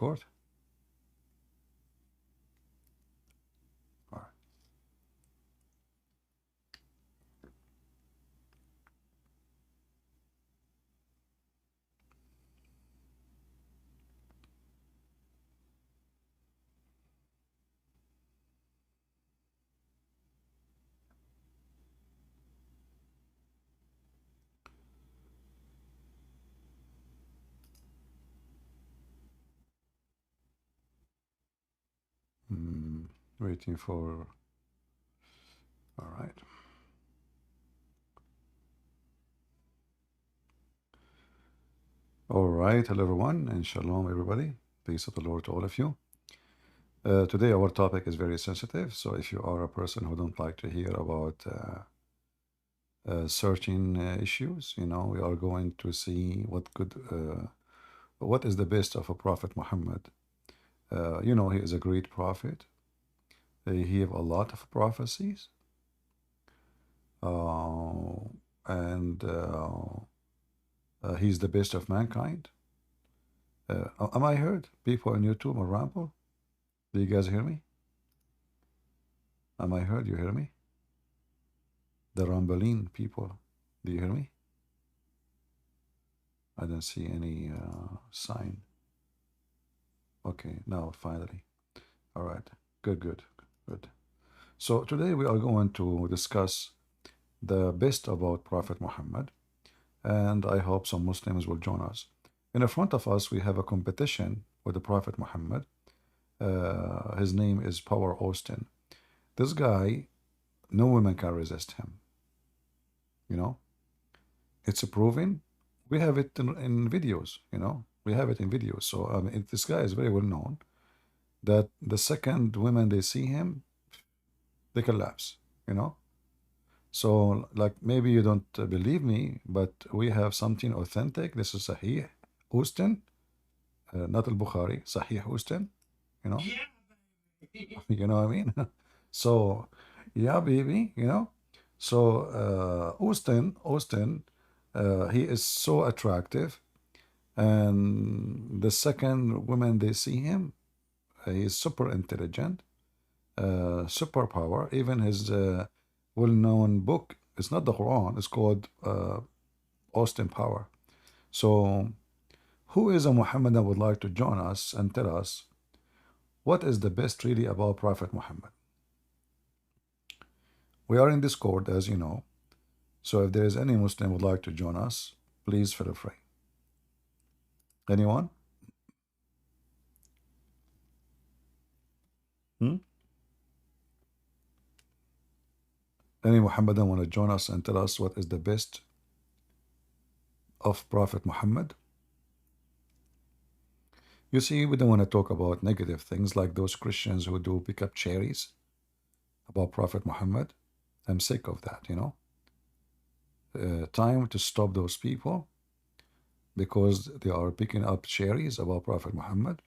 Court. All right. Hmm, waiting for. All right. All right. Hello, everyone, and shalom, everybody. Peace of the Lord to all of you. Today, our topic is very sensitive. So, if you are a person who don't like to hear about searching issues, we are going to see what is the best of a Prophet Muhammad. He is a great prophet. He have a lot of prophecies, uh, and he's the best of mankind. Am I heard? People on YouTube or Ramble? Do you guys hear me? Am I heard? You hear me? The Rambalin people. Do you hear me? I don't see any sign. Okay, now finally. All right. Good, good, good. So today we are going to discuss the best about Prophet Muhammad, and I hope some Muslims will join us. In front of us, we have a competition with the Prophet Muhammad. His name is Power Austin. This guy, no woman can resist him. You know, it's proven. We have it in videos. We have it in videos. So this guy is very well known. That the second women they see him, they collapse. You know. So like maybe you don't believe me, but we have something authentic. This is Sahih Austin, not Al Bukhari. Sahih Austin. You know. You know what I mean? So, yeah, baby, So, Austin, he is so attractive, and the second woman they see him, he is super intelligent, superpower. Even his well-known book, it's not the Quran, it's called Austin Power. So, who is a Muhammadan would like to join us and tell us what is the best really about Prophet Muhammad? We are in Discord, as you know. So if there is any Muslim would like to join us, please feel free. Anyone? Hmm? Any Muhammadan want to join us and tell us what is the best of Prophet Muhammad? You see, we don't want to talk about negative things like those Christians who do pick up cherries about Prophet Muhammad. I'm sick of that. Time to stop those people because they are picking up cherries about Prophet Muhammad.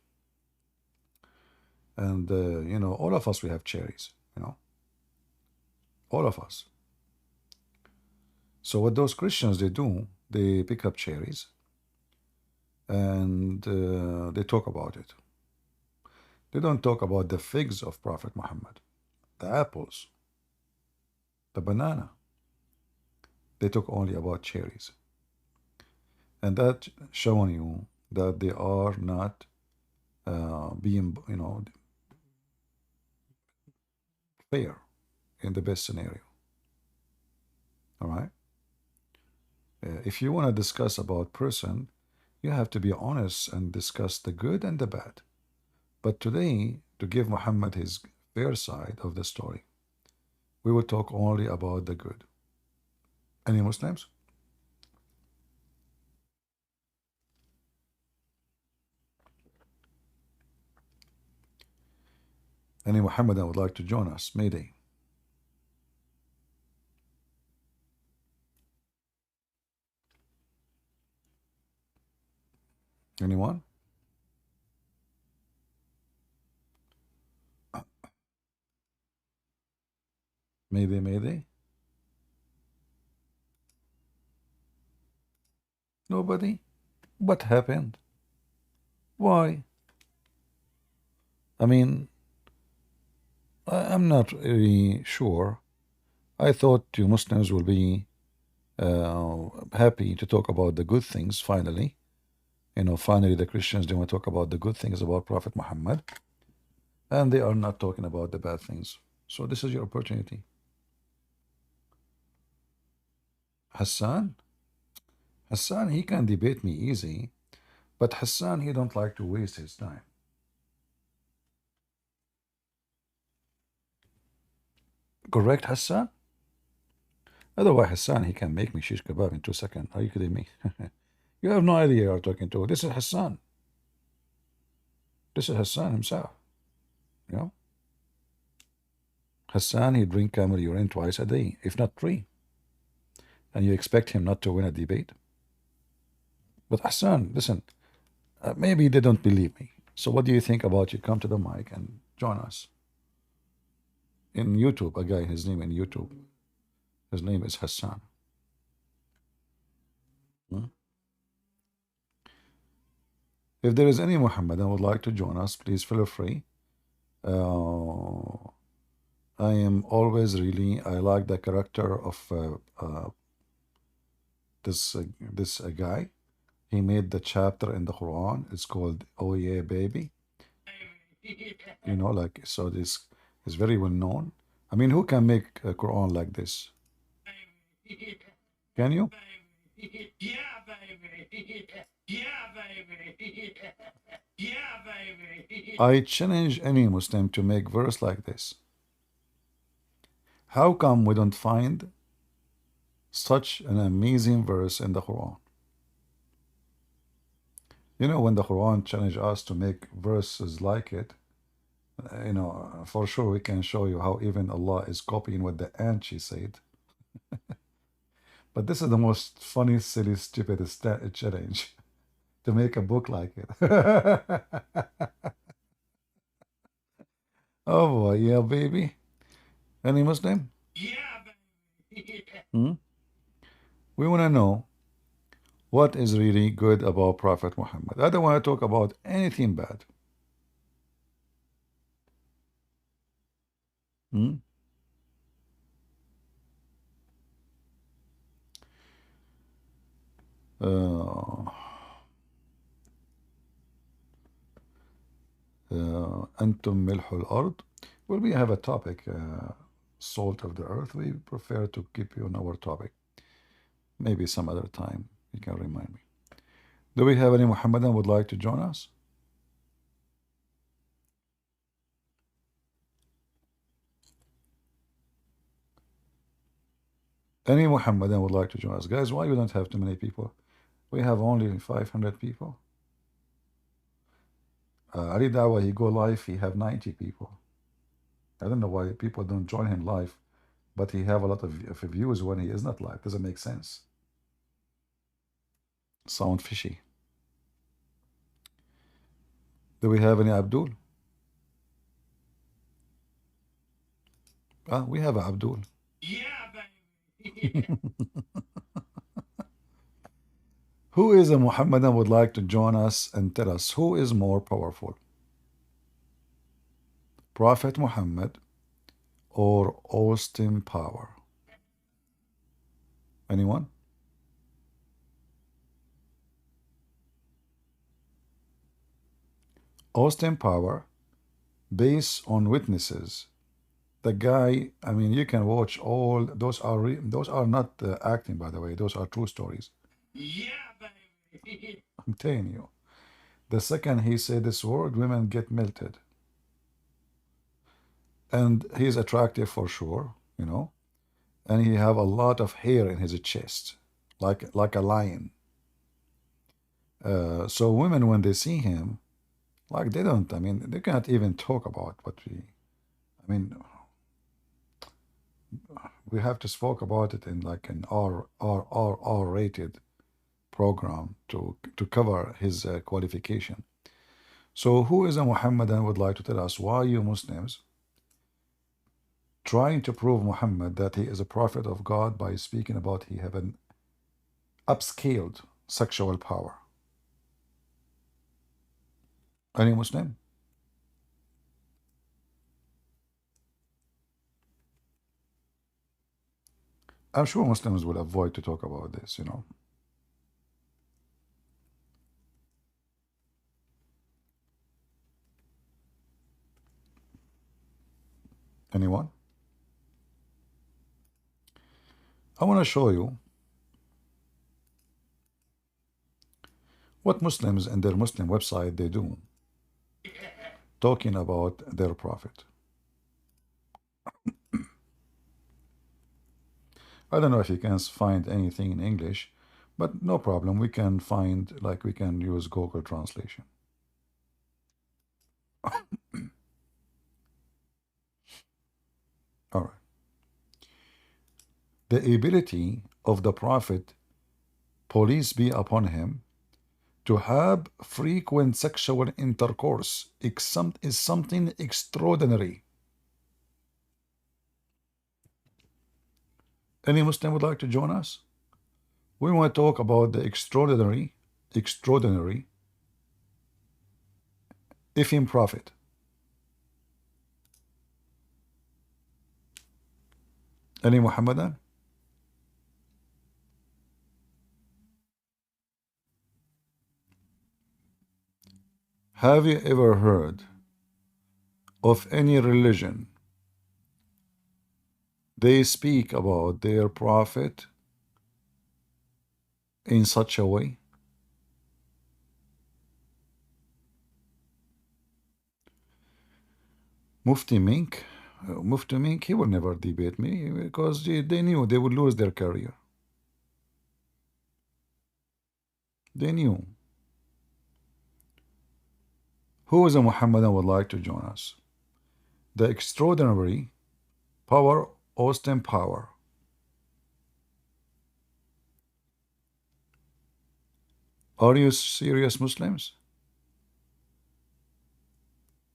And, all of us, we have cherries. All of us. So what those Christians they do, they pick up cherries and they talk about it. They don't talk about the figs of Prophet Muhammad, the apples, the banana. They talk only about cherries. And that showing you that they are not being, fair in the best scenario. All right. If you want to discuss about person, you have to be honest and discuss the good and the bad. But today, to give Muhammad his fair side of the story, we will talk only about the good. Any Muslims? Any Muhammadan would like to join us? Mayday. Anyone? Mayday, mayday. Nobody? What happened? Why? I mean, I'm not really sure. I thought you Muslims will be happy to talk about the good things finally. Finally, the Christians they want to talk about the good things about Prophet Muhammad, and they are not talking about the bad things. So this is your opportunity. Hassan, Hassan, he can debate me easy, but Hassan, he don't like to waste his time. Correct, Hassan? Otherwise, Hassan, he can make me shish kebab in 2 seconds. Are you kidding me? You have no idea you're talking to. This is Hassan. This is Hassan himself. You know, Hassan, he drink camel urine twice a day, if not three. And you expect him not to win a debate? But Hassan, listen, maybe they don't believe me. So what do you think about you come to the mic and join us in YouTube? A guy, his name in YouTube, his name is Hassan. Hmm? If there is any Muhammadan would like to join us, please feel free. I am always really, I like the character of this guy. He made the chapter in the Quran. It's called "Oh Yeah, Baby." Like so. This is very well known. I mean, who can make a Quran like this? Can you? I challenge any Muslim to make verse like this. How come we don't find such an amazing verse in the Quran? When the Quran challenge us to make verses like it, for sure we can show you how even Allah is copying what the ant she said. But this is the most funny, silly, stupid challenge to make a book like it. Oh boy, yeah, baby. Any Muslim? Hmm? We want to know what is really good about Prophet Muhammad. I don't want to talk about anything bad. Hmm? Uh, أنتم ملح الأرض. Well, we have a topic, salt of the earth. We prefer to keep you on our topic. Maybe some other time you can remind me. Do we have any Muhammadan would like to join us? Any Muhammadan would like to join us? Guys, why you don't have too many people? We have only 500 people. Ali Dawah, he go live, he have 90 people. I don't know why people don't join him live, but he have a lot of views when he is not live. Doesn't make sense. Sound fishy. Do we have any Abdul? We have a Abdul. Who is a Muhammadan would like to join us and tell us who is more powerful? Prophet Muhammad or Austin Power? Anyone? Austin Power, based on witnesses. The guy, I mean, you can watch all those those are not acting, by the way. Those are true stories. I'm telling you. The second he said this word, women get melted. And he's attractive for sure, and he have a lot of hair in his chest, like a lion. So women, when they see him, like they don't, I mean, they cannot even talk about what I mean, we have to spoke about it in like an R rated program to cover his qualification. So who is a Muhammadan would like to tell us why you Muslims trying to prove Muhammad that he is a prophet of God by speaking about he have an upscaled sexual power? Any Muslim? I'm sure Muslims will avoid to talk about this, you know. Anyone? I want to show you what Muslims and their Muslim website they do, talking about their prophet. I don't know if you can find anything in English, but no problem. We can find, like, we can use Google Translation. All right. The ability of the prophet, peace be upon him, to have frequent sexual intercourse is something extraordinary. Any Muslim would like to join us? We want to talk about the extraordinary Lipham prophet. Any Muhammadan? Have you ever heard of any religion they speak about their prophet in such a way? Mufti Menk, he will never debate me because they knew they would lose their career. They knew. Who is a Muhammadan would like to join us? The extraordinary power, Austin power. Are you serious, Muslims?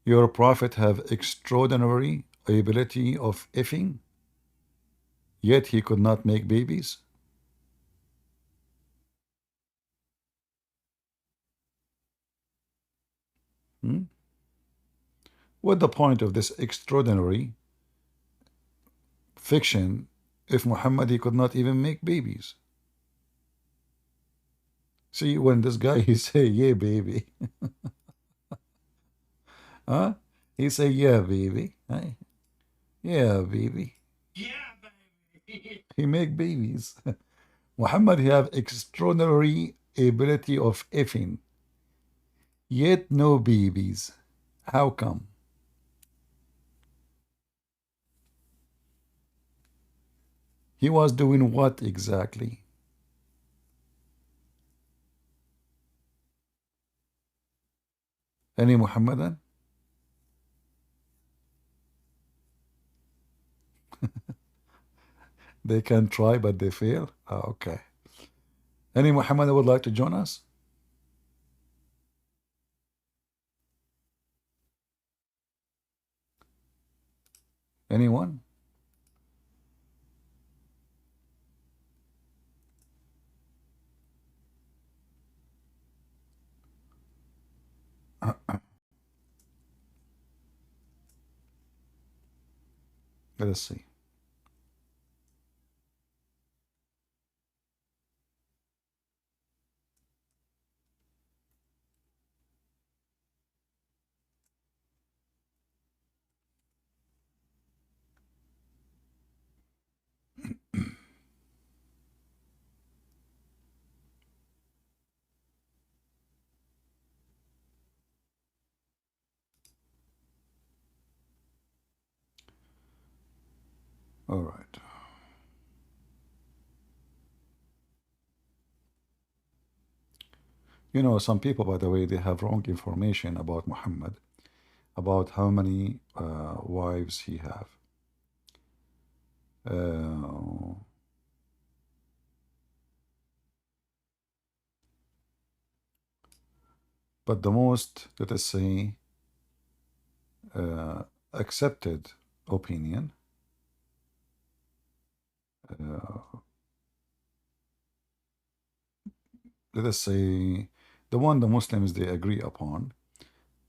Your prophet have extraordinary ability of effing, yet he could not make babies? Hmm? What the point of this extraordinary fiction if Muhammad he could not even make babies? See, when this guy he say, yeah, baby, huh? He say, yeah, baby, hey, yeah, baby. He make babies. Muhammad he have extraordinary ability of effing, yet no babies. How come? He was doing what exactly? Any Muhammadan? They can try, but they fail? Ah, okay. Any Muhammadan would like to join us? Anyone? Let us see. All right. You know, some people, by the way, they have wrong information about Muhammad, about how many wives he have. Uh, but the most, let us say, uh, accepted opinion, uh, let us say, the one the Muslims they agree upon,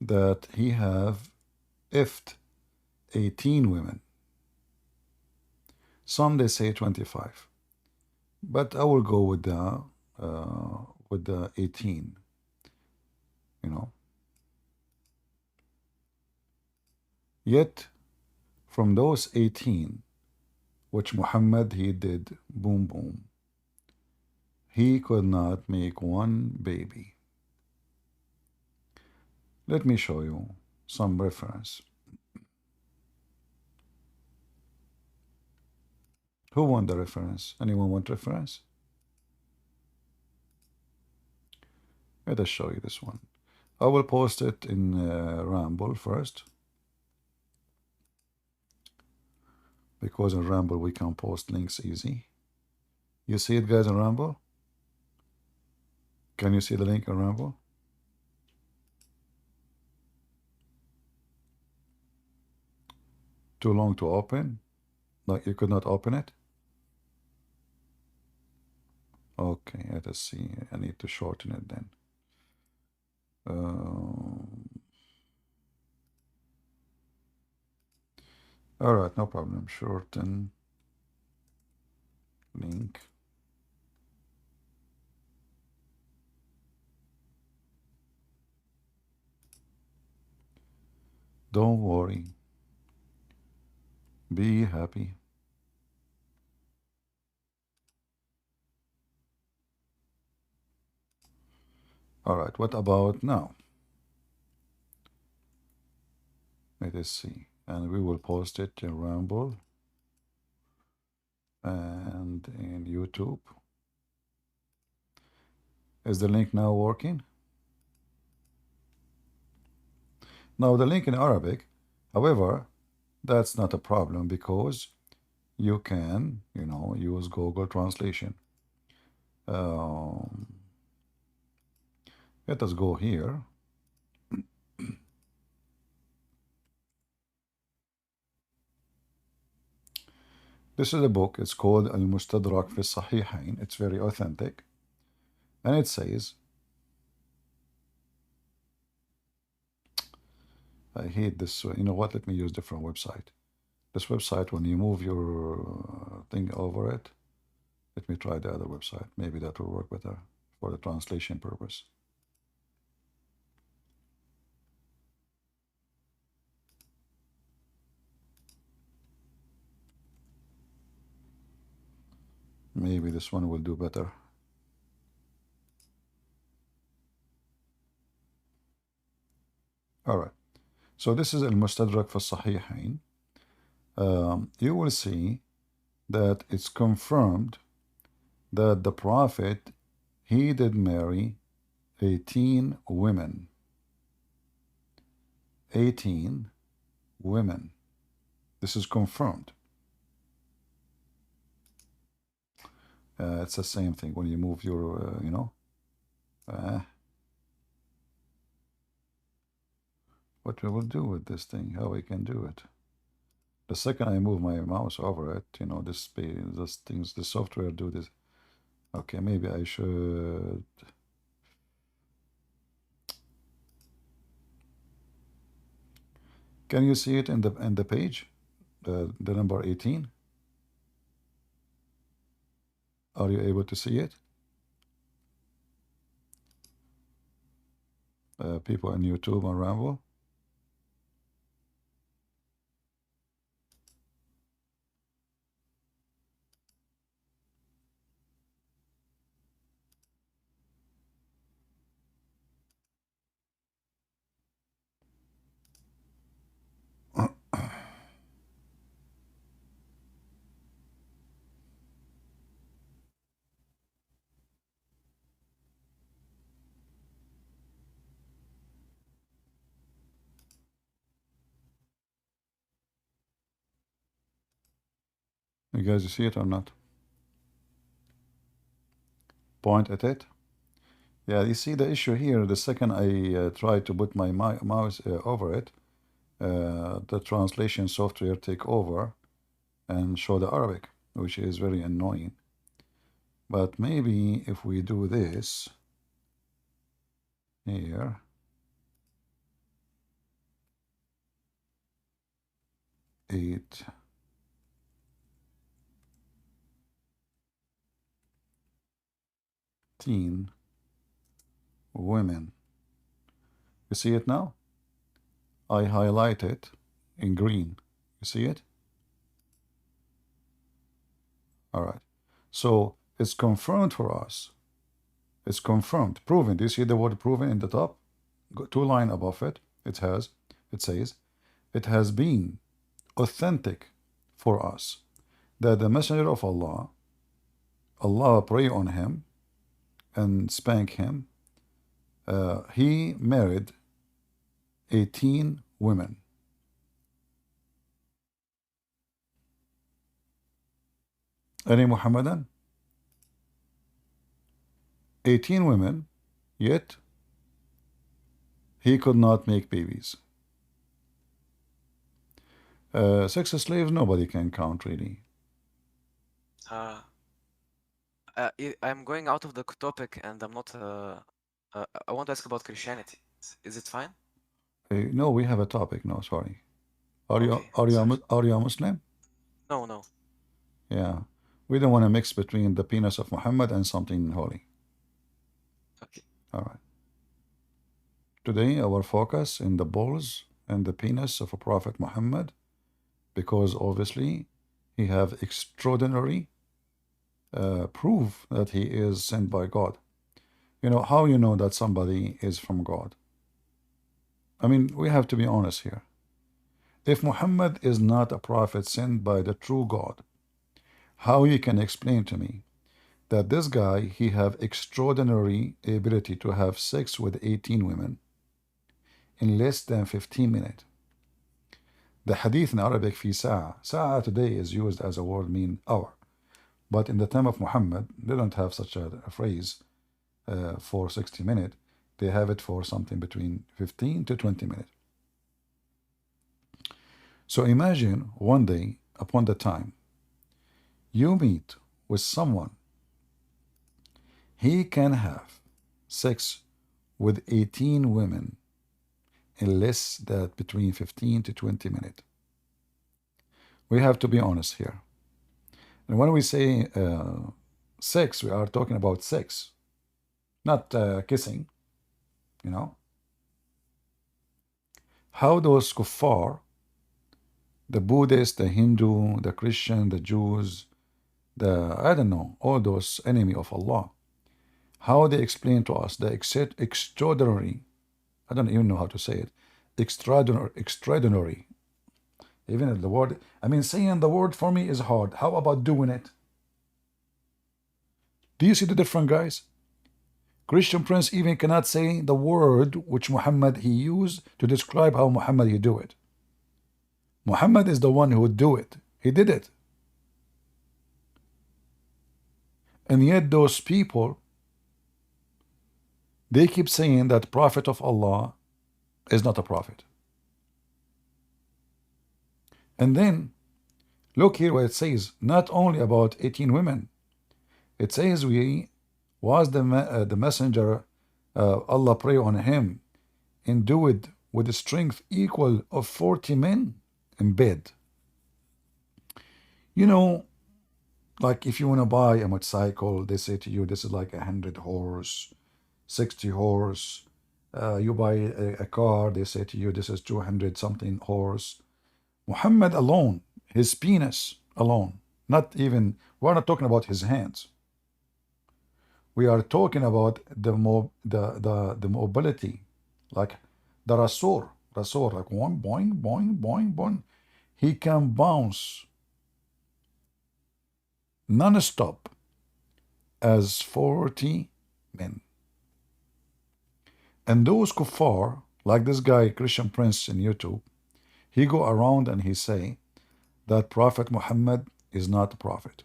that he have ifed 18 women. Some they say 25. But I will go with the 18, you know. Yet from those 18, which Muhammad he did boom boom, he could not make one baby. Let me show you some reference. Who want the reference? Anyone want reference? Let us show you this one. I will post it in Ramble first, because in Ramble we can post links easy. You see it, guys, in Ramble? Can you see the link in Ramble? Too long to open? Like you could not open it? Okay, let us see. I need to shorten it then. All right, no problem. Shorten link. Don't worry. Be happy. All right, what about now? Let us see. And we will post it in Ramble and in YouTube. Is the link now working? Now the link in Arabic, however, that's not a problem because you can, use Google Translation. Let us go here. This is a book. It's called Al-Mustadrak fi Sahihain. It's very authentic. And it says, I hate this. You know what? Let me use different website. This website, when you move your thing over it, let me try the other website. Maybe that will work better for the translation purpose. Maybe this one will do better. All right. So this is Al-Mustadrak for Sahihain. You will see that it's confirmed that the Prophet, he did marry 18 women. 18 women. This is confirmed. It's the same thing when you move your, what we will do with this thing, how we can do it. The second I move my mouse over it, this things, the software do this. Okay, maybe I should. Can you see it in the page? The number 18? Are you able to see it? People on YouTube and Ramble? You guys see it or not? Point at it. Yeah, you see the issue here. The second I try to put my mouse over it, the translation software take over and show the Arabic, which is very annoying. But maybe if we do this here, eight. 18 women. You see it now? I highlight it in green. You see it? All right. So it's confirmed for us. It's confirmed, proven. Do you see the word proven in the top? Two line above it. It says, it has been authentic for us that the Messenger of Allah, Allah pray on him and spank him, he married 18 women. Any Muhammadan? 18 women, yet he could not make babies. Sex slaves, nobody can count really. I'm going out of the topic, and I'm not. I want to ask about Christianity. Is it fine? No, we have a topic. No, sorry. Are you Okay, sorry. are you a Muslim? No, no. Yeah. We don't want to mix between the penis of Muhammad and something holy. Okay. All right. Today, our focus in the balls and the penis of a Prophet Muhammad, because obviously he have extraordinary proof that he is sent by God. You know, how you know that somebody is from God? I mean, we have to be honest here. If Muhammad is not a prophet sent by the true God, how you can explain to me that this guy, he have extraordinary ability to have sex with 18 women in less than 15 minutes? The hadith in Arabic في ساعة. ساعة today is used as a word mean hour. But in the time of Muhammad, they don't have such a phrase for 60 minutes. They have it for something between 15 to 20 minutes. So imagine one day upon the time you meet with someone, he can have sex with 18 women in less than between 15 to 20 minutes. We have to be honest here. And when we say sex, we are talking about sex, not kissing, you know. How those kuffar, the Buddhist, the Hindu, the Christian, the Jews, I don't know, all those enemy of Allah, how they explain to us the extraordinary, I don't even know how to say it, extraordinary, even the word, I mean, saying the word for me is hard. How about doing it? Do you see the difference, guys? Christian Prince even cannot say the word which Muhammad he used to describe how Muhammad he do it. Muhammad is the one who would do it. He did it. And yet those people, they keep saying that Prophet of Allah is not a prophet. And then, look here what it says, not only about 18 women. It says we was the messenger, Allah pray on him, endued with a strength equal of 40 men in bed. You know, like if you want to buy a motorcycle, they say to you, this is like 100 horse, 60 horse. You buy a car, they say to you, this is 200 something horse. Muhammad alone, his penis alone, not even, we're not talking about his hands. We are talking about the mobility, like the Rasul, like one boing, boing, boing, boing. He can bounce non-stop as 40 men. And those kuffar, like this guy, Christian Prince in YouTube, he go around and he say that Prophet Muhammad is not a prophet.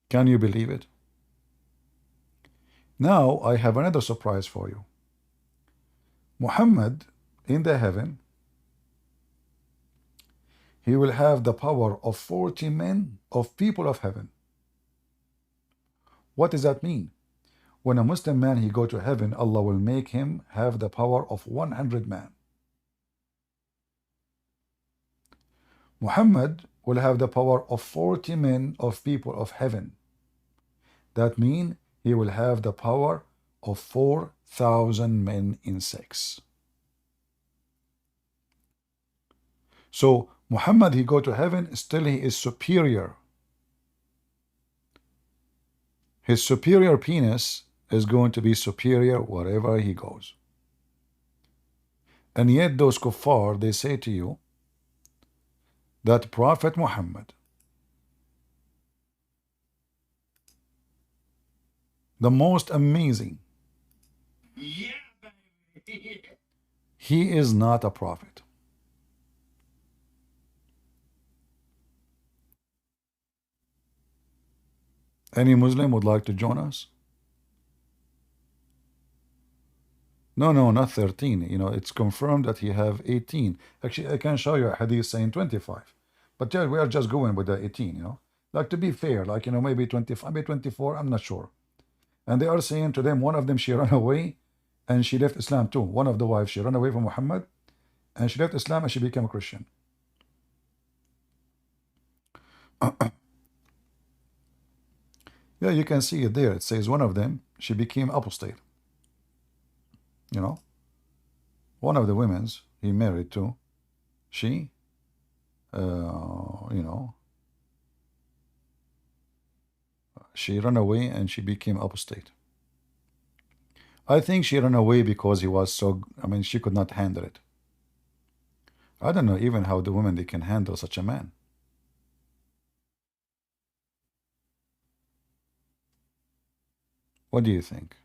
Can you believe it? Now I have another surprise for you. Muhammad in the heaven, he will have the power of 40 men of people of heaven. What does that mean? When a Muslim man he go to heaven, Allah will make him have the power of 100 men. Muhammad will have the power of 40 men of people of heaven. That means he will have the power of 4,000 men in sex. So Muhammad, he go to heaven, still he is superior. His superior penis is going to be superior wherever he goes. And yet those kuffar, they say to you that Prophet Muhammad, the most amazing, he is not a prophet. Any Muslim would like to join us? No, no, not 13. You know, it's confirmed that he have 18. Actually, I can show you a hadith saying 25. But yeah, we are just going with the 18, you know. Like, to be fair, like, you know, maybe 25, maybe 24, I'm not sure. And they are saying to them, one of them, she ran away and she left Islam too. One of the wives, she ran away from Muhammad and she left Islam and she became a Christian. Yeah, you can see it there. It says one of them, she became apostate. You know, one of the women's he married to, she, you know, she ran away and she became apostate. I think she ran away because he was so, I mean, she could not handle it. I don't know even how the women, they can handle such a man. What do you think?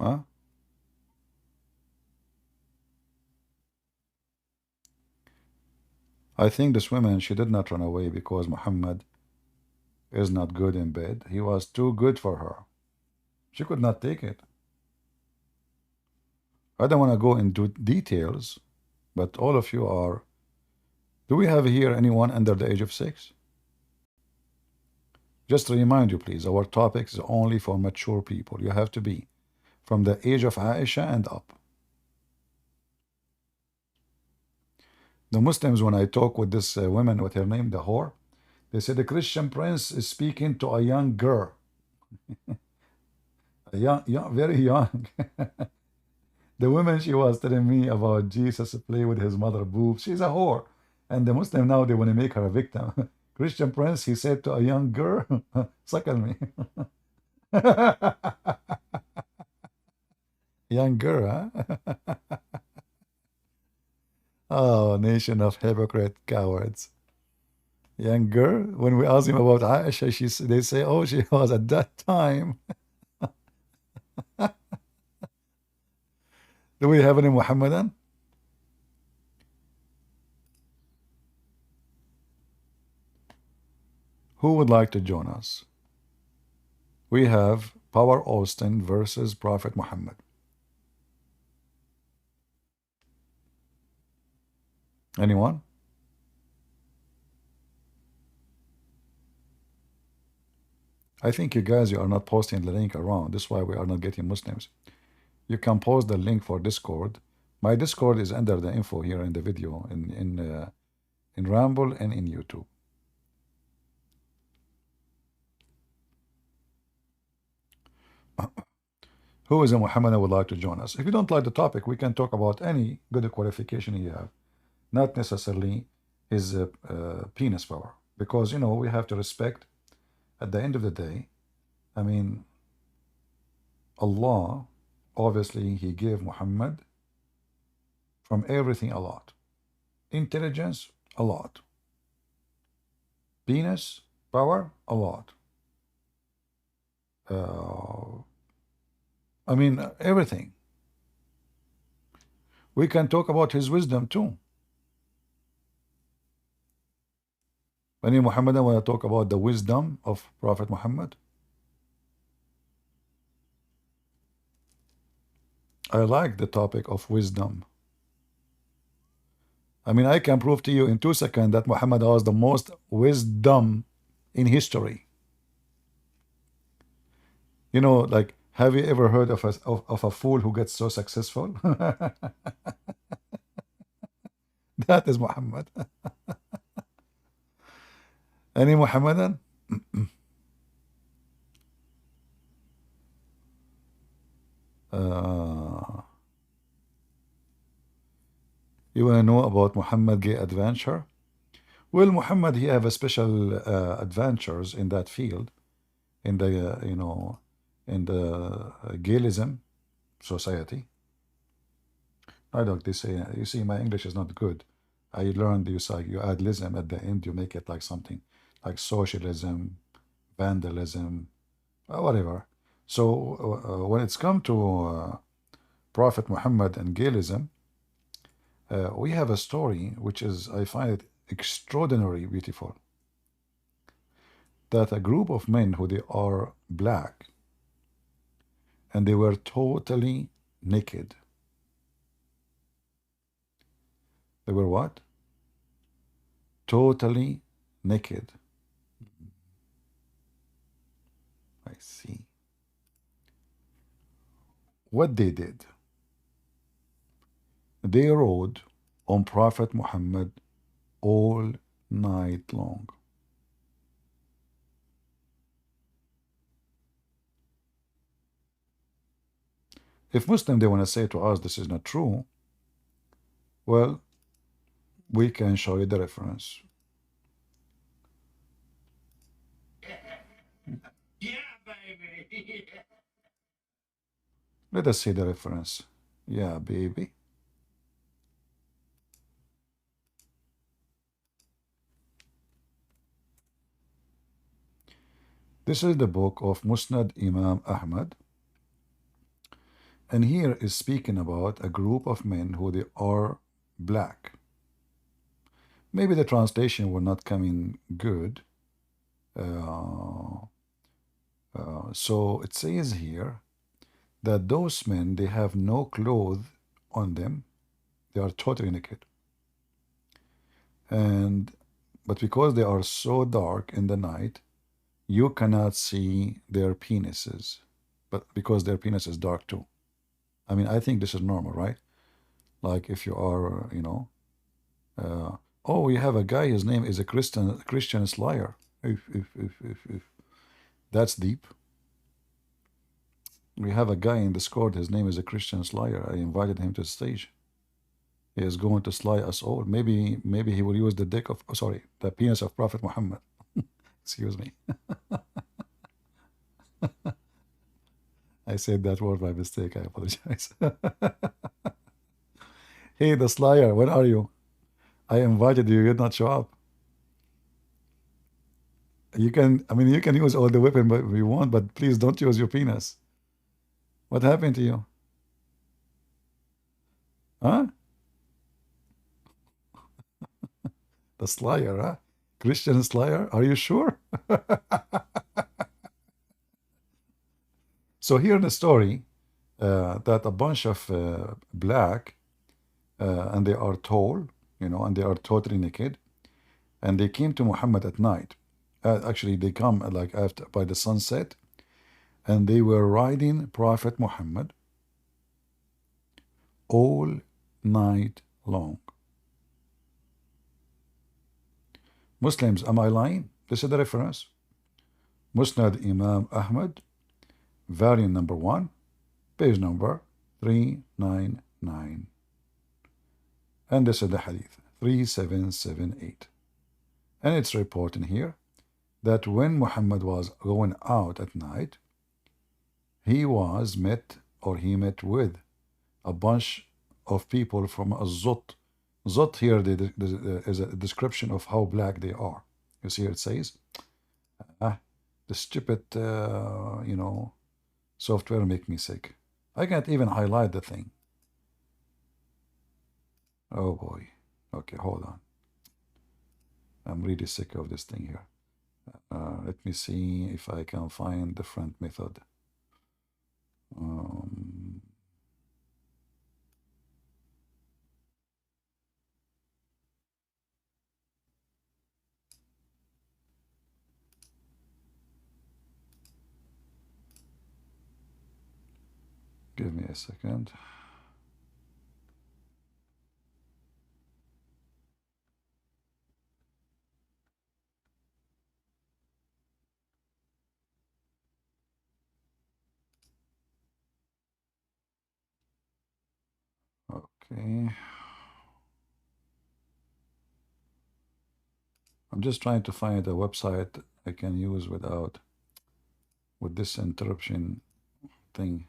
Huh? I think this woman, she did not run away because Muhammad is not good in bed. He was too good for her. She could not take it. I don't want to go into details, but all of you are. Do we have here anyone under the age of 6? Just to remind you, please, our topic is only for mature people. You have to be from the age of Aisha and up. The Muslims, when I talk with this woman, with her name, the whore, they say the Christian prince is speaking to a young girl. A young, very young. The woman, she was telling me about Jesus play with his mother boobs. She's a whore. And the Muslim now, they want to make her a victim. Christian prince, he said to a young girl, suckle me. Young girl, huh? Oh, nation of hypocrite cowards. Young girl, when we ask him about Aisha, they say, oh, she was at that time. Do we have any Muhammadan? Who would like to join us? We have Power Austin versus Prophet Muhammad. Anyone? I think you guys, you are not posting the link around. This is why we are not getting Muslims. You can post the link for Discord. My Discord is under the info here in the video in Rumble and in YouTube. Who is a Muhammadan would like to join us? If you don't like the topic, we can talk about any good qualification you have, not necessarily his penis power, because you know we have to respect. At the end of the day, I mean, Allah, obviously, He gave Muhammad from everything a lot. Intelligence, a lot. Penis, power, a lot. I mean, everything. We can talk about his wisdom too. Any Muhammadan want to talk about the wisdom of Prophet Muhammad? I like the topic of wisdom. I mean, I can prove to you in 2 seconds that Muhammad has the most wisdom in history. You know, like, have you ever heard of a fool who gets so successful? That is Muhammad. Any Muhammadan? Uh, you want to know about Muhammad gay adventure? Well, Muhammad, he have a special adventures in that field, in the, in the Gayism society. I don't, they say, you see, my English is not good. I learned you say you add lism at the end, you make it like something like socialism, vandalism, whatever. So when it's come to Prophet Muhammad and Gayism, we have a story which is, I find it extraordinarily beautiful. That a group of men who they are black and they were totally naked. They were what? Totally naked. I see. What they did, they rode on Prophet Muhammad all night long. If Muslim they want to say to us this is not true, well, we can show you the reference. Let us see the reference. Yeah, baby. This is the book of Musnad Imam Ahmed, and here is speaking about a group of men who they are black. Maybe the translation will not come in good. Uh, so it says here that those men they have no clothes on them; they are totally naked, and but because they are so dark in the night, you cannot see their penises. But because their penis is dark too. I mean, I think this is normal, right? Like if you are, oh, we have a guy. His name is a Christian Slayer. If. That's deep. We have a guy in Discord. His name is a Christian Slayer. I invited him to the stage. He is going to slay us all. Maybe he will use the dick of, oh, sorry, the penis of Prophet Muhammad. Excuse me. I said that word by mistake. I apologize. Hey, the Slayer, where are you? I invited you. You did not show up. You can, I mean, you can use all the weapon but we want, but please don't use your penis. What happened to you? Huh? The Slayer, huh? Christian Slayer? Are you sure? So here in the story, that a bunch of black, and they are tall, and they are totally naked, and they came to Muhammad at night. Actually, they come like after by the sunset, and they were riding Prophet Muhammad all night long. Muslims, am I lying? This is the reference. Musnad Imam Ahmed, variant number 1, page number 399. And this is the hadith, 3778. And it's reporting here that when Muhammad was going out at night, he met with a bunch of people from a Zot. Zot here is a description of how black they are. You see here it says, the stupid, software make me sick. I can't even highlight the thing. Oh boy. Okay, hold on. I'm really sick of this thing here. Let me see if I can find different method. Um, give me a second. Okay. I'm just trying to find a website I can use without with this interruption thing.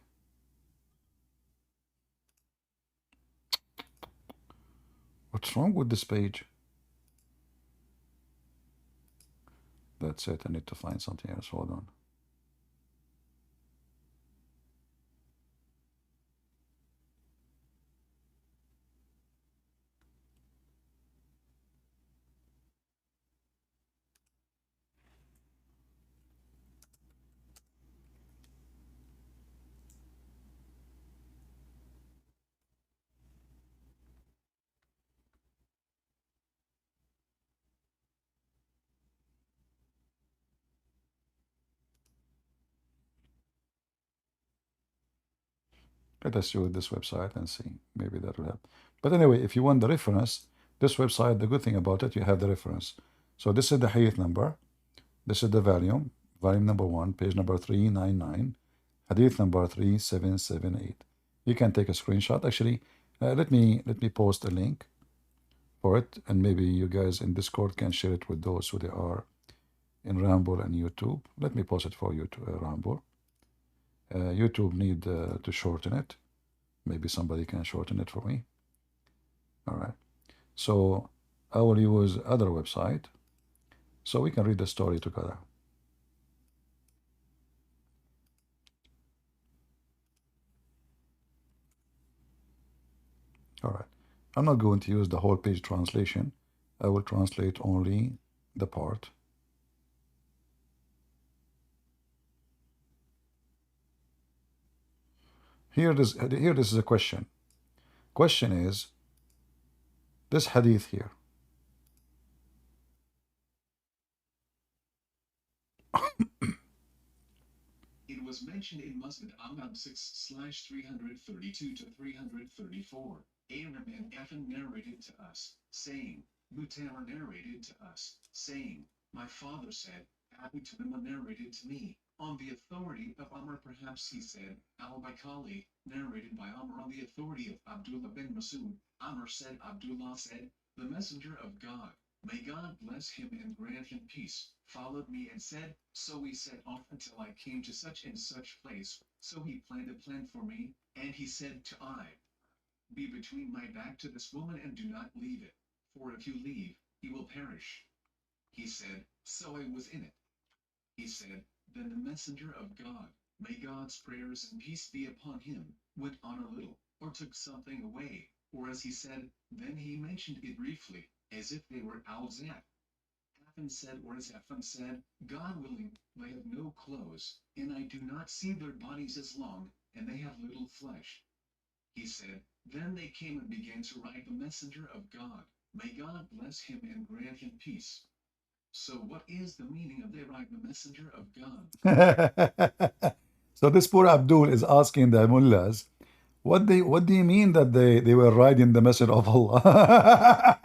What's wrong with this page? That's it. I need to find something else. Hold on. Let us use this website and see. Maybe that will help. But anyway, if you want the reference, this website, the good thing about it, you have the reference. So this is the hadith number. This is the volume number 1, page number 399, hadith number 3778. You can take a screenshot. Actually, let me post a link for it, and maybe you guys in Discord can share it with those who they are in Rumble and YouTube. Let me post it for you to Rumble. YouTube need to shorten it. Maybe somebody can shorten it for me. All right. So I will use other website so we can read the story together. All right. I'm not going to use the whole page translation. I will translate only the part. Here this is a question. Question is this hadith here. It was mentioned in Musnad Ahmad 6/332 to 334. Aram and Ethan narrated to us, saying, Mutamar narrated to us, saying, my father said, Abu Tamima narrated to me, on the authority of Amr, perhaps he said, al-Baikali, narrated by Amr on the authority of Abdullah bin Masood. Amr said, Abdullah said, the messenger of God, may God bless him and grant him peace, followed me and said, so we set off until I came to such and such place, so he planned a plan for me, and he said to I, be between my back to this woman and do not leave it, for if you leave, he will perish. He said, so I was in it. He said, then the messenger of God, may God's prayers and peace be upon him, went on a little, or took something away, or as he said, then he mentioned it briefly, as if they were Al-Zat. Afan said, or as Afan said, God willing, they have no clothes, and I do not see their bodies as long, and they have little flesh. He said, then they came and began to write the messenger of God, may God bless him and grant him peace. So what is the meaning of they write the messenger of God? So this poor Abdul is asking the mullahs, what do you mean that they were riding the message of Allah?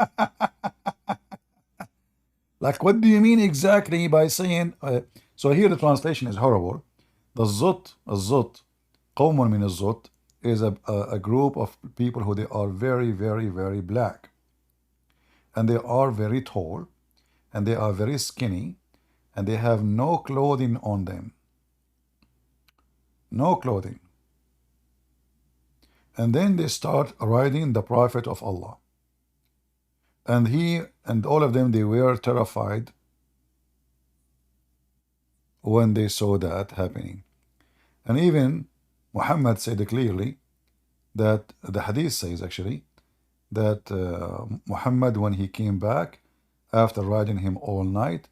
Like, what do you mean exactly by saying? So here the translation is horrible. The الزط, قوم من الزط, is a group of people who they are very, very, very black. And they are very tall. And they are very skinny. And they have no clothing on them. No clothing. And then they start riding the Prophet of Allah. And he and all of them, they were terrified when they saw that happening. And even Muhammad said clearly that the hadith says actually that Muhammad, when he came back after riding him all night,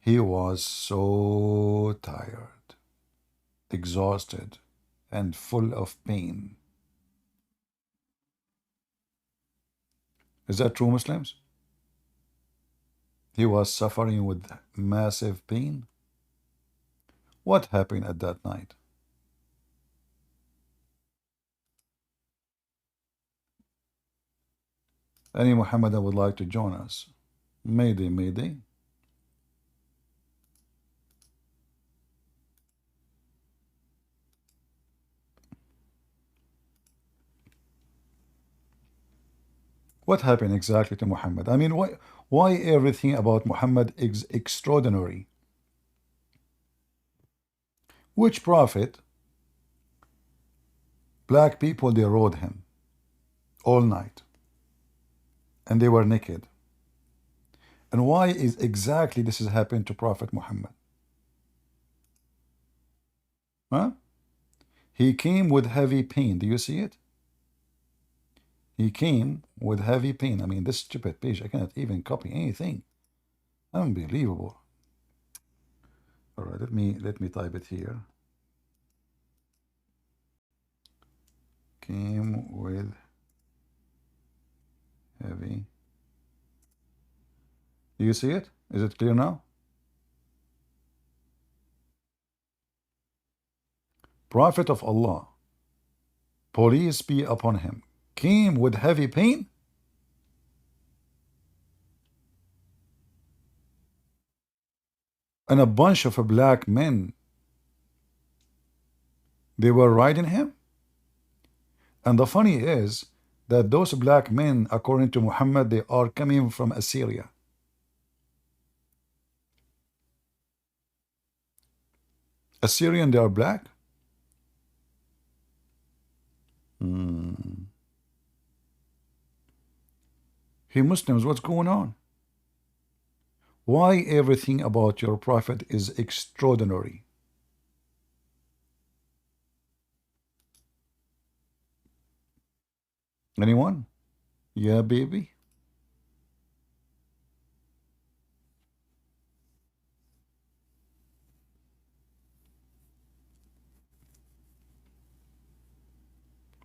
he was so tired, exhausted, and full of pain. Is that true, Muslims? He was suffering with massive pain. What happened at that night? Any Muhammadan would like to join us? Mayday, mayday. What happened exactly to Muhammad? I mean, why everything about Muhammad is extraordinary? Which prophet, black people, they rode him all night and they were naked. And why is exactly this is happening to Prophet Muhammad? Huh? He came with heavy pain. Do you see it? He came with heavy pain. I mean, this stupid page, I cannot even copy anything. Unbelievable. All right, let me type it here. Came with heavy. Do you see it? Is it clear now? Prophet of Allah, peace be upon him, came with heavy pain. And a bunch of black men, they were riding him. And the funny is that those black men, according to Muhammad, they are coming from Assyria. Assyrian, they are black? Hey Muslims, what's going on? Why everything about your prophet is extraordinary? Anyone? Yeah, baby?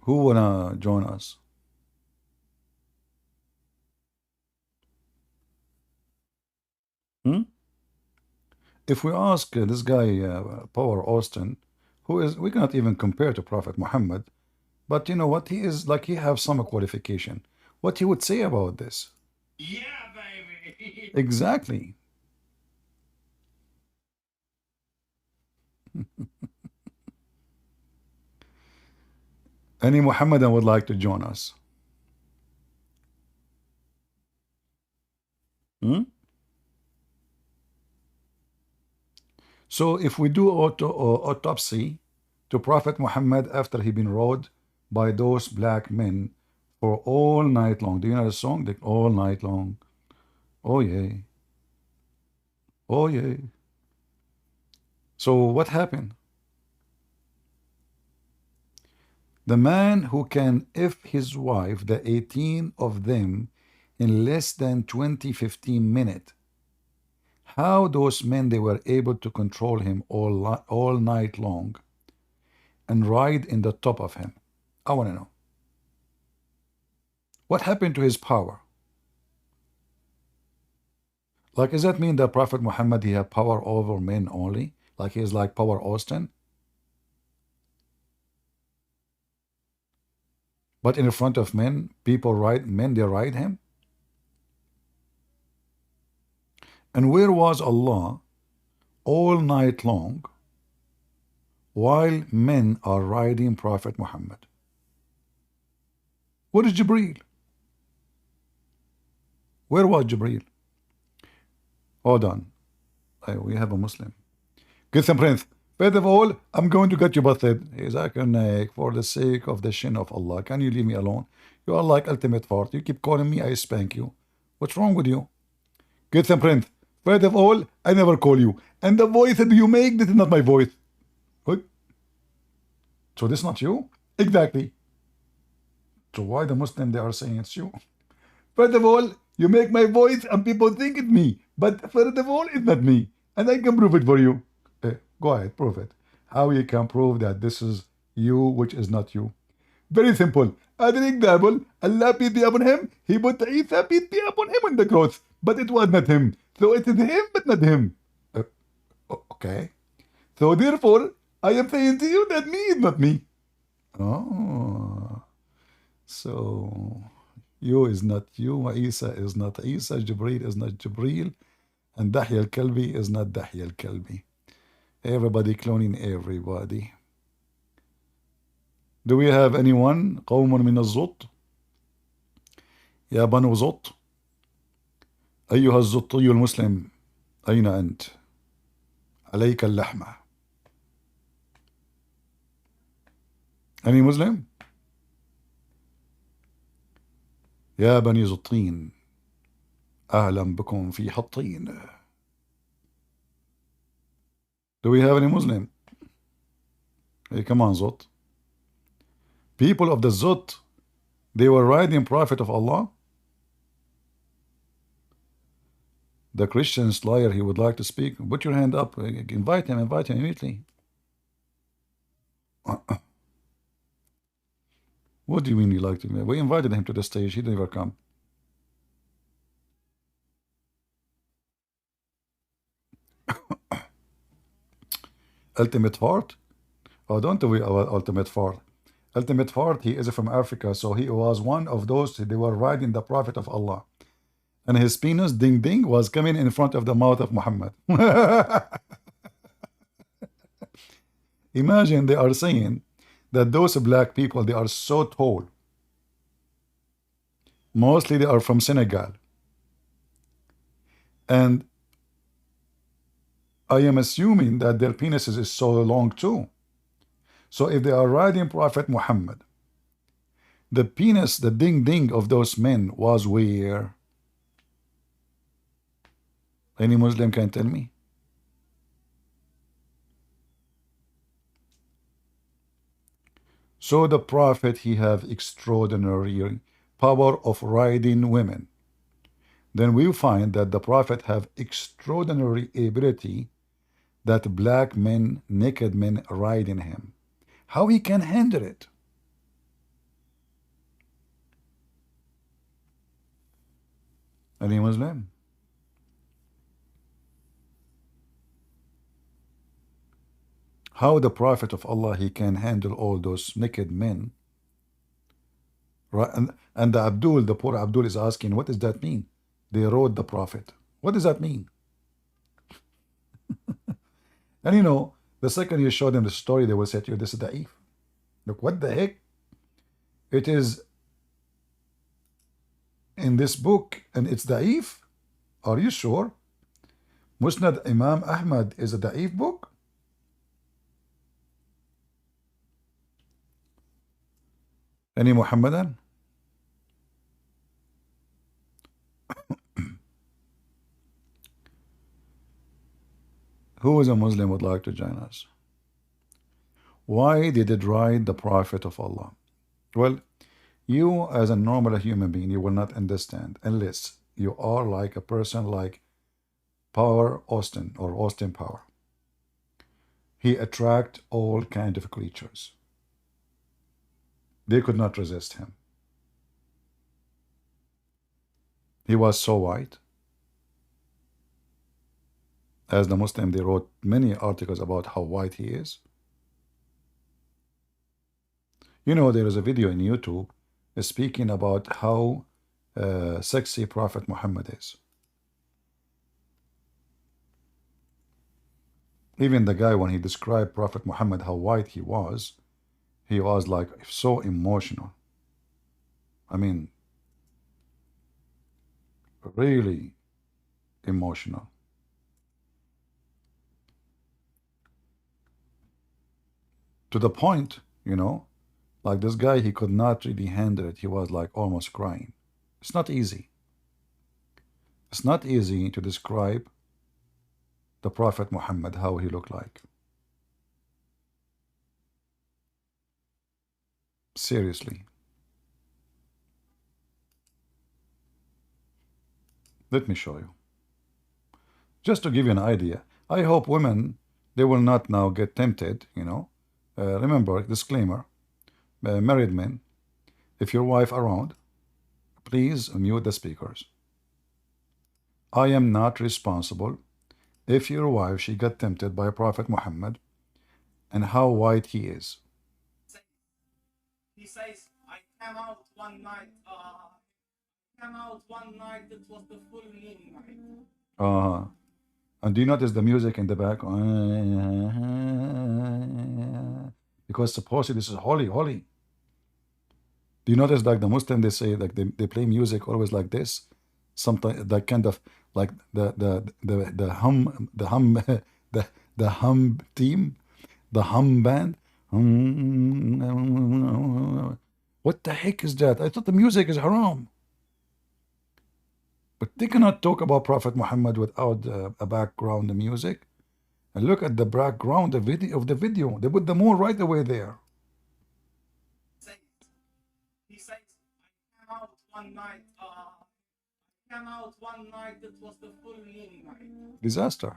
Who wanna join us? Hmm? If we ask this guy, Power Austin, who is, we cannot even compare to Prophet Muhammad, but you know what? He is like, he have some qualification. What he would say about this? Yeah, baby. Exactly. Any Muhammadan would like to join us? Hmm? So if we do autopsy to Prophet Muhammad after he been rode by those black men for all night long. Do you know the song? Like all night long. Oh yeah. Oh yeah. So what happened? The man who can if his wife, the 18 of them, in less than 15 minutes. How those men, they were able to control him all night long and ride in the top of him. I want to know. What happened to his power? Like, does that mean that Prophet Muhammad, he had power over men only? Like he is like Power Austin? But in front of men, people ride, men, they ride him? And where was Allah all night long while men are riding Prophet Muhammad? Where is Jibreel? Where was Jibreel? Hold on. We have a Muslim. Get some prince. First of all, I'm going to get you busted. Zakir Naik, for the sake of the shin of Allah, can you leave me alone? You are like ultimate fart. You keep calling me, I spank you. What's wrong with you? Get some prince. First of all, I never call you. And the voice that you make, this is not my voice. What? So this is not you? Exactly. So why the Muslim, they are saying it's you? First of all, you make my voice and people think it's me. But first of all, it's not me. And I can prove it for you. Go ahead, prove it. How you can prove that this is you, which is not you? Very simple. As an example, Allah peace be upon him, he put Isa peace be upon him on the cross. But it was not him. So it is him, but not him. Okay. So therefore, I am saying to you that me is not me. Oh. So you is not you, Isa is not Isa, Jibreel is not Jibreel, and Dahya al-Kalbi is not Dahya al-Kalbi. Everybody cloning everybody. Do we have anyone? قوم من الزط? يا بنو زط أيها الزطي المسلم أين أنت؟ عليك اللحمة. Any Muslim? يا بني زطين أهلا بكم في حطين. Do we have any Muslim? Hey, come on, Zot. People of the Zot, they were riding Prophet of Allah. The Christian slayer, he would like to speak. Put your hand up. Invite him immediately. What do you mean you like to? We invited him to the stage. He never come. Ultimate Fart? Oh, don't we Ultimate Fart? Ultimate Fart, he is from Africa, so he was one of those, they were riding the Prophet of Allah. And his penis, ding ding, was coming in front of the mouth of Muhammad. Imagine they are saying that those black people, they are so tall. Mostly they are from Senegal. And I am assuming that their penises is so long too. So if they are riding Prophet Muhammad, the penis, the ding ding of those men was where? Any Muslim can tell me? So the Prophet, he have extraordinary power of riding women. Then we find that the Prophet have extraordinary ability that black men, naked men riding him. How he can handle it? Any Muslim? How the Prophet of Allah, he can handle all those naked men? Right? And the Abdul, the poor Abdul is asking, what does that mean? They rode the Prophet. What does that mean? And you know, the second you show them the story, they will say to you, this is da'if. Look, what the heck? It is in this book and it's da'if? Are you sure? Musnad Imam Ahmed is a da'if book? Any Muhammadan? Who is a Muslim would like to join us? Why did it ride the Prophet of Allah? Well, you as a normal human being, you will not understand unless you are like a person like Power Austin or Austin Power. He attract all kind of creatures. They could not resist him. He was so white. As the Muslim, they wrote many articles about how white he is. You know, there is a video in YouTube speaking about how sexy Prophet Muhammad is. Even the guy, when he described Prophet Muhammad, how white he was like so emotional. I mean, really emotional. To the point, you know, like this guy, he could not really handle it. He was like almost crying. It's not easy. It's not easy to describe the Prophet Muhammad, how he looked like. Seriously. Let me show you. Just to give you an idea. I hope women, they will not now get tempted, you know. Remember, disclaimer, married men, if your wife around, please mute the speakers. I am not responsible if your wife, she got tempted by Prophet Muhammad and how white he is. He says, I came out one night, it was the full moon night. And do you notice the music in the back? Because supposedly this is holy. Do you notice like the Muslim they say like they play music always like this, sometimes that kind of like the hum the hum team, the hum band. What the heck is that? I thought the music is haram. But they cannot talk about Prophet Muhammad without a background music. And look at the background of the video. They put the moon right away there. He says, I came out one night. Came out one night. It was the full moon night. Disaster.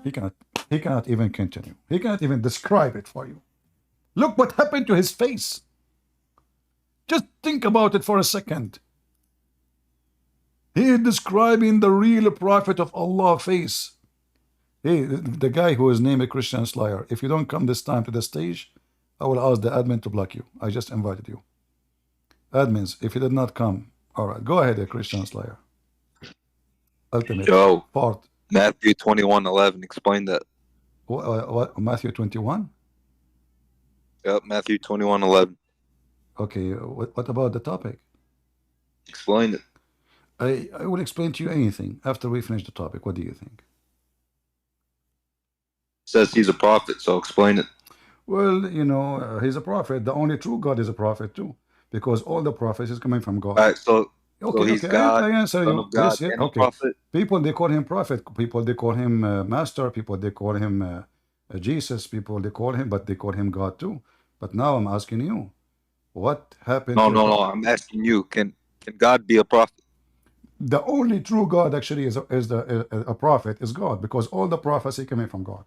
He cannot even continue. He cannot even describe it for you. Look what happened to his face. Just think about it for a second. He is describing the real prophet of Allah face. Hey, the guy who is named a Christian Slayer, if you don't come this time to the stage, I will ask the admin to block you. I just invited you. Admins, if you did not come, all right, go ahead, a Christian Slayer. Ultimate Yo, part. Matthew 21:11. Explain that. What, Matthew 21? Yep, Matthew 21:11. Okay, what about the topic? Explain it. I will explain to you anything after we finish the topic. What do you think? Says he's a prophet, so explain it. Well, you know, he's a prophet. The only true God is a prophet too, because all the prophets is coming from God. All right, so Okay, he's okay, God, I answer Son you. of God, Yes, yeah, and a okay. prophet. People they call him prophet. People they call him master. People they call him Jesus. People they call him, but they call him God too. But now I'm asking you, what happened? No. I'm asking you. Can God be a prophet? The only true God actually is a prophet is God, because all the prophecy coming from God.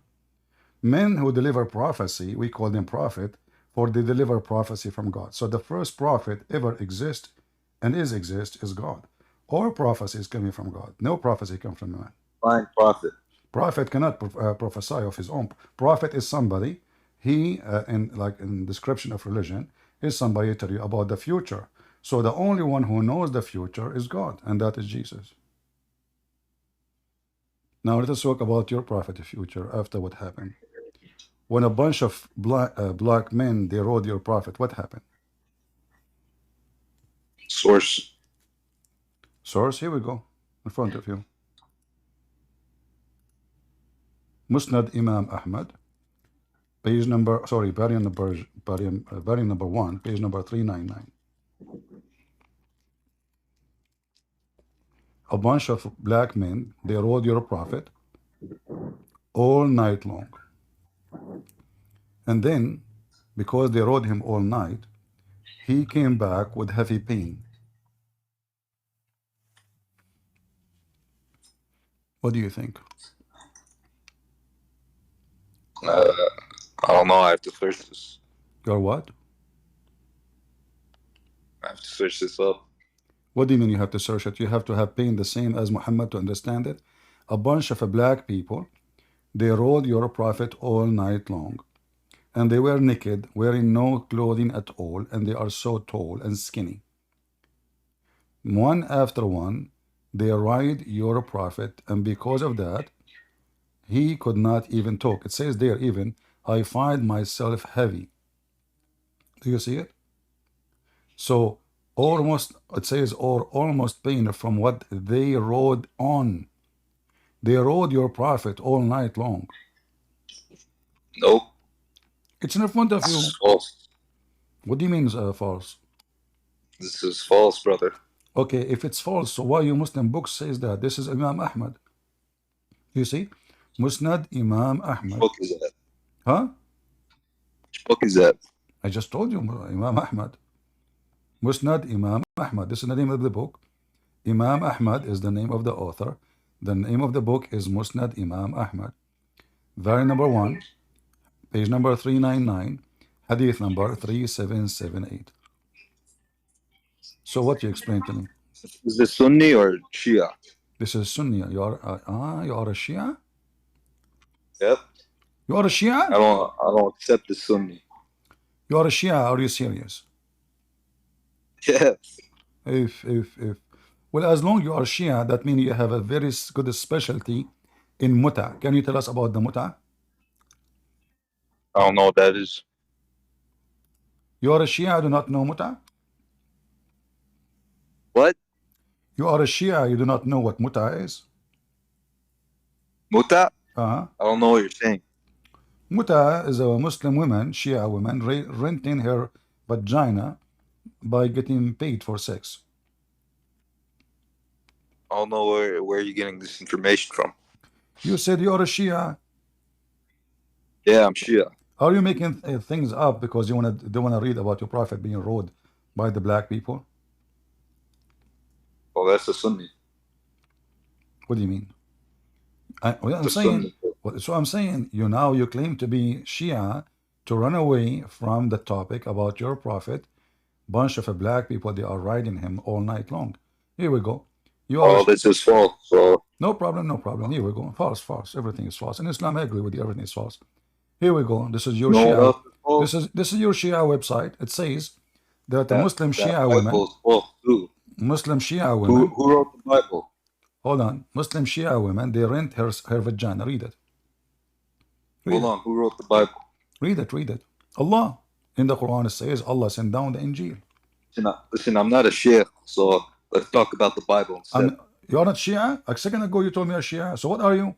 Men who deliver prophecy, we call them prophet, for they deliver prophecy from God. So the first prophet ever exist and is God. All prophecy is coming from God. No prophecy comes from man. Fine, prophet. Prophet cannot prophesy of his own. Prophet is somebody, he, in description of religion, is somebody tell you about the future. So the only one who knows the future is God, and that is Jesus. Now let us talk about your prophet of future after what happened. When a bunch of black men, they rode your prophet, what happened? Source. Source, here we go, in front of you. Musnad Imam Ahmed, page number, sorry, variant number 1, page number 399. A bunch of black men, they rode your prophet all night long. And then, because they rode him all night, he came back with heavy pain. What do you think? I don't know. I have to search this. You're what? I have to search this up. What do you mean you have to search it? You have to have pain the same as Muhammad to understand it? A bunch of black people, they rode your prophet all night long. And they were naked, wearing no clothing at all, and they are so tall and skinny. One after one, they ride your prophet, and because of that, he could not even talk. It says there even, I find myself heavy. Do you see it? So almost, it says, or almost pain from what they rode on. They rode your prophet all night long. Nope. It's in front of This you. is false. What do you mean false? This is false, brother. Okay, if it's false, so why your Muslim book says that? This is Imam Ahmed. You see? Musnad Imam Which Ahmed. book is that? Huh? Which book is that? I just told you, Imam Ahmed. Musnad Imam Ahmed. This is the name of the book. Imam Ahmed is the name of the author. The name of the book is Musnad Imam Ahmed. Very number 1, page number 399, hadith number 3778. So what you explain to me? Is this Sunni or Shia? This is Sunni. You are a Shia? Yep. You are a Shia? I don't accept the Sunni. You are a Shia. Are you serious? Yes. If well, as long you are Shia, that means you have a very good specialty in muta. Can you tell us about the muta? I don't know what that is. You are a Shia, do not know muta? What? You are a Shia, you do not know what muta is? Muta? Uh-huh. I don't know what you're saying. Muta is a Muslim woman, Shia woman, renting her vagina by getting paid for sex. I don't know where you're getting this information from. You said you are a Shia. Yeah, I'm Shia. Are you making things up because you don't wanna read about your prophet being ruled by the black people? Oh, that's a Sunni. What do you mean? I'm The saying, Sunni. so I'm saying, you claim to be Shia to run away from the topic about your prophet. Bunch of black people, they are riding him all night long. Here we go. You are Oh, this is false. So no problem, no problem. Here we go. False, false. Everything is false. In Islam, I agree with you. Everything is false. Here we go. This is your no, Shia. that's false. This is your Shia website. It says that the Muslim That Shia women, Bible is false too. Muslim Shia Who women. wrote the Bible? Hold on. Muslim Shia women, they rent her vagina. Read it. Hold on. Who wrote the Bible? Read it. Read it. Allah. In the Quran, it says Allah sent down the Injil. Listen, I'm not a Sheikh, so let's talk about the Bible instead. You're not Shia? A second ago, you told me you're Shia. So what are you?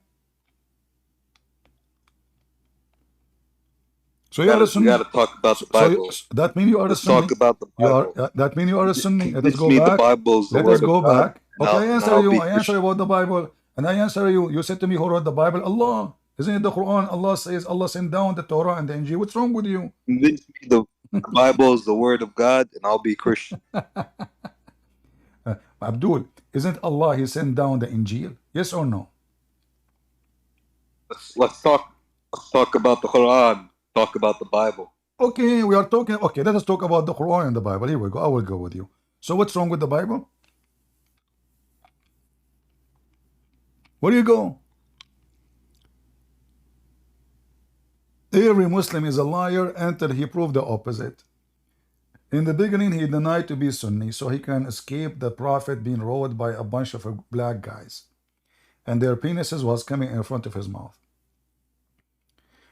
So you are a Sunni. We got to talk about the Bible. So that means you are a Sunni. Let's talk about the Bible. That means you are a Sunni. Let us Teach go me the back. Bible is the Let word us go of God, back. Okay, I answer I'll you. be I answer about the Bible. And I answer you. You said to me, who wrote the Bible? Allah. Isn't it the Quran? Allah says Allah sent down the Torah and the Injil. What's wrong with you? Convince me the Bible is the word of God, and I'll be Christian. Abdul, isn't Allah, He sent down the Injil? Yes or no? Let's talk about the Quran. Talk about the Bible. Okay, we are talking. Okay, let us talk about the Quran and the Bible. Here we go. I will go with you. So what's wrong with the Bible? Where do you go? Every Muslim is a liar until he proved the opposite. In the beginning, he denied to be Sunni so he can escape the Prophet being ruled by a bunch of black guys. And their penises was coming in front of his mouth.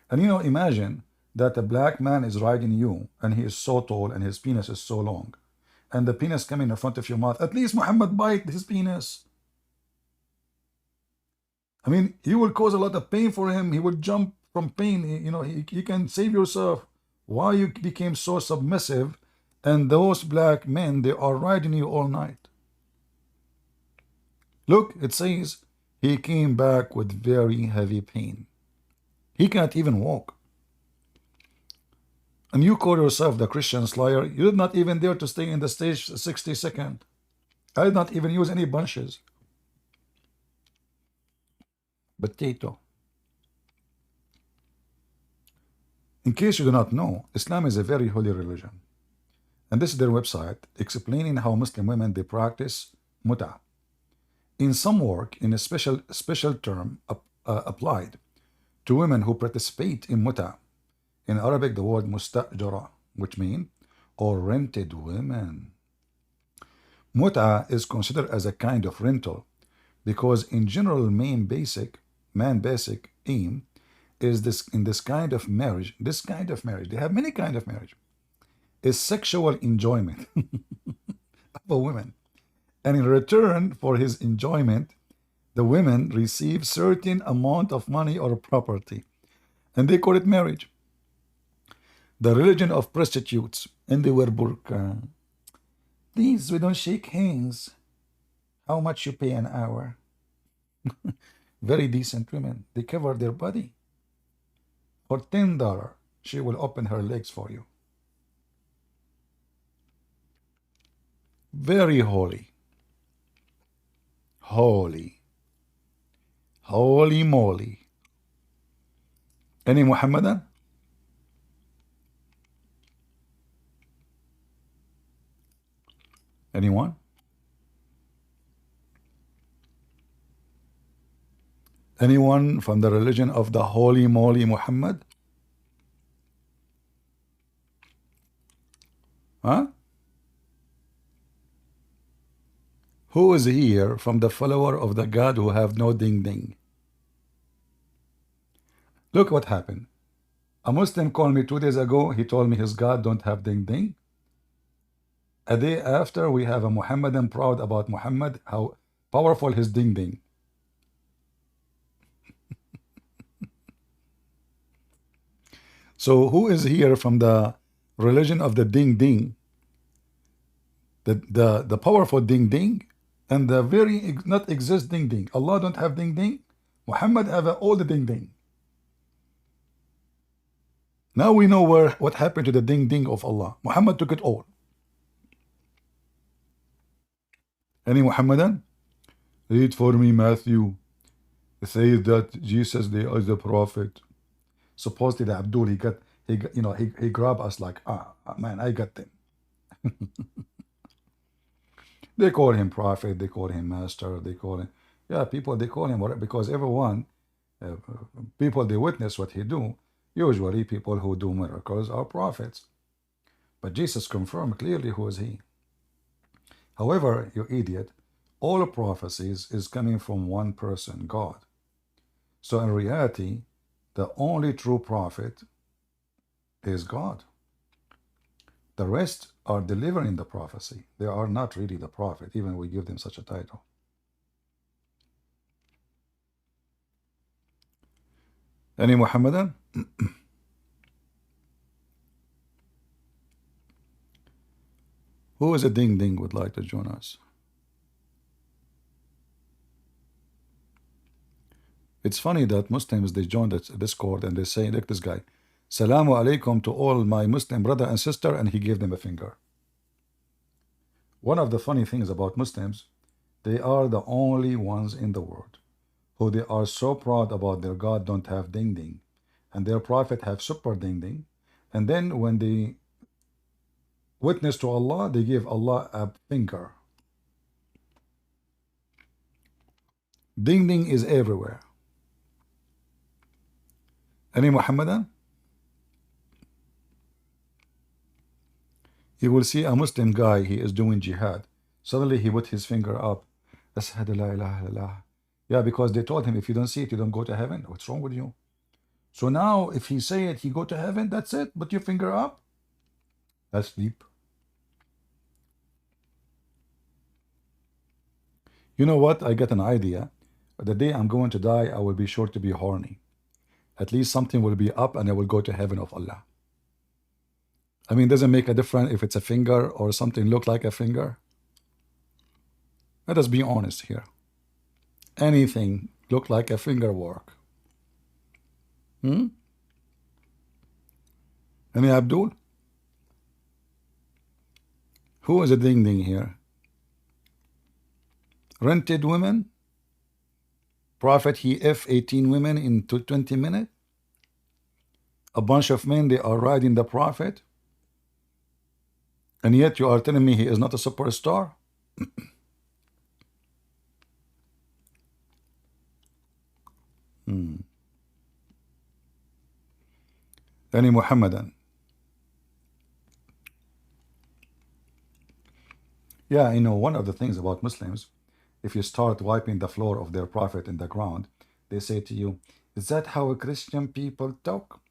And imagine that a black man is riding you and he is so tall and his penis is so long. And the penis coming in front of your mouth. At least Muhammad bite his penis. I mean, you will cause a lot of pain for him. He would jump from pain. He can save yourself. Why you became so submissive? And those black men, they are riding you all night. Look, it says, he came back with very heavy pain. He can't even walk. And you call yourself the Christian slayer. You did not even dare to stay in the stage 60 seconds. I did not even use any bunches. Potato. In case you do not know, Islam is a very holy religion. And this is their website explaining how Muslim women, they practice muta. In some work, in a special term applied to women who participate in muta. In Arabic, the word mustajara, which means or rented women. Muta is considered as a kind of rental because in general, man basic aim is this kind of marriage. This kind of marriage, they have many kind of marriage, is sexual enjoyment of a woman. And in return for his enjoyment, the women receive certain amount of money or property. And they call it marriage. The religion of prostitutes. And they wear burqa. Please, we don't shake hands. How much you pay an hour? Very decent women. They cover their body. For $10, she will open her legs for you. Very holy. Holy. Holy moly. Any Muhammadan? Anyone? Anyone from the religion of the holy moly Muhammad? Huh? Who is here from the follower of the God who have no ding ding? Look what happened. A Muslim called me 2 days ago. He told me his God don't have ding ding. A day after, we have a Muhammadan proud about Muhammad, how powerful his ding ding. So who is here from the religion of the ding ding, the powerful ding ding, and the very not exist ding ding? Allah don't have ding ding. Muhammad have all the ding ding. Now we know what happened to the ding ding of Allah. Muhammad took it all. Any Muhammadan? Read for me Matthew. It says that Jesus is the prophet. Supposedly the Abdul he grabbed us like man, I got them. They call him prophet, they call him master, they call him people, they call him whatever, because everyone people they witness what he do. Usually people who do miracles are prophets, but Jesus confirmed clearly who is he. However, you idiot, all prophecies is coming from one person, God. So in reality, the only true prophet is God. The rest are delivering the prophecy. They are not really the prophet, even we give them such a title. Any Muhammadan? Who is a ding ding would like to join us? It's funny that Muslims, they join the Discord and they say, look, this guy, Salamu alaikum to all my Muslim brother and sister, and he gave them a finger. One of the funny things about Muslims, they are the only ones in the world who they are so proud about their God don't have ding ding, and their prophet have super ding ding, and then when they witness to Allah, they give Allah a finger. Ding ding is everywhere. Any Muhammadan? You will see a Muslim guy, he is doing jihad. Suddenly he put his finger up. Ashhadu la ilaha illallah. Yeah, because they told him, if you don't see it, you don't go to heaven. What's wrong with you? So now, if he say it, he go to heaven, that's it. Put your finger up. That's deep. You know what? I got an idea. The day I'm going to die, I will be sure to be horny. At least something will be up and I will go to heaven of Allah. I mean, doesn't make a difference if it's a finger or something look like a finger. Let us be honest here. Anything look like a finger work. Any Abdul? Who is a ding ding here? Rented women? Prophet, he F-18 women in 20 minutes? A bunch of men, they are riding the Prophet? And yet you are telling me he is not a superstar? Any Muhammadan? Yeah, you know, one of the things about Muslims, if you start wiping the floor of their prophet in the ground, they say to you, is that how Christian people talk?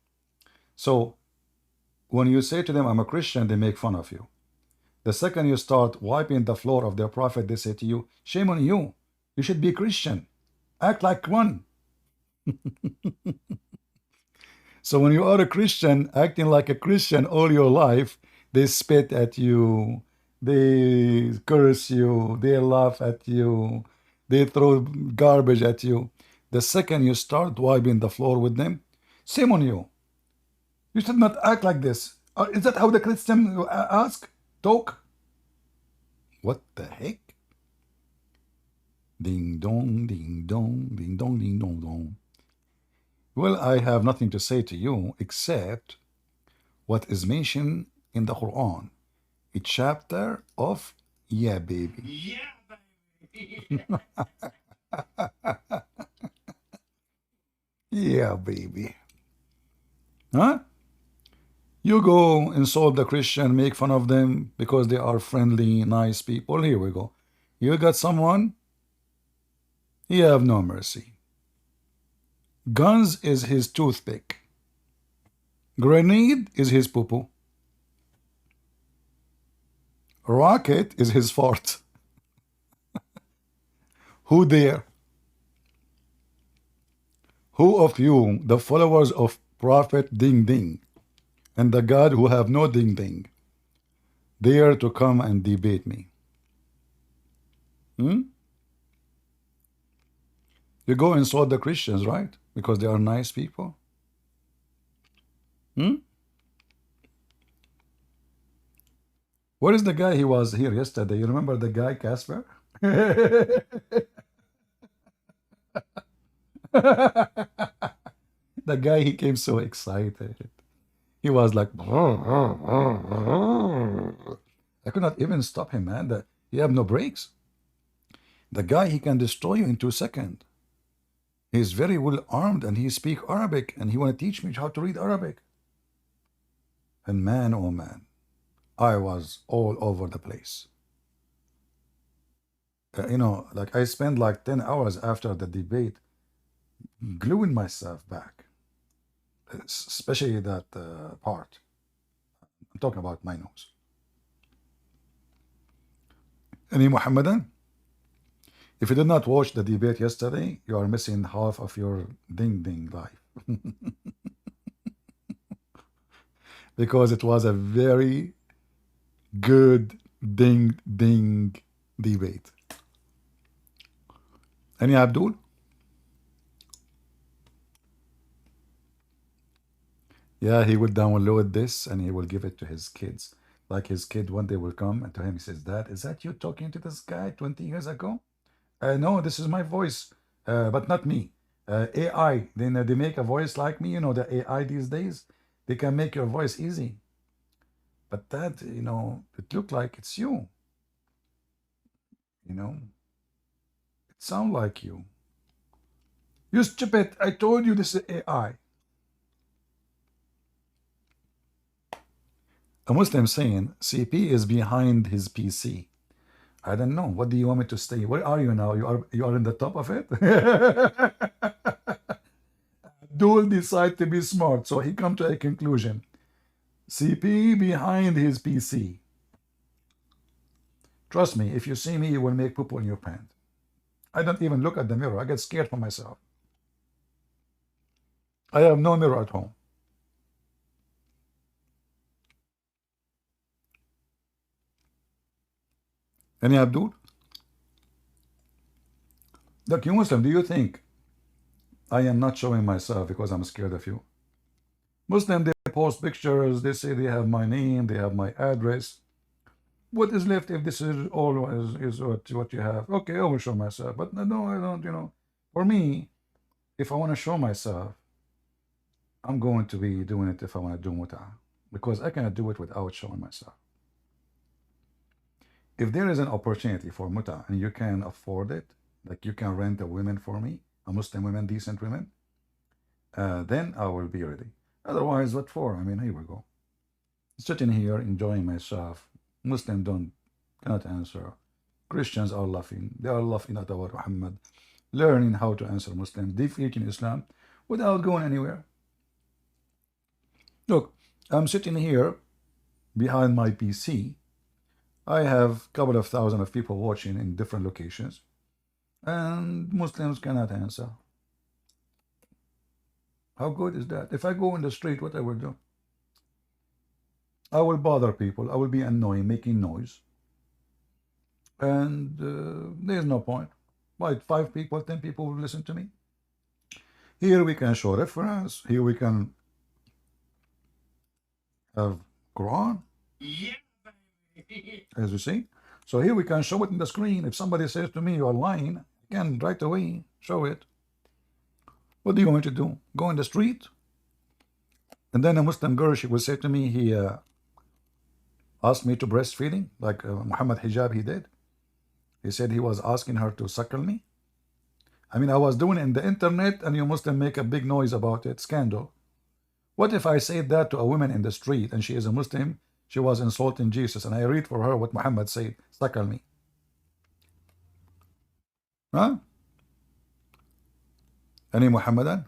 So when you say to them, I'm a Christian, they make fun of you. The second you start wiping the floor of their prophet, they say to you, shame on you. You should be Christian. Act like one. So when you are a Christian, acting like a Christian all your life, they spit at you, they curse you, they laugh at you, they throw garbage at you. The second you start wiping the floor with them, shame on you. You should not act like this. Is that how the Christian ask? Talk? What the heck? Ding dong, ding dong, ding dong, ding dong, dong. Well, I have nothing to say to you except what is mentioned in the Quran. A chapter of Yeah Baby. Yeah, baby. Yeah, baby. Huh? You go insult the Christian, make fun of them because they are friendly, nice people. Here we go. You got someone, you have no mercy. Guns is his toothpick. Grenade is his poo-poo. Rocket is his fart. Who dare? Who of you, the followers of Prophet Ding Ding, and the God who have no Ding Ding, dare to come and debate me? Hmm? You go insult the Christians, right? Because they are nice people. Hmm? Where is the guy? He was here yesterday. You remember the guy, Casper? The guy, he came so excited. He was like, I could not even stop him, man. He have no brakes. The guy, he can destroy you in 2 seconds. He's very well armed and he speak Arabic and he want to teach me how to read Arabic. And man, oh man, I was all over the place. You know, like I spent like 10 hours after the debate gluing myself back, especially that part. I'm talking about my nose. Any Mohammedan? If you did not watch the debate yesterday, you are missing half of your ding ding life. Because it was a very good ding ding debate. Any Abdul? Yeah, he will download this and he will give it to his kids. Like his kid one day will come and to him he says, Dad, is that you talking to this guy 20 years ago? No, this is my voice, but not me. AI, then they make a voice like me. You know, the AI these days, they can make your voice easy. But that, you know, it look like it's you. You know, it sound like you. You stupid, I told you this is AI. A Muslim saying CP is behind his PC. I don't know. What do you want me to stay? Where are you now? You are in the top of it? Abdul decide to be smart, so he come to a conclusion. CP behind his PC. Trust me, if you see me, you will make poo-poo in your pants. I don't even look at the mirror. I get scared for myself. I have no mirror at home. Any Abdul? Look, you Muslim, do you think I am not showing myself because I'm scared of you? Muslim, they post pictures, they say they have my name, they have my address. What is left if this is all is what you have? Okay, I will show myself. But no, I don't, you know. For me, if I want to show myself, I'm going to be doing it if I want to do muta. Because I cannot do it without showing myself. If there is an opportunity for muta and you can afford it, like you can rent a woman for me, a Muslim women, decent women, then I will be ready. Otherwise, what for? I mean, here we go. Sitting here, enjoying myself. Muslims cannot answer. Christians are laughing. They are laughing at our Muhammad, learning how to answer Muslims, defeating Islam without going anywhere. Look, I'm sitting here behind my PC. I have a couple of thousand of people watching in different locations, and Muslims cannot answer. How good is that? If I go in the street, what I will do? I will bother people. I will be annoying, making noise. And there's no point. Like 5 people, 10 people will listen to me. Here we can show reference. Here we can have Quran. Yeah. As you see. So here we can show it in the screen. If somebody says to me, you are lying, I can right away show it. What do you want me to do? Go in the street? And then a Muslim girl, she will say to me, he asked me to breastfeeding, like Muhammad Hijab, he did. He said he was asking her to suckle me. I mean, I was doing it in the internet and you Muslim make a big noise about it, scandal. What if I say that to a woman in the street and she is a Muslim, she was insulting Jesus, and I read for her what Muhammad said, suckle me. Huh? Any Muhammadan?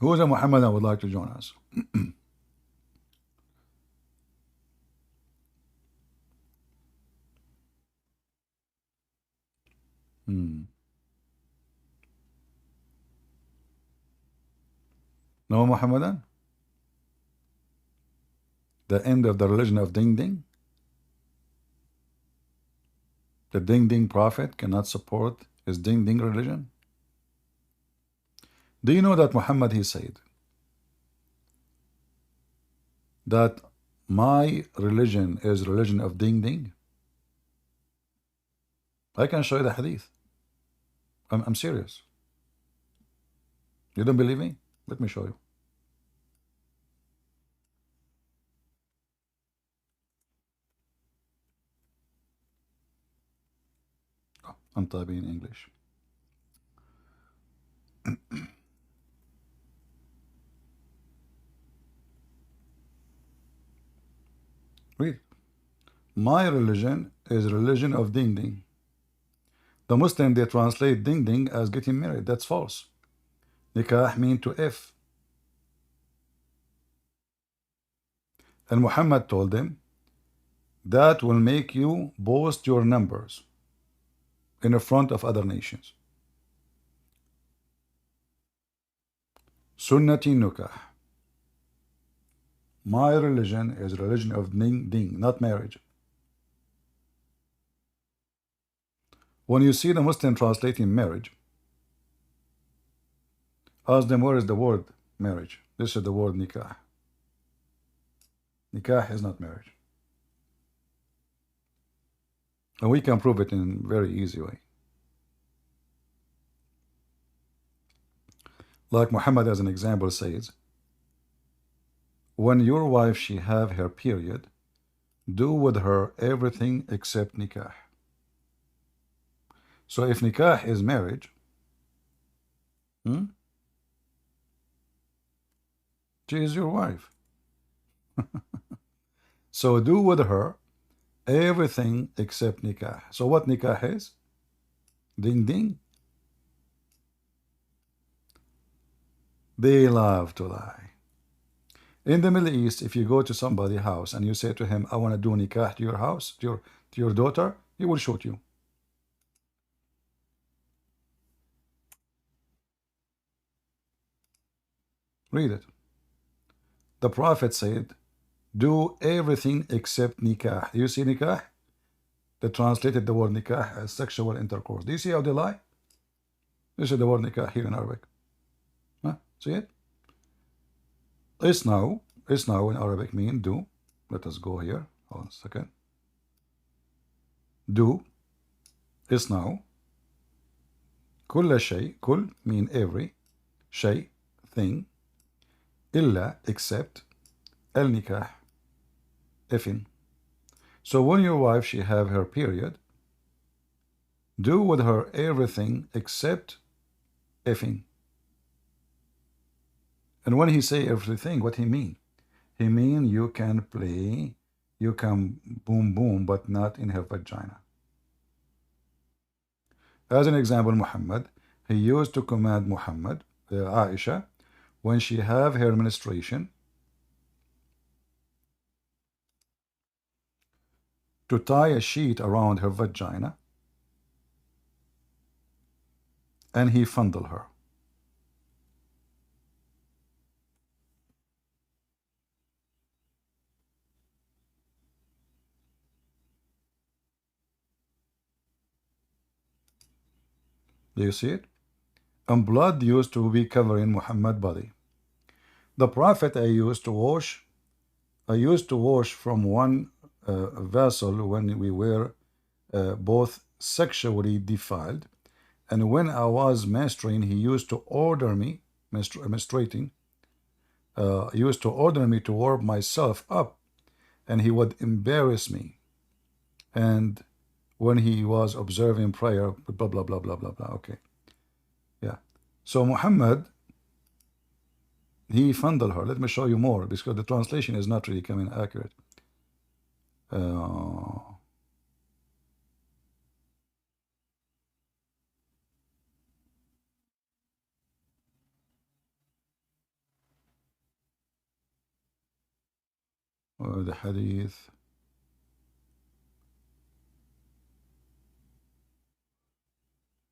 Who is a Muhammad that would like to join us? No Muhammadan? The end of the religion of Ding Ding? The Ding Ding prophet cannot support his Ding Ding religion? Do you know that Muhammad, he said that my religion is religion of Ding Ding? I can show you the hadith. I'm serious. You don't believe me? Let me show you. I'm typing in English. Read. My religion is religion of Ding Ding. The Muslim, they translate Ding Ding as getting married. That's false. Nikah mean to F. And Muhammad told them, that will make you boast your numbers in the front of other nations. Sunnati Nukah. My religion is religion of Ding Ding, not marriage. When you see the Muslim translating marriage, ask them where is the word marriage. This is the word nikah. Nikah is not marriage. And we can prove it in a very easy way. Like Muhammad as an example says, when your wife she have her period, do with her everything except nikah. So if nikah is marriage, she is your wife. So do with her everything except nikah. So what nikah is? Ding ding. They love to lie. In the Middle East, if you go to somebody's house and you say to him, I want to do nikah to your house, to your daughter, he will shoot you. Read it. The Prophet said, do everything except nikah. You see nikah? They translated the word nikah as sexual intercourse. Do you see how they lie? This is the word nikah here in Arabic. Huh? See it? Isnaw in Arabic mean do. Let us go here. Hold on a second. Do. Isnaw. Kulla shay. Kul mean every. Shay, thing. Illa, except. El nikah. Effin. So when your wife she have her period, do with her everything except effing. And when he say everything, what he mean? He mean you can play, you can boom boom, but not in her vagina. As an example, Muhammad, he used to command Aisha, when she have her menstruation, to tie a sheet around her vagina, and he fondle her. Do you see it? And blood used to be covering Muhammad's body. The Prophet I used to wash from one vessel when we were both sexually defiled, and when I was menstruating, he used to order me, menstruating, he used to order me to warm myself up, and he would embarrass me. And when he was observing prayer, blah, blah, blah, blah, blah, blah. Okay. Yeah. So Muhammad, he fondled her. Let me show you more, because the translation is not really coming accurate. The hadith.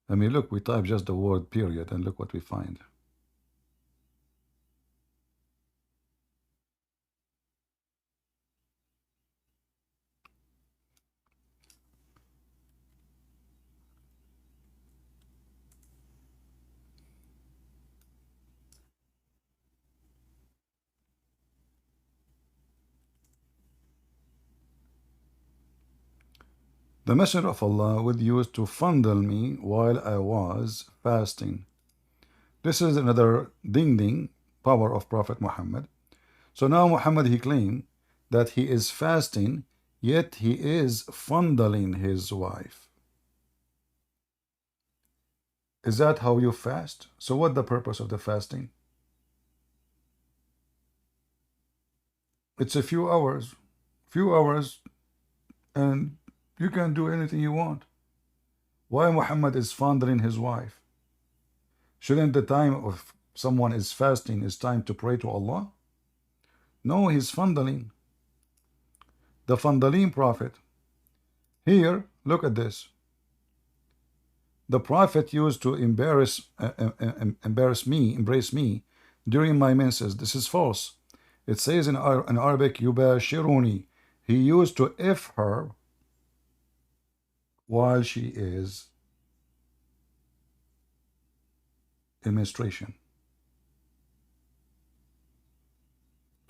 I mean, look, we type just the word period and look what we find. The Messenger of Allah would use to fondle me while I was fasting. This is another ding power of Prophet Muhammad. So now Muhammad, he claimed that he is fasting, yet he is fondling his wife. Is that how you fast? So what the purpose of the fasting? It's a few hours, and you can do anything you want. Why Muhammad is fondling his wife? Shouldn't the time of someone is fasting is time to pray to Allah? No, he's fondling. The fondling prophet. Here, look at this. The prophet used to embrace me during my menses. This is false. It says in Arabic, yubashiruni. He used to F her while she is in menstruation.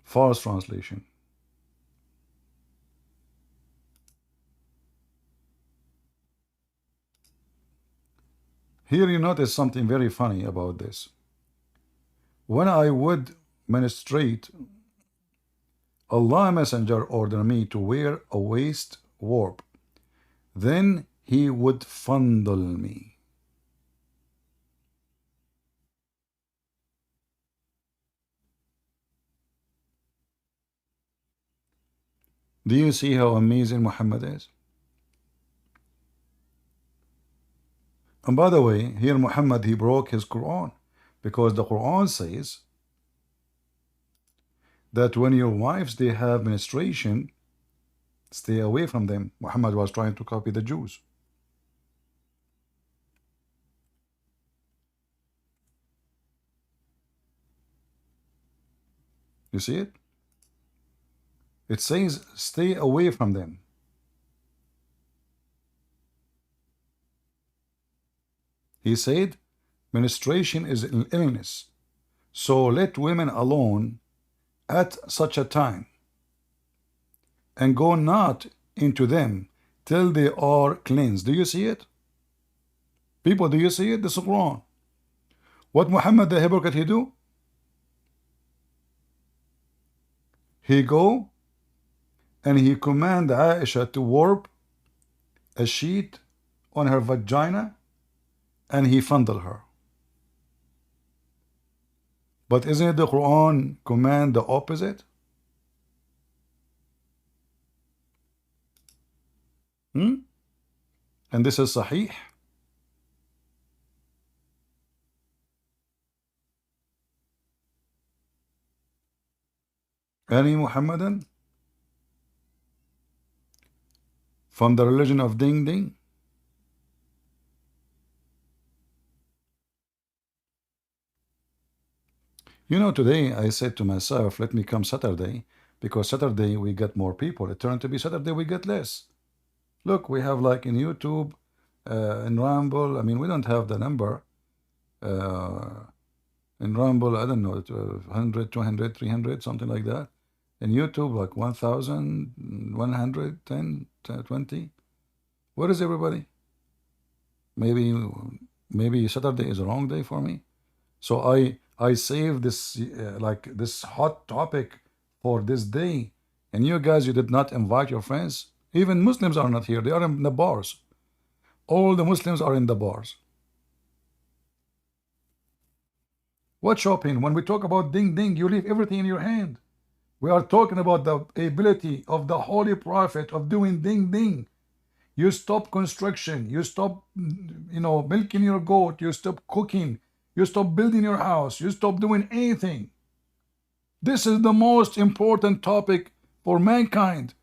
False translation. Here you notice something very funny about this. When I would menstruate, Allah Messenger ordered me to wear a waist warp. Then he would fondle me. Do you see how amazing Muhammad is? And by the way, here Muhammad, he broke his Quran, because the Quran says that when your wives, they have menstruation, stay away from them. Muhammad was trying to copy the Jews. You see it? It says stay away from them. He said menstruation is an illness, so let women alone at such a time, and go not into them till they are cleansed. Do you see it? People, do you see it? This is Quran. What Muhammad the hypocrite he do? He go and he command Aisha to warp a sheet on her vagina, and he fondle her. But isn't it the Quran command the opposite? And this is Sahih. Any Muhammadan from the religion of Ding Ding? You know, today I said to myself, let me come Saturday, because Saturday we get more people. It turned to be Saturday we get less. Look, we have like in YouTube, in Rumble, I mean, we don't have the number. In Rumble, I don't know, 100, 200, 300, something like that. In YouTube, like 1,110, 20. Where is everybody? Maybe Saturday is a wrong day for me. So I saved this like this hot topic for this day, and you guys, you did not invite your friends. Even Muslims are not here. They are in the bars. All the Muslims are in the bars. What shopping? When we talk about Ding Ding, you leave everything in your hand. We are talking about the ability of the Holy Prophet of doing Ding Ding. You stop construction. You stop, milking your goat. You stop cooking. You stop building your house. You stop doing anything. This is the most important topic for mankind.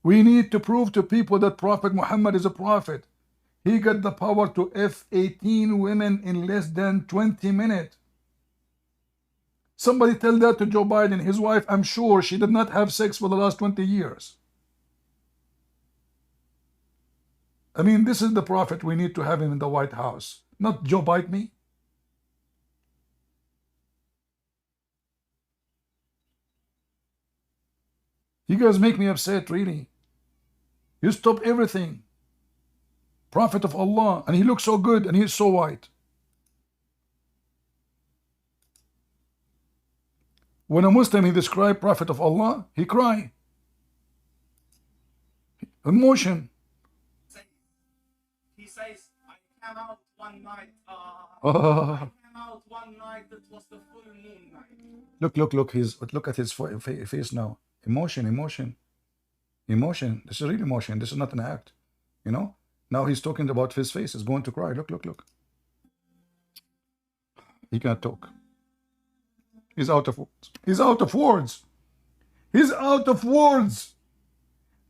We need to prove to people that Prophet Muhammad is a prophet. He got the power to F-18 women in less than 20 minutes. Somebody tell that to Joe Biden. His wife, I'm sure she did not have sex for the last 20 years. I mean, this is the prophet we need to have him in the White House, not Joe Biden me. You guys make me upset, really. You stop everything. Prophet of Allah, and he looks so good, and he's so white. When a Muslim, he described Prophet of Allah, he cry. Emotion. He says, I came out one night. Oh. I came out one night. It was the full moon night. Look. Look at his face now. Emotion. This is real emotion. This is not an act. You know. Now he's talking about his face. He's going to cry. Look. He can't talk. He's out of words. He's out of words.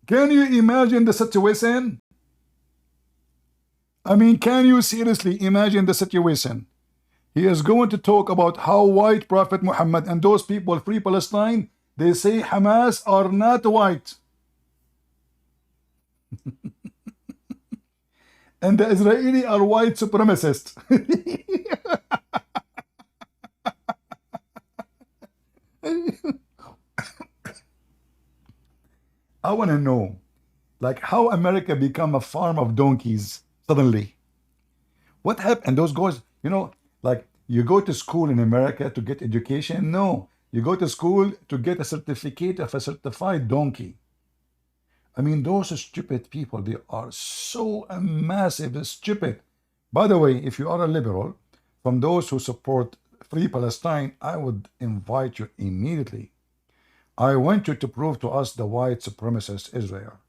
Can you imagine the situation? I mean, can you seriously imagine the situation? He is going to talk about how white Prophet Muhammad and those people, Free Palestine, they say Hamas are not white. And the Israeli are white supremacists. I want to know, like, how America become a farm of donkeys suddenly. What happened? And those guys, you know, like, you go to school in America to get education? No. You go to school to get a certificate of a certified donkey. I mean, those stupid people, they are so massive stupid. By the way, if you are a liberal, from those who support Free Palestine, I would invite you immediately. I want you to prove to us the white supremacist Israel.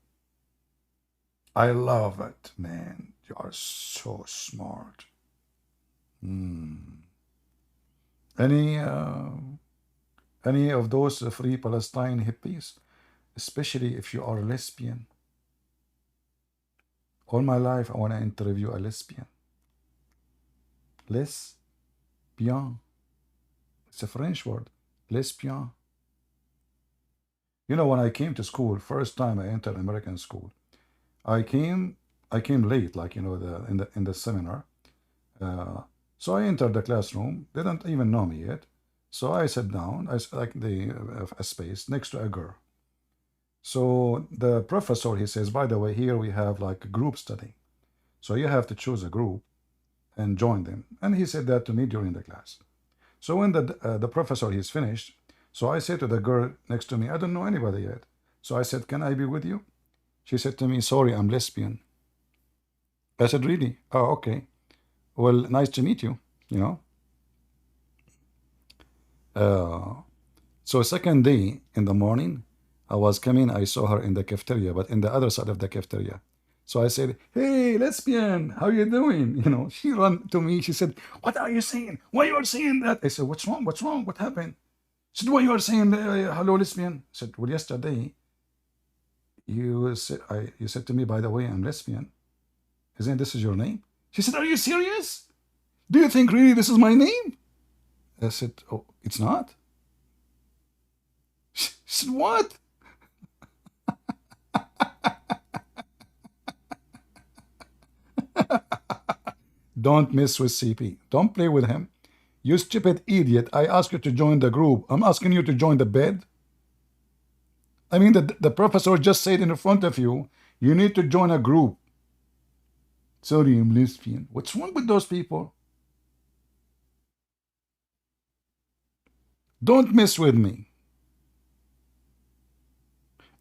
I love it, man. You are so smart. Any of those Free Palestine hippies, especially if you are a lesbian. All my life, I want to interview a lesbian. Lesbian. It's a French word. Lesbian. You know, when I came to school, first time I entered American school, I came late, like, you know, in the seminar. So I entered the classroom. They didn't even know me yet. So I sat down, like a space next to a girl. So the professor, he says, by the way, here we have like a group study. So you have to choose a group and join them. And he said that to me during the class. So when the professor, he's finished, so I said to the girl next to me, I don't know anybody yet. So I said, can I be with you? She said to me, sorry, I'm lesbian. I said, really? Oh, okay. Well, nice to meet you, you know. So second day in the morning, I was coming, I saw her in the cafeteria, but in the other side of the cafeteria. So I said, hey, lesbian, how you doing? You know, she ran to me. She said, what are you saying? Why you are saying that? I said, what's wrong? What's wrong? What happened? She said, why you are saying, hello, lesbian? I said, well, yesterday, you said to me, by the way, I'm lesbian. Isn't this is your name? She said, are you serious? Do you think really this is my name? I said, oh, it's not? She said, what? Don't mess with CP. Don't play with him. You stupid idiot. I asked you to join the group. I'm asking you to join the bed. I mean, the professor just said in front of you, you need to join a group. Sorry, I'm lesbian. What's wrong with those people? Don't mess with me.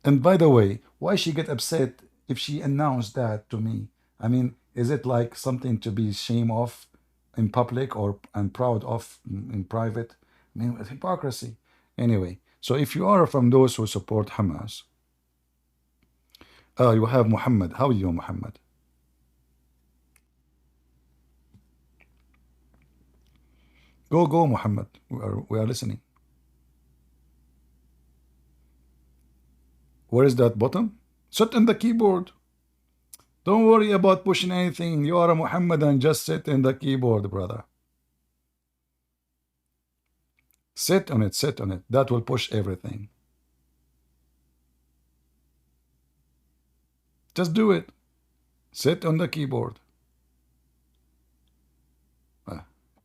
And by the way, why she get upset if she announced that to me? I mean, is it like something to be ashamed of in public or and proud of in private? I mean, with hypocrisy. Anyway, so if you are from those who support Hamas, you have Mohammed. How are you, Mohammed? Go, Mohammed. We are listening. Where is that button? Sit in the keyboard. Don't worry about pushing anything. You are a Muhammadan. Just sit in the keyboard, brother. Sit on it. Sit on it. That will push everything. Just do it. Sit on the keyboard.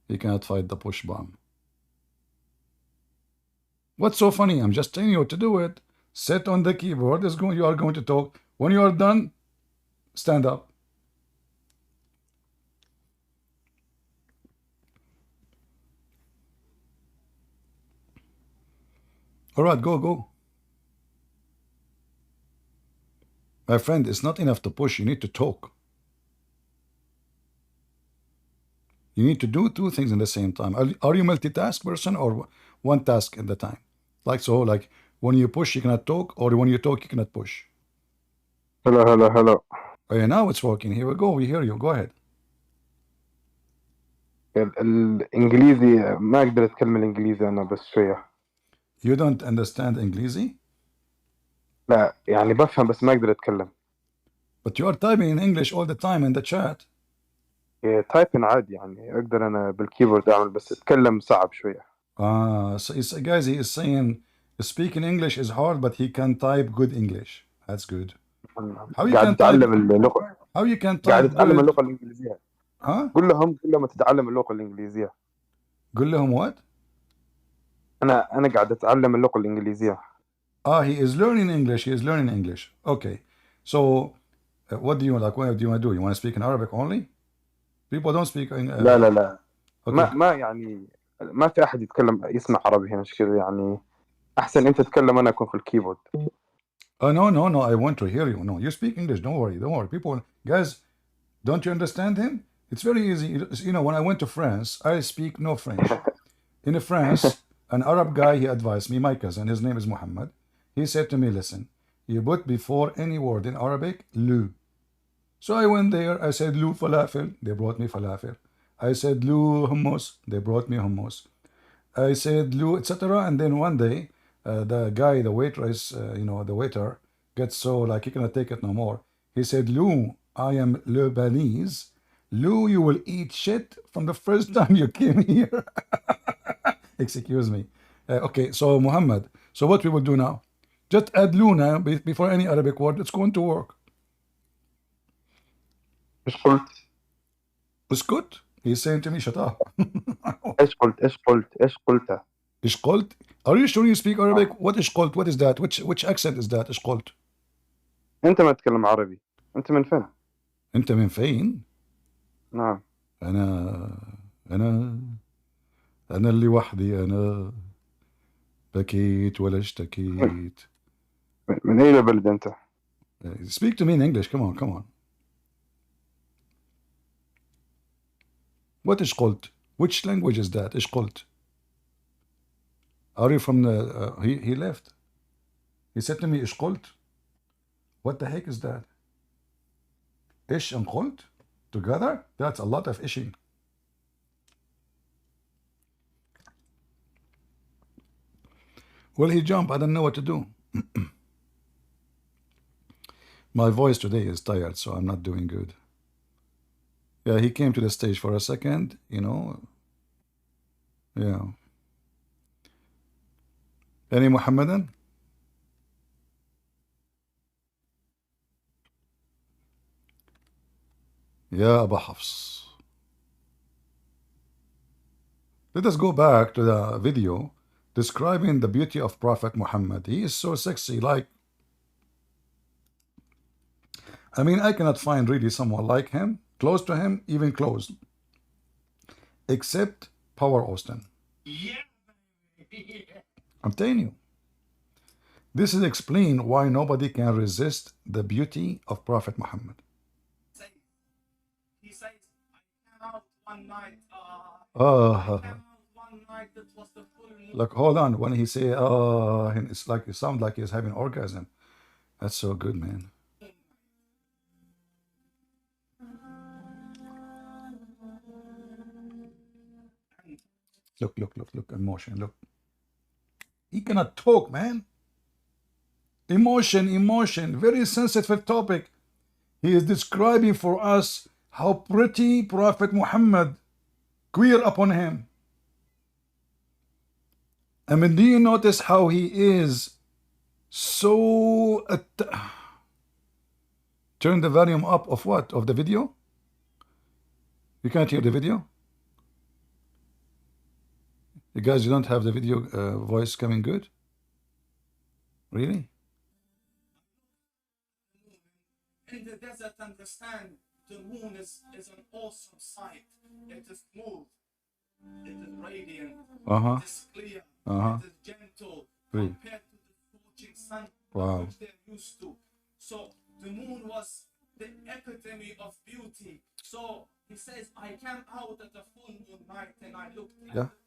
You cannot fight the push bomb. What's so funny? I'm just telling you to do it. Sit on the keyboard. You are going to talk. When you are done, stand up. All right, go. My friend, it's not enough to push. You need to talk. You need to do two things in the same time. Are you multitask person or one task at the time? Like when you push, you cannot talk, or when you talk, you cannot push. Hello. Oh, yeah, now it's working. Here we go. We hear you. Go ahead. الإنجليزي ما أقدر أتكلم الإنجليزي أنا بس شوية. You don't understand English? لا يعني بفهم بس ما أقدر أتكلم. But you are typing in English all the time in the chat. تايبين عادي يعني أقدر أنا بالكيبورد أعمل بس أتكلم صعب شوية. So guys, he is saying speaking English is hard, but he can type good English. That's good. How you قاعد can أتعلم type? اللغة. How you can قاعد type أتعلم good? اللغة الإنجليزية. قل لهم تتعلم اللغة الإنجليزية. قل لهم what? أنا قاعد أتعلم اللغة الإنجليزية. He is learning English. He is learning English. Okay. So, what do you like? What do you want to do? You want to speak in Arabic only? People don't speak. لا. Okay. ما يعني ما في أحد يسمع عربي هنا كذا يعني أحسن أنت تتكلم أنا أكون في الكيبورد. No. I want to hear you. No, you speak English. Don't worry. People, guys, don't you understand him? It's very easy. You know, when I went to France, I speak no French. In France, an Arab guy, he advised me, my cousin, his name is Mohammed. He said to me, listen, you put before any word in Arabic, lu. So I went there. I said, lu falafel. They brought me falafel. I said, lu hummus. They brought me hummus. I said, lu, etc. And then one day, the guy, the waitress, the waiter, gets so like he cannot take it no more. He said, Lou, I am Lebanese. Lou, you will eat shit from the first time you came here. Excuse me. Okay, so Muhammad, so what we will do now? Just add Lou now before any Arabic word. It's going to work. إيش قلت؟ اسكت. He's saying to me, shut up. إيش قلت؟ إيش قلت? Are you sure you speak Arabic? What إيش قلت? What is that? Which accent is that? إيش قلت? أنت ما تتكلم عربي. أنت من فين؟ أنت من فين؟ نعم. أنا اللي وحدي. أنا بكيت ولا اشتكيت. من أي بلد أنت؟ Speak to me in English. Come on. What إيش قلت? Which language is that? إيش قلت? Are you from the... he left. He said to me, إيش قلت? What the heck is that? إيش and قلت? Together? That's a lot of ishing. Well, he jumped. I don't know what to do. My voice today is tired, so I'm not doing good. Yeah, he came to the stage for a second, Yeah. Any Muhammadan? Yeah, Abu Hafs. Let us go back to the video describing the beauty of Prophet Muhammad. He is so sexy, I cannot find really someone like him, close to him, even close, except Power Austin. Yeah. I'm telling you. This is explain why nobody can resist the beauty of Prophet Muhammad. He says, I came out one night. That was the full moon. Look, hold on. When he say, it's like it sounds like he's having orgasm. That's so good, man. Look, emotion, look. He cannot talk, man. Emotion, very sensitive topic. He is describing for us how pretty Prophet Muhammad, queer upon him. I mean, do you notice how he is so... Turn the volume up of what? Of the video? You can't hear the video? You guys, you don't have the video voice coming good? Really? In the desert, understand the moon is an awesome sight. It is smooth, it is radiant, it is clear, it is gentle compared to the scorching sun which they're used to. So the moon was the epitome of beauty. So he says, I came out at the full moon night and I looked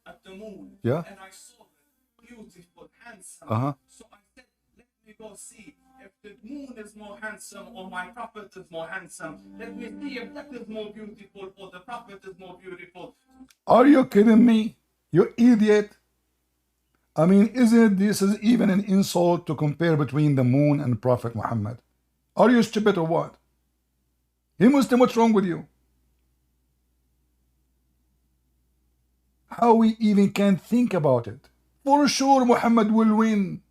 at the moon and I saw it beautiful, handsome. So I said, let me go see if the moon is more handsome or my prophet is more handsome. Let me see if that is more beautiful or the prophet is more beautiful. Are you kidding me? You idiot. I mean, isn't this is even an insult to compare between the moon and Prophet Muhammad? Are you stupid or what? Hey Muslim, what's wrong with you? How we even can think about it? For sure Muhammad will win.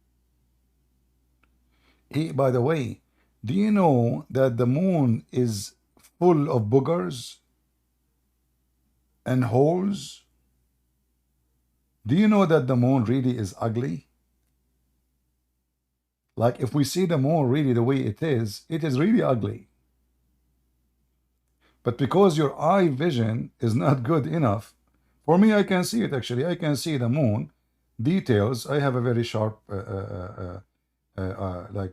Hey, by the way, do you know that the moon is full of boogers and holes? Do you know that the moon really is ugly? Like if we see the moon really the way it is really ugly. But because your eye vision is not good enough, for me I can see it actually. I can see the moon details. I have a very sharp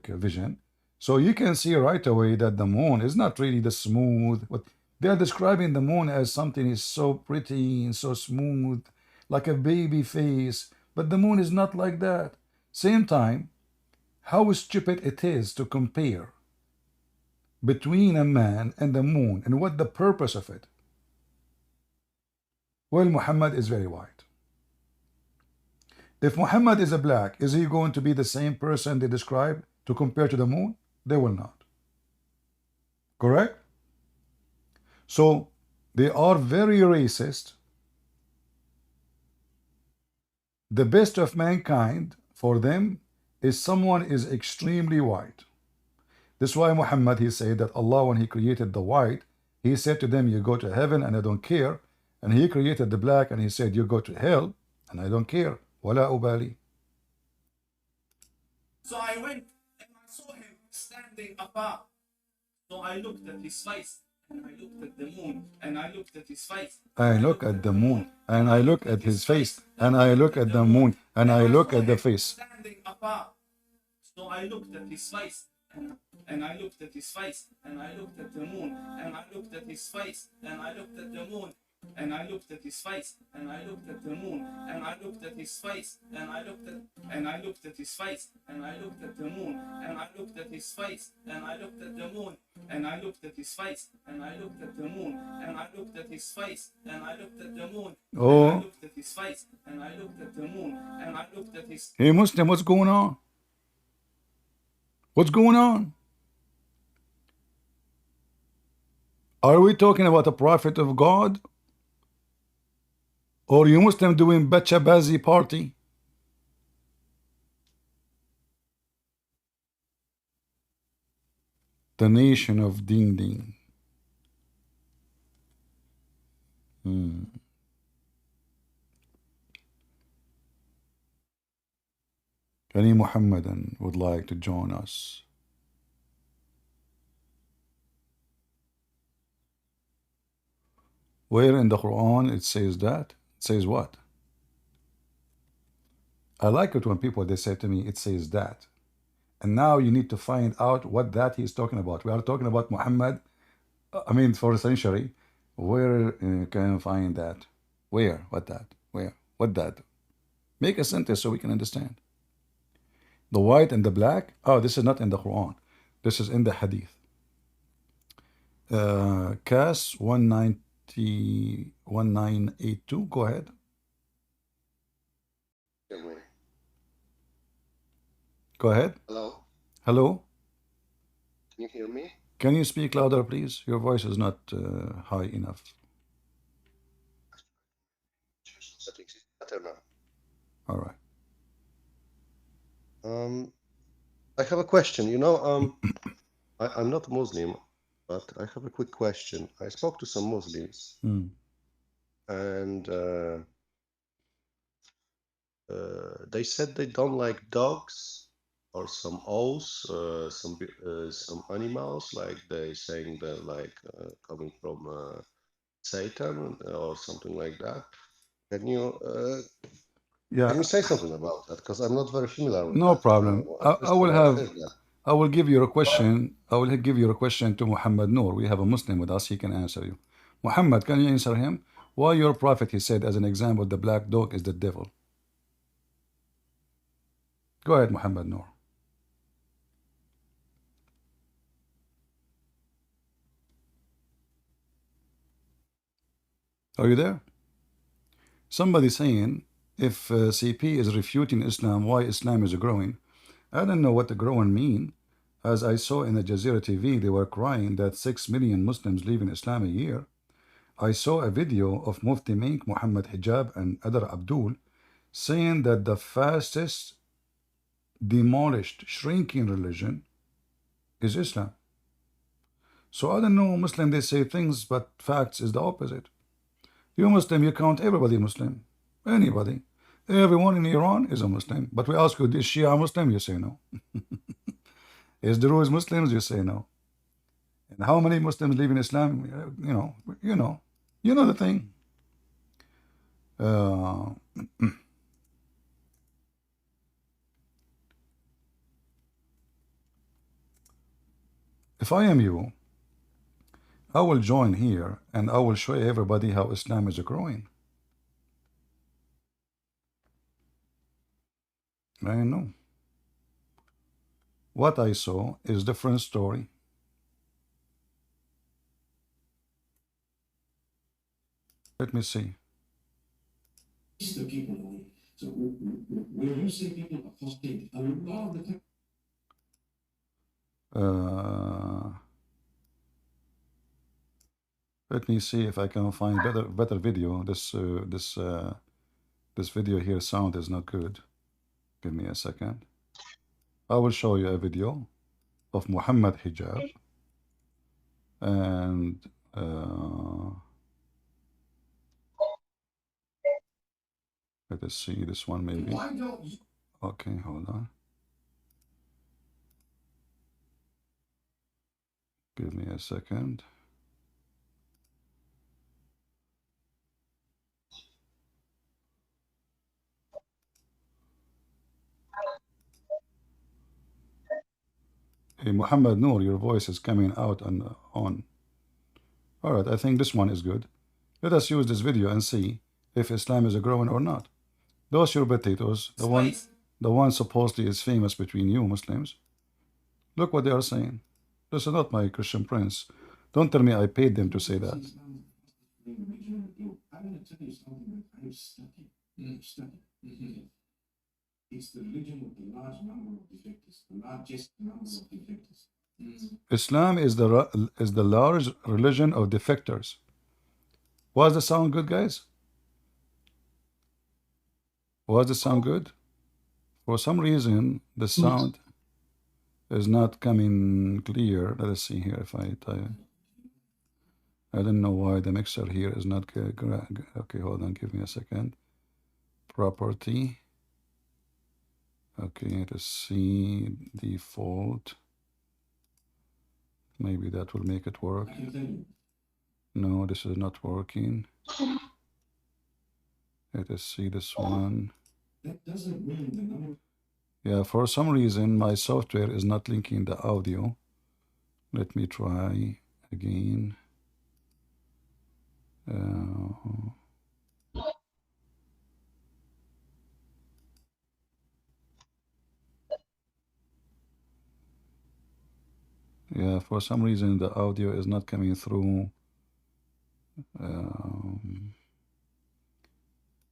vision. So you can see right away that the moon is not really the smooth. What they are describing the moon as something is so pretty and so smooth, like a baby face. But the moon is not like that. Same time, how stupid it is to compare between a man and the moon and what the purpose of it. Well, Muhammad is very white. If Muhammad is a black, is he going to be the same person they describe to compare to the moon? They will not. Correct? So they are very racist. The best of mankind for them is someone is extremely white. That's why Muhammad, he said that Allah, when he created the white, he said to them, you go to heaven and I don't care. And he created the black and he said, you go to hell and I don't care. Wala ubali. So I went and I saw him standing afar. So I looked at his face and I looked at the moon and I looked at his face. I look at the moon and I look at his face and I look at the moon and I look at the face. Standing afar. So I looked at his face and I looked at his face and I looked at the moon and I looked at his face and I looked at the moon. And I looked at his face, and I looked at the moon, and I looked at his face, and I looked at his face, and I looked at the moon, and I looked at his face, and I looked at the moon, and I looked at his face, and I looked at the moon, and I looked at his face, and I looked at the moon, and I looked at his face, and I looked at the moon, and I looked at his. Hey Muslim, what's going on? What's going on? Are we talking about a prophet of God? Or you Muslim doing bachabazi party? The nation of Ding Ding. Any Muhammadan would like to join us? Where in the Quran it says that? It says what? I like it when people, they say to me, it says that. And now you need to find out what that he's talking about. We are talking about Muhammad, I mean, for a century. Where can you find that? Where? What that? Where? What that? Make a sentence so we can understand. The white and the black? Oh, this is not in the Quran. This is in the Hadith. Cas 1982. Go ahead. Go ahead. Hello. Hello? Can you hear me? Can you speak louder, please? Your voice is not high enough. I think it's better now. All right. I have a question. You know, I'm not Muslim, but I have a quick question. I spoke to some Muslims, and they said they don't like dogs or some owls, some animals, like they saying they're like coming from Satan or something like that. Can you say something about that? Because I'm not very familiar with No that. problem. First time I heard that. I will give you a question. I will give you a question to Muhammad Noor. We have a Muslim with us. He can answer you. Muhammad, can you answer him? Why your prophet, he said, as an example, the black dog is the devil? Go ahead, Muhammad Noor. Are you there? Somebody saying, if CP is refuting Islam, why Islam is growing? I don't know what the growing mean. As I saw in the Jazeera TV, they were crying that 6 million Muslims leave in Islam a year. I saw a video of Mufti Menk, Muhammad Hijab, and other Abdul saying that the fastest demolished, shrinking religion is Islam. So I don't know, Muslim, they say things, but facts is the opposite. You Muslim, you count everybody Muslim. Anybody. Everyone in Iran is a Muslim. But we ask you, is Shia Muslim? You say no. Is Druze Muslims? You say no. And how many Muslims live in Islam? You know the thing. If I am you, I will join here and I will show everybody how Islam is growing. I know. What I saw is different story. Let me see. The people away. So when you say people apostate, a lot of the time. Let me see if I can find better video. This video here sound is not good. Give me a second. I will show you a video of Muhammad Hijab and let us see this one maybe. Okay, hold on. Give me a second. Hey, Muhammad Noor, your voice is coming out and on. All right, I think this one is good. Let us use this video and see if Islam is growing or not. Those your potatoes, the one supposedly is famous between you Muslims. Look what they are saying. This is not my Christian prince. Don't tell me I paid them to say that. I'm going to tell you something that I've studied. It's the religion with the large number of defectors, the largest number of defectors. Islam is the large religion of defectors. Was the sound good, guys? Was the sound good? For some reason, the sound is not coming clear. Let us see here if I don't know why the mixer here is not good. Okay, hold on, give me a second. Property. Okay, let us see default. Maybe that will make it work. No, this is not working. Let us see this one. That doesn't mean the number. Yeah, for some reason my software is not linking the audio. Let me try again. Yeah, for some reason the audio is not coming through.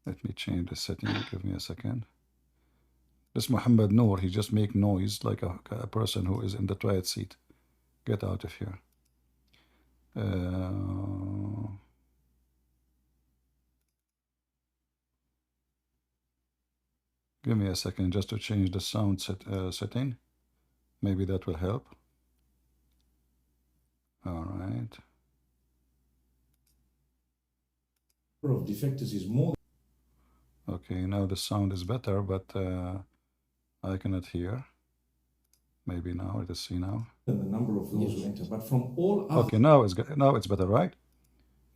Let me change the setting. Give me a second. This Mohammed Noor, he just make noise like a person who is in the toilet seat. Get out of here. Give me a second just to change the sound setting. Maybe that will help. All right. Of defectors is more. Okay, now the sound is better, but I cannot hear. Maybe now. Let us see now. Than the number of those who enter, but from all other. Okay, now it's better, right?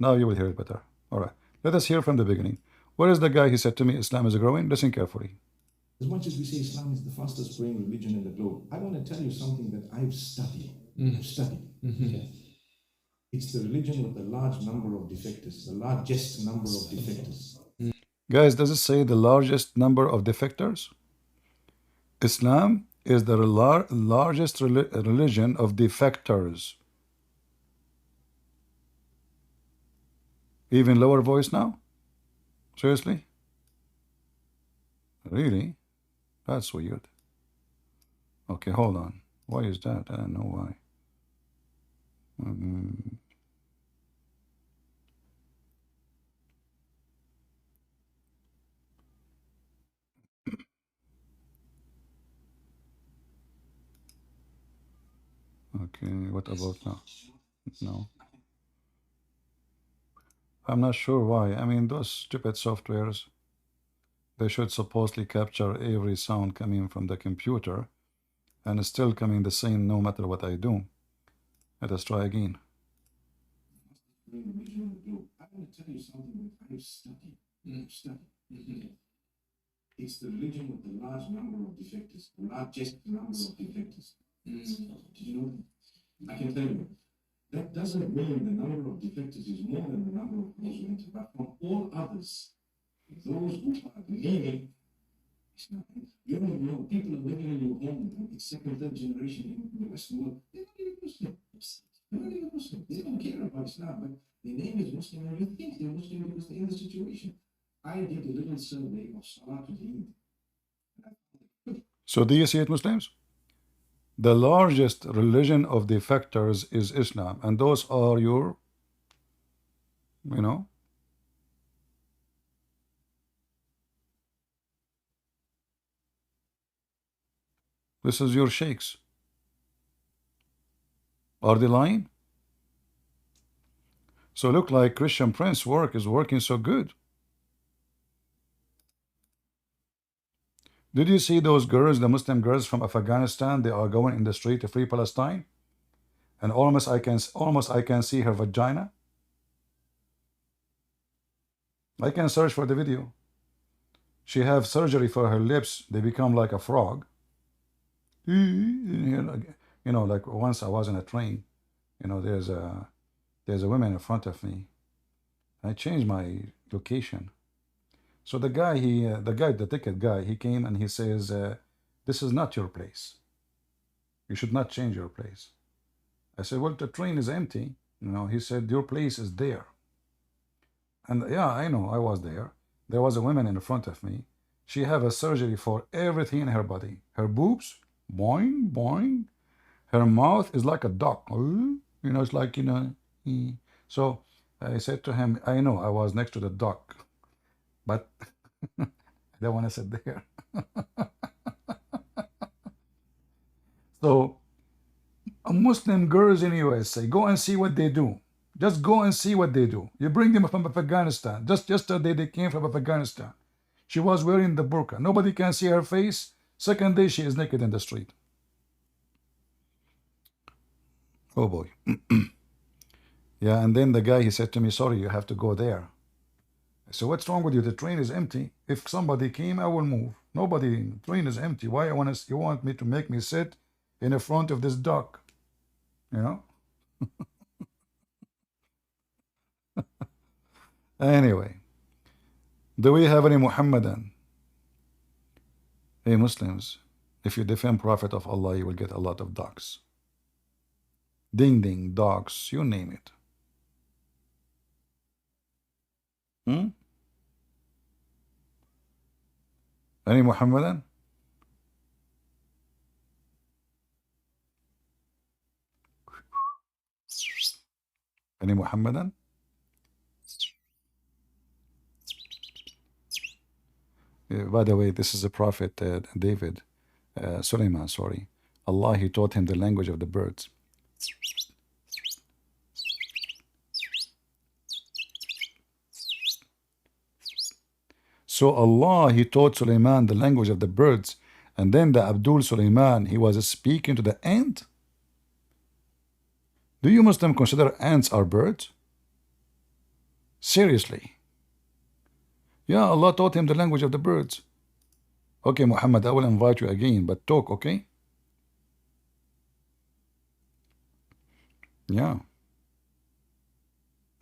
Now you will hear it better. All right. Let us hear from the beginning. Where is the guy? He said to me, Islam is growing. Listen carefully. As much as we say Islam is the fastest growing religion in the globe, I want to tell you something that I've studied. Okay. It's the religion with the large number of defectors, the largest number of defectors. Guys, does it say the largest number of defectors? Islam is the largest religion of defectors. Even lower voice now? Seriously? Really? That's weird. Okay, hold on. Why is that? I don't know why. Okay, what about now? No. I'm not sure why. I mean, those stupid softwares, they should supposedly capture every sound coming from the computer and it's still coming the same no matter what I do. Let us try again. I want to tell you something that I've studied. It's the religion with the large number of defectors, the largest number of defectors. Did you know that? I can tell you. That doesn't mean the number of defectors is more than the number of those who enter, but from all others, those who are leaving, you don't know, people are living in your home, it's second, third generation in the Western world, they're not even Muslim. They're not even Muslim. They don't care about Islam, but their name is Muslim, and you think they're Muslim because they're in the situation. I did a little survey of Salatul Eid. So do you see it, Muslims? The largest religion of defectors is Islam, and those are your, you know, this is your sheikhs. Are they lying? So look like Christian Prince work is working so good. Did you see those girls, the Muslim girls from Afghanistan? They are going in the street to free Palestine, and almost I can see her vagina. I can search for the video. She have surgery for her lips. They become like a frog. You know, like once I was in a train. You know, there's a woman in front of me. I changed my location. So the guy, the ticket guy, he came and he says, this is not your place. You should not change your place. I said, well, the train is empty. You know, he said, your place is there. And yeah, I know, I was there. There was a woman in front of me. She have a surgery for everything in her body. Her boobs, boing, boing. Her mouth is like a duck. You know, it's like, you know. So I said to him, I know, I was next to the duck. But I don't want to sit there. So Muslim girls in USA, go and see what they do. Just go and see what they do. You bring them from Afghanistan. Just yesterday they came from Afghanistan. She was wearing the burqa. Nobody can see her face. Second day she is naked in the street. Oh boy. Yeah, and then the guy, he said to me, sorry, you have to go there. So what's wrong with you? The train is empty. If somebody came, I will move. Nobody. The train is empty. Why you want me to make me sit in the front of this duck? You know. Anyway, do we have any Muhammadan? Hey Muslims, if you defend Prophet of Allah, you will get a lot of ducks. Ding ding, dogs, you name it. Any Muhammadan? Any Muhammadan? By the way, this is the Prophet David, Sulaiman, sorry. Allah, he taught him the language of the birds. So Allah, he taught Sulaiman the language of the birds. And then the Abdul Sulaiman, he was speaking to the ant. Do you Muslims consider ants are birds? Seriously? Yeah, Allah taught him the language of the birds. Okay, Muhammad, I will invite you again, but talk, okay? Yeah.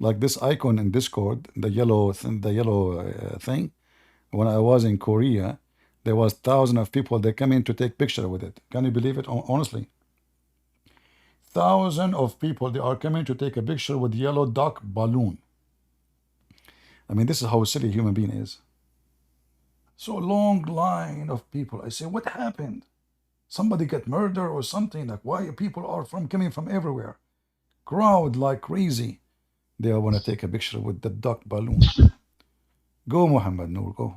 Like this icon in Discord, the yellow thing. When I was in Korea, there was thousands of people that come in to take picture with it. Can you believe it? Honestly. Thousands of people, they are coming to take a picture with yellow duck balloon. I mean, this is how silly a human being is. So long line of people. I say, what happened? Somebody get murdered or something? Like, why people are coming from everywhere? Crowd like crazy. They want to take a picture with the duck balloon. Go, Mohammed Noor, go.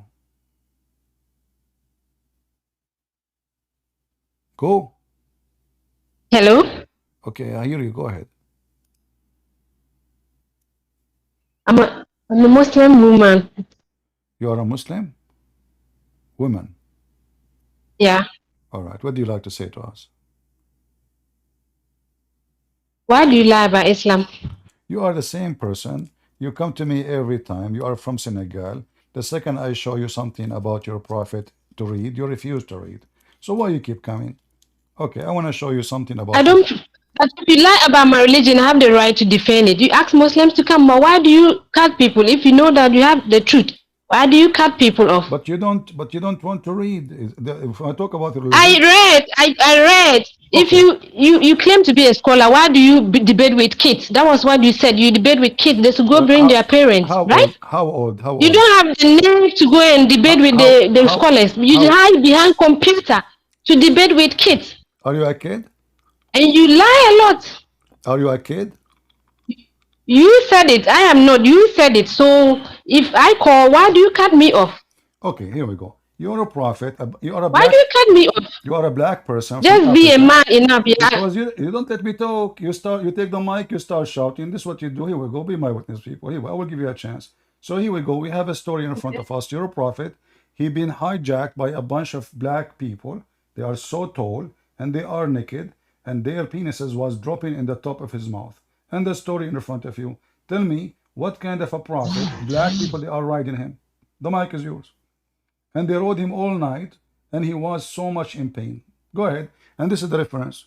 Go. Hello? Okay, I hear you. Go ahead. I'm a Muslim woman. You are a Muslim? Woman? Yeah. All right. What do you like to say to us? Why do you lie about Islam? You are the same person. You come to me every time. You are from Senegal. The second I show you something about your prophet to read, you refuse to read. So why you keep coming? Okay, I want to show you something about... I don't... But if you lie about my religion, I have the right to defend it. You ask Muslims to come, but why do you cut people if you know that you have the truth? Why do you cut people off? But you don't want to read. If I talk about religion... I read. Okay. If you claim to be a scholar, why do you debate with kids? That was what you said. You debate with kids. They should go bring their parents, right? How old? You don't have the nerve to go and debate with the scholars. You hide behind computer to debate with kids. Are you a kid? And you lie a lot. Are you a kid? You said it. I am not. You said it. So if I call, why do you cut me off? Okay, here we go. You're a prophet. You are a Why do you cut me off? You are a black person. Just be a man enough. Yeah. Because you don't let me talk. You take the mic, you start shouting. This is what you do. Here we go. Be my witness, people. Here, I will give you a chance. So here we go. We have a story in front of us. You're a prophet. He been hijacked by a bunch of black people. They are so tall and they are naked, and their penises was dropping in the top of his mouth. And the story in front of you. Tell me, what kind of a prophet, black people, they are riding him? The mic is yours. And they rode him all night, and he was so much in pain. Go ahead. And this is the reference.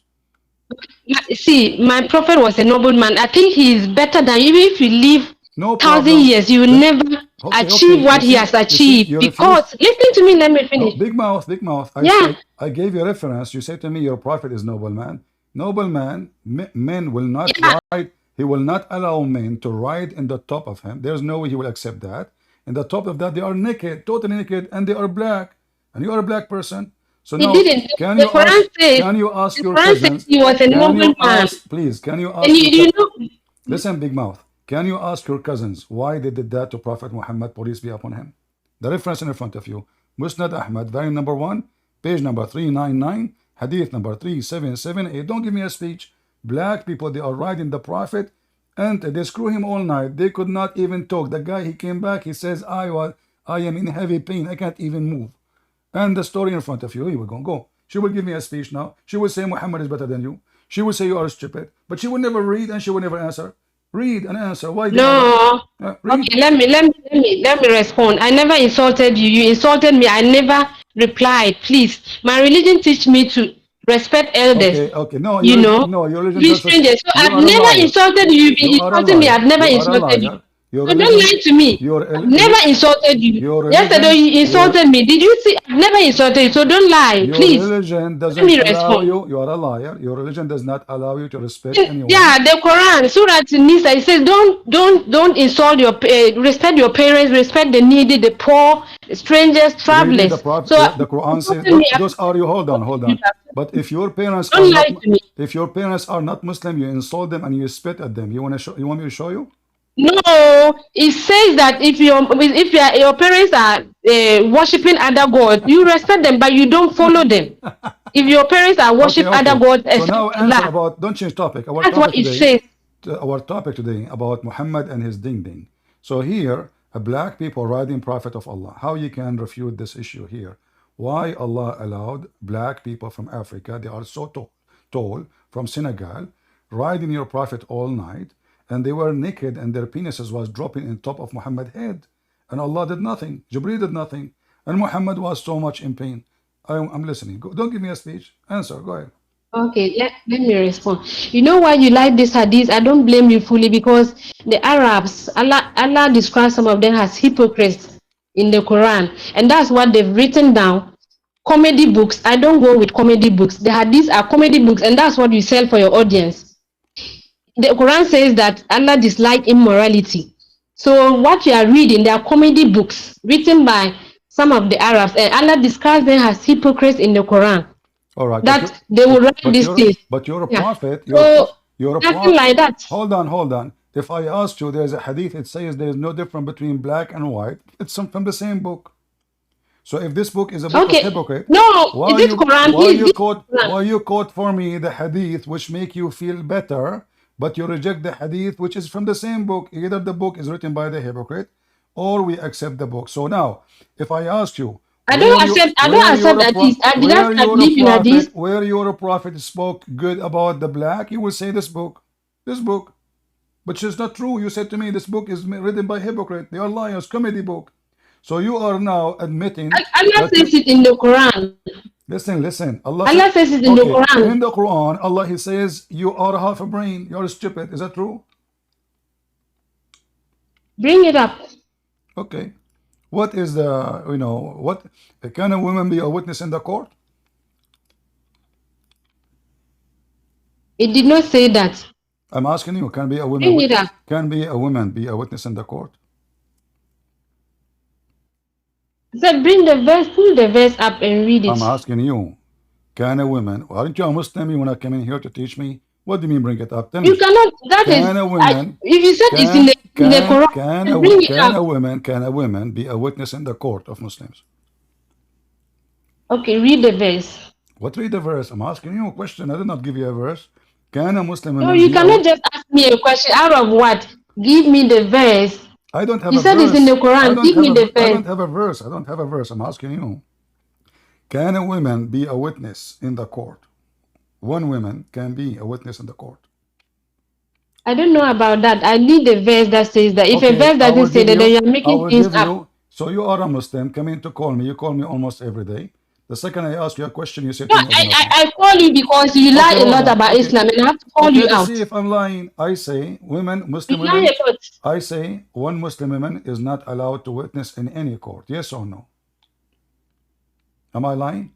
See, my prophet was a noble man. I think he is better than you. If you live 1,000 years, you will never achieve what he has achieved. Because, listen to me, let me finish. Big mouth, big mouth. I gave you a reference. You say to me, your prophet is noble man. Noble man, men will not ride. He will not allow men to ride in the top of him. There's no way he will accept that. In the top of that, they are naked, totally naked, and they are black. And you are a black person. So now, can you ask your cousins? He was a noble man. Please, can you ask? Listen, big mouth. Can you ask your cousins why they did that to Prophet Muhammad, peace be upon him? The reference in front of you. Musnad Ahmed, volume number 1, page number 399, hadith number 3778. Don't give me a speech. Black people, they are riding the Prophet, and they screw him all night. They could not even talk. The guy, he came back, he says, I am in heavy pain. I can't even move. And the story in front of you, here we go. She will give me a speech now. She will say Muhammad is better than you. She will say you are stupid. But she will never read and she will never answer. Read and answer. Why? No. Okay, let me respond. I never insulted you. You insulted me. I never replied. Please. My religion teach me to respect elders. Okay. No, your religion. So I've never insulted you. You've been insulting me. I've never insulted you. Your Don't religion, lie to me. I've never insulted you. Yesterday you insulted me. Did you see? I've never insulted you. So don't lie, please. Your religion doesn't Let me allow respond. you are a liar. Your religion does not allow you to respect anyone. Yeah, the Quran, Surah Nisa, it says don't insult your respect your parents, respect the needy, the poor, strangers, Really, travelers. the Quran says those are you. Hold on. But if your parents are Don't not, lie to me. if your parents are not Muslim, you insult them and you spit at them. You want to show? You want me to show you? No, it says that if your parents are worshiping other gods, you respect them, but you don't follow them. If your parents are worshiping other gods, So now answer about. Don't change topic. Our that's topic what it today. says. Our topic today about Muhammad and his ding ding. So here, a black people riding Prophet of Allah. How you can refute this issue here? Why Allah allowed black people from Africa? They are so tall from Senegal, riding your Prophet all night, and they were naked, and their penises was dropping in top of Muhammad's head, and Allah did nothing. Jibreel did nothing, and Muhammad was so much in pain. I'm listening. Don't give me a speech. Answer. Go ahead. Okay, let me respond. You know why you like this hadith? I don't blame you fully because the Arabs, Allah describes some of them as hypocrites in the Quran, and that's what they've written down. Comedy books. I don't go with comedy books. The hadiths are comedy books, and that's what you sell for your audience. The Quran says that Allah dislikes immorality. So what you are reading, they are comedy books written by some of the Arabs, and Allah describes them as hypocrites in the Quran. All right. That they will write this thing. But you're a Yeah. prophet. So You're a nothing prophet. like that. Hold on. If I asked you, there's a hadith. It says there's no difference between black and white. It's from the same book. So if this book is a book of hypocrite, No, is it Quran? Why you quote for me the hadith which make you feel better, but you reject the hadith which is from the same book? Either the book is written by the hypocrite, or we accept the book. So now, if I ask you, I don't accept hadith. I did not believe in hadith. Where your prophet spoke good about the black, you will say this book, which is not true. You said to me this book is written by hypocrite. They are liars, comedy book. So you are now admitting. Allah says it in the Quran. Listen. Allah says it in the Quran. In the Quran, Allah He says you are half a brain. You are stupid. Is that true? Bring it up. Okay. What is the what can a woman be a witness in the court? It did not say that. I'm asking you. Can be a woman? Bring it up. Can be a woman be a witness in the court? So bring the verse, pull the verse up and read it. I'm asking you, can a woman? Aren't you a Muslim? You want to come in here to teach me? What do you mean bring it up? Tell me. You cannot. That can is. A woman, if you said it's in the Quran, bring it up. Can a woman be a witness in the court of Muslims? Okay, read the verse. What read the verse? I'm asking you a question. I did not give you a verse. Can a Muslim? No, you cannot just ask me a question out of what? Give me the verse. I don't have you a said verse. It's in the Quran. Give me the verse. I don't have a verse. I'm asking you. Can a woman be a witness in the court? One woman can be a witness in the court. I don't know about that. I need a verse that says that. If a verse doesn't say that, then you're making things up. So you are a Muslim coming to call me. You call me almost every day. The second I ask you a question, you say to me, I call you because you lie a lot about Islam, and I have to call you out. See if I'm lying. I say Muslim women. I say one Muslim woman is not allowed to witness in any court. Yes or no? Am I lying?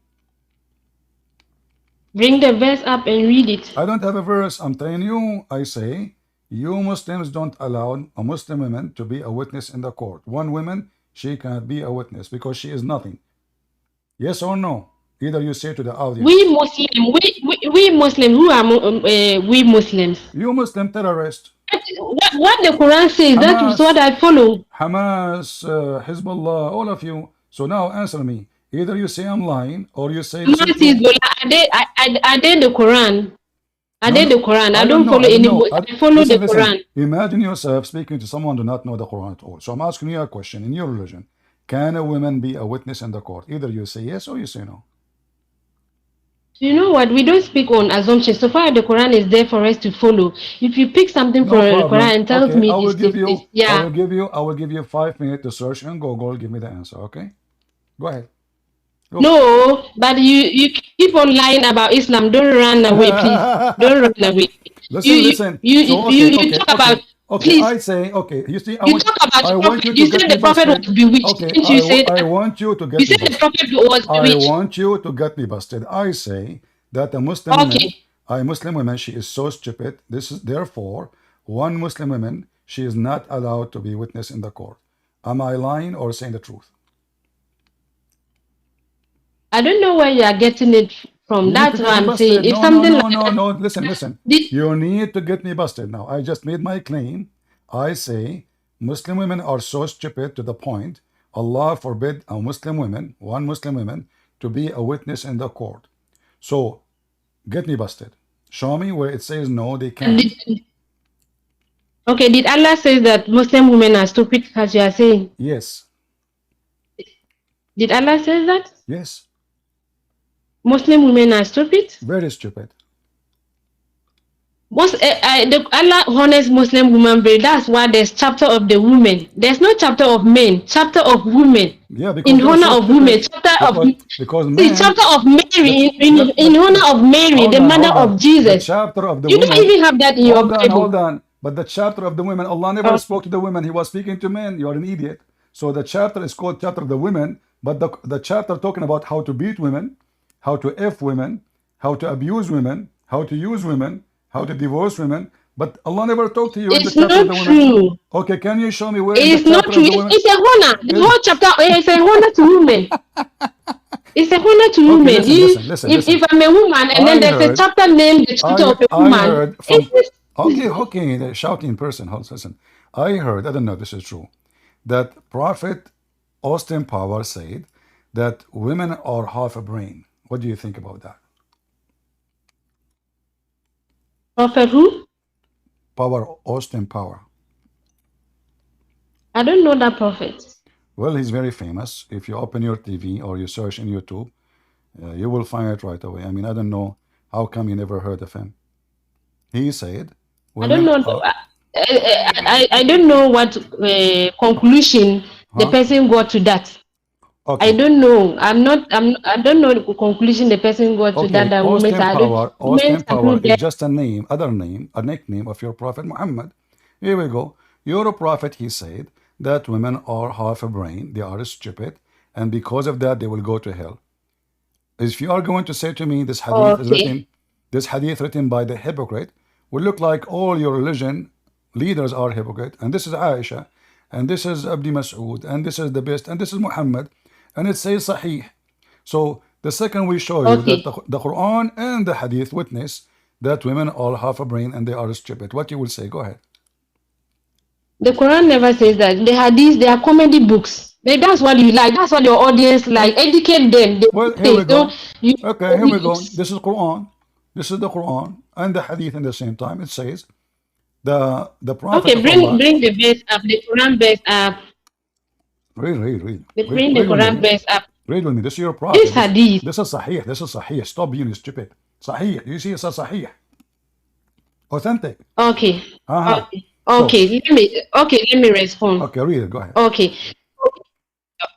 Bring the verse up and read it. I don't have a verse. I'm telling you. I say you Muslims don't allow a Muslim woman to be a witness in the court. One woman, she cannot be a witness because she is nothing. Yes or no? Either you say to the audience. We Muslim, who are we Muslims? You Muslim terrorist. What the Quran says, that is what I follow. Hamas, Hezbollah, all of you. So now answer me. Either you say I'm lying or you say. I did the Quran. I did the Quran. I don't follow any book. I follow the Quran. Imagine yourself speaking to someone who do not know the Quran at all. So I'm asking you a question. In your religion, can a woman be a witness in the court? Either you say yes or you say no. You know what? We don't speak on assumptions. So far, the Quran is there for us to follow. If you pick something from the Quran and tells me, I will give you 5 minutes to search on Google. Give me the answer. Okay, go ahead. No, but you keep on lying about Islam. Don't run away, please. Don't run away. Listen. You talk about Okay, Please, I say, okay, you see, you talk about I the want you prophet. to You get said me the prophet busted. was bewitched. Okay, Didn't you say I that? want you to You get me said the busted. prophet was I bewitched. want you to get me busted. I say that a Muslim woman, Okay. a Muslim woman, she is so stupid. This is therefore one Muslim woman, she is not allowed to be witness in the court. Am I lying or saying the truth? I don't know where you are getting it from. You need to That's get what me I'm saying. busted. If No, no, something no, like no, that, no. Listen, listen. did, You need to get me busted now. I just made my claim. I say Muslim women are so stupid to the point Allah forbid a Muslim woman, one Muslim woman, to be a witness in the court. So get me busted. Show me where it says no, they can't. okay, did Allah say that Muslim women are stupid, as you are saying? Yes. Did Allah say that? Yes. Muslim women are stupid? Very stupid. The Allah honors Muslim women, but that's why there's chapter of the women. There's no chapter of men, chapter of women. Yeah, because In they're honor so of women, stupid. chapter of Because see, men, chapter of Mary in honor of Mary, the mother of The Jesus. chapter of the You don't women. even have that in your Bible. Hold on. But the chapter of the women, Allah never spoke to the women. He was speaking to men. You are an idiot. So the chapter is called chapter of the women. But the chapter talking about how to beat women, how to F women, how to abuse women, how to use women, how to divorce women. But Allah never talked to you in the It's chapter of not the women. true. Okay, can you show me where in the It's not chapter true. of the women? It's a honor. The whole chapter is a honor to women. It's a honor to Okay, women. listen. If I'm a woman and then there's a chapter named the chapter of a I woman, heard from okay, the shouting person. Listen, I heard. I don't know if this is true. That Prophet Austin Power said that women are half a brain. What do you think about that? Prophet who? Austin Power. I don't know that prophet. Well, he's very famous. If you open your TV or you search in YouTube, you will find it right away. I mean, I don't know how come you never heard of him. He said, I don't know. I don't know what conclusion the person got to that. Okay. I don't know. I don't know the conclusion the person got to that. That women Austin Power is just a name, a nickname of your Prophet Muhammad. Here we go. Your Prophet, he said that women are half a brain, they are stupid, and because of that they will go to hell. If you are going to say to me this hadith written by the hypocrite will look like all your religion leaders are hypocrite, and this is Aisha, and this is Abdi Masood, and this is the best, and this is Muhammad, and it says Sahih. So the second we show you that the Quran and the hadith witness that women are half a brain and they are stupid, what you will say? Go ahead. The Quran never says that. The hadith, they are comedy books. That's what you like. That's what your audience like. Educate them. Well, here we go. Okay, here we go. This is Quran. This is the Quran and the hadith in the same time. It says the Prophet. Okay, bring the verse up. The Quran verse up. Read. Bring the Quran verse up. Read with me. This is your Prophet. This hadith. This is Sahih. This is Sahih. Stop being stupid. Sahih. You see, it says Sahih. Authentic. Okay. Okay. Okay, let me respond. Okay, read it. Go ahead.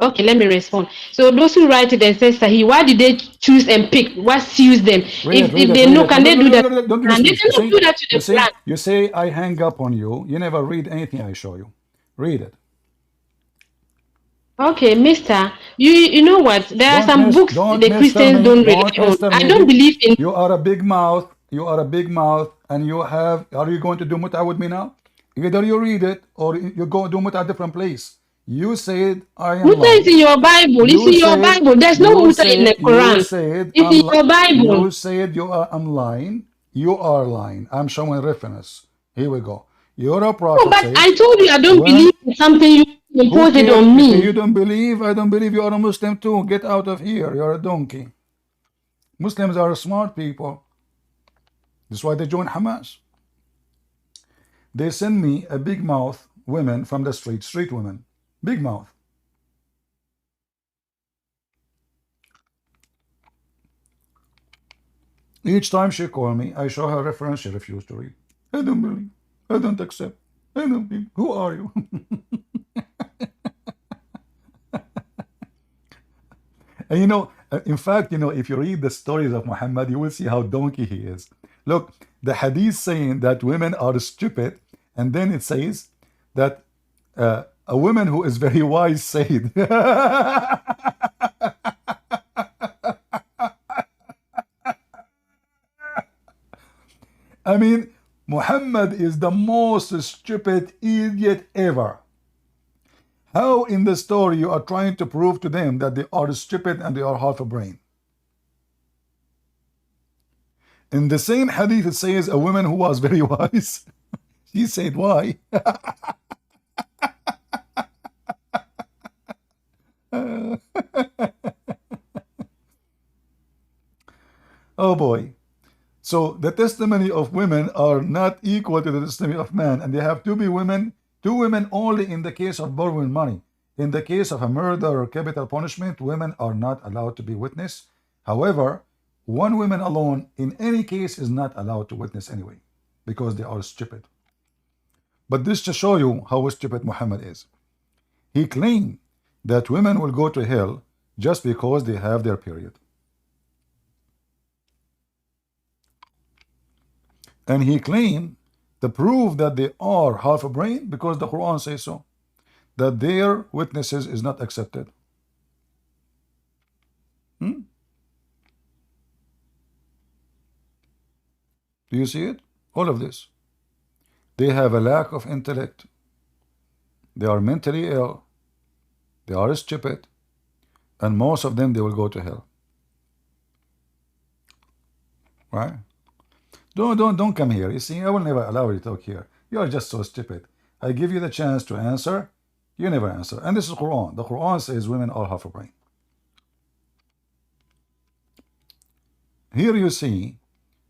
Okay, let me respond. So those who write it and say Sahih, why did they choose and pick? What suits them? If they know, can they do that? And they cannot do that to the Quran. You say I hang up on you. You never read anything I show you. Read it. Okay, mister, you know what? There are some books the Christians don't rely on. I don't believe in. You are a big mouth. You are a big mouth, and you have. Are you going to do mut'a with me now? Either you read it or you go do mut'a at a different place. You said I am. Mut'a is in your Bible. It's in your Bible. There's no mut'a in the Quran. It's in your Bible. You said I'm lying. You are lying. I'm showing reference. Here we go. You're a prophet. No, but I told you I don't believe in something you impose it on me. You don't believe? I don't believe you are a Muslim too. Get out of here. You're a donkey. Muslims are smart people. That's why they join Hamas. They send me a big mouth women from the street women. Big mouth. Each time she call me, I show her reference, she refused to read. I don't believe. I don't accept. I don't believe. Who are you? And you know, in fact, you know, if you read the stories of Muhammad, you will see how donkey he is. Look, the hadith saying that women are stupid And then it says that a woman who is very wise said, I mean, Muhammad is the most stupid idiot ever. How in the story you are trying to prove to them that they are stupid and they are half a brain? In the same hadith it says a woman who was very wise, she said, why? Oh boy. So the testimony of women are not equal to the testimony of man, and they have to be women, two women only in the case of borrowing money. In the case of a murder or capital punishment, women are not allowed to be witness. However, one woman alone in any case is not allowed to witness anyway, because they are stupid. But this to show you how stupid Muhammad is. He claimed that women will go to hell just because they have their period. And he claimed to prove that they are half a brain because the Quran says so, that their witnesses is not accepted. Do you see it? All of this. They have a lack of intellect. They are mentally ill. They are stupid. And most of them, they will go to hell. Right? Don't come here. You see, I will never allow you to talk here. You are just so stupid. I give you the chance to answer. You never answer. And this is Quran. The Quran says women are half a brain. Here you see,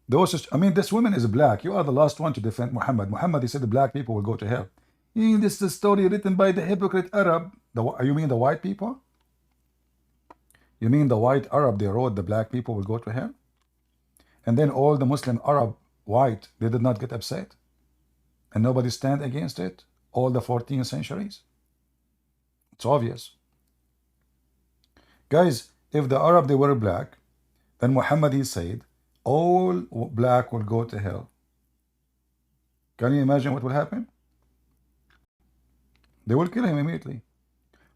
this woman is black. You are the last one to defend Muhammad. Muhammad, he said the black people will go to hell. This is a story written by the hypocrite Arab. You mean the white people? You mean the white Arab, they wrote the black people will go to hell? And then all the Muslim Arab white, they did not get upset? And nobody stand against it? All the 14 centuries? It's obvious. Guys, if the Arab, they were black, then Muhammad, he said, all black will go to hell. Can you imagine what will happen? They will kill him immediately.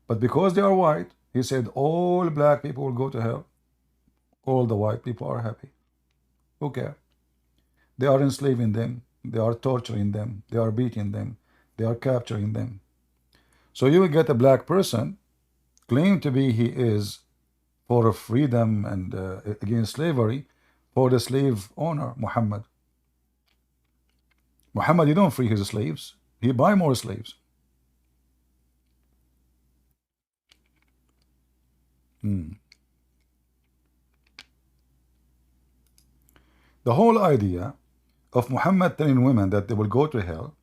But because they are white, he said all black people will go to hell. All the white people are happy. Who cares? They are enslaving them. They are torturing them. They are beating them. They are capturing them. So you will get a black person claim to be he is for freedom and against slavery for the slave owner, Muhammad. Muhammad, he don't free his slaves. He buy more slaves. The whole idea of Muhammad telling women that they will go to hell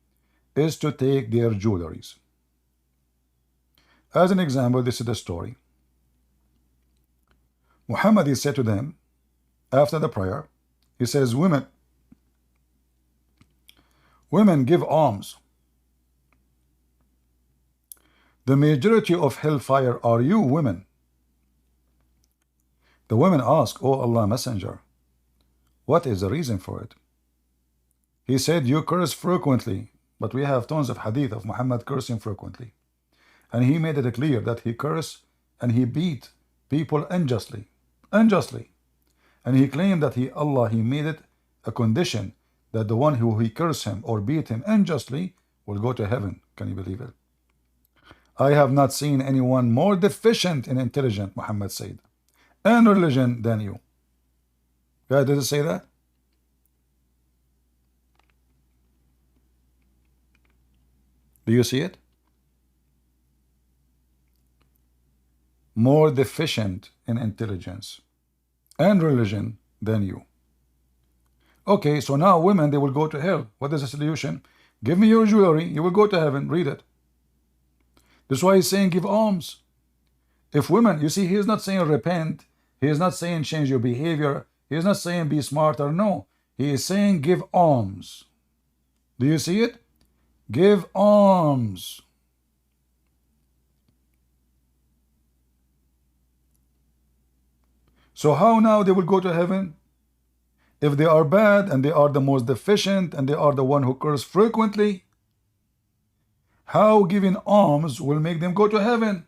is to take their jewelries. As an example, this is the story. Muhammad, he said to them after the prayer, he says, women give alms. The majority of hellfire are you women. The women ask, O Allah Messenger, what is the reason for it? He said, you curse frequently, but we have tons of hadith of Muhammad cursing frequently. And he made it clear that he cursed and he beat people unjustly. And he claimed that Allah made it a condition that the one who he cursed him or beat him unjustly will go to heaven. Can you believe it? I have not seen anyone more deficient in intelligence, Muhammad said, and religion than you. God, did it say that? Do you see it? More deficient in intelligence and religion than you. Okay, so now women, they will go to hell. What is the solution? Give me your jewelry, you will go to heaven. Read it. That's why he's saying give alms. If women, you see, he is not saying repent. He is not saying change your behavior. He is not saying be smarter. No, he is saying give alms. Do you see it? Give alms. So how now they will go to heaven? If they are bad and they are the most deficient and they are the one who curse frequently, how giving alms will make them go to heaven.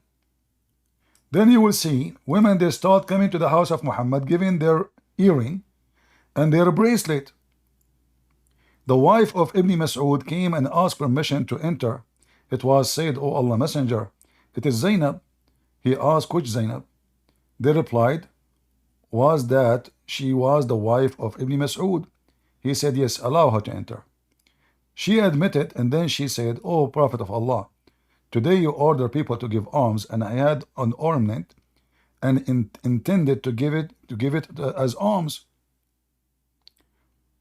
Then you will see women, they start coming to the house of Muhammad, giving their earring and their bracelet. The wife of Ibn Mas'ud came and asked permission to enter. It was said, O Allah Messenger, it is Zainab. He asked, which Zainab? They replied, was that she was the wife of Ibn Mas'ud? He said, yes, allow her to enter. She admitted, and then she said, O Prophet of Allah, today you order people to give alms, and I had an ornament and intended to give it as alms.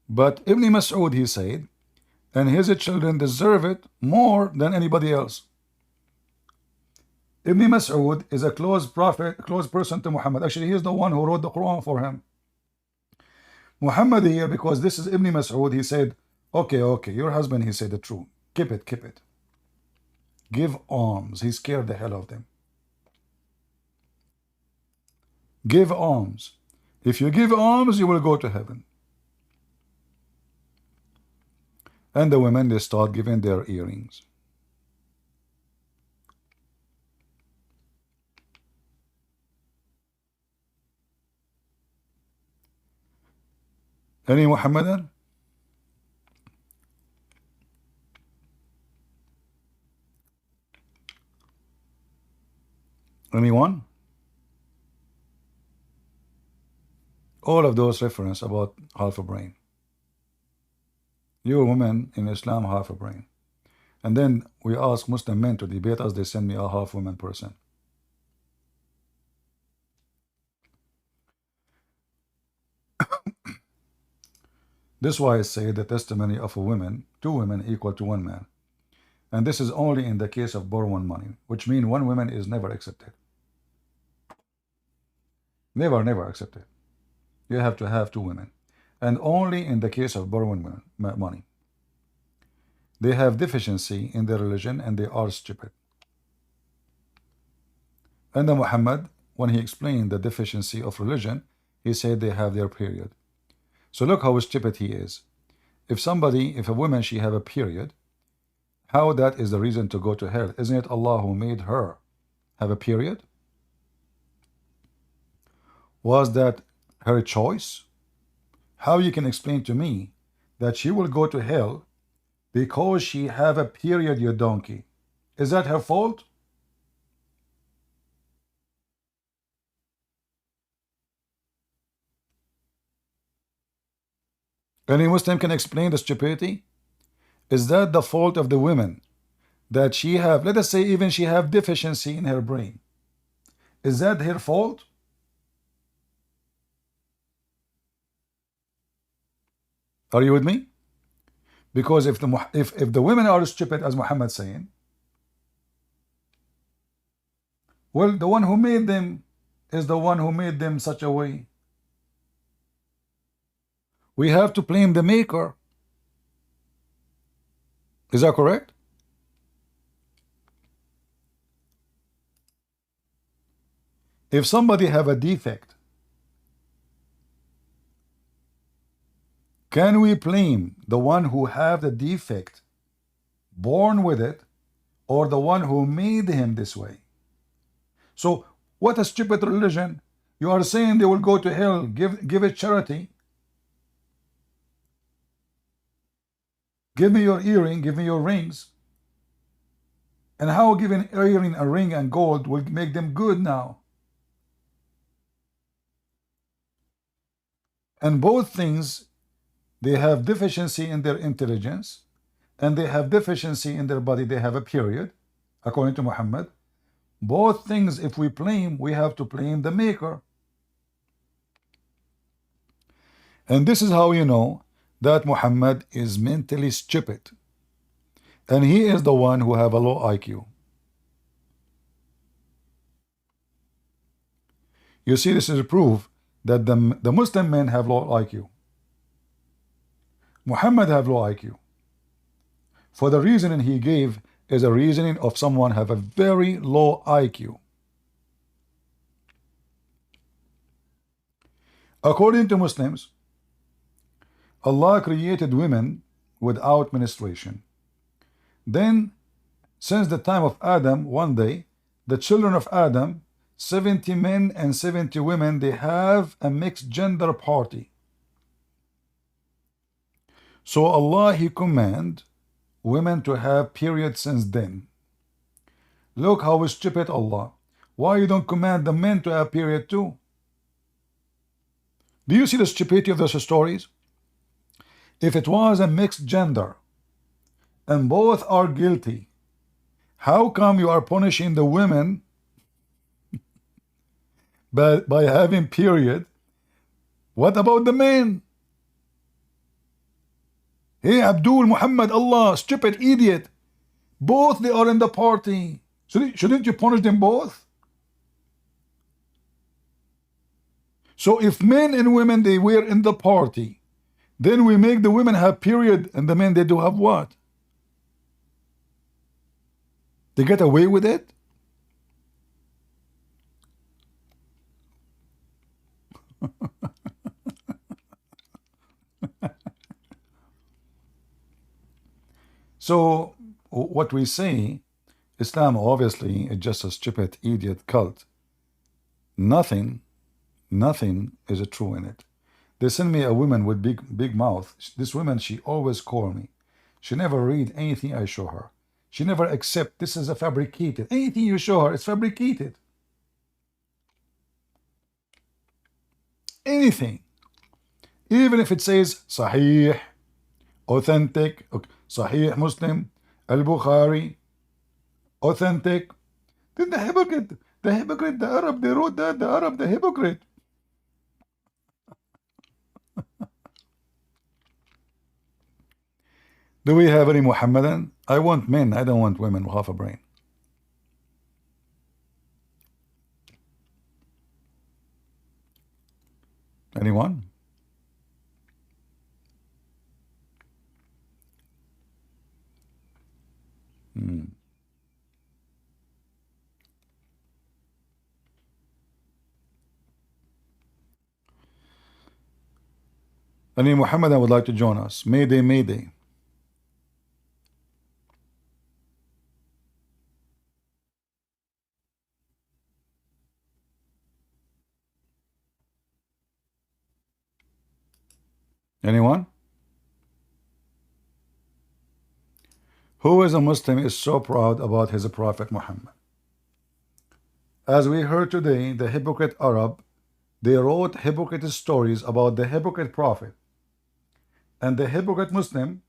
But Ibn Mas'ud, he said, and his children deserve it more than anybody else. Ibn Mas'ud is a close person to Muhammad. Actually, he is the one who wrote the Quran for him. Muhammad here, because this is Ibn Mas'ud, he said, okay, your husband, he said the truth. Keep it. Give alms. He scared the hell of them. Give alms. If you give alms, you will go to heaven. And the women, they start giving their earrings. Any Muhammadan? Anyone? All of those reference about half a brain. You women in Islam, half a brain. And then we ask Muslim men to debate us, they send me a half woman person. This is why I say the testimony of a woman, 2 women equal to 1 man. And this is only in the case of borrowing money, which means 1 woman is never accepted. Never accepted. You have to have 2 women. And only in the case of borrowing money. They have deficiency in their religion and they are stupid. And then Muhammad, when he explained the deficiency of religion, he said they have their period. So look how stupid he is. If a woman, she have a period, how that is the reason to go to hell? Isn't it Allah who made her have a period? Was that her choice? How you can explain to me that she will go to hell because she have a period, you donkey? Is that her fault? Any Muslim can explain the stupidity? Is that the fault of the women that she have, let us say even she have deficiency in her brain? Is that her fault? Are you with me? Because if the women are stupid, as Muhammad saying, well, the one who made them is the one who made them such a way. We have to blame the maker. Is that correct? If somebody have a defect, can we blame the one who have the defect, born with it, or the one who made him this way? So what a stupid religion. You are saying they will go to hell, give it charity. Give me your earring, give me your rings. And how giving earring, a ring, and gold will make them good now? And both things, they have deficiency in their intelligence, and they have deficiency in their body. They have a period, according to Muhammad. Both things, if we blame, we have to blame the maker. And this is how you know that Muhammad is mentally stupid. And he is the one who have a low IQ. You see, this is a proof that the Muslim men have low IQ. Muhammad have low IQ. For the reasoning he gave is a reasoning of someone have a very low IQ. According to Muslims, Allah created women without menstruation. Then Since the time of Adam, one day, the children of Adam, 70 men and 70 women, they have a mixed gender party. So Allah, He command women to have periods since then. Look how stupid Allah. Why you don't command the men to have period too? Do you see the stupidity of those stories? If it was a mixed gender and both are guilty, how come you are punishing the women by having period? What about the men? Hey, Abdul, Mohammed, Allah, stupid idiot. Both they are in the party. Shouldn't you punish them both? So if men and women, they were in the party, then we make the women have period and the men, they do have what? They get away with it? So what we say, Islam obviously is just a stupid idiot cult. Nothing is true in it. They send me a woman with big mouth. This woman, she always call me. She never read anything I show her. She never accept this is a fabricated. Anything you show her, it's fabricated. Anything. Even if it says Sahih, authentic, Sahih Muslim, Al-Bukhari, authentic. Then the hypocrite, the Arab, they wrote that, the Arab, the hypocrite. Do we have any Muhammadan? I want men, I don't want women with half a brain. Anyone? Any Muhammadan would like to join us? Mayday, Mayday. Anyone? Who is a Muslim is so proud about his Prophet Muhammad? As we heard today, the hypocrite Arab, they wrote hypocrite stories about the hypocrite Prophet. And the hypocrite Muslim,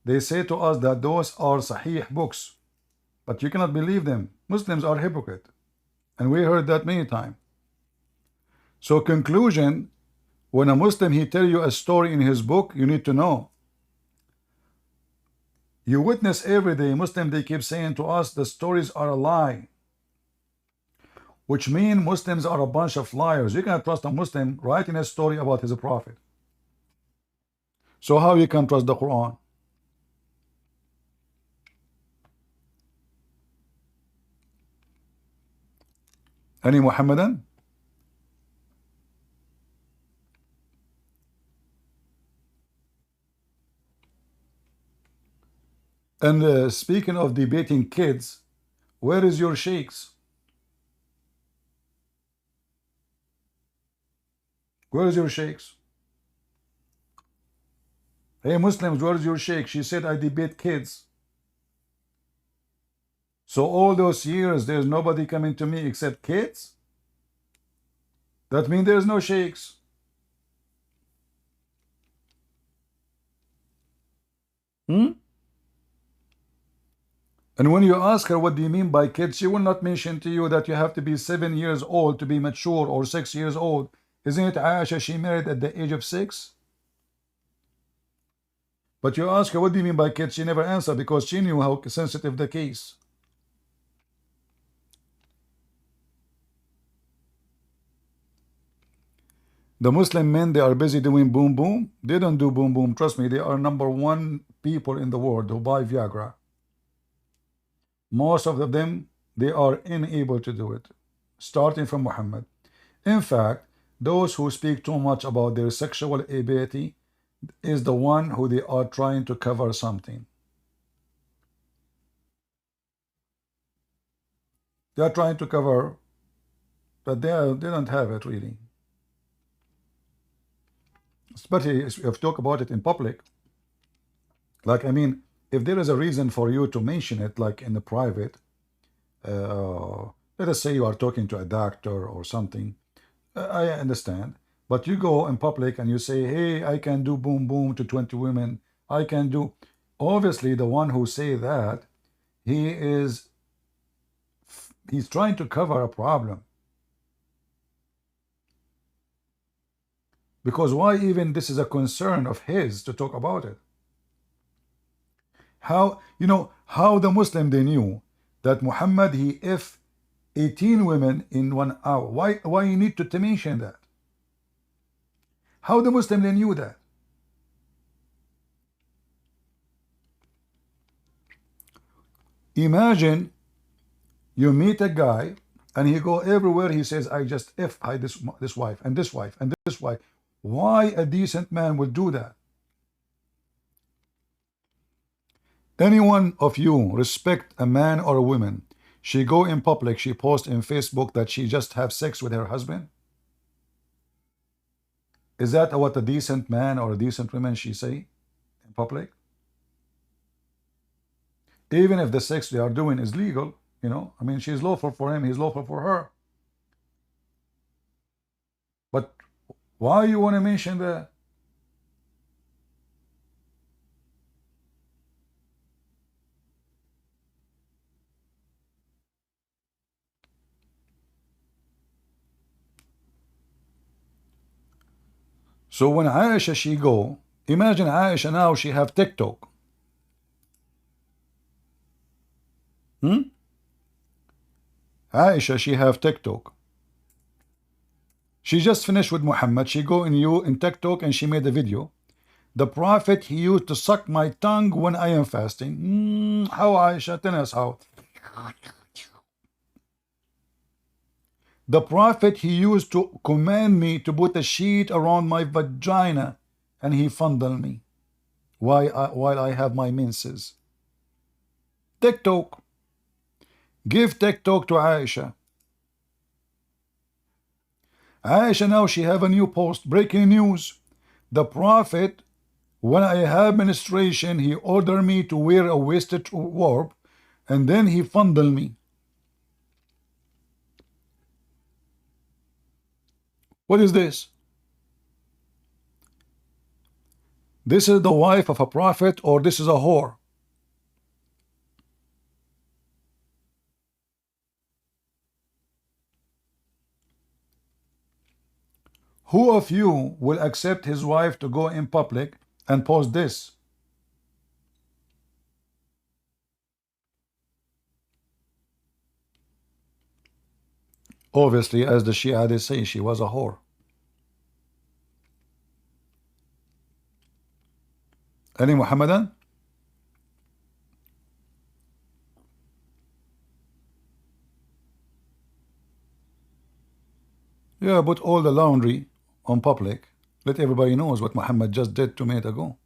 they say to us that those are Sahih books. But you cannot believe them. Muslims are hypocrite. And we heard that many times. So conclusion, when a Muslim, he tell you a story in his book, you need to know. You witness every day, Muslim, they keep saying to us, the stories are a lie. Which mean Muslims are a bunch of liars. You cannot trust a Muslim writing a story about his prophet. So how you can trust the Quran? Any Muhammadan? And speaking of debating kids, where is your sheikhs? Where is your sheikhs? Hey Muslims, where is your sheikh? She said, I debate kids. So all those years, there's nobody coming to me except kids? That means there's no sheikhs. And when you ask her, what do you mean by kids? She will not mention to you that you have to be 7 years old to be mature or 6 years old. Isn't it Aisha, she married at the age of 6? But you ask her, what do you mean by kids? She never answered because she knew how sensitive the case. The Muslim men, they are busy doing boom boom. They don't do boom boom. Trust me, they are #1 people in the world who buy Viagra. Most of them, they are unable to do it, starting from Muhammad. In fact, those who speak too much about their sexual ability is the one who they are trying to cover something. They are trying to cover, but they don't have it really. Especially if you talk about it in public. Like, I mean, if there is a reason for you to mention it, like in the private, let us say you are talking to a doctor or something, I understand. But you go in public and you say, hey, I can do boom boom to 20 women. I can do. Obviously, the one who say that, he's trying to cover a problem. Because why even this is a concern of his to talk about it? How, you know, how the Muslim they knew that Muhammad, he if 18 women in 1 hour. Why you need to mention that? How the Muslim they knew that? Imagine you meet a guy and he go everywhere, he says, I just F I this wife and this wife and this wife. Why a decent man would do that? Any one of you respect a man or a woman, she go in public, she post in Facebook that she just have sex with her husband? Is that what a decent man or a decent woman she say in public? Even if the sex they are doing is legal, you know, I mean, she's lawful for him, he's lawful for her. But why you want to mention that? So when Aisha she go, imagine Aisha now she have TikTok. Aisha she have TikTok. She just finished with Muhammad. She go in TikTok and she made a video. The Prophet he used to suck my tongue when I am fasting. How, Aisha? Tell us how. The Prophet he used to command me to put a sheet around my vagina and he fondle me while I have my menses. TikTok. Give TikTok to Aisha. Aisha now she have a new post. Breaking news. The Prophet, when I have menstruation, he ordered me to wear a waisted robe and then he fondle me. What is this? This is the wife of a prophet or this is a whore? Who of you will accept his wife to go in public and post this? Obviously, as the Shia they say, she was a whore. Any Muhammadan? Yeah, put all the laundry on public. Let everybody knows what Muhammad just did 2 minutes ago.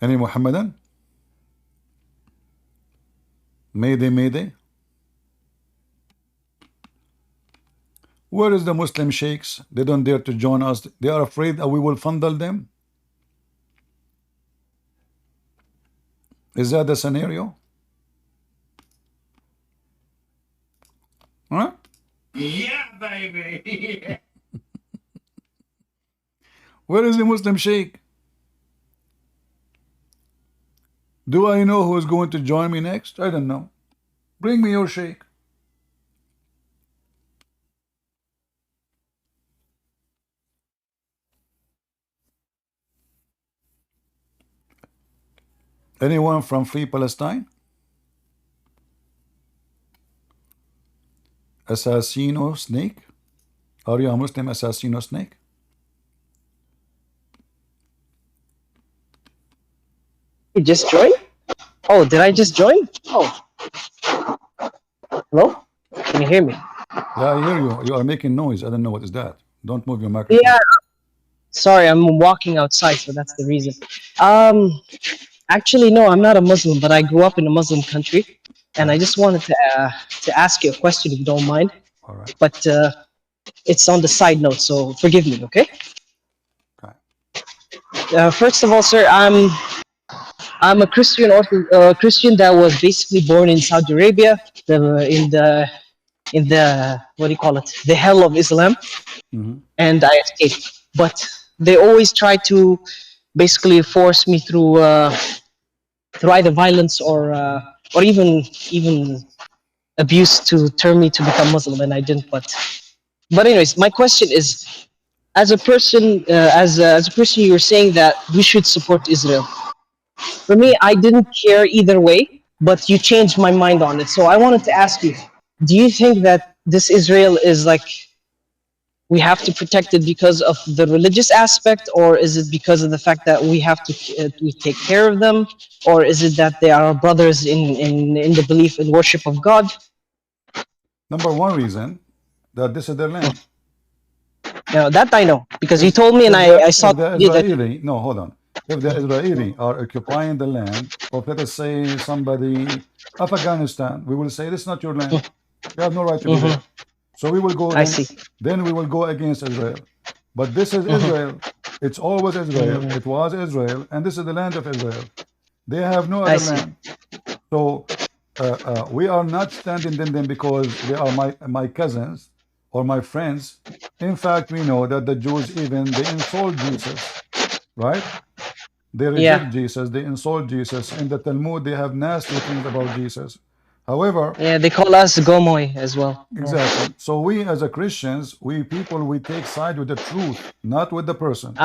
Any Muhammadan? Mayday, mayday. Where is the Muslim sheikhs? They don't dare to join us. They are afraid that we will fondle them. Is that the scenario? Huh? Yeah, baby. Where is the Muslim sheikh? Do I know who is going to join me next? I don't know. Bring me your sheikh. Anyone from Free Palestine? Assassino Snake? Are you a Muslim Assassino Snake? You just joined? Oh, did I just join? Oh. Hello? Can you hear me? Yeah, I hear you. You are making noise. I don't know what is that. Don't move your microphone. Yeah, sorry, I'm walking outside, so that's the reason. Um, Actually, no, I'm not a Muslim, but I grew up in a Muslim country, and I just wanted to ask you a question, if you don't mind. All right. But it's on the side note, so forgive me, okay? Okay. First of all, sir, I'm a Christian that was basically born in Saudi Arabia, in the what do you call it, the hell of Islam, and I escaped. But they always try to basically force me through either violence or even abuse to turn me to become Muslim, and I didn't. But anyways, my question is, as a person, as a Christian, you're saying that we should support Israel. For me, I didn't care either way, but you changed my mind on it. So I wanted to ask you, do you think that this Israel is like, we have to protect it because of the religious aspect, or is it because of the fact that we have to we take care of them, or is it that they are our brothers in the belief and worship of God? Number one reason that this is their land. No, that I know, because you told me, and I saw the Israeli. No, hold on. If the Israeli are occupying the land of, let us say, somebody, Afghanistan, we will say this is not your land. You have no right to be there. So we will go. Then we will go against Israel. But this is Israel. It's always Israel. It was Israel, and this is the land of Israel. They have no other land. So we are not standing in them because they are my cousins or my friends. In fact, we know that the Jews even they insult Jesus, right? They reject Jesus. They insult Jesus. In the Talmud, they have nasty things about Jesus. However, they call us Gomoy as well. Exactly. So we as a Christians, we take side with the truth, not with the person.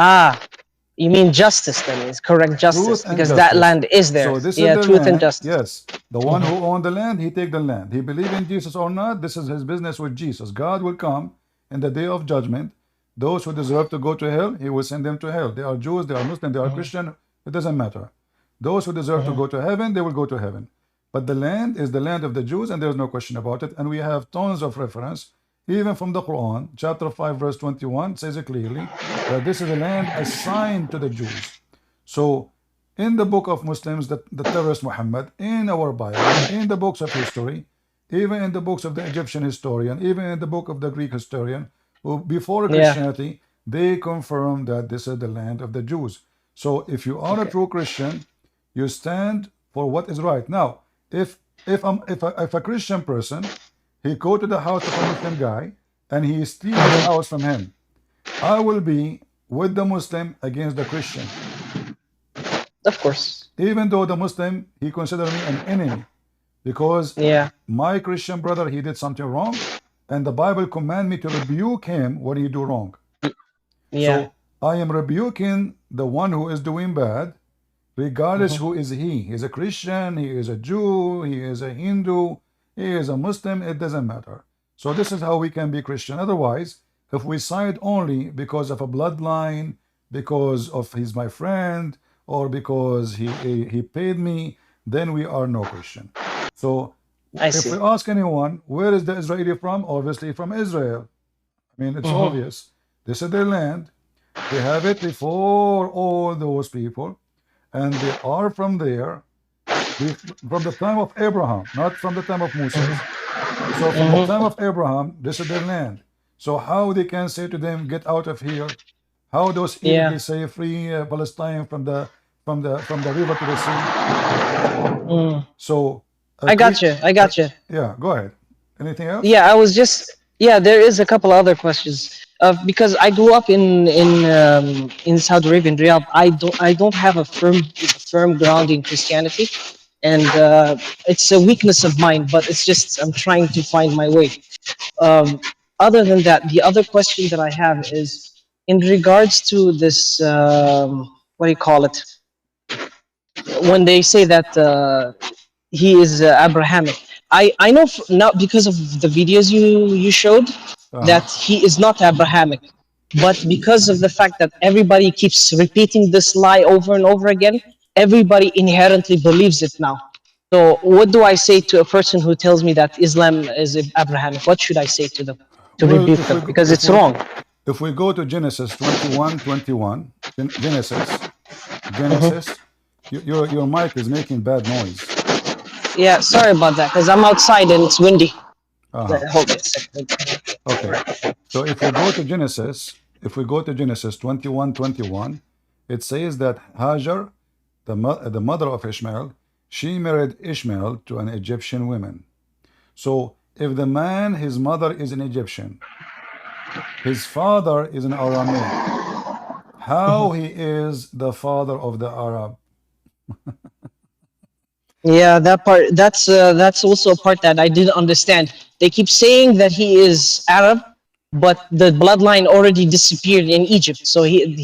You mean justice, then? It's correct justice, because that land is there. So this is the truth land. And justice. Yes. The one who owned the land, he take the land. He believe in Jesus or not, this is his business with Jesus. God will come in the day of judgment. Those who deserve to go to hell, he will send them to hell. They are Jews, they are Muslim, they are Christian. It doesn't matter. Those who deserve to go to heaven, they will go to heaven. But the land is the land of the Jews, and there's no question about it. And we have tons of reference, even from the Quran, chapter 5, verse 21, says it clearly that this is a land assigned to the Jews. So, in the book of Muslims, the terrorist Muhammad, in our Bible, in the books of history, even in the books of the Egyptian historian, even in the book of the Greek historian, who before Christianity, they confirm that this is the land of the Jews. So, if you are a true Christian, you stand for what is right. Now, if a Christian person, he go to the house of a Muslim guy and he steals the house from him, I will be with the Muslim against the Christian. Of course. Even though the Muslim, he consider me an enemy, because my Christian brother, he did something wrong, and the Bible command me to rebuke him when he do wrong. So I am rebuking the one who is doing bad, regardless who is he. He is a Christian, he is a Jew, he is a Hindu, he is a Muslim, it doesn't matter. So this is how we can be Christian. Otherwise, if we side only because of a bloodline, because of he's my friend, or because he paid me, then we are no Christian. So if we ask anyone, where is the Israeli from? Obviously from Israel. I mean, it's obvious. This is their land. They have it before all those people. And they are from there, from the time of Abraham, not from the time of Moses. So from the time of Abraham, this is their land. So how they can say to them, get out of here? How those they say free Palestine from the river to the sea? So I got you. Yeah, go ahead. Anything else? Yeah, I was just there is a couple other questions. Because I grew up in Saudi Arabia, in Riyadh, I don't have a firm ground in Christianity, and it's a weakness of mine. But it's just I'm trying to find my way. Other than that, the other question that I have is in regards to this. What do you call it? When they say that he is Abrahamic, I know now because of the videos you showed that he is not Abrahamic, but because of the fact that everybody keeps repeating this lie over and over again, everybody inherently believes it now. So what do I say to a person who tells me that Islam is Abrahamic? What should I say to them to Well, rebuke them? Because it's wrong. if we go to Genesis 21:21, Genesis, Mhm. your mic is making bad noise. Yeah, sorry about that, because I'm outside and it's windy. Hold it a second. Okay. So if we go to Genesis, 21:21, it says that Hajar, the mother of Ishmael, she married Ishmael to an Egyptian woman. So if the man, his mother is an Egyptian, his father is an Aramaic, how he is the father of the Arab? Yeah, that part. That's also a part that I didn't understand. They keep saying that he is Arab, but the bloodline already disappeared in Egypt, so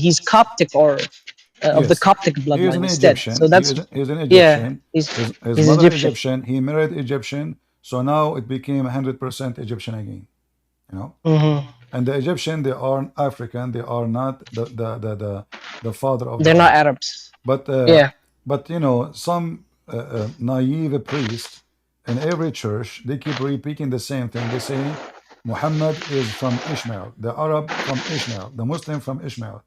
he's Coptic or of the Yes, Coptic he is bloodline an instead. Egyptian. So that's He's an yeah, Egyptian. he's His he's mother Egyptian. Egyptian. He married Egyptian. So now it became 100% Egyptian again. You know. Mm-hmm. And the Egyptian, they are African. They are not the father of the They're not Arab. Arabs. But Yeah. but you know, some naive priest in every church, they keep repeating the same thing. They say Muhammad is from Ishmael, the Arab from Ishmael, the Muslim from Ishmael.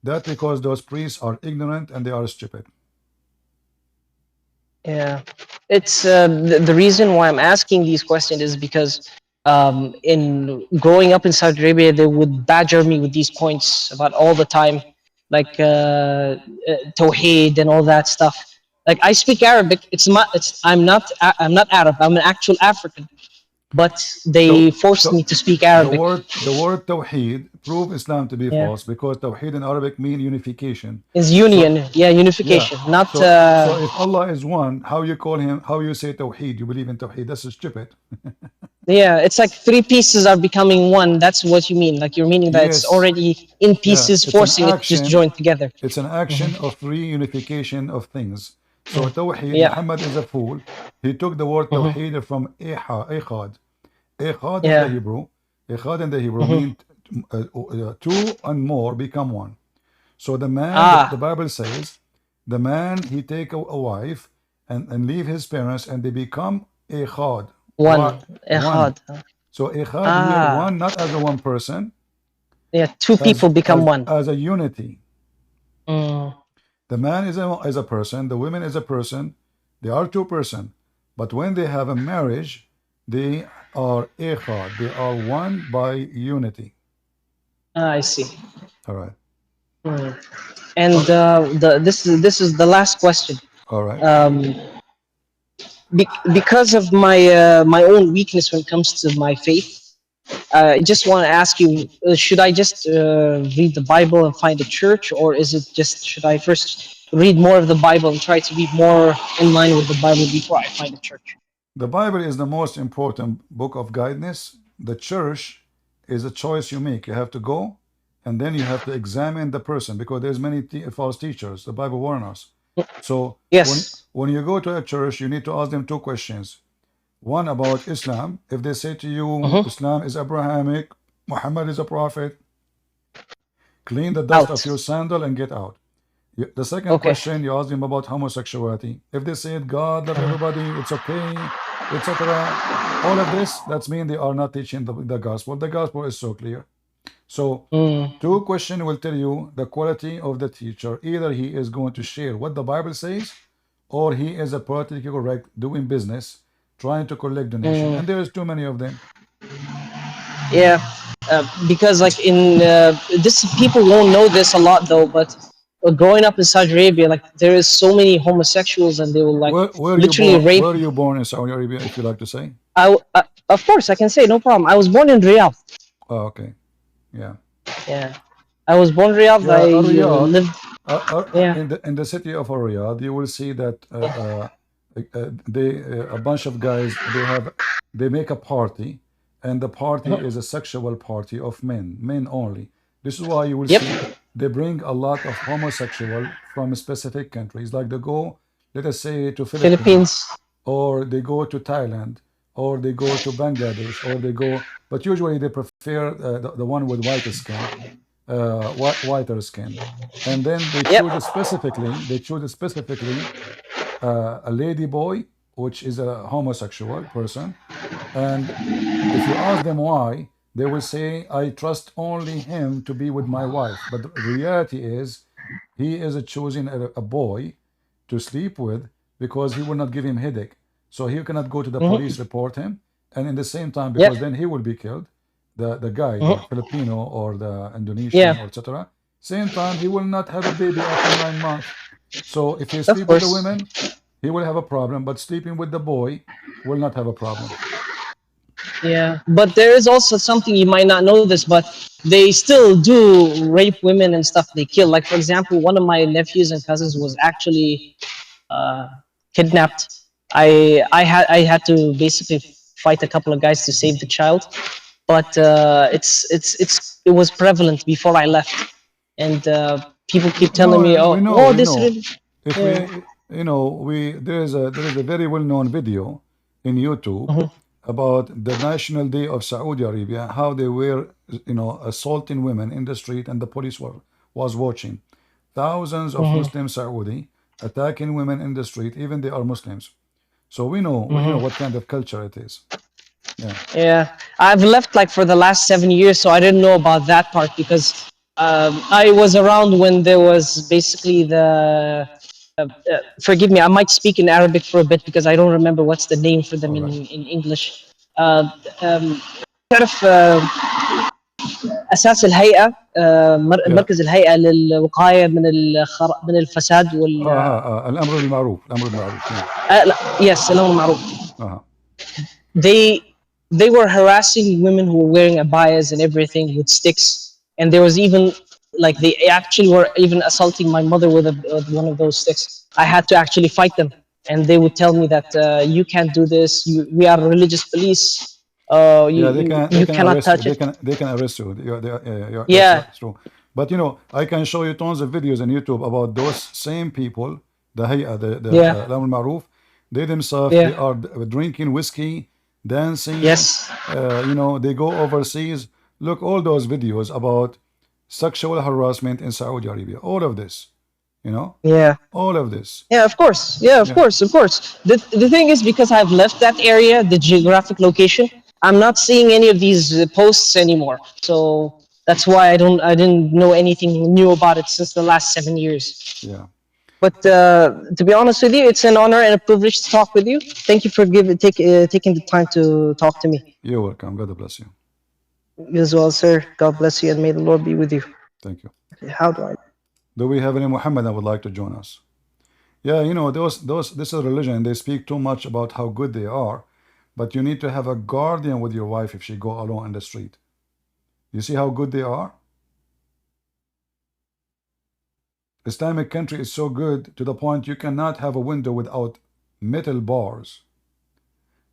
That because those priests are ignorant and they are stupid. Yeah, it's the reason why I'm asking these questions is because in growing up in Saudi Arabia, they would badger me with these points about all the time, like Tawheed and all that stuff. Like I speak Arabic. I'm not Arab. I'm an actual African, but they forced me to speak Arabic. The word Tawheed prove Islam to be Yeah. false because Tawheed in Arabic mean unification. Is union, unification, not. So if Allah is one, how you call him? How you say Tawheed? You believe in Tawheed? That's stupid. Yeah, it's like three pieces are becoming one. That's what you mean. Like you're meaning that it's Yes. already in pieces, It's an forcing it to just action. join together. It's an action of reunification of things. So Tawheed, Yeah. Muhammad is a fool. He took the word Tawheed from Echad. Echad in Yeah. the Hebrew. Echad in the Hebrew means two and more become one. So the man, the Bible says, the man, he take a wife and leave his parents and they become Echad. One. One. Echad. So Echad here, one, not as a one person. Yeah, two people become one. As a unity. Mm. The man is a person, the woman is a person. They are two person. But when they have a marriage, they are Echad. They are one by unity. I see. All right. Mm. And this is the last question. All right. Because of my own weakness when it comes to my faith, I just want to ask you: should I just read the Bible and find a church, or is it just should I first read more of the Bible and try to be more in line with the Bible before I find a church? The Bible is the most important book of guidance. The church is a choice you make. You have to go, and then you have to examine the person because there's many false teachers. The Bible warns us. So yes, when you go to a church, you need to ask them two questions. One about Islam. If they say to you, Islam is Abrahamic, Muhammad is a prophet, clean the dust of your sandal and get out. The second question, you ask them about homosexuality. If they said God love everybody, it's okay, etc. All of this, that's mean they are not teaching the gospel. The gospel is so clear. So two questions will tell you the quality of the teacher. Either he is going to share what the Bible says, or he is a politically correct doing business, trying to collect donation. And there is too many of them. Yeah, because like in this, people won't know this a lot though, but growing up in Saudi Arabia, like there is so many homosexuals, and they will like literally rape. Where are you born in Saudi Arabia, if you like to say? Of course, I can say no problem. I was born in Riyadh. Oh, okay. Yeah. Yeah, I was born in Riyadh. Yeah, I Riyadh, lived. In the city of Riyadh, you will see that a bunch of guys they make a party, and the party is a sexual party of men only. This is why you will see they bring a lot of homosexual from specific countries, like they go, let us say, to Philippines, or they go to Thailand, or they go to Bangladesh, or they go, but usually they prefer the one with whiter skin, and then they choose specifically a lady boy which is a homosexual person, and if you ask them why, they will say, I trust only him to be with my wife. But the reality is, he is choosing a boy to sleep with because he will not give him headache. So he cannot go to the police, report him, and in the same time, Yeah. because then he will be killed, the guy, the Filipino or the Indonesian Yeah. or etc. Same time, he will not have a baby after 9 months. So if he Of sleep with the course. women, he will have a problem, but sleeping with the boy will not have a problem. Yeah, but there is also something you might not know this, but they still do rape women and stuff. They kill. Like for example, one of my nephews and cousins was actually kidnapped. I had to basically fight a couple of guys to save the child, but it was prevalent before I left, and people keep telling me, No, we oh, know, oh, we this know. really, If yeah. we, we there is a very well-known video in YouTube about the National Day of Saudi Arabia, how they were, assaulting women in the street, and the police was watching. Thousands of Muslim Saudi attacking women in the street, even they are Muslims. So we know what kind of culture it is. Yeah. Yeah, I've left like for the last 7 years, so I didn't know about that part because I was around when there was basically the. Forgive me, I might speak in Arabic for a bit because I don't remember what's the name for them All right. in English. تعرف أساس الهيئة Yeah. مركز الهيئة للوقاية من الفساد الأمر بالمعروف. الأمر بالمعروف. Yeah. Yes, الأمر المعروف. Uh-huh. They were harassing women who were wearing abayas and everything with sticks, and there was even like they actually were even assaulting my mother with one of those sticks. I had to actually fight them, and they would tell me that you can't do this. We are religious police. Yeah, they You can cannot arrest you. touch They it. can arrest you. Yeah. That's true. But I can show you tons of videos on YouTube about those same people, the Hay'a, the Yeah. Al Ma'ruf. They themselves, Yeah. they are drinking whiskey, dancing. Yes. They go overseas. Look, all those videos about sexual harassment in Saudi Arabia. All of this, Yeah. all of this. Yeah, of course. Yeah, of Yeah. course, of course. The thing is, because I've left that area, the geographic location, I'm not seeing any of these posts anymore. So that's why I didn't know anything new about it since the last 7 years. Yeah. But to be honest with you, it's an honor and a privilege to talk with you. Thank you for taking the time to talk to me. You're welcome. God bless you. You as well, sir. God bless you, and may the Lord be with you. Thank you. How do I? Do we have any Muhammad that would like to join us? Yeah, this is religion. They speak too much about how good they are, but you need to have a guardian with your wife if she go alone in the street. You see how good they are? Islamic country is so good to the point you cannot have a window without metal bars.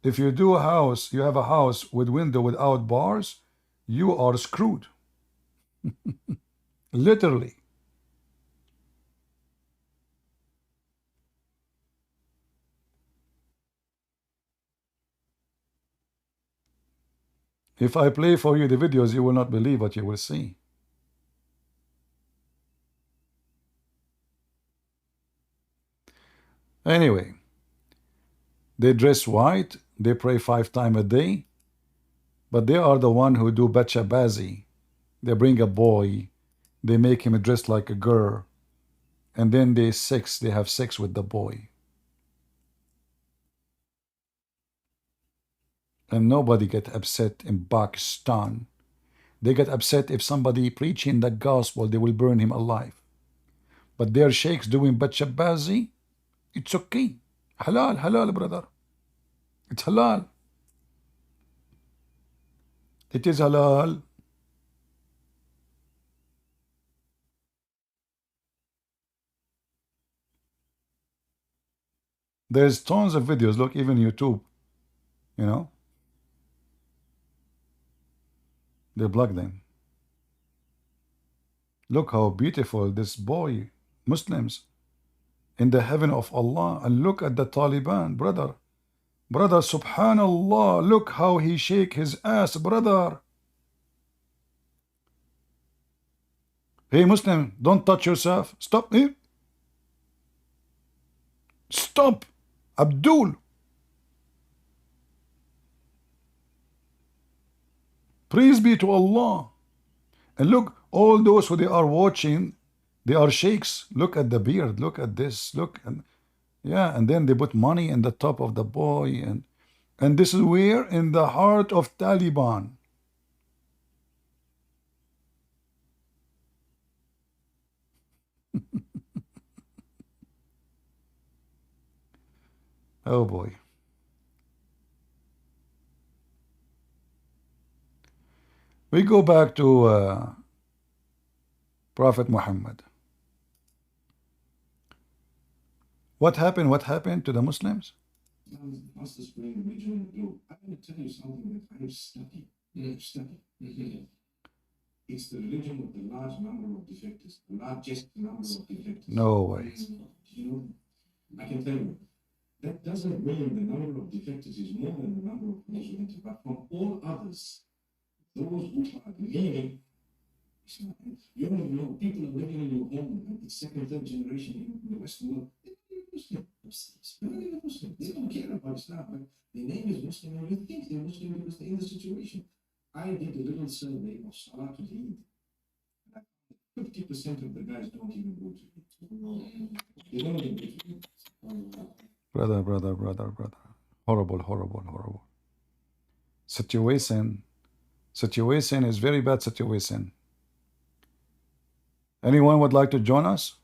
If you have a house with window without bars, you are screwed. Literally. If I play for you the videos, you will not believe what you will see. Anyway, they dress white, they pray 5 times a day, but they are the one who do bachabazi. They bring a boy, they make him dress like a girl, and then they have sex with the boy. And nobody get upset in Pakistan. They get upset if somebody preaching the gospel, they will burn him alive. But their sheikhs doing bachabazi, it's okay. Halal, halal, brother. It's halal. It is halal. There's tons of videos. Look, even YouTube, they block them. Look how beautiful this boy, Muslims, in the heaven of Allah. And look at the Taliban, brother. Brother, subhanallah, look how he shake his ass, brother. Hey, Muslim, don't touch yourself. Stop here. Stop. Abdul, Praise be to Allah. And look, all those who they are watching, they are sheikhs. Look at the beard. Look at this. Look, and yeah, and then they put money in the top of the boy, and this is where in the heart of Taliban. Oh boy. We go back to Prophet Muhammad. What happened? What happened to the Muslims? Fastest growing religion in the globe. I'm going to tell you something that I've studied. It's the religion with the large number of defectors, the largest number of defectors. No way. You know, I can tell you, that doesn't mean the number of defectors is more than the number of Muslims, but from all others, those who are leaving, you don't know, people are living in your home, like the second, third generation in the Western world. They don't care about Islam, but the name is Muslim, and you think they're Muslim because they're in the situation. I did a little survey of Salatul Eid. 50% of the guys don't even go to it. They don't even go to it. Brother. Horrible. Situation is very bad situation. Anyone would like to join us?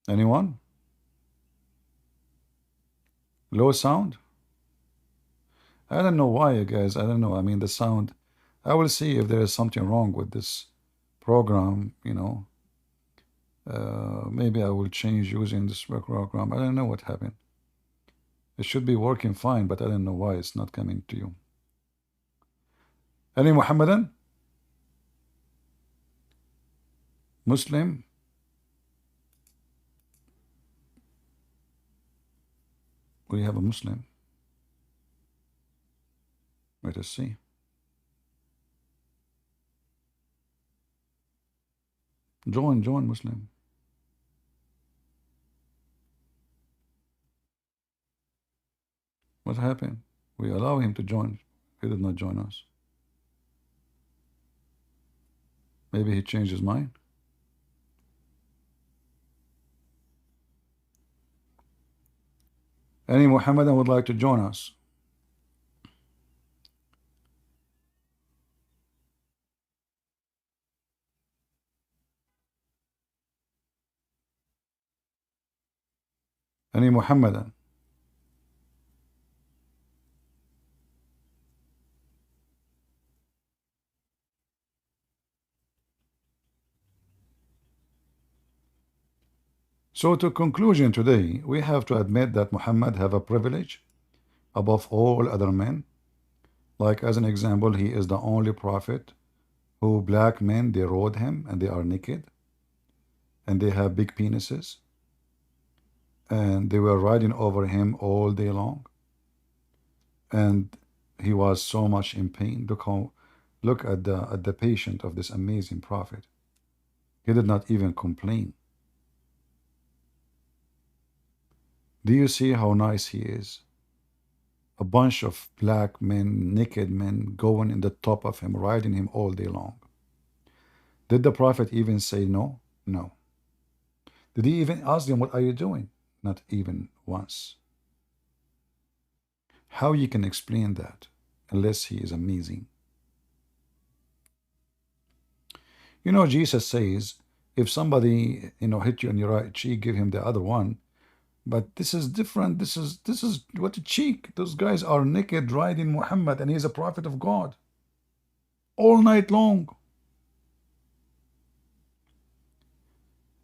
Anyone? Low sound? I don't know why, you guys. I don't know. I mean, the sound. I will see if there is something wrong with this program, you know. Maybe I will change using this program. I don't know what happened. It should be working fine, but I don't know why it's not coming to you. Any Muhammadan? Muslim? We have a Muslim. Let us see. Join Muslim. What happened? We allow him to join. He did not join us. Maybe he changed his mind. Any Muhammadan would like to join us? Any Muhammadan? So to conclusion today, we have to admit that Muhammad have a privilege above all other men. Like as an example, he is the only prophet who black men, they rode him and they are naked and they have big penises and they were riding over him all day long. And he was so much in pain. Look at the patient of this amazing prophet. He did not even complain. Do you see how nice he is? A bunch of black men, naked men, going in the top of him, riding him all day long. Did the prophet even say no? No. Did he even ask them, what are you doing? Not even once. How you can explain that unless he is amazing? You know, Jesus says, if somebody, hit you on your right cheek, give him the other one. But this is different. This is what a cheek. Those guys are naked riding Muhammad, and he's a prophet of God all night long.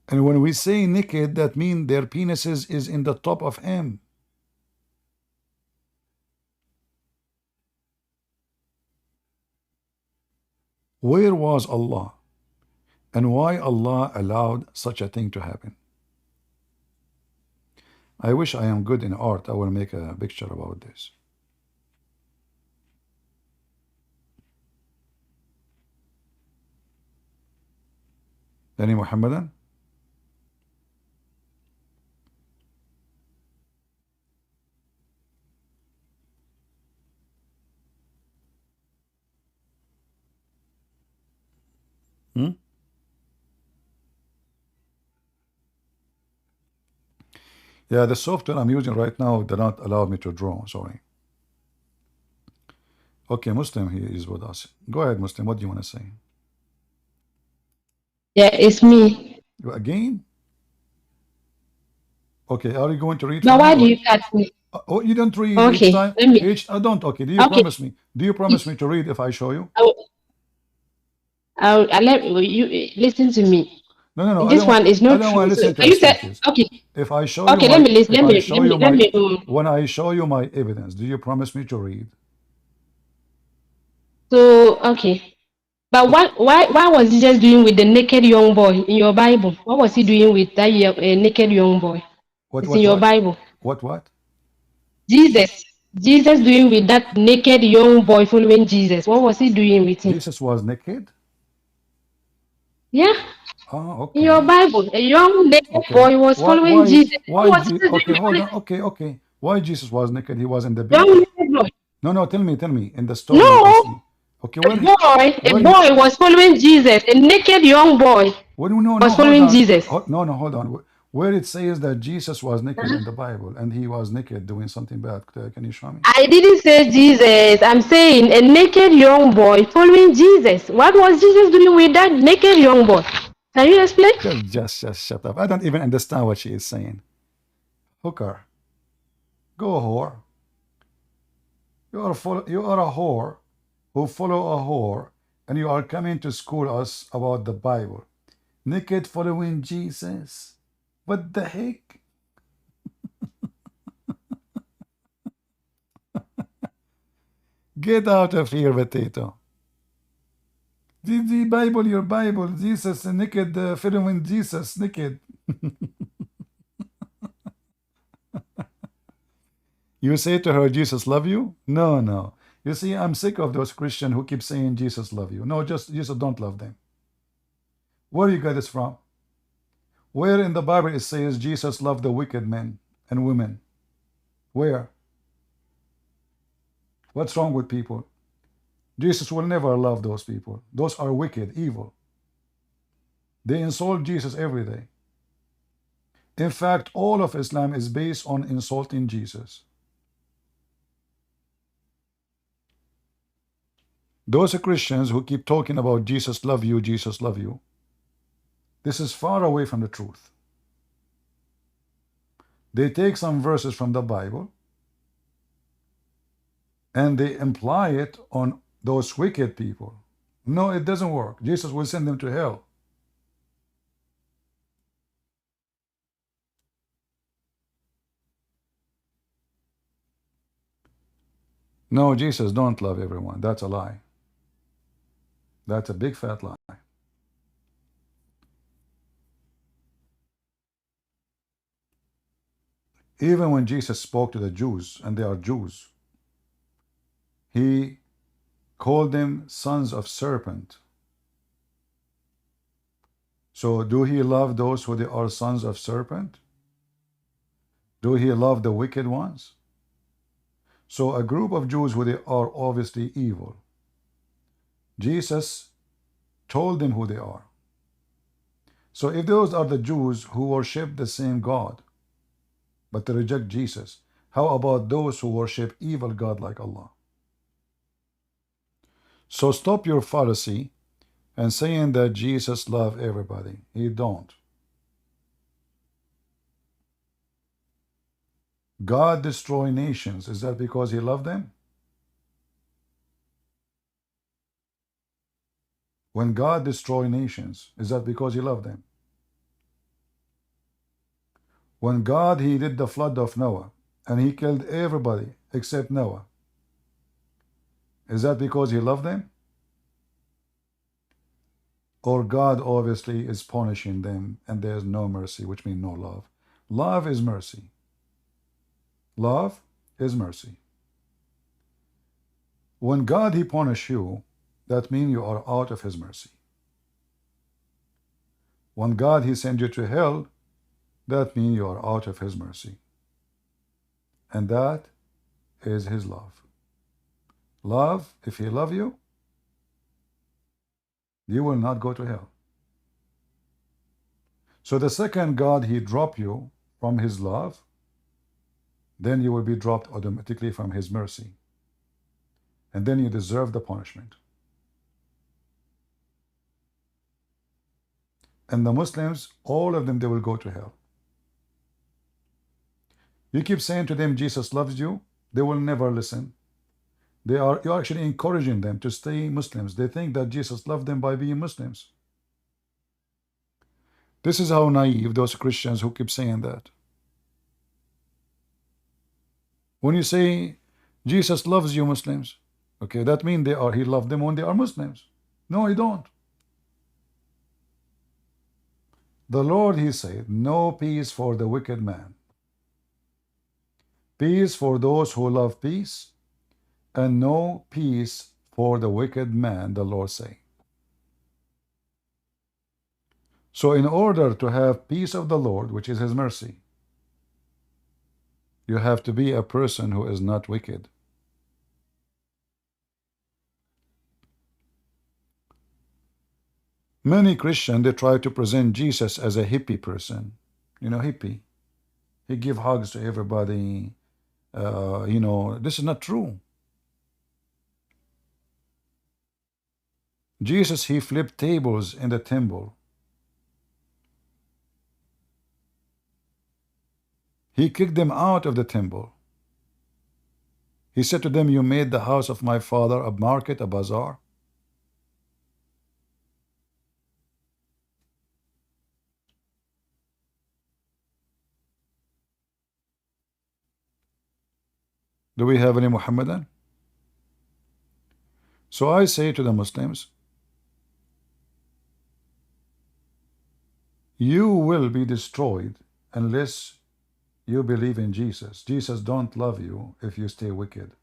And when we say naked, that means their penises is in the top of him. Where was Allah? And why Allah allowed such a thing to happen? I wish I am good in art. I will make a picture about this. Any Muhammadan? Yeah, the software I'm using right now did not allow me to draw. Sorry. Okay, Muslim, he is with us. Go ahead, Muslim. What do you want to say? Yeah, it's me. Again? Okay, are you going to read Now, for me? why do you cut me? Oh, you don't read each Okay, time? let me. I don't. Okay, do you Okay, promise me? Do you promise me to read if I show you? I'll let you listen to me. No. This one is I not don't want true. to So listen to you said excuses. okay. If I show you Okay, let my, me listen. if I show you Let my, me. when I show you my evidence, do you promise me to read? So okay, but why was Jesus doing with the naked young boy in your Bible? What was he doing with that naked young boy? It's in your Bible. What? Jesus doing with that naked young boy following Jesus. What was he doing with him? Jesus was naked? Yeah, Oh, in your okay. Bible, a young naked Okay. boy was following Jesus. What was Jesus Okay, doing hold with on. Okay. Why Jesus was naked? He was in the young beach? naked boy? No, tell me. In the story you can No, see. Okay, a where you, boy was following Jesus. A naked young boy what do you know? was No, hold following on. Jesus. Hold on. Where it says that Jesus was naked in the Bible and he was naked doing something bad. Can you show me? I didn't say Jesus. I'm saying a naked young boy following Jesus. What was Jesus doing with that naked young boy? Can you explain? Just shut up. I don't even understand what she is saying. Hooker, go whore. You are a whore who follow a whore, and you are coming to school us about the Bible. Naked following Jesus. What the heck? Get out of here, potato. The Bible, your Bible. Jesus naked, following Jesus naked. You say to her, Jesus love you? No. You see, I'm sick of those Christians who keep saying Jesus love you. No, just Jesus don't love them. Where you got this from? Where in the Bible it says Jesus loved the wicked men and women? Where? What's wrong with people? Jesus will never love those people. Those are wicked, evil. They insult Jesus every day. In fact, all of Islam is based on insulting Jesus. Those Christians who keep talking about Jesus love you, this is far away from the truth. They take some verses from the Bible and they imply it on those wicked people. No, it doesn't work. Jesus will send them to hell. No, Jesus don't love everyone. That's a lie. That's a big fat lie. Even when Jesus spoke to the Jews, and they are Jews, he called them sons of serpent. So do he love those who they are sons of serpent? Do he love the wicked ones? So a group of Jews who they are obviously evil. Jesus told them who they are. So if those are the Jews who worship the same God, but they reject Jesus, how about those who worship evil God like Allah? So stop your fallacy and saying that Jesus loved everybody. He don't. God destroy nations. Is that because he loved them? When God destroy nations, is that because he loved them? When God, he did the flood of Noah and he killed everybody except Noah, is that because he loved them? Or God obviously is punishing them and there's no mercy, which means no love. Love is mercy. Love is mercy. When God, he punish you, that means you are out of his mercy. When God, he send you to hell, that means you are out of his mercy. And that is his love. Love, if he love you, you will not go to hell. So the second God he drop you from his love, then you will be dropped automatically from his mercy. And then you deserve the punishment. And the Muslims, all of them, they will go to hell. You keep saying to them, Jesus loves you, they will never listen. You're actually encouraging them to stay Muslims. They think that Jesus loved them by being Muslims. This is how naive those Christians who keep saying that. When you say Jesus loves you, Muslims, okay, that means he loved them when they are Muslims. No, he don't. The Lord, he said, no peace for the wicked man. Peace for those who love peace, and no peace for the wicked man, the Lord say. So in order to have peace of the Lord, which is his mercy, you have to be a person who is not wicked. Many Christians, they try to present Jesus as a hippie person. You know, hippie. He give hugs to everybody. You know, this is not true. Jesus, he flipped tables in the temple. He kicked them out of the temple. He said to them, you made the house of my father a market, a bazaar. Do we have any Muhammadan? So I say to the Muslims, you will be destroyed unless you believe in Jesus. Jesus don't love you if you stay wicked.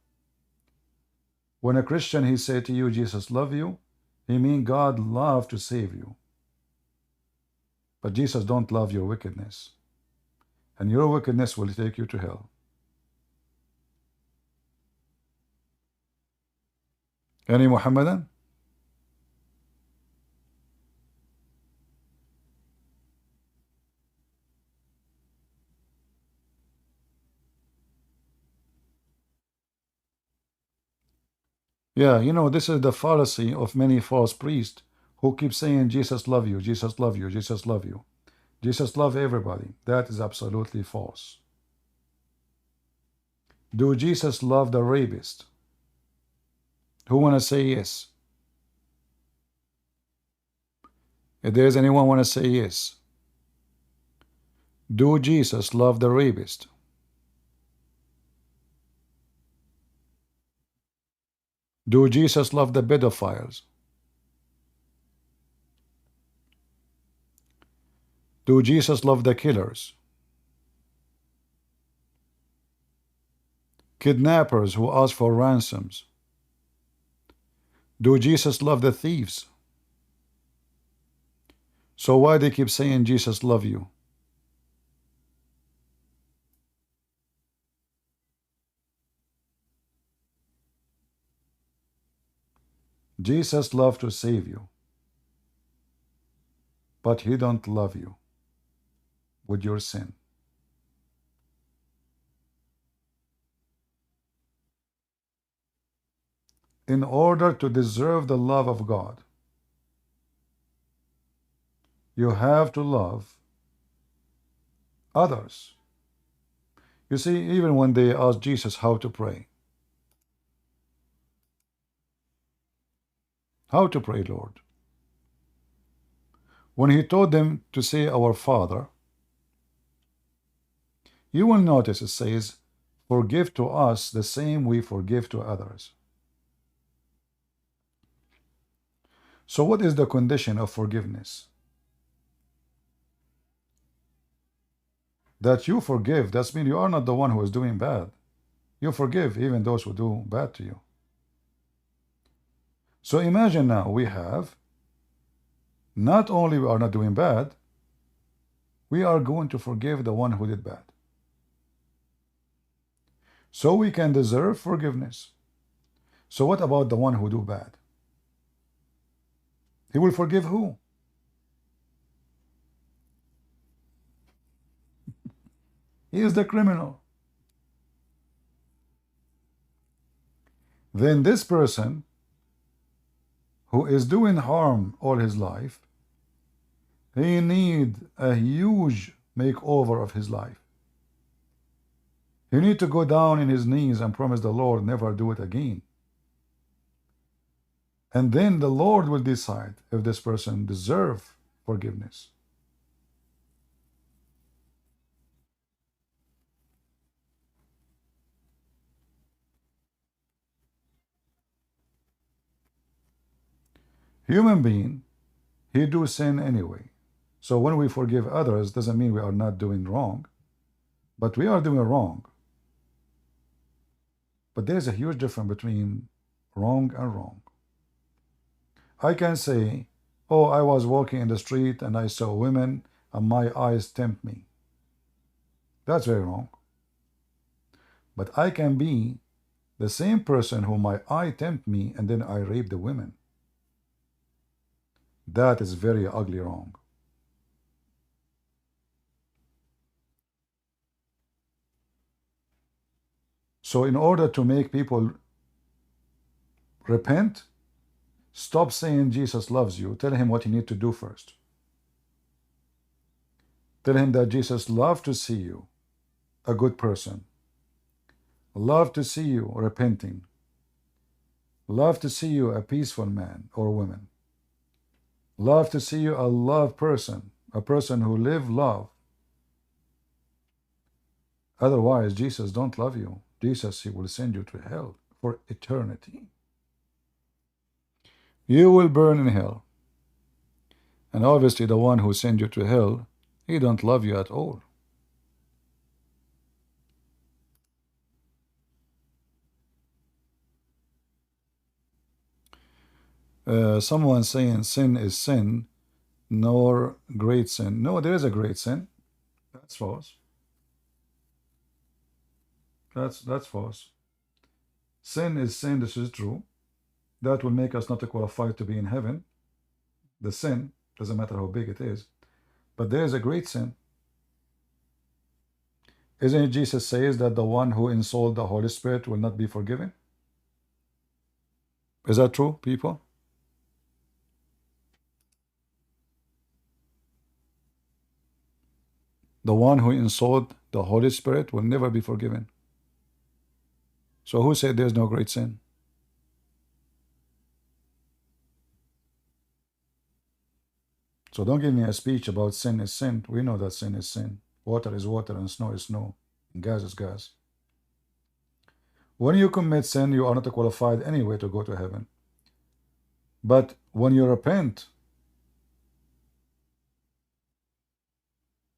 When a Christian, he say to you, Jesus love you, he mean God love to save you. But Jesus don't love your wickedness. And your wickedness will take you to hell. Any Muhammadan? Yeah, you know, this is the fallacy of many false priests who keep saying Jesus love you, Jesus love you, Jesus love you. Jesus love everybody. That is absolutely false. Do Jesus love the rapist? Who want to say yes? If there's anyone want to say yes. Do Jesus love the rapist? Do Jesus love the pedophiles? Do Jesus love the killers? Kidnappers who ask for ransoms? Do Jesus love the thieves? So why they keep saying Jesus love you? Jesus love to save you, but he don't love you with your sin. In order to deserve the love of God, you have to love others. You see, even when they asked Jesus how to pray, Lord? When he told them to say our Father, you will notice it says, forgive to us the same we forgive to others. So what is the condition of forgiveness? That you forgive, that means you are not the one who is doing bad. You forgive even those who do bad to you. So imagine now we have, not only we are not doing bad, we are going to forgive the one who did bad. So we can deserve forgiveness. So what about the one who do bad? He will forgive who? He is the criminal. then this person who is doing harm all his life, he need a huge makeover of his life. He need to go down in his knees and promise the Lord never do it again. And then the Lord will decide if this person deserves forgiveness. Human being, he do sin anyway. So when we forgive others, doesn't mean we are not doing wrong, but we are doing wrong. But there's a huge difference between wrong and wrong. I can say, oh, I was walking in the street and I saw women and my eyes tempt me. That's very wrong. But I can be the same person who my eye tempt me and then I rape the women. That is very ugly wrong. So in order to make people repent, stop saying Jesus loves you. Tell him what you need to do first. Tell him that Jesus loves to see you a good person. Love to see you repenting. Love to see you a peaceful man or woman. Love to see you a love person, a person who live love. Otherwise, Jesus don't love you. Jesus, he will send you to hell for eternity. You will burn in hell. And obviously the one who sent you to hell, he don't love you at all. Someone saying sin is sin, nor great sin. No, there is a great sin. That's false. That's false. Sin is sin, this is true. That will make us not qualified to be in heaven. The sin, doesn't matter how big it is. But there is a great sin. Isn't it Jesus says that the one who insults the Holy Spirit will not be forgiven? Is that true, people? The one who insults the Holy Spirit will never be forgiven. So who said there's no great sin? So don't give me a speech about sin is sin. We know that sin is sin. Water is water and snow is snow. And gas is gas. When you commit sin, you are not qualified anyway to go to heaven. But when you repent,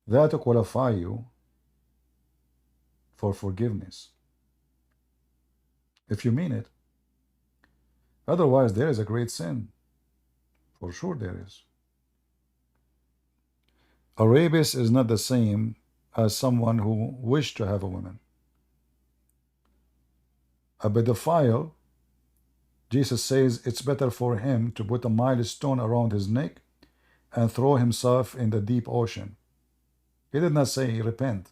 that will qualify you for forgiveness. If you mean it. Otherwise, there is a great sin. For sure there is. A rapist is not the same as someone who wished to have a woman. A pedophile, Jesus says it's better for him to put a milestone around his neck and throw himself in the deep ocean. He did not say repent.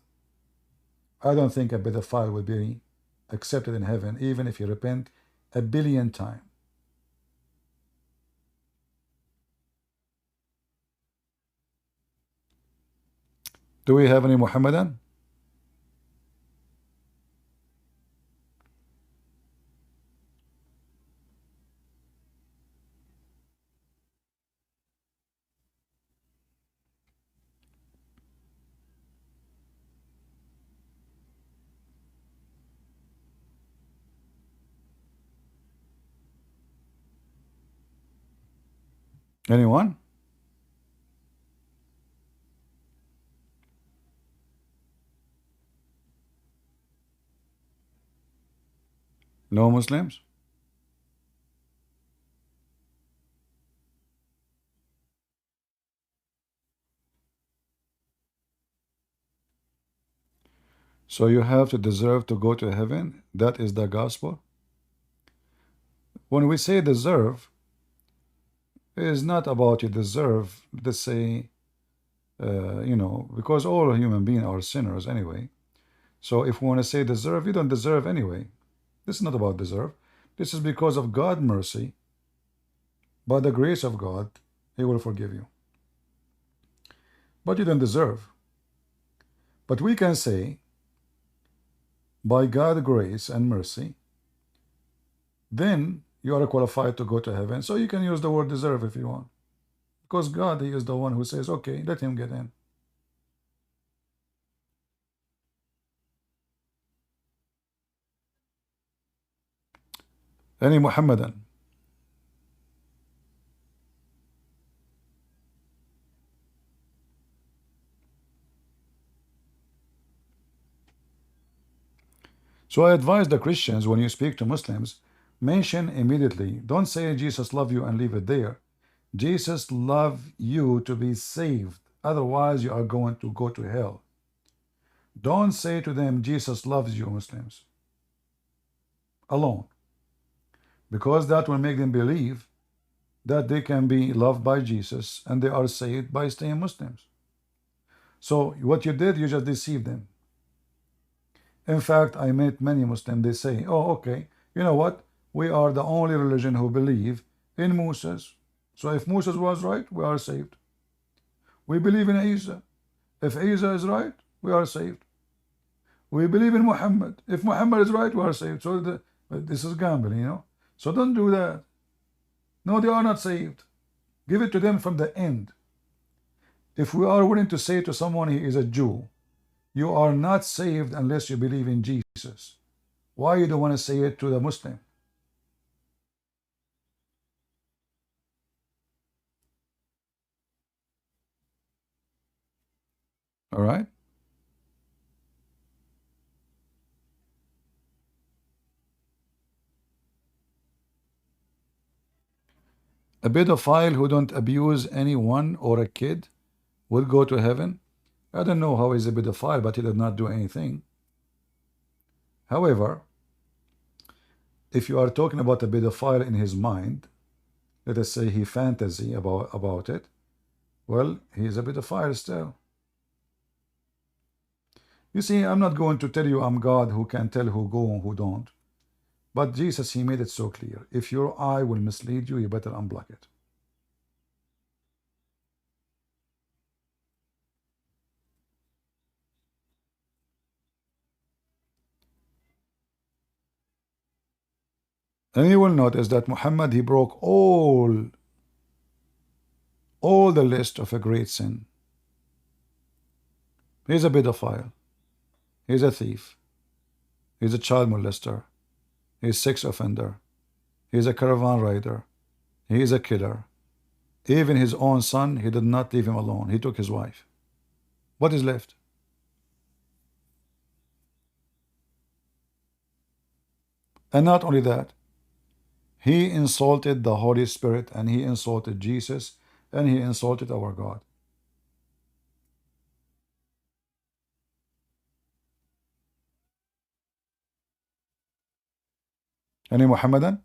I don't think a pedophile will be accepted in heaven even if he repent 1 billion times. Do we have any Mohammedan? Anyone? No Muslims? So you have to deserve to go to heaven? That is the gospel? When we say deserve, it is not about you deserve, let's say, because all human beings are sinners anyway. So if we want to say deserve, you don't deserve anyway. This is not about deserve. This is because of God's mercy. By the grace of God, He will forgive you. But you don't deserve. But we can say, by God's grace and mercy, then you are qualified to go to heaven. So you can use the word deserve if you want. Because God, He is the one who says, okay, let him get in. Any Muhammadan? So I advise the Christians, when you speak to Muslims, mention immediately, don't say Jesus love you and leave it there. Jesus love you to be saved. Otherwise, you are going to go to hell. Don't say to them, Jesus loves you, Muslims, alone. Because that will make them believe that they can be loved by Jesus and they are saved by staying Muslims. So what you did, you just deceived them. In fact, I met many Muslims, they say, oh, okay, you know what? We are the only religion who believe in Moses. So if Moses was right, we are saved. We believe in Isa. If Isa is right, we are saved. We believe in Muhammad. If Muhammad is right, we are saved. So this is gambling, you know. So don't do that. No, they are not saved. Give it to them from the end. If we are willing to say to someone he is a Jew, you are not saved unless you believe in Jesus. Why you don't want to say it to the Muslim? All right? A pedophile who don't abuse anyone or a kid will go to heaven. I don't know how he's a pedophile, but he did not do anything. However, if you are talking about a pedophile in his mind, let us say he fantasy about it, well, he is a pedophile still. You see, I'm not going to tell you I'm God who can tell who go and who don't. But Jesus, He made it so clear. If your eye will mislead you, you better unblock it. And you will notice that Muhammad, he broke all the list of a great sin. He's a pedophile. He's a thief. He's a child molester. He's a sex offender. He's a caravan rider. He's a killer. Even his own son, he did not leave him alone. He took his wife. What is left? And not only that, he insulted the Holy Spirit, and he insulted Jesus, and he insulted our God. Any Muhammadan?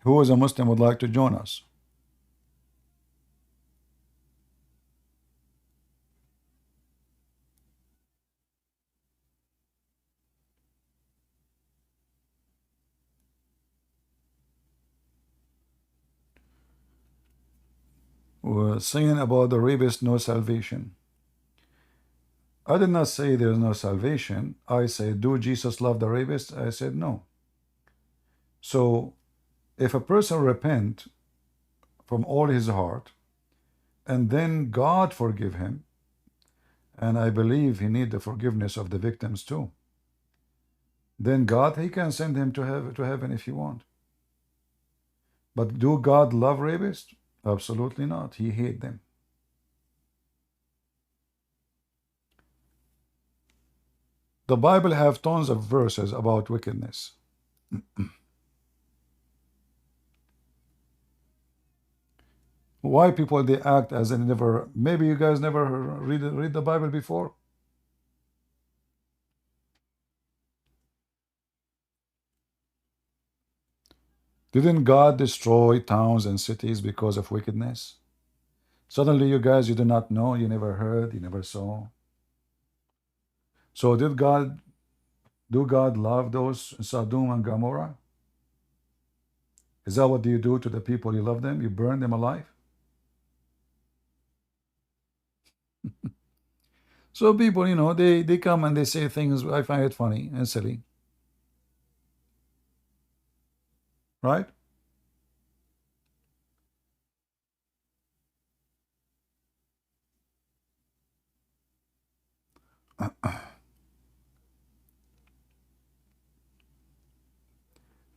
Who is a Muslim would like to join us? We're saying about the rapist, no salvation. I did not say there is no salvation. I said, do Jesus love the rapist? I said, no. So, if a person repent from all his heart, and then God forgive him, and I believe he need the forgiveness of the victims too, then God, he can send him to heaven if he want. But do God love rapists? Absolutely not. He hate them. The Bible have tons of verses about wickedness. Why people they act as they never? Maybe you guys never read the Bible before. Didn't God destroy towns and cities because of wickedness? Suddenly, you guys, you do not know, you never heard, you never saw. So do God love those in Sodom and Gomorrah? Is that what you do to the people you love them? You burn them alive? So people, they come and they say things, I find it funny and silly. Right?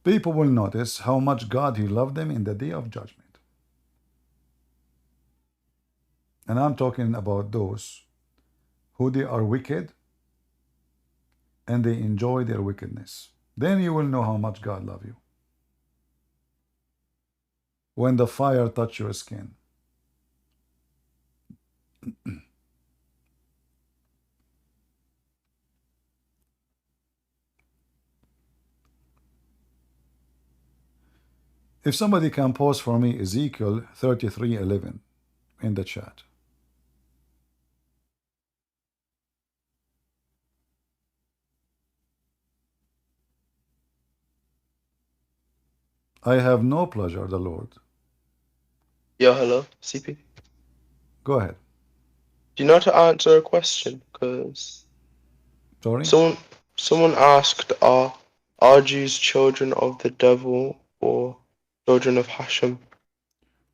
People will notice how much God he loved them in the day of judgment. And I'm talking about those who they are wicked and they enjoy their wickedness. Then you will know how much God loves you. When the fire touch your skin. If somebody can post for me Ezekiel 33:11 in the chat. I have no pleasure, the Lord. Yeah, hello, CP. Go ahead. Do you know how to answer a question? Because Sorry? someone asked, are Jews children of the devil or children of Hashem?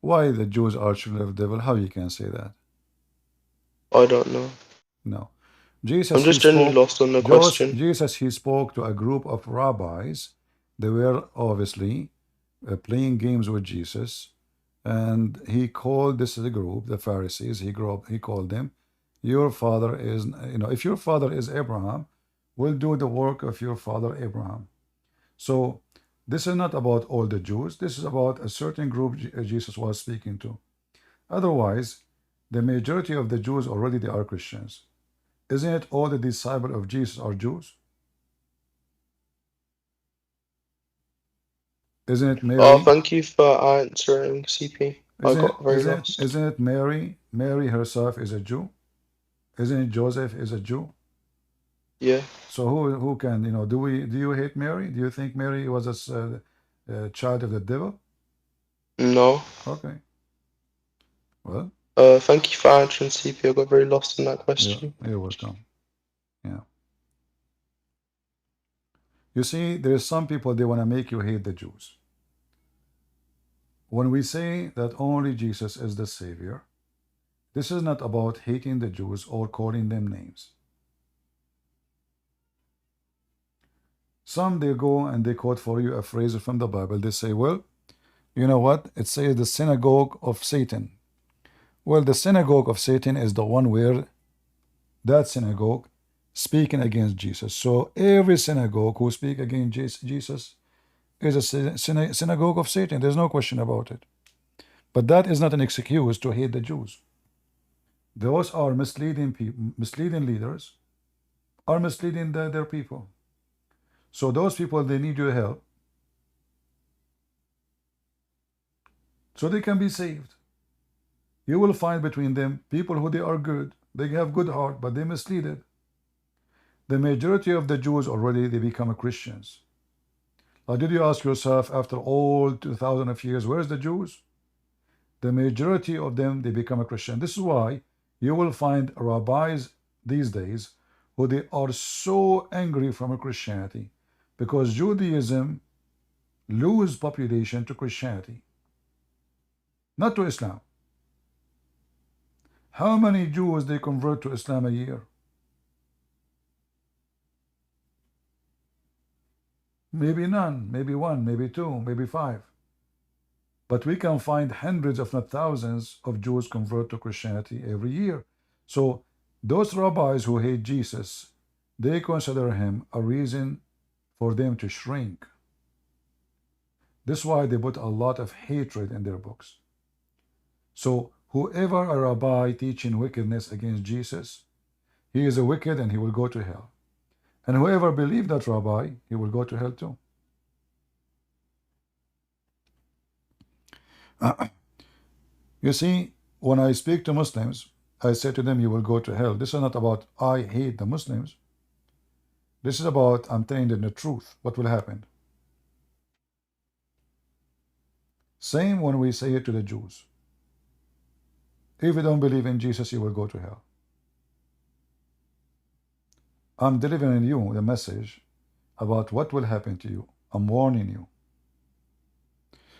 Why the Jews are children of the devil? How you can say that? I don't know. No. I'm just generally lost on the question. Jesus, he spoke to a group of rabbis. They were obviously playing games with Jesus. And he called this group, the Pharisees, he called them, your father is, if your father is Abraham, we'll do the work of your father Abraham. So this is not about all the Jews. This is about a certain group Jesus was speaking to. Otherwise, the majority of the Jews already they are Christians. Isn't it all the disciples of Jesus are Jews? Isn't it Mary? Oh, thank you for answering, CP. I got very lost. Isn't it Mary? Mary herself is a Jew. Isn't it Joseph is a Jew? Yeah. So who can, do you hate Mary? Do you think Mary was a child of the devil? No. Okay. Well. Thank you for answering, CP. I got very lost in that question. Yeah, you're welcome. Yeah. You see, there's some people, they want to make you hate the Jews. When we say that only Jesus is the Savior, this is not about hating the Jews or calling them names. Some, they go and they quote for you a phrase from the Bible. They say, well, you know what? It says the synagogue of Satan. Well, the synagogue of Satan is the one where that synagogue speaking against Jesus. So every synagogue who speak against Jesus is a synagogue of Satan. There's no question about it. But that is not an excuse to hate the Jews. Those are misleading people, misleading leaders are misleading their people. So those people, they need your help so they can be saved. You will find between them people who they are good, they have good heart, but they misleaded. The majority of the Jews already, they become Christians. Did you ask yourself after all 2,000 of years, where's the Jews? The majority of them, they become a Christian. This is why you will find rabbis these days who they are so angry from Christianity because Judaism lose population to Christianity, not to Islam. How many Jews they convert to Islam a year? Maybe none, maybe one, maybe two, maybe five. But we can find hundreds, if not thousands, of Jews convert to Christianity every year. So those rabbis who hate Jesus, they consider him a reason for them to shrink. This is why they put a lot of hatred in their books. So whoever a rabbi teaching wickedness against Jesus, he is a wicked and he will go to hell. And whoever believes that rabbi, he will go to hell too. You see, when I speak to Muslims, I say to them, you will go to hell. This is not about I hate the Muslims. This is about I'm telling them the truth, what will happen. Same when we say it to the Jews. If you don't believe in Jesus, you will go to hell. I'm delivering you the message about what will happen to you. I'm warning you.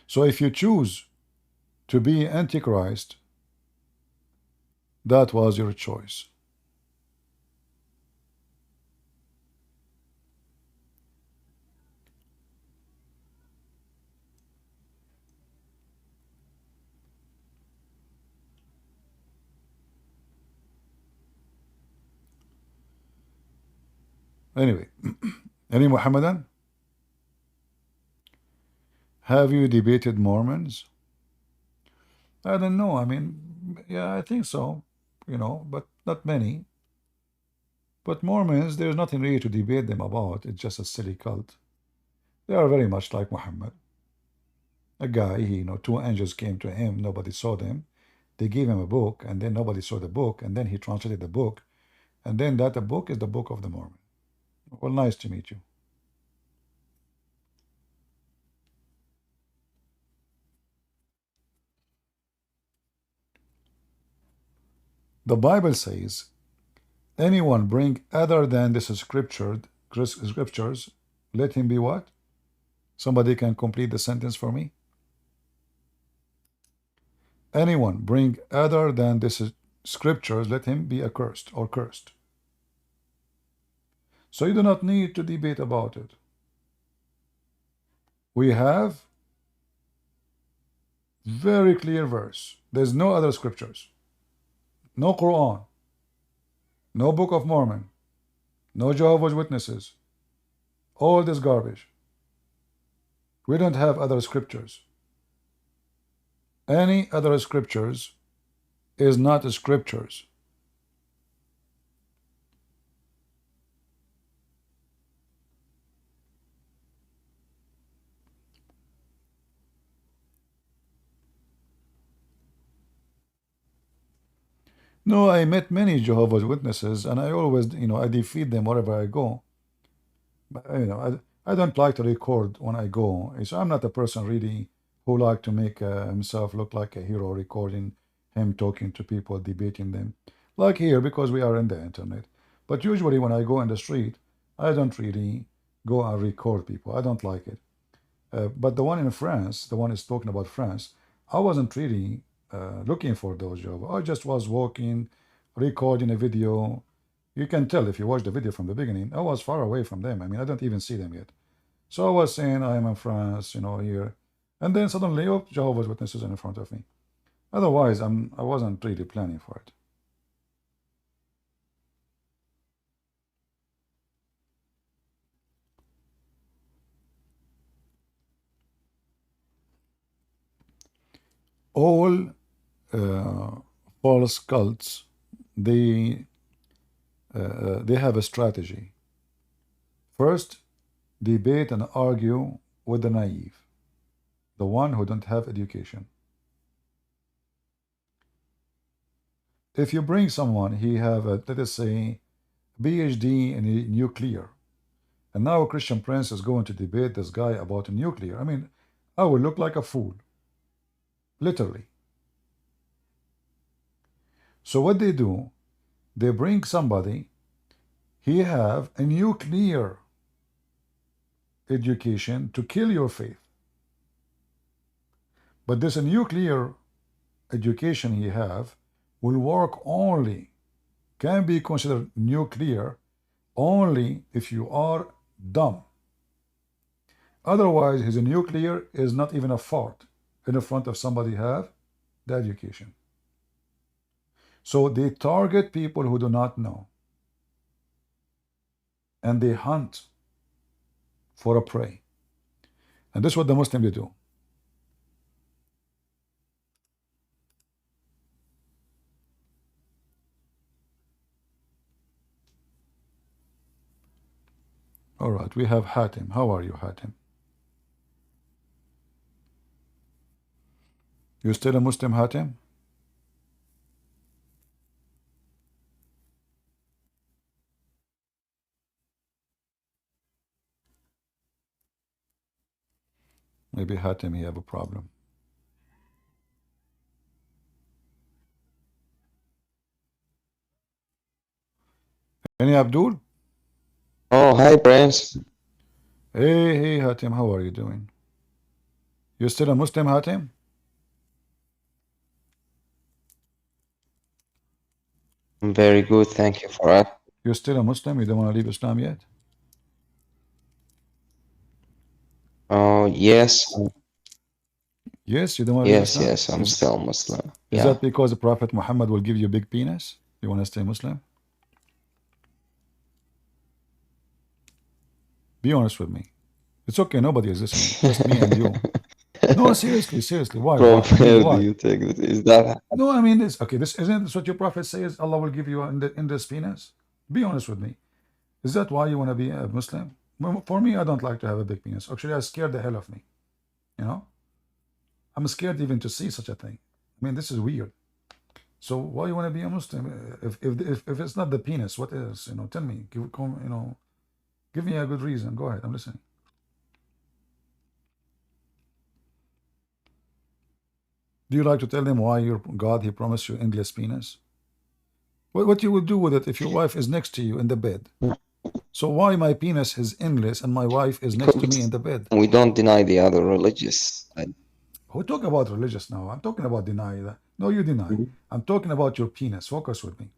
So if you choose to be Antichrist, that was your choice. Anyway, any Muhammadan? Have you debated Mormons? I don't know. I mean, yeah, I think so, but not many. But Mormons, there's nothing really to debate them about. It's just a silly cult. They are very much like Muhammad. A guy, two angels came to him, nobody saw them. They gave him a book, and then nobody saw the book, and then he translated the book, and then that book is the Book of the Mormon. Well, nice to meet you. The Bible says, anyone bring other than this scriptures, let him be what? Somebody can complete the sentence for me? Anyone bring other than this scriptures, let him be accursed or cursed. So you do not need to debate about it. We have very clear verse. There's no other scriptures. No Quran. No Book of Mormon. No Jehovah's Witnesses. All this garbage. We don't have other scriptures. Any other scriptures is not scriptures. No, I met many Jehovah's Witnesses, and I always, I defeat them wherever I go. But, I don't like to record when I go. So I'm not a person really who like to make himself look like a hero, recording him talking to people, debating them. Like here, because we are in the internet. But usually when I go in the street, I don't really go and record people. I don't like it. But the one in France, the one is talking about France, I wasn't really looking for those jobs. I just was walking, recording a video. You can tell if you watch the video from the beginning, I was far away from them. I mean, I don't even see them yet. So I was saying, I am in France, here. And then suddenly, oh, Jehovah's Witnesses in front of me. Otherwise, I wasn't really planning for it. All false cults, they have a strategy. First, debate and argue with the naive, the one who don't have education. If you bring someone, he have a, let us say, PhD in nuclear, and now a Christian Prince is going to debate this guy about nuclear. I mean, I will look like a fool, literally. So what they do, they bring somebody, he have a nuclear education to kill your faith. But this nuclear education he have will work only, can be considered nuclear only if you are dumb. Otherwise, his nuclear is not even a fart in the front of somebody have the education. So they target people who do not know, and they hunt for a prey. And this is what the Muslims do. All right, we have Hatim. How are you, Hatim? You still a Muslim, Hatim? Maybe Hatem, he have a problem. Any Abdul? Oh, hi, Prince. Hey, Hatem, how are you doing? You still a Muslim, Hatem? I'm very good, thank you for that. You're still a Muslim? You don't want to leave Islam yet? Oh, yes. Yes, you don't want to leave Yes, Islam? yes, I'm still Muslim. Is Yeah. that because the Prophet Muhammad will give you a big penis? You want to stay Muslim? Be honest with me. It's okay, nobody is listening. Just me and you. No, seriously. Why? From Why? I where mean, do why? you take this? Is that No, I mean, this okay. This isn't this what your prophet says. Allah will give you in this penis. Be honest with me. Is that why you want to be a Muslim? Well, for me, I don't like to have a big penis. Actually, I scared the hell of me. You know, I'm scared even to see such a thing. I mean, this is weird. So why you want to be a Muslim? If it's not the penis, what is? You know, tell me. Give me a good reason. Go ahead. I'm listening. Do you like to tell them why your God, he promised you endless penis? What you would do with it if your wife is next to you in the bed? So why my penis is endless and my wife is next to me in the bed? we don't deny the other religious. We talk about religious now. I'm talking about deny that. No, you deny. I'm talking about your penis. Focus with me.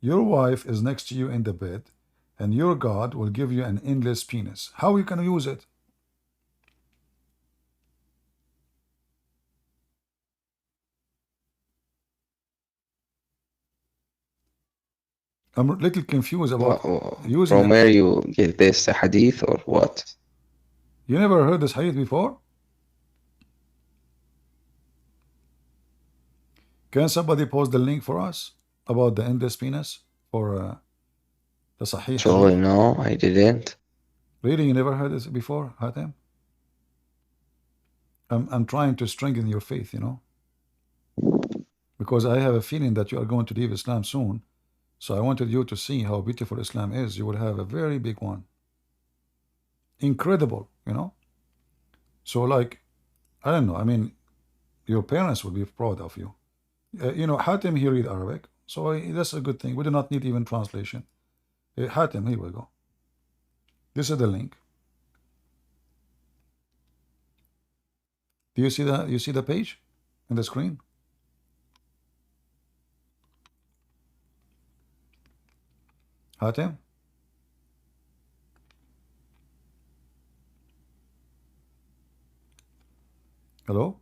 Your wife is next to you in the bed, and your God will give you an endless penis. How you can use it? I'm a little confused about using From it. where you get this hadith or what? You never heard this hadith before? Can somebody post the link for us about the endless penis for the Sahih Actually, hadith? no, I didn't. Really, you never heard this before, Hatem? I'm trying to strengthen your faith, you know, because I have a feeling that you are going to leave Islam soon. So I wanted you to see how beautiful Islam is. You will have a very big one. Incredible, you know. So like, I don't know. I mean, your parents will be proud of you. You know, Hatem, he read Arabic. So that's a good thing. We do not need even translation. Hatem, here we go. This is the link. Do you see that? You see the page in the screen? Hatem? Hello?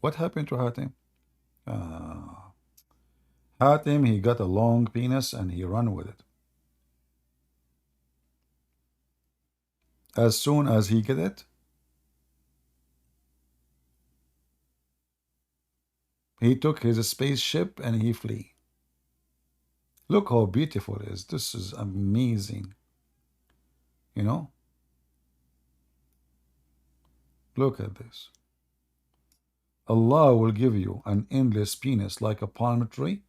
What happened to Hatem? Hatem, he got a long penis and he ran with it. As soon as he get it, he took his spaceship and he flee. Look how beautiful it is. This is amazing. You know? Look at this. Allah will give you an endless penis like a palm tree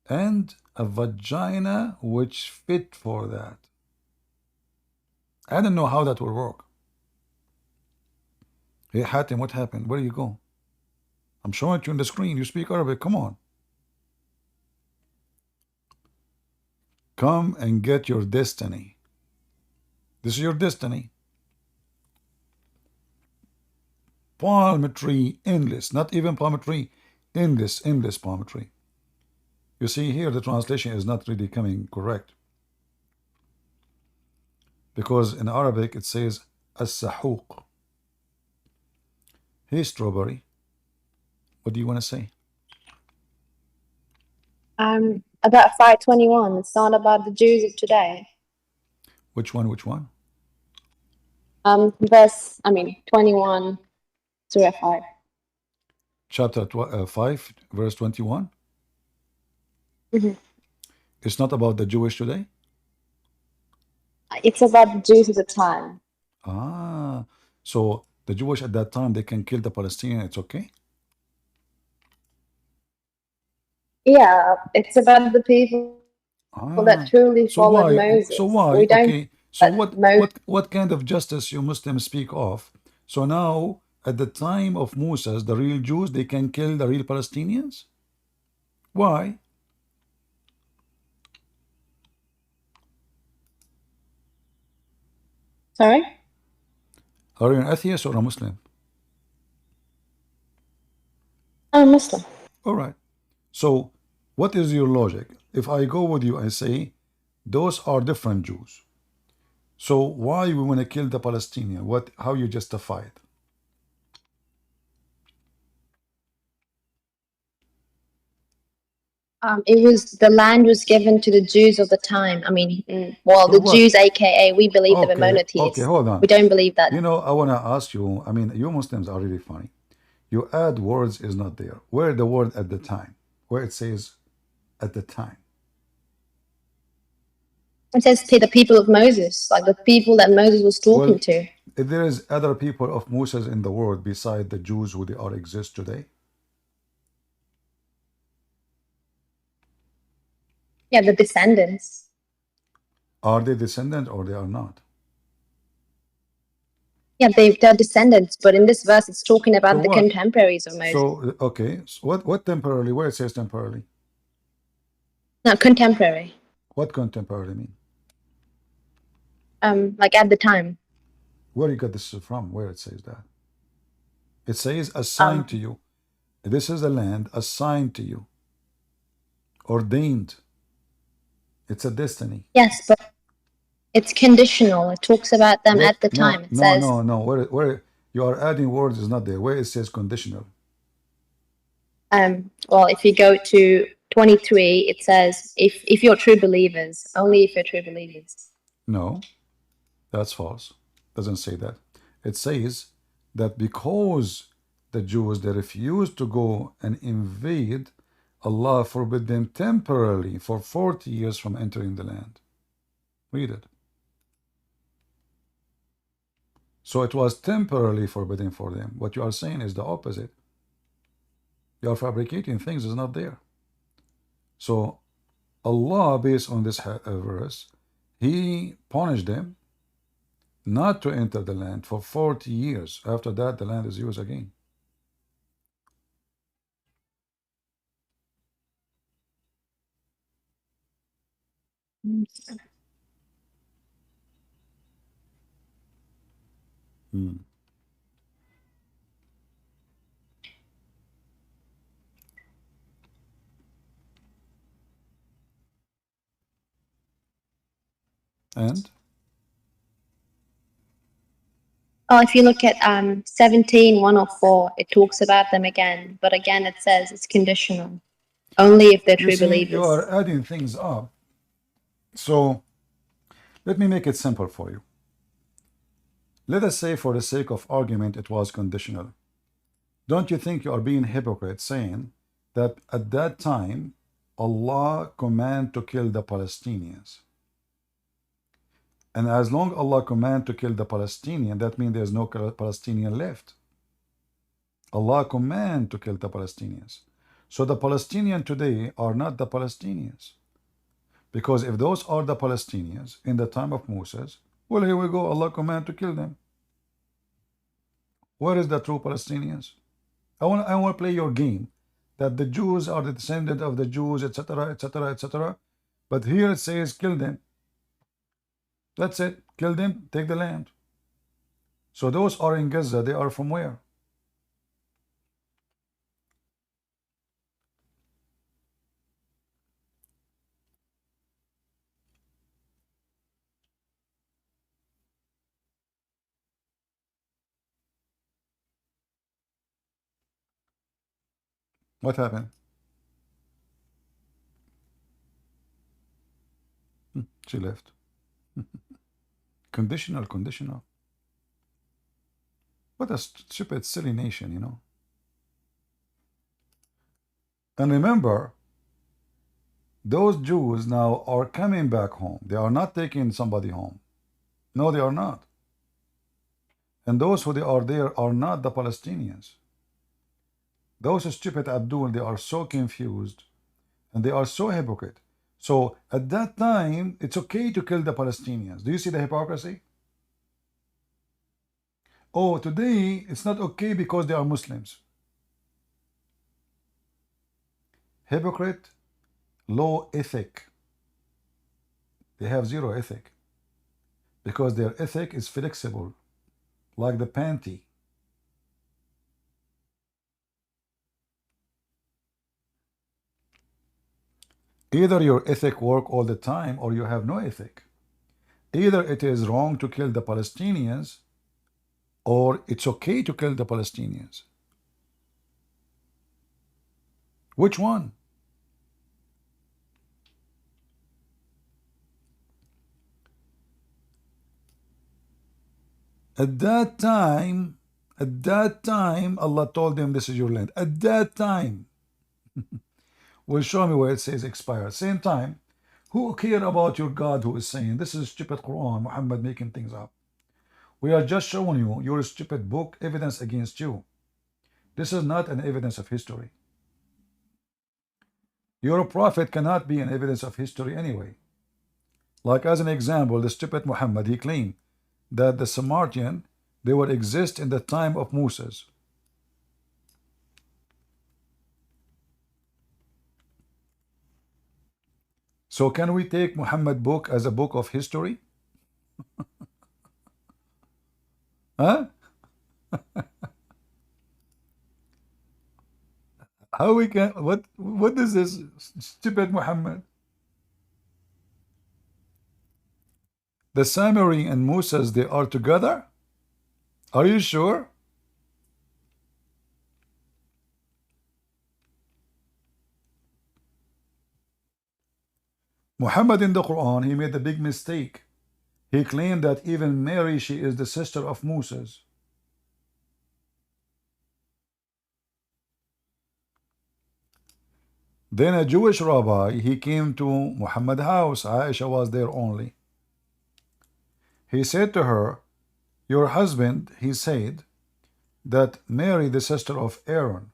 and a vagina which fit for that. I don't know how that will work. Hey Hatem, what happened? Where do you go? I'm showing it you on the screen. You speak Arabic. Come on. Come and get your destiny. This is your destiny. Palm tree, endless. Not even palm tree, endless palm tree. You see here the translation is not really coming correct. Because in Arabic it says as-sahuq. Hey Strawberry, what do you want to say? About 521. It's not about the Jews of today. Which one? 21, Surah 5. Chapter 5, verse 21? It's not about the Jewish today? It's about the Jews of the time. So the Jewish at that time, they can kill the Palestinian, it's okay? Yeah, it's about the people that truly followed Moses. So why? We don't Okay. So what kind of justice you Muslims speak of So now, at the time of Moses, the real Jews, they can kill the real Palestinians? Why? Sorry? Are you an atheist or a Muslim? I'm a Muslim. All right. So, what is your logic? If I go with you and say, those are different Jews, so why we want to kill the Palestinian? What? How you justify it? It was the land was given to the Jews of the time. I mean, well, So the what? Jews, aka we believe they're Okay, monotheists. hold on. We don't believe that. You know, I want to ask you, I mean, you Muslims are really funny. You add words is not there. Where the word at the time? Where it says at the time? It says to the people of Moses, like the people that Moses was talking Well, to. if there is other people of Moses in the world beside the Jews who they are exist today, Yeah, the descendants. are they descendants or they are not? Yeah, they're descendants, but in this verse, it's talking about So the what? contemporaries of Moses. So okay, so what temporarily? Where it says temporarily? No, contemporary. What contemporarily mean? Like at the time. Where you got this from? Where it says that? It says assigned to you. This is a land assigned to you, ordained. It's a destiny. Yes, but it's conditional. It talks about them at the time. It says, No. Where you are adding words is not there. Where it says conditional. well, if you go to 23, it says, if you're true believers, only if you're true believers. No, that's false. Doesn't say that. It says that because the Jews, they refused to go and invade, Allah forbid them temporarily for 40 years from entering the land. Read it. So it was temporarily forbidden for them. What you are saying is the opposite. You are fabricating things is not there. So Allah, based on this verse, He punished them not to enter the land for 40 years. After that, the land is yours again. Hmm. And Oh, if you look at 17:104, it talks about them again, but again it says it's conditional, only if they're you true see, believers. you are adding things up. So let me make it simple for you. Let us say, for the sake of argument, it was conditional. Don't you think you are being hypocrite saying that at that time Allah command to kill the Palestinians? And as long Allah command to kill the Palestinian, that means there's no Palestinian left. Allah command to kill the Palestinians. So the Palestinians today are not the Palestinians. Because if those are the Palestinians in the time of Moses, well, here we go, Allah command to kill them. Where is the true Palestinians? I want to play your game, that the Jews are the descendant of the Jews, etc., etc., etc. But here it says kill them. That's it. Kill them, take the land. So those are in Gaza. They are from where? What happened? She left. Conditional, conditional. What a stupid, silly nation, you know. And remember, those Jews now are coming back home. They are not taking somebody home. No, they are not. And those who they are there are not the Palestinians. Those stupid Abdul, they are so confused and they are so hypocrite. So at that time, it's okay to kill the Palestinians. Do you see the hypocrisy? oh, today it's not okay because they are Muslims. Hypocrite, low ethic. They have zero ethic because their ethic is flexible, like the panty. Either your ethic work all the time or you have no ethic. Either it is wrong to kill the Palestinians or it's okay to kill the Palestinians. Which one? At that time, Allah told them this is your land. At that time. Well, show me where it says expired. Same time, who care about your God who is saying this is stupid Quran, Muhammad making things up? We are just showing you your stupid book, evidence against you. This is not an evidence of history. Your prophet cannot be an evidence of history anyway. Like as an example, the stupid Muhammad, he claimed that the Samaritan, they would exist in the time of Moses. So can we take Muhammad book as a book of history? Huh? How we can, what is this stupid Muhammad? The Samari and Moses, they are together? Are you sure? Muhammad in the Quran, he made a big mistake. He claimed that even Mary, she is the sister of Moses. Then a Jewish rabbi, he came to Muhammad's house. Aisha was there only. He said to her, your husband, he said, that Mary, the sister of Aaron.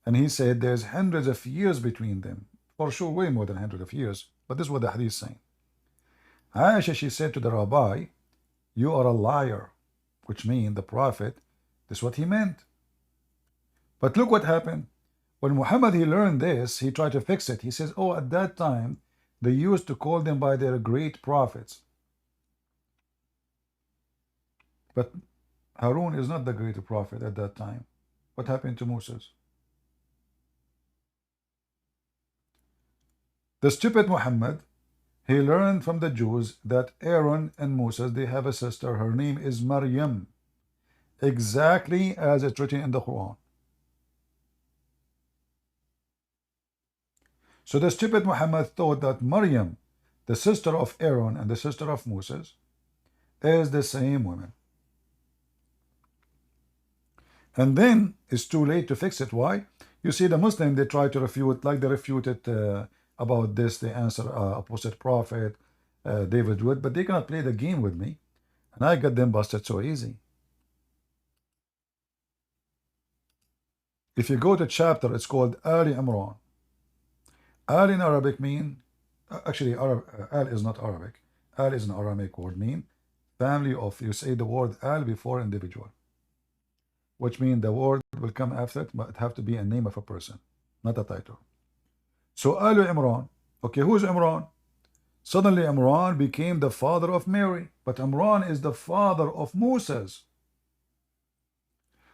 And he said there's hundreds of years between them. For sure, way more than hundreds of years. But this is what the hadith is saying. Aisha, she said to the rabbi, you are a liar. Which means the prophet, this is what he meant. But look what happened. When Muhammad, he learned this, he tried to fix it. He says, oh, at that time, they used to call them by their great prophets. But Harun is not the great prophet at that time. What happened to Moses? The stupid Muhammad, he learned from the Jews that Aaron and Moses, they have a sister. Her name is Maryam. Exactly as it's written in the Quran. So the stupid Muhammad thought that Maryam, the sister of Aaron and the sister of Moses, is the same woman. And then it's too late to fix it. Why? You see, the Muslim, they try to refute, like they refuted about this, they answer opposite prophet, David Wood, but they cannot play the game with me. And I got them busted so easy. If you go to chapter, it's called Ali Imran. Al in Arabic mean, actually Al is not Arabic. Al is an Aramaic word, mean family of, you say the word Al before individual. Which means the word will come after it, but it have to be a name of a person, not a title. So Al Imran, okay, who's Imran? Suddenly Imran became the father of Mary, but Imran is the father of Moses.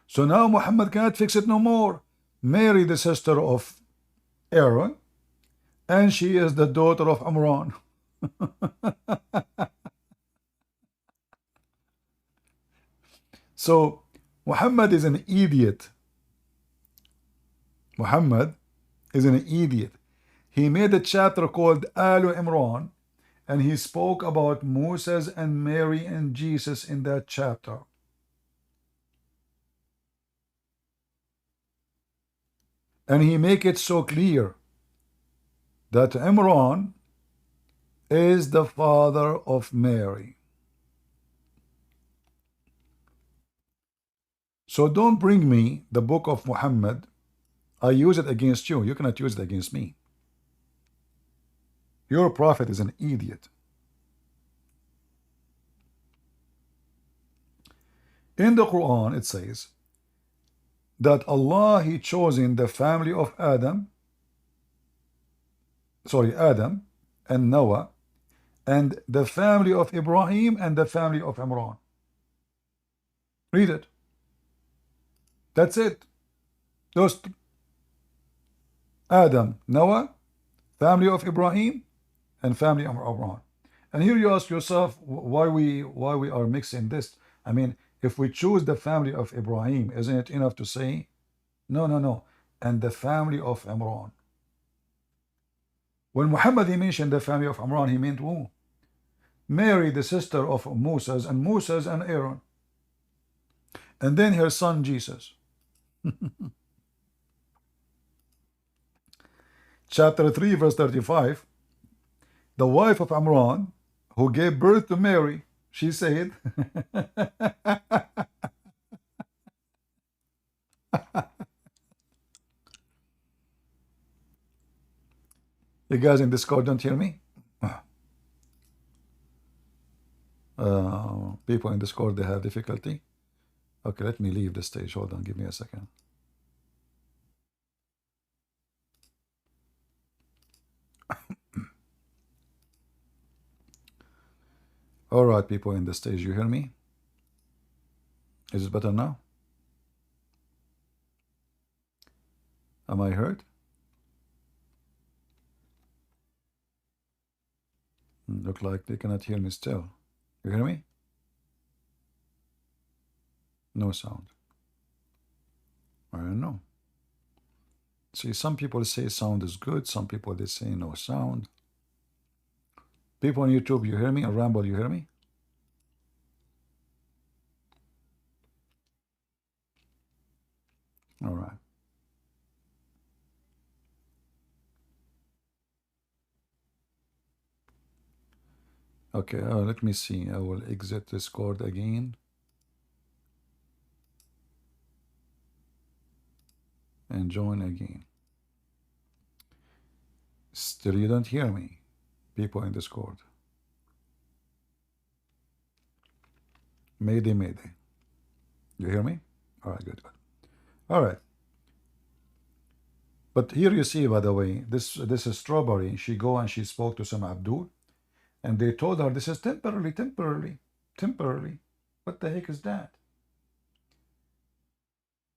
So now Muhammad can't fix it no more. Mary, the sister of Aaron, and she is the daughter of Imran. So Muhammad is an idiot. Muhammad is an idiot. He made a chapter called Al Imran, and he spoke about Moses and Mary and Jesus in that chapter. And he make it so clear that Imran is the father of Mary. So don't bring me the book of Muhammad. I use it against you. You cannot use it against me. Your prophet is an idiot. In the Quran, it says that Allah, He chosen the family of Adam, Adam and Noah, and the family of Ibrahim and the family of Imran. Read it. That's it. Those Adam, Noah, family of Ibrahim, and family of Imran. And here you ask yourself why we are mixing this. I mean, if we choose the family of Ibrahim, isn't it enough to say no, and the family of Imran? When Muhammad he mentioned the family of Imran, he meant who? Mary, the sister of Moses and Aaron, and then her son Jesus. Chapter 3, verse 35. The wife of Imran, who gave birth to Mary, she said, you guys in Discord don't hear me? People in Discord, they have difficulty. Okay, let me leave the stage. Hold on, give me a second. All right, people in the stage, you hear me? Is it better now? Am I heard? Look like they cannot hear me still. You hear me? No sound. I don't know. See, some people say sound is good. Some people, they say no sound. People on YouTube, you hear me? On Ramble, you hear me? All right. Okay, let me see. I will exit Discord again. And join again. Still you don't hear me, people in Discord. Mayday, mayday. You hear me? All right, good. All right. But here you see, by the way, this is Strawberry. She go and she spoke to some Abdul, and they told her this is temporarily. What the heck is that?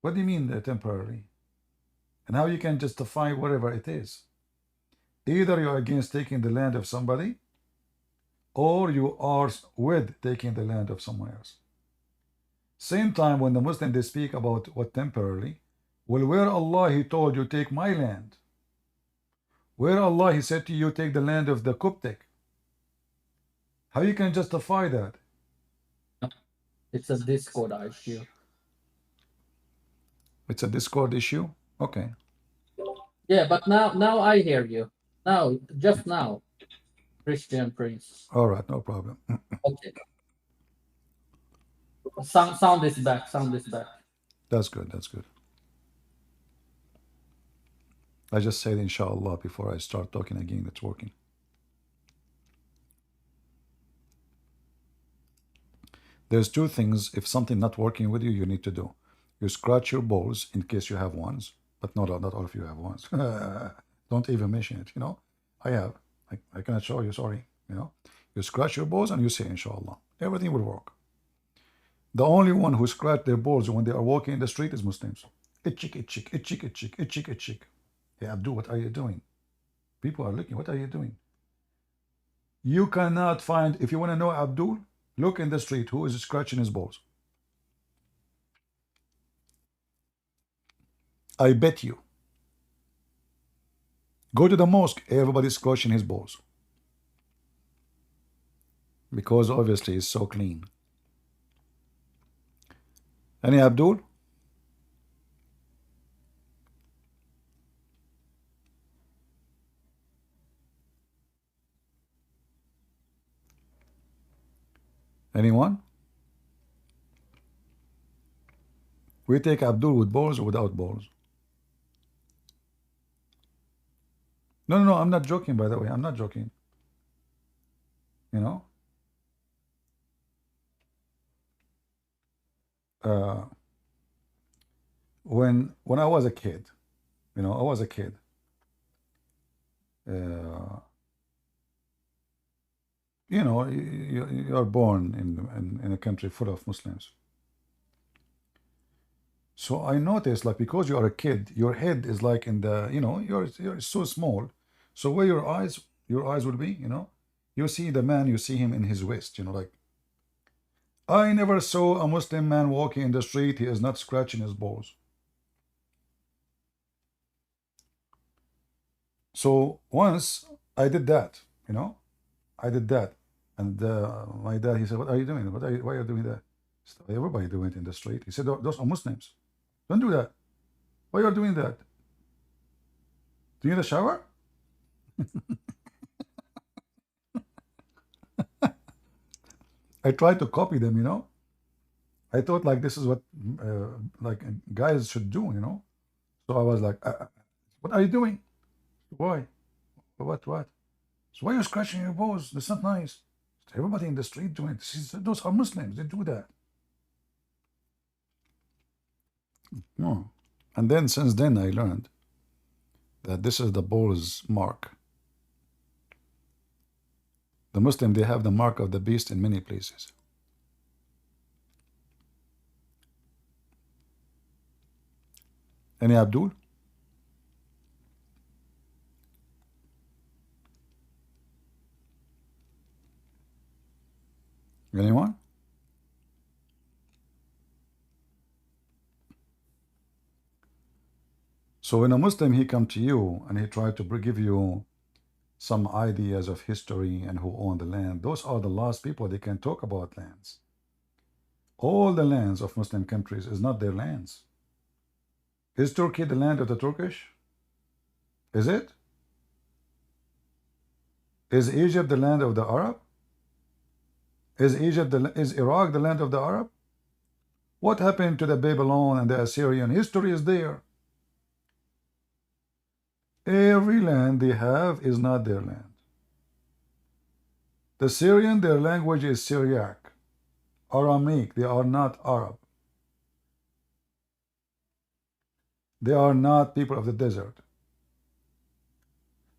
What do you mean temporarily? And how you can justify whatever it is? Either you are against taking the land of somebody, or you are with taking the land of someone else. Same time when the Muslim they speak about what temporarily, well, where Allah He told you take my land? Where Allah He said to you take the land of the Coptic? How you can justify that? It's a Discord issue. It's a Discord issue? Okay. Yeah, but now I hear you. Now, just now, Christian Prince. All right, no problem. Okay. Sound is back. Sound is back. That's good. That's good. I just said inshallah before I start talking again. It's working. There's two things. If something not working with you, you need to do. You scratch your balls in case you have ones, but not all of you have ones. Don't even mention it. You know, I have. I cannot show you. Sorry. You know, you scratch your balls and you say inshallah. Everything will work. The only one who scratch their balls when they are walking in the street is Muslims. Itchik, itchik, itchik, itchik, itchik, itchik. Hey, Abdul, what are you doing? People are looking. What are you doing? You cannot find, if you want to know Abdul, look in the street who is scratching his balls. I bet you. Go to the mosque, everybody's scratching his balls. Because obviously it's so clean. Any Abdul? Anyone? We take Abdul with balls or without balls? No, I'm not joking, by the way. I'm not joking. You know? uh, when I was a kid, you know, I was a kid. Uh, you know, you're born in a country full of Muslims. So I noticed, like, because you are a kid, your head is like in the, you know, you're so small. So where your eyes will be, you know, you see the man, you see him in his waist, you know, like, I never saw a Muslim man walking in the street, he is not scratching his balls. So once I did that, you know, I did that. And my dad, he said, what are you doing? Why are you doing that? I said, everybody doing it in the street. He said, those are Muslims. Don't do that. Why are you doing that? Do you need a shower? I tried to copy them, you know. I thought like this is what like guys should do, you know. So I was like, what are you doing? Why? What? So why are you scratching your balls? That's not nice. Everybody in the street doing it. Those are Muslims. They do that. No. And then since then I learned that this is the bull's mark. The Muslim, they have the mark of the beast in many places. Any Abdul? Anyone? So when a Muslim, he come to you and he try to give you some ideas of history and who own the land, those are the last people they can talk about lands. All the lands of Muslim countries is not their lands. Is Turkey the land of the Turkish? Is it? Is Egypt the land of the Arab? Is Iraq the land of the Arab? What happened to the Babylon and the Assyrian? History is there. Every land they have is not their land. The Syrian, their language is Syriac. Aramaic, they are not Arab. They are not people of the desert.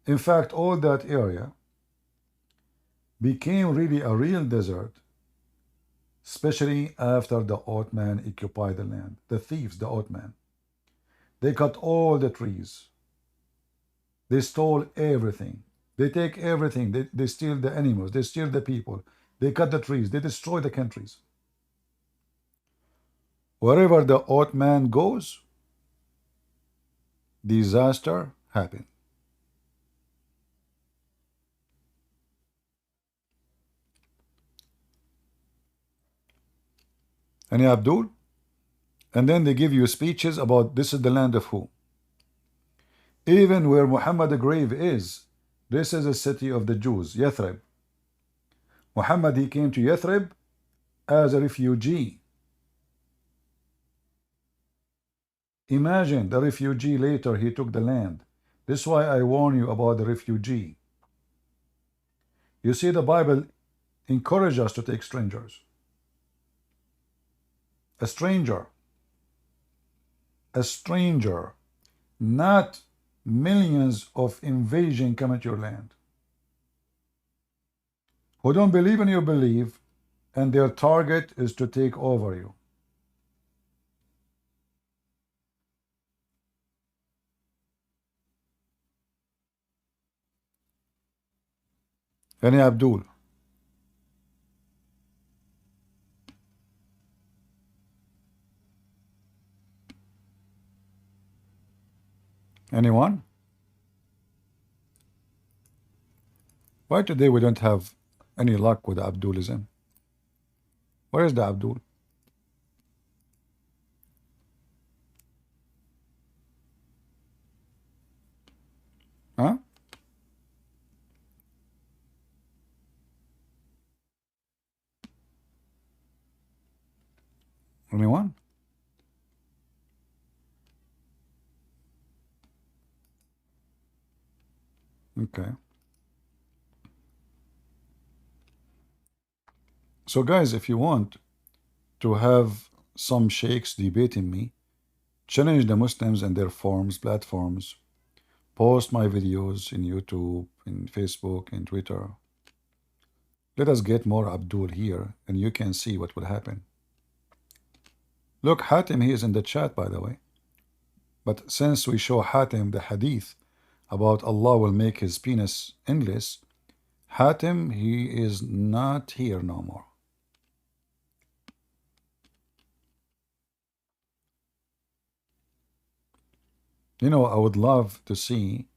In fact, all that area became really a real desert, especially after the Ottoman occupied the land. The thieves, the Ottoman, they cut all the trees. They stole everything. They take everything. They steal the animals. They steal the people. They cut the trees. They destroy the countries. Wherever the Ottoman goes, disaster happens. Any Abdul? And then they give you speeches about this is the land of who. Even where Muhammad's grave is, this is a city of the Jews, Yathrib. Muhammad, he came to Yathrib as a refugee. Imagine the refugee later, he took the land. This is why I warn you about the refugee. You see, the Bible encourages us to take strangers. A stranger, not millions of invasion come at your land, who don't believe in your belief, and their target is to take over you. Any Abdul? Anyone? Why today we don't have any luck with Abdulism? Where is the Abdul? Huh? Anyone? Okay. So guys, if you want to have some sheikhs debating me, challenge the Muslims and their forums, platforms, post my videos in YouTube, in Facebook, in Twitter. Let us get more Abdul here, and you can see what will happen. Look, Hatim, he is in the chat, by the way. But since we show Hatim the hadith about Allah will make his penis endless, Hatim, he is not here no more. You know, I would love to see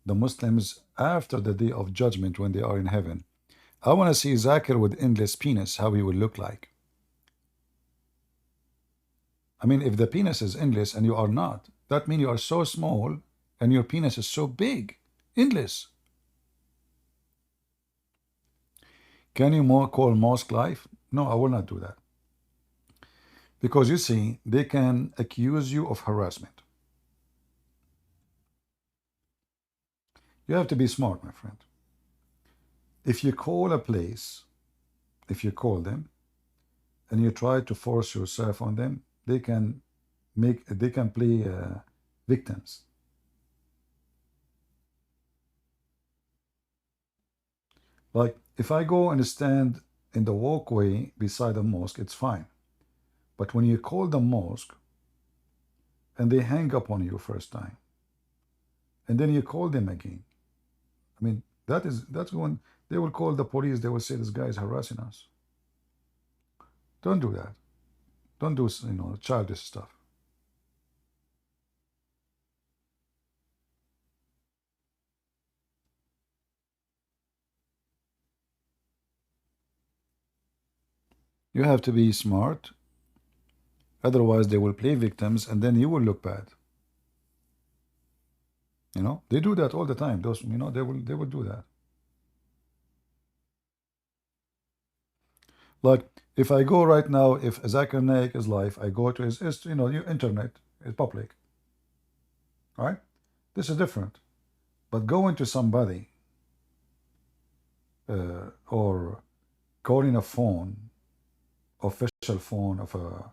the Muslims after the day of judgment when they are in heaven. I want to see Zakir with endless penis, how he will look like. I mean, if the penis is endless and you are not, that means you are so small and your penis is so big, endless. Can you call mosque life? No, I will not do that. Because you see, they can accuse you of harassment. You have to be smart, my friend. If you call a place, if you call them, and you try to force yourself on them, they can play victims. Like if I go and stand in the walkway beside a mosque, it's fine. But when you call the mosque and they hang up on you first time, and then you call them again, I mean, that's when they will call the police. They will say this guy is harassing us. Don't do that. Don't do, you know, childish stuff. You have to be smart. Otherwise, they will play victims, and then you will look bad. You know, they do that all the time. Those, you know, they will do that. Like if I go right now, if Zakir Naik is live, I go to his you know, your internet is public. All right, this is different. But going to somebody or calling a phone, official phone of a,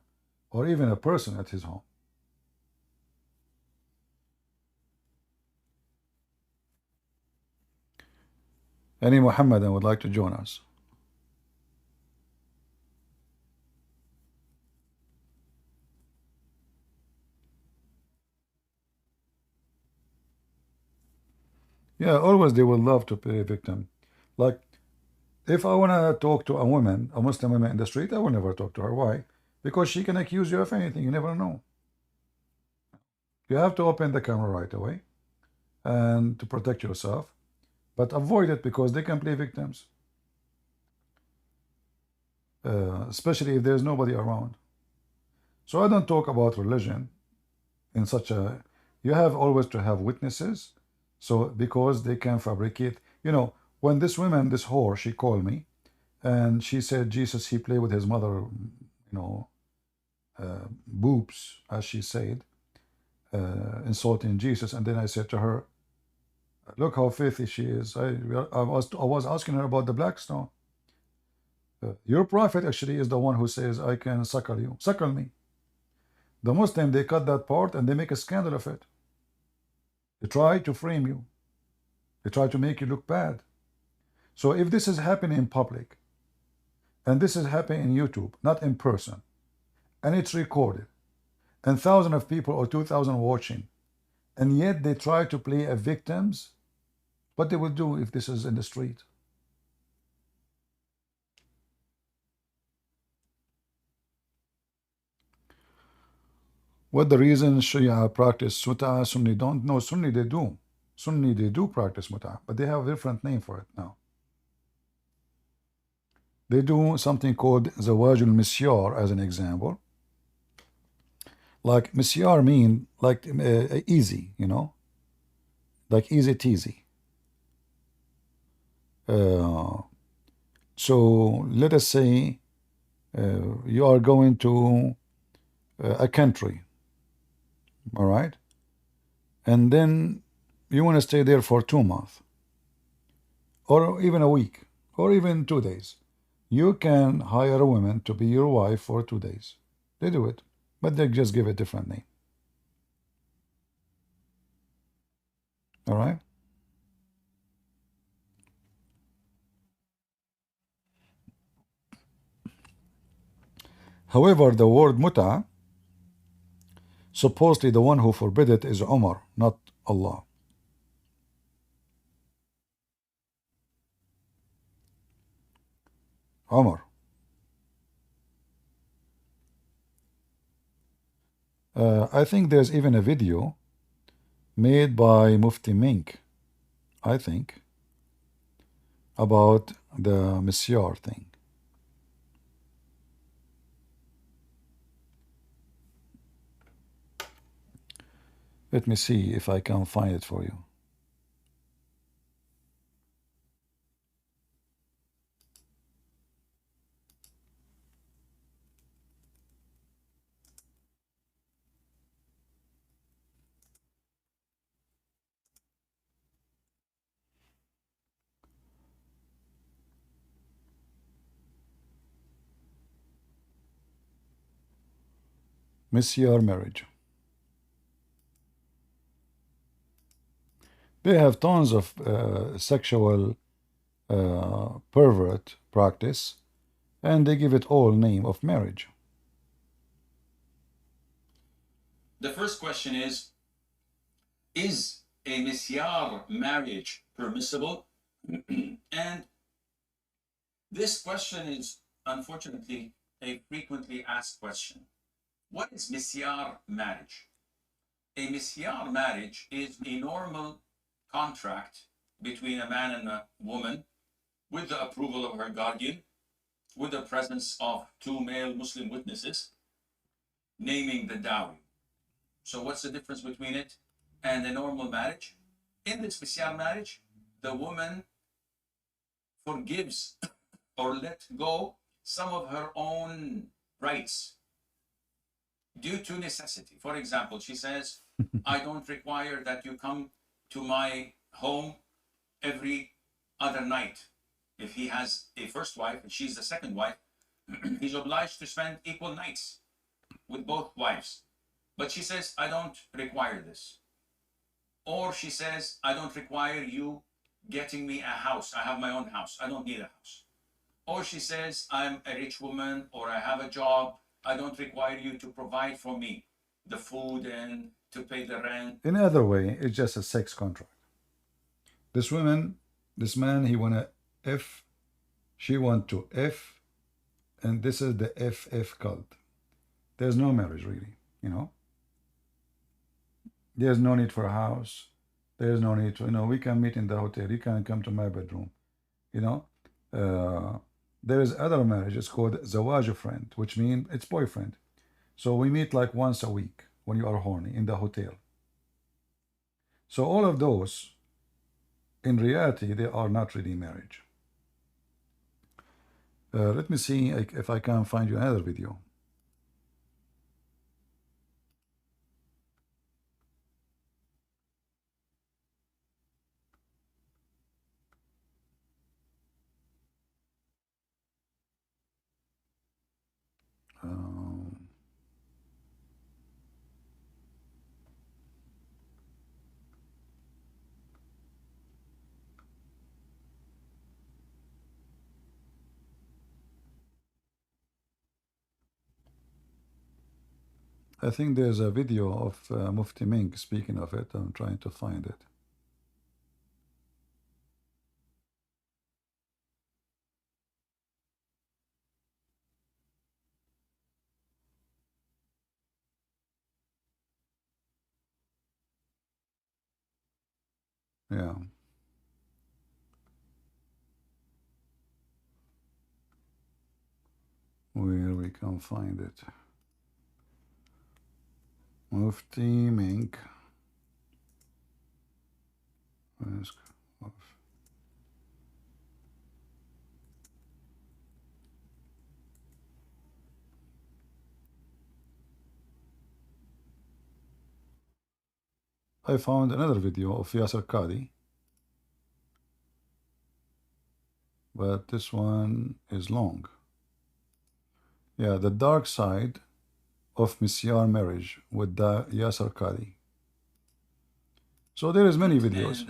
or even a person at his home. Any Mohammedan would like to join us? Yeah, always they will love to play a victim. Like, if I want to talk to a woman, a Muslim woman in the street, I will never talk to her. Why? Because she can accuse you of anything. You never know. You have to open the camera right away and to protect yourself. But avoid it because they can play victims. Especially if there's nobody around. So I don't talk about religion in such a... You have always to have witnesses. So because they can fabricate... You know, when this woman, this whore, she called me and she said Jesus, he played with his mother, you know, boobs, as she said, insulting Jesus. And then I said to her, look how filthy she is. I was asking her about the black stone. Your prophet actually is the one who says, I can suckle you. Suckle me. The Muslim, they cut that part and they make a scandal of it. They try to frame you. They try to make you look bad. So if this is happening in public, and this is happening in YouTube, not in person, and it's recorded, and thousands of people or 2,000 watching, and yet they try to play a victims, what they will do if this is in the street? What the reason Shia practice Mut'ah, Sunni don't? No, Sunni they do. Sunni they do practice Mut'ah, but they have a different name for it now. They do something called Zawaj al-Misyar as an example. Like Misyar mean like easy, you know, like easy teasy. So let us say you are going to a country, all right, and then you want to stay there for 2 months or even a week or even 2 days. You can hire a woman to be your wife for 2 days. They do it, but they just give it a different name. All right. However, the word muta, supposedly the one who forbid it is Umar, not Allah. Umar. I think there's even a video made by Mufti Menk, I think, about the Misyar thing. Let me see if I can find it for you. Misyar marriage. They have tons of sexual pervert practice, and they give it all name of marriage. The first question is a misyar marriage permissible? And this question is unfortunately a frequently asked question. What is misyar marriage? A misyar marriage is a normal contract between a man and a woman with the approval of her guardian, with the presence of two male Muslim witnesses, naming the dowry. So what's the difference between it and a normal marriage? In this misyar marriage, the woman forgives or let go some of her own rights due to necessity. For example, she says, I don't require that you come to my home every other night. If he has a first wife and she's the second wife, he's obliged to spend equal nights with both wives. But she says, I don't require this. Or she says, I don't require you getting me a house. I have my own house. I don't need a house. Or she says, I'm a rich woman, or I have a job. I don't require you to provide for me the food and to pay the rent. In other way, it's just a sex contract. This woman, this man, he want to F, she want to F, and this is the FF cult. There's no marriage really, you know. There's no need for a house. There's no need to, you know, we can meet in the hotel. You can come to my bedroom, you know. There is other marriage. It's called zawaj friend, which means it's boyfriend. So we meet like once a week when you are horny in the hotel. So all of those, in reality, they are not really marriage. Let me see if I can find you another video. I think there's a video of Mufti Menk speaking of it. I'm trying to find it. Yeah. Where we can find it. Mufti Menk. I found another video of Yasser Qadhi, but this one is long. Yeah, the dark side of Misyar marriage with the Yasser Qadhi. So there is many videos.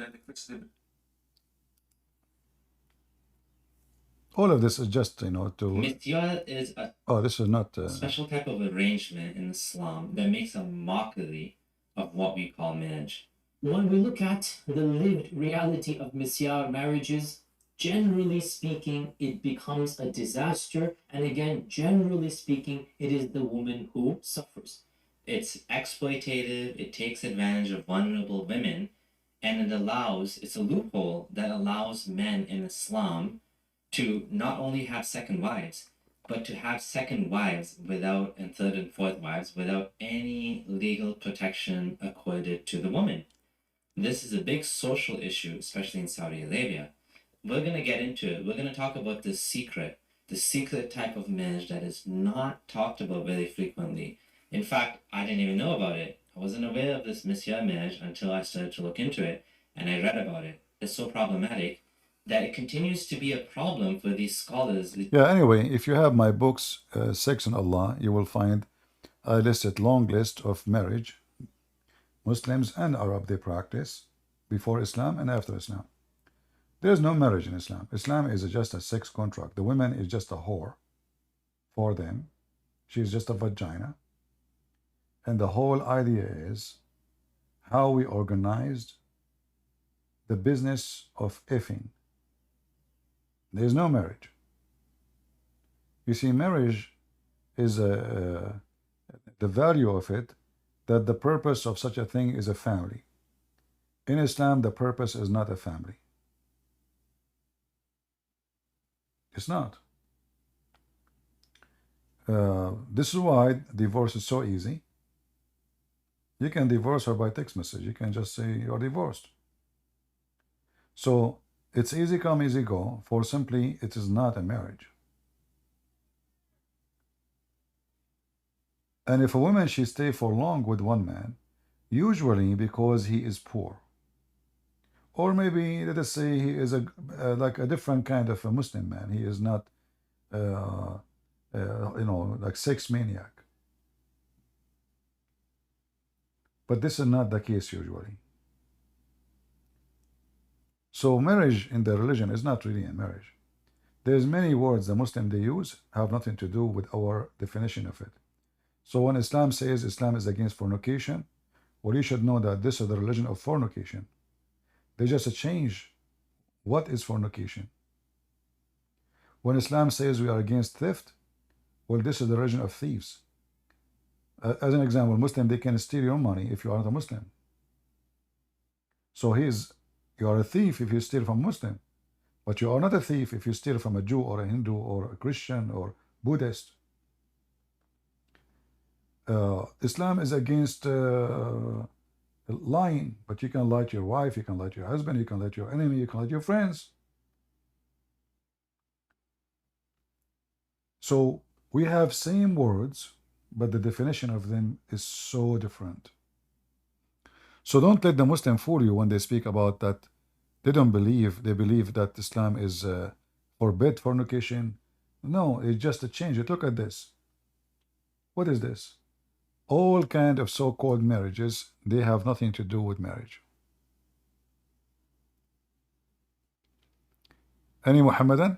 All of this is just, you know, to... Misyar is a this is not... special type of arrangement in Islam that makes a mockery of what we call marriage. When we look at the lived reality of Misyar marriages, generally speaking, it becomes a disaster. And again, generally speaking, it is the woman who suffers. It's exploitative, it takes advantage of vulnerable women, and it's a loophole that allows men in Islam to not only have second wives, but to have second wives and third and fourth wives without any legal protection accorded to the woman. This is a big social issue, especially in Saudi Arabia. We're going to get into it. We're going to talk about the secret type of marriage that is not talked about very frequently. In fact, I didn't even know about it. I wasn't aware of this Misyar marriage until I started to look into it, and I read about it. It's so problematic that it continues to be a problem for these scholars. Yeah, anyway, if you have my books, Sex and Allah, you will find I listed long list of marriage Muslims and Arab they practice before Islam and after Islam. There is no marriage in Islam. Islam is just a sex contract. The woman is just a whore for them. She is just a vagina. And the whole idea is how we organized the business of effing. There is no marriage. You see, marriage is the value of it, that the purpose of such a thing is a family. In Islam, the purpose is not a family. It's not. This is why divorce is so easy. You can divorce her by text message. You can just say you're divorced. So it's easy come, easy go, for simply it is not a marriage. And if a woman, she stay for long with one man, usually because he is poor. Or maybe, let us say, he is like a different kind of a Muslim man. He is not, like sex maniac. But this is not the case usually. So marriage in the religion is not really a marriage. There's many words the Muslim they use have nothing to do with our definition of it. So when Islam says Islam is against fornication, well, you should know that this is the religion of fornication. They just change what is fornication. When Islam says we are against theft, well, this is the religion of thieves. As an example, Muslim, they can steal your money if you are not a Muslim. So you are a thief if you steal from a Muslim, but you are not a thief if you steal from a Jew or a Hindu or a Christian or Buddhist. Islam is against lying, but you can lie to your wife, you can lie to your husband, you can lie to your enemy, you can lie to your friends. So we have same words, but the definition of them is so different. So don't let the Muslim fool you when they speak about that. They don't believe, they believe that Islam is forbid fornication. No, it's just a change. Look at this. What is this? All kind of so-called marriages, they have nothing to do with marriage. Any Muhammadan?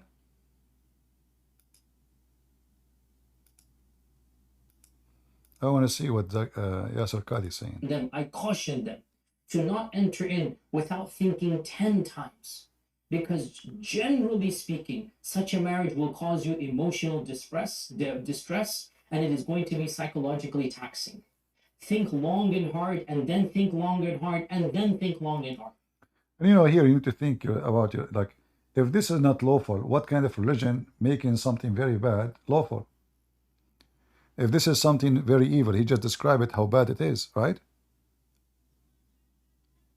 I want to see what Yasser Qadhi is saying. I caution them to not enter in without thinking 10 times. Because generally speaking, such a marriage will cause you emotional distress, and it is going to be psychologically taxing. Think long and hard, and then think long and hard, and then think long and hard. And here you need to think about like, if this is not lawful, what kind of religion making something very bad lawful? If this is something very evil, he just described it how bad it is, right?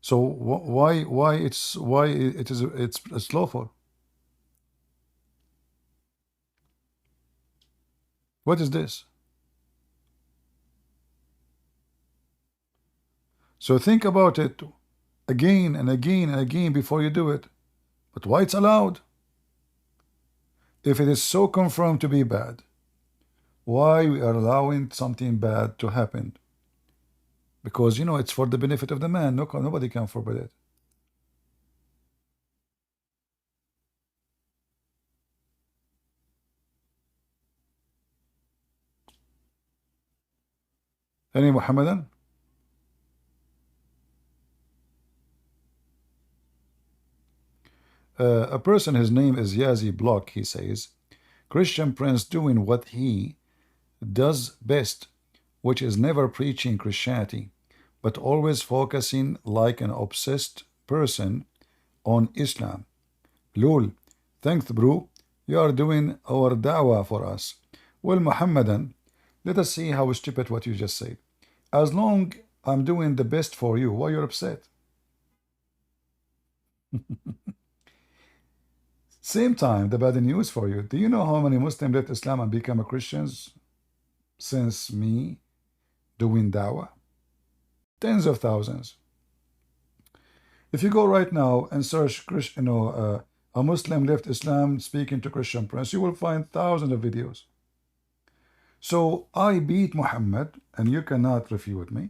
So why it's lawful? What is this? So think about it again and again and again before you do it. But why it's allowed? If it is so confirmed to be bad, why we are allowing something bad to happen. Because, you know, it's for the benefit of the man. Nobody can forbid it. Any Muhammadan? A person, his name is Yazi Block, he says, Christian Prince doing what he does best, which is never preaching Christianity, but always focusing like an obsessed person on Islam. Lul, thanks bro, you are doing our dawah for us. Well, Muhammadan, let us see how stupid what you just said. As long I'm doing the best for you, why you're upset? Same time, the bad news for you. Do you know how many Muslims left Islam and become Christians since me doing dawah? Tens of thousands. If you go right now and search, a Muslim left Islam speaking to Christian Prince, you will find thousands of videos. So I beat Muhammad, and you cannot refute me.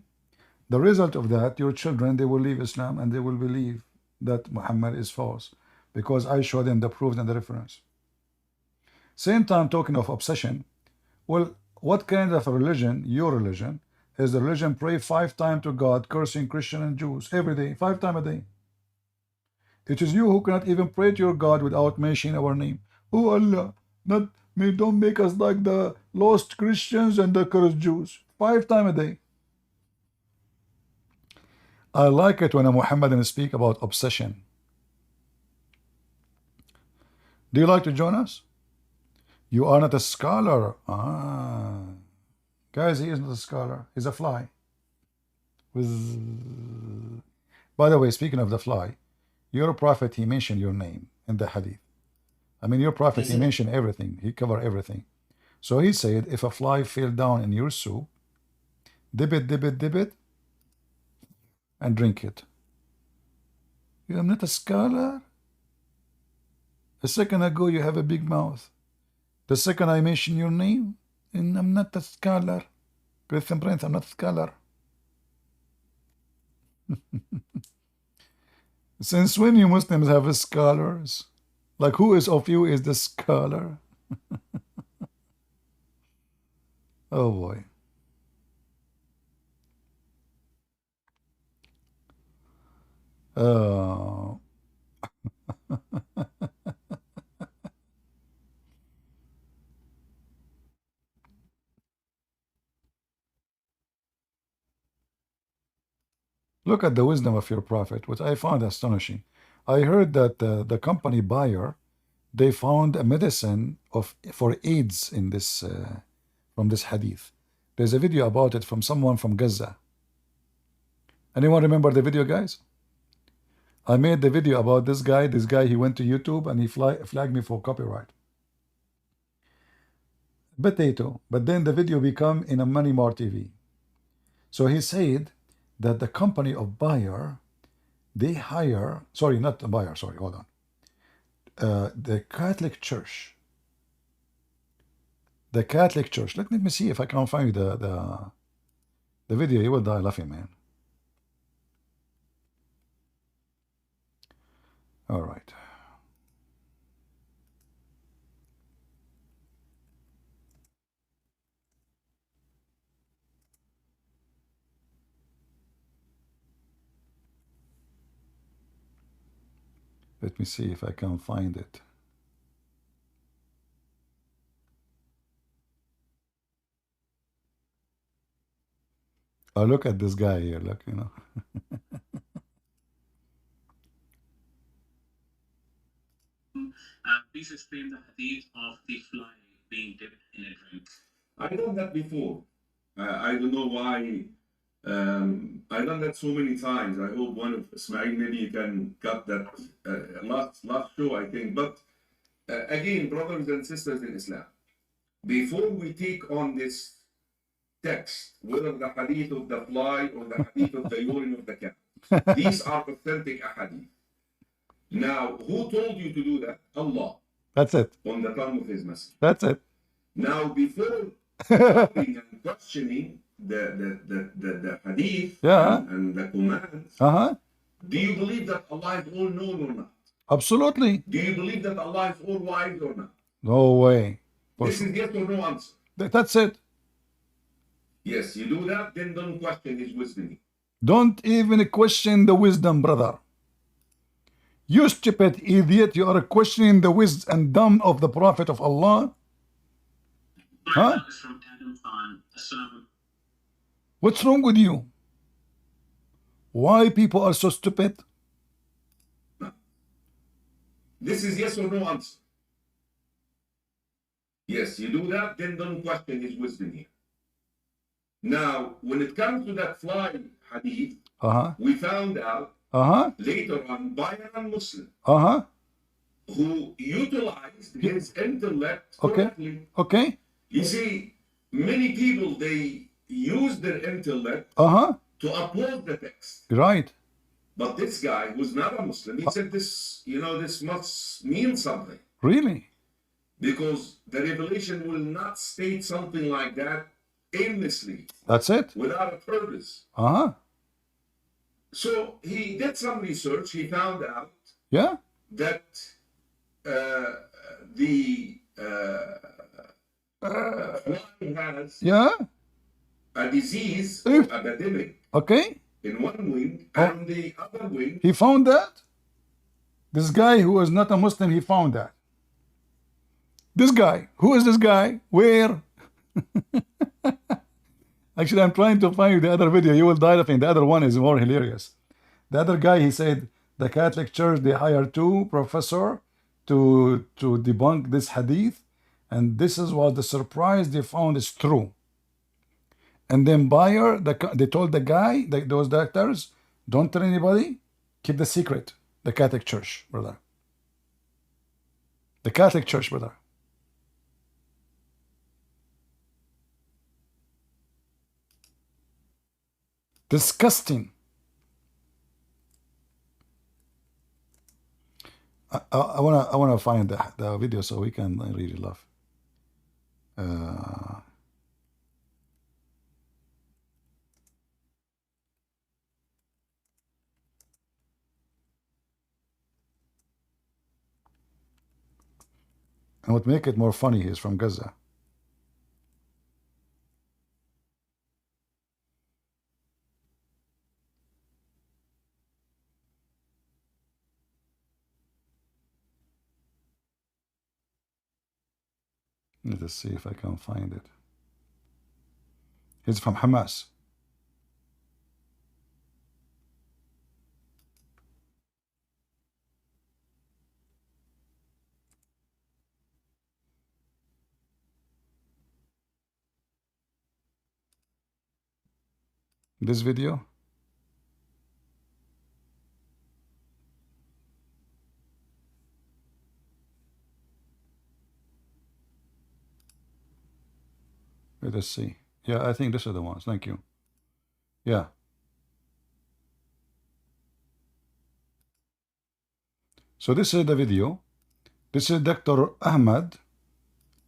The result of that, your children, they will leave Islam and they will believe that Muhammad is false, because I show them the proof and the reference. Same time, talking of obsession, well, what kind of a religion, your religion, is the religion pray 5 times to God, cursing Christian and Jews every day, 5 times a day? It is you who cannot even pray to your God without mentioning our name. Oh Allah, don't make us like the lost Christians and the cursed Jews. 5 times a day. I like it when a Muhammadan speak about obsession. Do you like to join us? You are not a scholar. Guys, he is not a scholar. He's a fly. By the way, speaking of the fly, your prophet, he mentioned your name in the hadith. I mean, your prophet, he mentioned everything. He covered everything. So he said, if a fly fell down in your soup, dip it, and drink it. You are not a scholar? A second ago, you have a big mouth. The second I mention your name, and I'm not a scholar. Christian Prince, I'm not a scholar. Since when you Muslims have scholars? Like, who is of you is the scholar? Oh boy. Look at the wisdom of your prophet, which I found astonishing. I heard that the company buyer, they found a medicine for AIDS in this from this hadith. There's a video about it from someone from Gaza. Anyone remember the video, guys? I made the video about this guy. This guy, he went to YouTube and he flagged me for copyright. Potato. But then the video become in a Money More TV. So he said that the company of buyer, they hire, sorry, not the buyer, sorry, hold on. The Catholic Church. The Catholic Church. Let me see if I can find the video. You will die laughing, man. All right. Let me see if I can find it. Oh, look at this guy here. Look, you know. Please explain the hadith of the fly being dipped in a drink. I've done that before. I don't know why. I've done that so many times. I hope one of Ismail, maybe you can cut that last show, I think. But again, brothers and sisters in Islam, before we take on this text, whether the hadith of the fly or the hadith of the urine of the cat, these are authentic ahadith. Now, who told you to do that? Allah. That's it. On the tongue of His Messenger. That's it. Now, before and questioning the hadith and the commands. Do you believe that Allah is all known or not? Absolutely. Do you believe that Allah is all wise or not? No way. This is yes or no answer. That's it. Yes, you do that, then don't question his wisdom. Don't even question the wisdom, brother. You stupid idiot, you are questioning the wisdom and dumb of the Prophet of Allah. Huh? What's wrong with you? Why people are so stupid? This is yes or no answer. Yes, you do that, then don't question his wisdom here. Now, when it comes to that fly hadith, we found out later on by a non-Muslim who utilized his intellect correctly. Okay. You see, many people, they use their intellect to oppose the text. Right. But this guy who's not a Muslim, he said this, you know, this must mean something. Really? Because the revelation will not state something like that aimlessly. That's it. Without a purpose. So he did some research. He found out that the fly has a disease, or epidemic, in one wing, and the other wing. He found that? This guy who is not a Muslim, he found that. This guy. Who is this guy? Where? Actually, I'm trying to find the other video. You will die laughing. The other one is more hilarious. The other guy, he said, the Catholic Church, they hired two professors to debunk this hadith. And this is what the surprise they found is true. And then they told the guy, those doctors, don't tell anybody, keep the secret. The Catholic Church, brother. The Catholic Church, brother. Disgusting. I wanna find the video so we can really laugh. And what make it more funny is from Gaza. Let us see if I can find it. He's from Hamas. This video. Let us see. Yeah, I think these are the ones. Thank you. Yeah. So this is the video. This is Dr. Ahmed.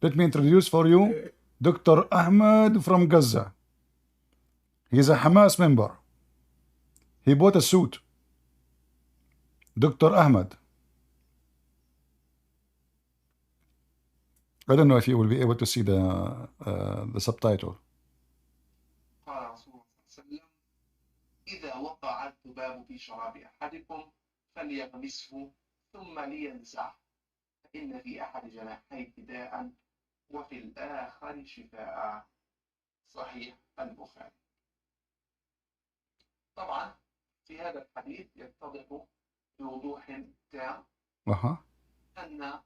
Let me introduce for you Dr. Ahmed from Gaza. He's a Hamas member. He bought a suit. Dr. Ahmed. I don't know if you will be able to see the subtitle. قال رسول الله صلى الله عليه وسلم إذا وقع الذباب في شراب أحدكم فليغمسه ثم لينزعه فإن في أحد جناحيه داء وفي الآخر شفاء. صحيح البخاري. طبعا في هذا الحديث يتضح بوضوح تام أن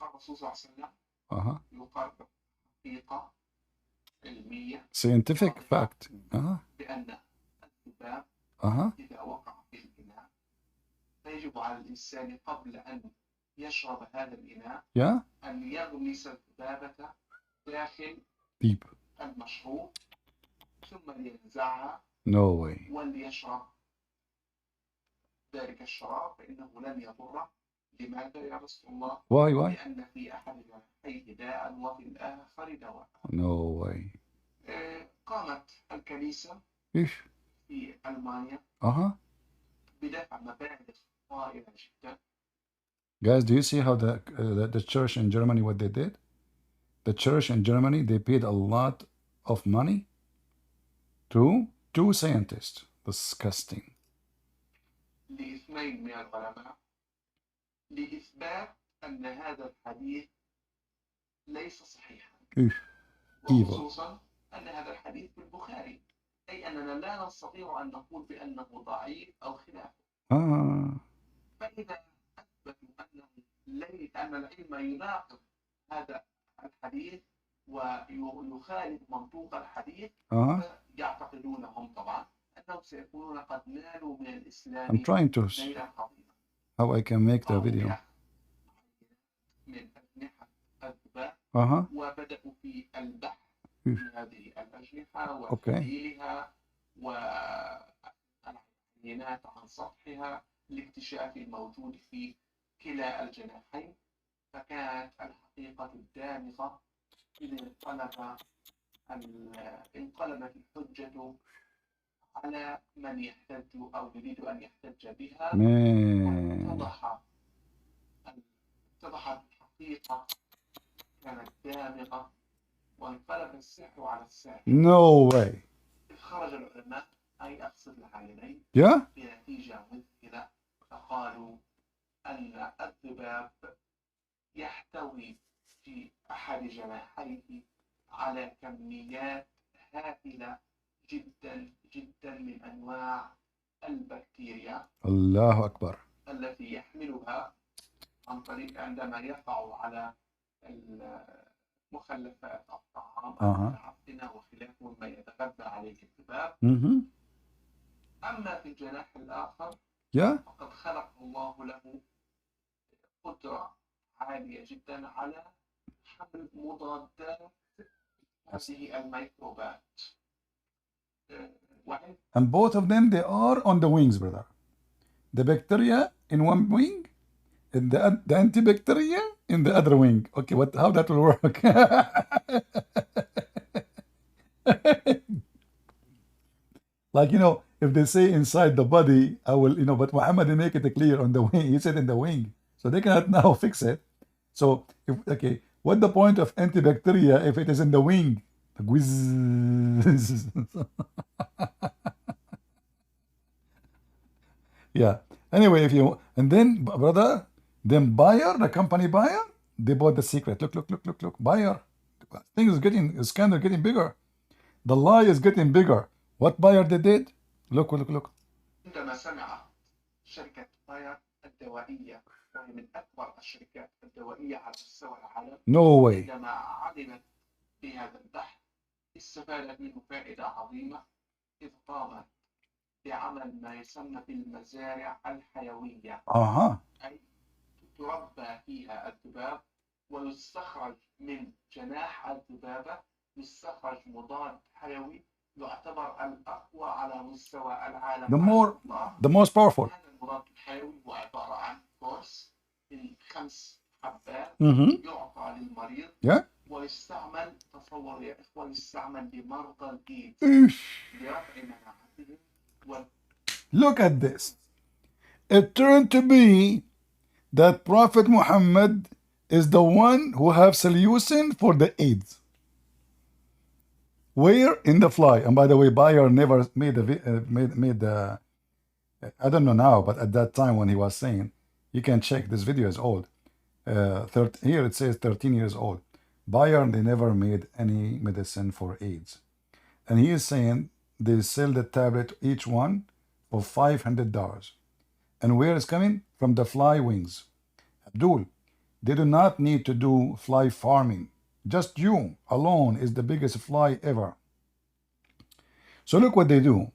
الرسول صلى الله عليه وسلم يقرر حقيقة علمية scientific fact بأن الذباب إذا وقع في الإناء فيجب على الإنسان قبل أن يشرب هذا الإناء أن يغمس الذبابة داخل المشروب ثم لينزعها وليشرب ذلك الشراب فإنه لن يضره لماذا يا رسول الله؟ Why? لأن في أحد جناحيه داء وفي الآخر دواء. No way. قامت الكنيسة إيش؟ في ألمانيا بدفع مبالغ طائلة جدا. Guys, do you see how the church in Germany, what they did? The church in Germany, they paid a lot of money to two scientists. Disgusting. لاثنين من العلماء لإثبات أن هذا الحديث ليس صحيحا. وخصوصا أن هذا الحديث في البخاري، أي أننا لا نستطيع أن نقول بأنه ضعيف أو خلافه. فإذا أثبتوا أن العلم يناقض هذا الحديث ويخالف منطوق الحديث، فيعتقدون هم طبعا أنهم سيكونون قد نالوا من الإسلام. I'm trying to see how I can make the video. من أجنحة الذباب وبدأوا في البحث في هذه الأجنحة وتحليلها والعينات عن سطحها لاكتشاف الموجود في كلا الجناحين. فكانت الحقيقة الدامغة إذ انقلبت الحجة على من يحتج أو يريد أن يحتج بها. اتضحت الحقيقة كانت دامغة وانقلب السحر على الساحر. No way. خرج العلماء أي أقصد العينين بنتيجة مذهلة، فقالوا أن الذباب يحتوي في أحد جناحيه على كميات هائلة جدا جدا من أنواع البكتيريا. الله أكبر. التي يحملها عن طريق عندما يقع على مخلفات الطعام أو العفنة وخلافه مما يتغذى عليه الذباب. أما في الجناح الآخر فقد خلق الله له قدرة عالية جدا على حمل مضادات هذه الميكروبات. And both of them, they are on the wings, brother. The bacteria in one wing, and the antibacteria in the other wing. Okay, how that will work? Like, if they say inside the body, I will, but Muhammad, they make it clear on the wing. He said in the wing. So they cannot now fix it. So, what's the point of antibacteria if it is in the wing? Yeah. Anyway, and then, brother, then buyer, the company buyer, they bought the secret. Look. Buyer. Scandal getting bigger. The lie is getting bigger. What buyer they did? Look. عندما سمع شركة باير الدوائية وهي من أكبر الشركات الدوائية على مستوى العالم. No way. عندما علمت بهذا البحث استفادت منه فائدة عظيمة، إذ قامت بعمل ما يسمى بالمزارع الحيوية. أي تربى فيها الذباب ويستخرج من جناح الذبابة يستخرج مضاد حيوي يعتبر الأقوى على مستوى العالم. The most powerful. هذا المضاد الحيوي هو عبارة عن كورس من 5 حبات يعطى للمريض ويستعمل، تصور يا إخوان، يستعمل لمرضى الإيدز لرفع مناعتهم. Look at this. It turned to be that Prophet Muhammad is the one who have solution for the AIDS. Where? In the fly. And by the way, Bayer never made the I don't know now, but at that time when he was saying, you can check, this video is old. Here it says 13 years old. Bayer, they never made any medicine for AIDS. And he is saying they sell the tablet, each one, for $500. And where is coming? From the fly wings. Abdul, they do not need to do fly farming. Just you alone is the biggest fly ever. So look what they do.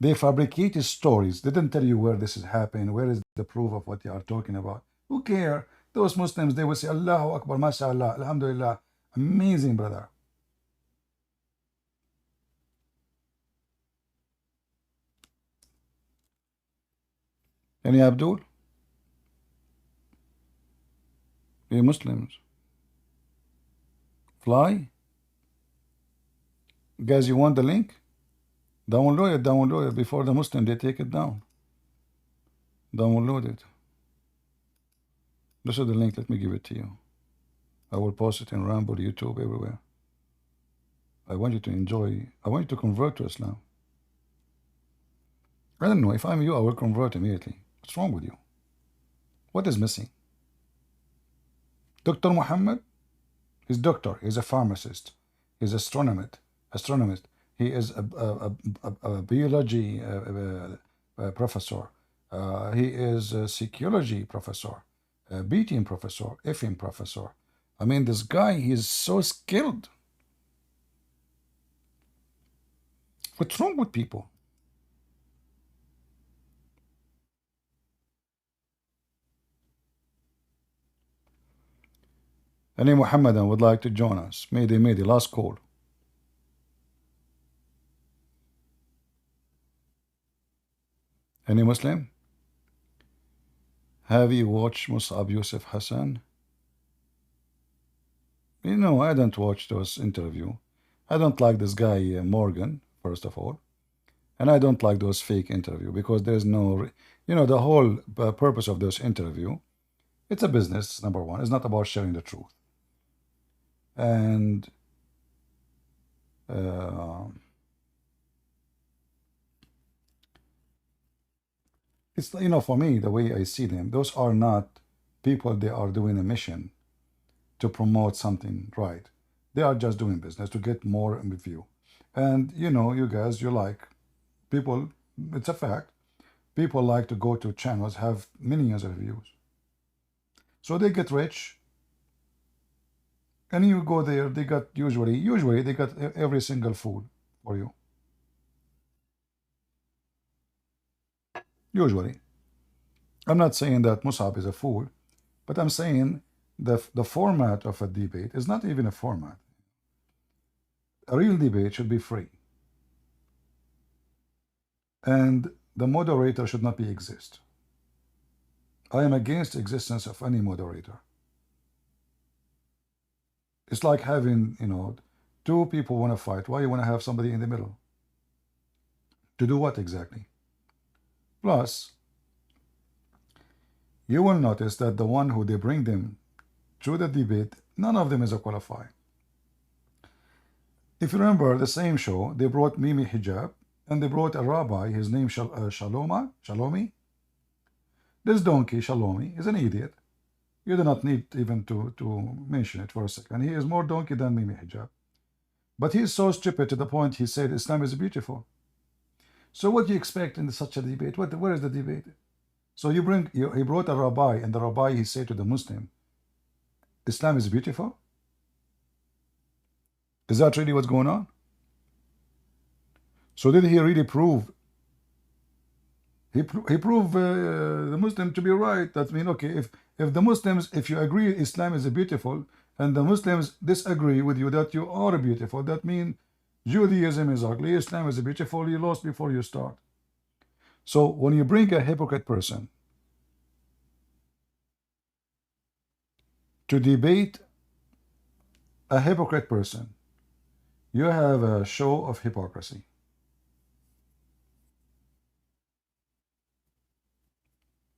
They fabricated stories. They didn't tell you where this is happening. Where is the proof of what you are talking about? Who care? Those Muslims, they will say, Allahu Akbar, MashaAllah, Alhamdulillah. Amazing, brother. Any Abdul? We Muslims. Fly? Guys, you want the link? Download it before the Muslim, they take it down. Download it. This is the link, let me give it to you. I will post it in Rambo, YouTube, everywhere. I want you to enjoy, I want you to convert to Islam. I don't know, if I'm you, I will convert immediately. What's wrong with you? What is missing? Dr. Mohammed, he's doctor, he's a pharmacist, he's astronomist. He is a biology professor. He is a psychology professor, a BTM professor, FM professor. I mean, this guy, he's so skilled. What's wrong with people? Any Muhammadan would like to join us? Mayday, last call. Any Muslim? Have you watched Mus'ab Yusuf Hassan? You know, I don't watch those interviews. I don't like this guy Morgan, first of all. And I don't like those fake interviews because there's no, you know, the whole purpose of those interviews, it's a business, number one. It's not about sharing the truth. And it's, you know, for me, the way I see them, those are not people, they are doing a mission to promote something right. They are just doing business to get more view. And, you know, you guys, you like people, it's a fact, people like to go to channels, have millions of views. So they get rich, and you go there, they got usually they got every single food for you. Usually. I'm not saying that Mus'ab is a fool, but I'm saying the format of a debate is not even a format. A real debate should be free. And the moderator should not be exist. I am against the existence of any moderator. It's like having, you know, two people want to fight. Why you want to have somebody in the middle? To do what exactly? Plus, you will notice that the one who they bring them through the debate, none of them is a qualified. If you remember the same show, they brought Mimi Hijab, and they brought a rabbi, his name Shalomi. This donkey, Shalomi, is an idiot. You do not need even to mention it for a second. He is more donkey than Mimi Hijab. But he is so stupid to the point he said Islam is beautiful. So what do you expect in such a debate? Where is the debate? So he brought a rabbi, and the rabbi, he said to the Muslim, Islam is beautiful? Is that really what's going on? So did he really prove? He proved the Muslim to be right. That means, okay, if the Muslims, if you agree Islam is beautiful, and the Muslims disagree with you that you are beautiful, that means Judaism is ugly, Islam is beautiful, you lost before you start. So when you bring a hypocrite person to debate a hypocrite person, you have a show of hypocrisy.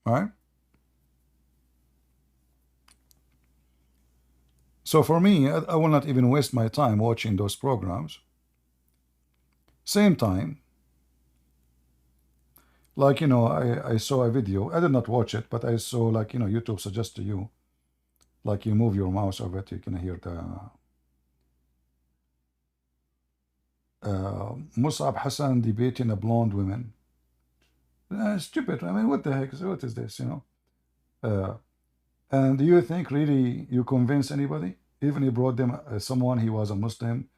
Right? So for me, I will not even waste my time watching those programs. Same time, like, you know, I saw a video. I did not watch it, but I saw, like, you know, YouTube suggests to you, like, you move your mouse over it, you can hear the Mus'ab Hassan debating a blonde woman. Stupid. I mean, what the heck? What is this, you know? And do you think really you convince anybody? Even he brought them someone, he was a Muslim,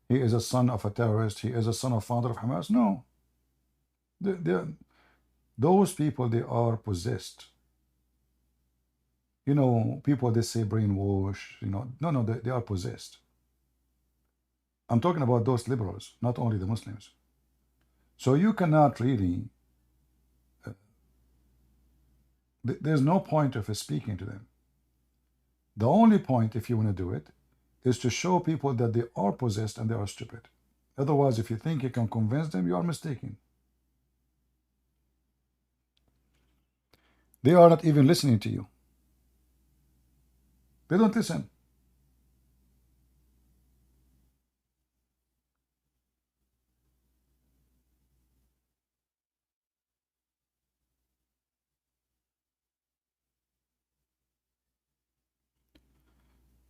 he is a son of a terrorist, he is a son of founder of Hamas. No. Those people, they are possessed. You know, people, they say brainwash, you know. No, they are possessed. I'm talking about those liberals, not only the Muslims. So you cannot really, there's no point of speaking to them. The only point, if you want to do it, is to show people that they are possessed and they are stupid. Otherwise, if you think you can convince them, you are mistaken. They are not even listening to you. They don't listen.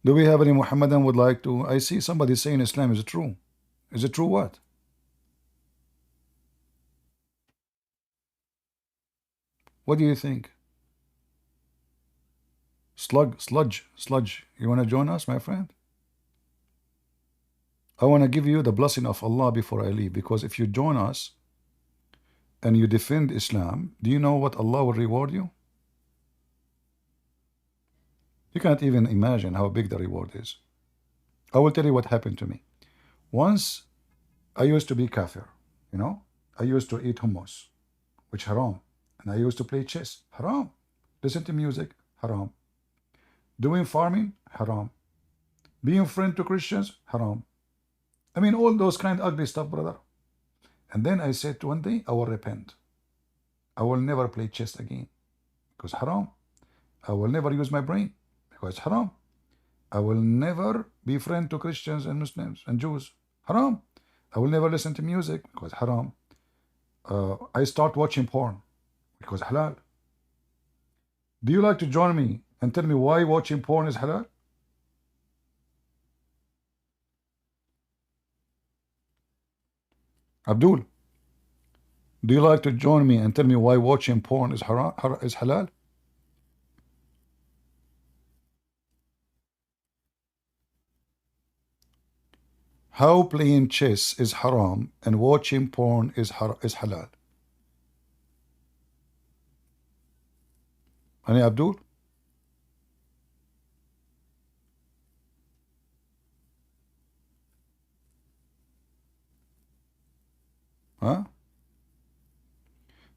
Do we have any Muhammadan would like to? I see somebody saying Islam is true. Is it true what? What do you think? Sludge. You want to join us, my friend? I want to give you the blessing of Allah before I leave, because if you join us and you defend Islam, do you know what Allah will reward you? You can't even imagine how big the reward is. I will tell you what happened to me. Once I used to be kafir, you know. I used to eat hummus, which haram. And I used to play chess, haram. Listen to music, haram. Doing farming, haram. Being friend to Christians, haram. I mean, all those kind of ugly stuff, brother. And then I said one day, I will repent. I will never play chess again, because haram. I will never use my brain, because haram. I will never be friend to Christians and Muslims and Jews, haram. I will never listen to music, because haram. I start watching porn, because halal. Do you like to join me and tell me why watching porn is halal? Abdul, do you like to join me and tell me why watching porn is is halal? How playing chess is haram and watching porn is halal? Ani Abdul? Huh?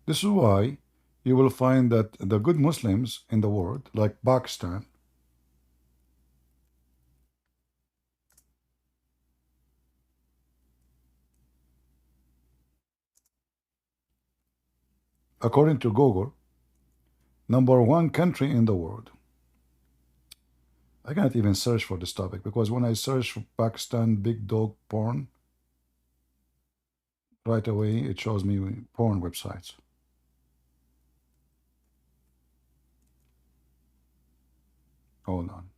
This is why you will find that the good Muslims in the world, like Pakistan, according to Google, #1 country in the world. I can't even search for this topic, because when I search for Pakistan big dog porn, right away it shows me porn websites. Hold on.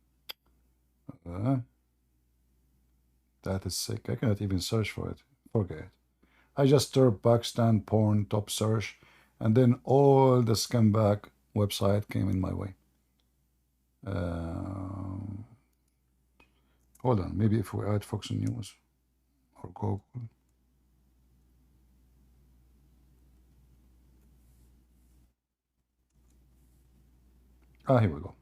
That is sick. I cannot even search for it. Forget it. I just stirred Pakistan porn top search, and then all the scumbag website came in my way. Hold on. Maybe if we add Fox News or Google. Here we go.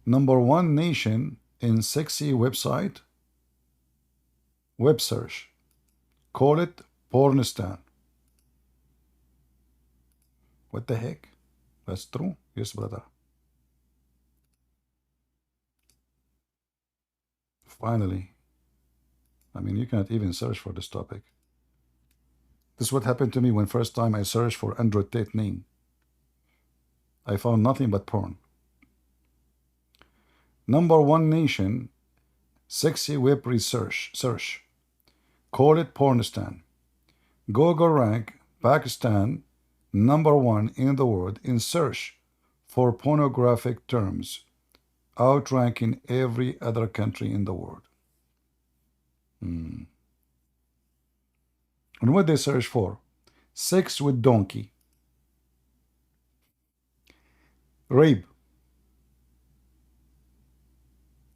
#1 nation in sexy website web search. Call it Pornistan. What the heck? That's true? Yes, brother. Finally. I mean, you can't even search for this topic. This is what happened to me when first time I searched for Andrew Tate name. I found nothing but porn. #1 nation, sexy web research search. Call it Pornistan. Google rank Pakistan #1 in the world in search for pornographic terms, outranking every other country in the world. And what they search for? Sex with donkey. Rape.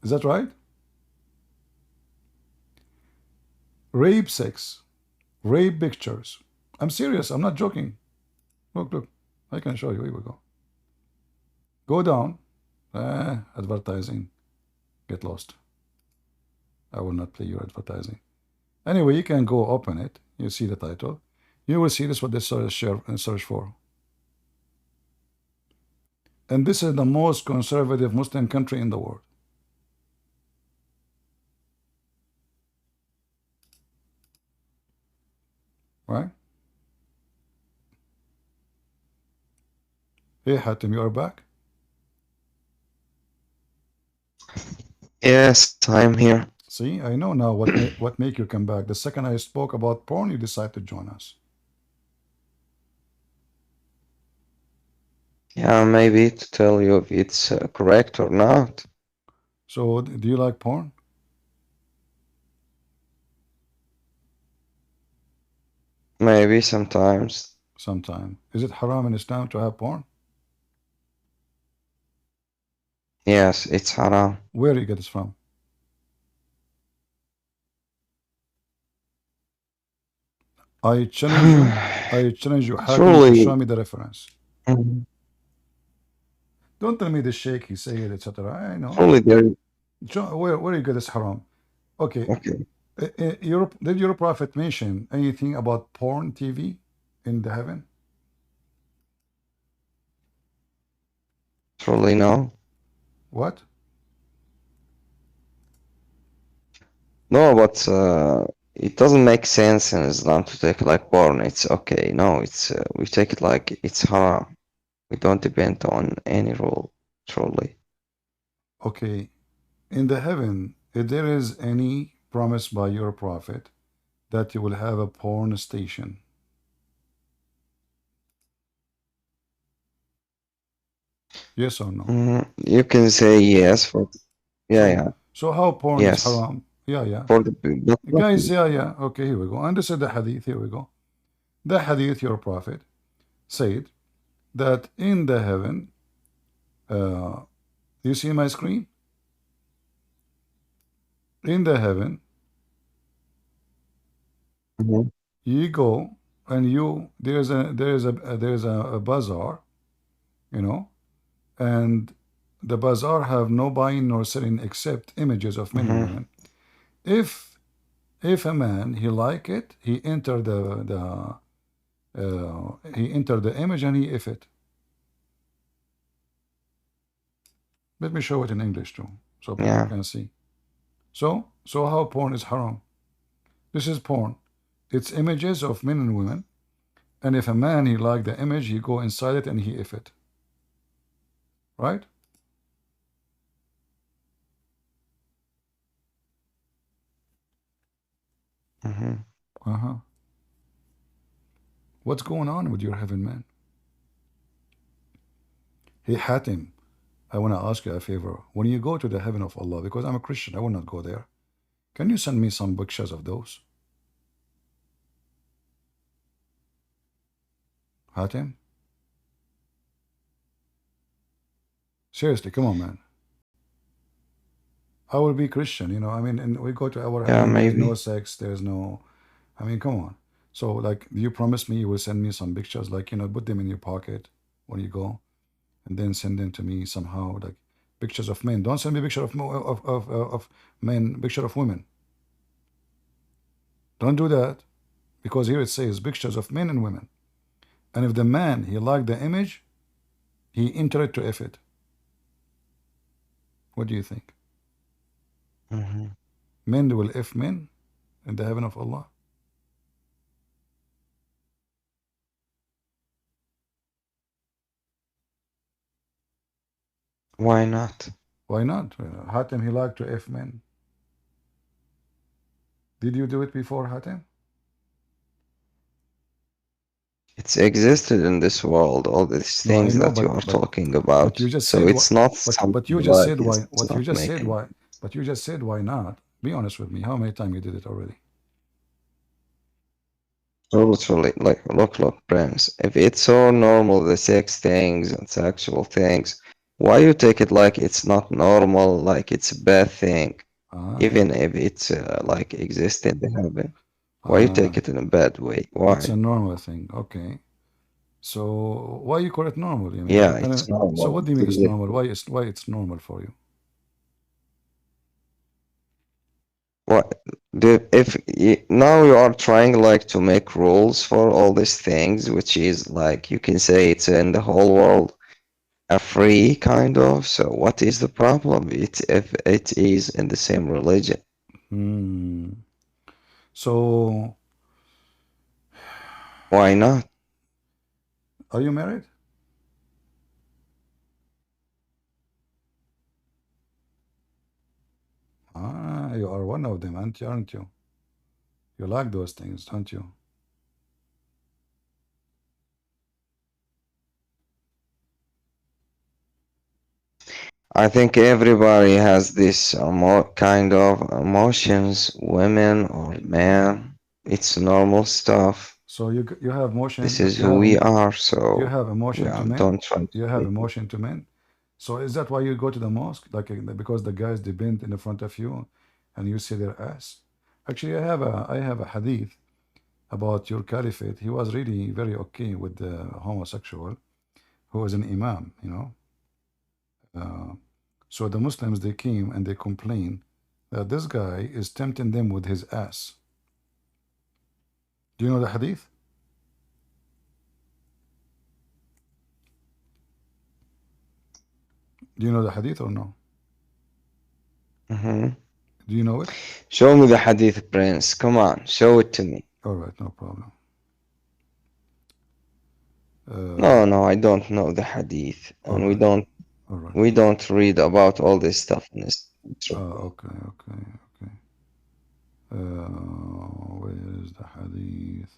Is that right? Rape sex. Rape pictures. I'm serious. I'm not joking. Look. I can show you. Here we go. Go down. Advertising. Get lost. I will not play your advertising. Anyway, you can go open it. You see the title. You will see this what they search for. And this is the most conservative Muslim country in the world. Right? Hey, Hatim, you are back? Yes, I'm here. See, I know now what make you come back. The second I spoke about porn, you decide to join us. Yeah, maybe to tell you if it's correct or not. So, do you like porn? Maybe sometimes. Sometime. Is it haram in Islam to have porn? Yes, it's haram. Where do you get this from? I challenge you. I challenge you, Hatim, to show me the reference. Don't tell me the sheikh, he said, etc. I know. Where you get this haram? Okay. Did your prophet mention anything about porn TV in the heaven? Truly no. What? No, but it doesn't make sense in Islam to take like porn. It's okay. No, it's we take it like it's haram. We don't depend on any rule. Truly. Okay. In the heaven, if there is any promise by your prophet that you will have a porn station. Yes or no? You can say yes for yeah. So how porn is haram? Yeah. For the guys, yeah. Okay, here we go. And this is the hadith. Here we go. The hadith, your prophet said that in the heaven, you see my screen? In the heaven, you go and there's a bazaar, you know, and the bazaar have no buying nor selling except images of men and women. If a man he like it, he enter the image and he if it. Let me show it in English too, so people can see. So how porn is haram? This is porn. It's images of men and women, and if a man he like the image, he go inside it and he if it. Right? What's going on with your heaven, man? Hey, Hatim, I want to ask you a favor. When you go to the heaven of Allah, because I'm a Christian, I will not go there. Can you send me some pictures of those? Hatim? Seriously, come on, man. I will be Christian, you know. I mean, and we go to our heaven, there's no sex, there's no. I mean, come on. So, like, you promise me you will send me some pictures, like, you know, put them in your pocket when you go, and then send them to me somehow, like pictures of men. Don't send me picture of men, picture of women. Don't do that, because here it says pictures of men and women. And if the man, he liked the image, he enter it to F it. What do you think? Men will F men in the heaven of Allah? Why not? Why not? Hatim, he liked to F men. Did you do it before, Hatim? It's existed in this world, all these things that you are talking about. So it's not something but you just said why. What you just said why. But you just said why not? Be honest with me. How many times you did it already? Literally, like, look, Prince. If it's so normal, the sex things and sexual things, why you take it like it's not normal, like it's a bad thing, even if it's like exists in the heaven? Why you take it in a bad way? Why? It's a normal thing. Okay. So why you call it normal? You mean? Yeah, it's normal. So what do you mean it's normal? Why it's normal for you? What? Now you are trying like to make rules for all these things, which is like you can say it's in the whole world. a free kind of. So what is the problem? If it is in the same religion. So Why not? are you married? Ah, you are one of them, aren't you? You like those things, don't you? I think everybody has this kind of emotions, women or man. It's normal stuff. So you have emotion. This is You who have we are. you So have emotion to men. don't try You have emotion to men. So is that why you go to the mosque? Like because the guys they bend in the front of you, and you see their ass. Actually, I have a hadith about your caliphate. He was really very okay with the homosexual, who was an imam. So the Muslims they came and they complained that this guy is tempting them with his ass. Do you know the hadith? Do you know the hadith or no? Mm-hmm. Do you know it? Show me the hadith, Prince. Come on, show it to me. All right, no problem. No, I don't know the hadith, and we don't read about all this stuff in this. Okay. Where is the hadith?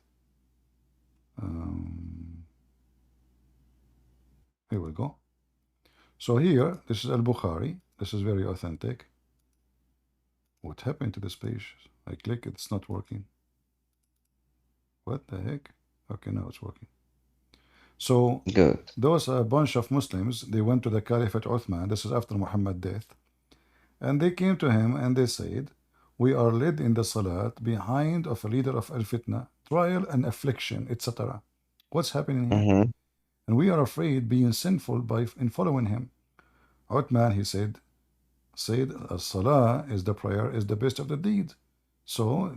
Here we go. So here, this is Al-Bukhari. This is very authentic. What happened to this page? I click it, it's not working. What the heck? Okay, now it's working. So good. Those a bunch of Muslims, they went to the Caliphate Uthman. This is after Muhammad's death. And they came to him and they said, we are led in the Salat behind of a leader of Al-Fitna, trial and affliction, etc. What's happening here? And we are afraid being sinful in following him. Uthman, he said, Salah is the prayer, is the best of the deeds. So,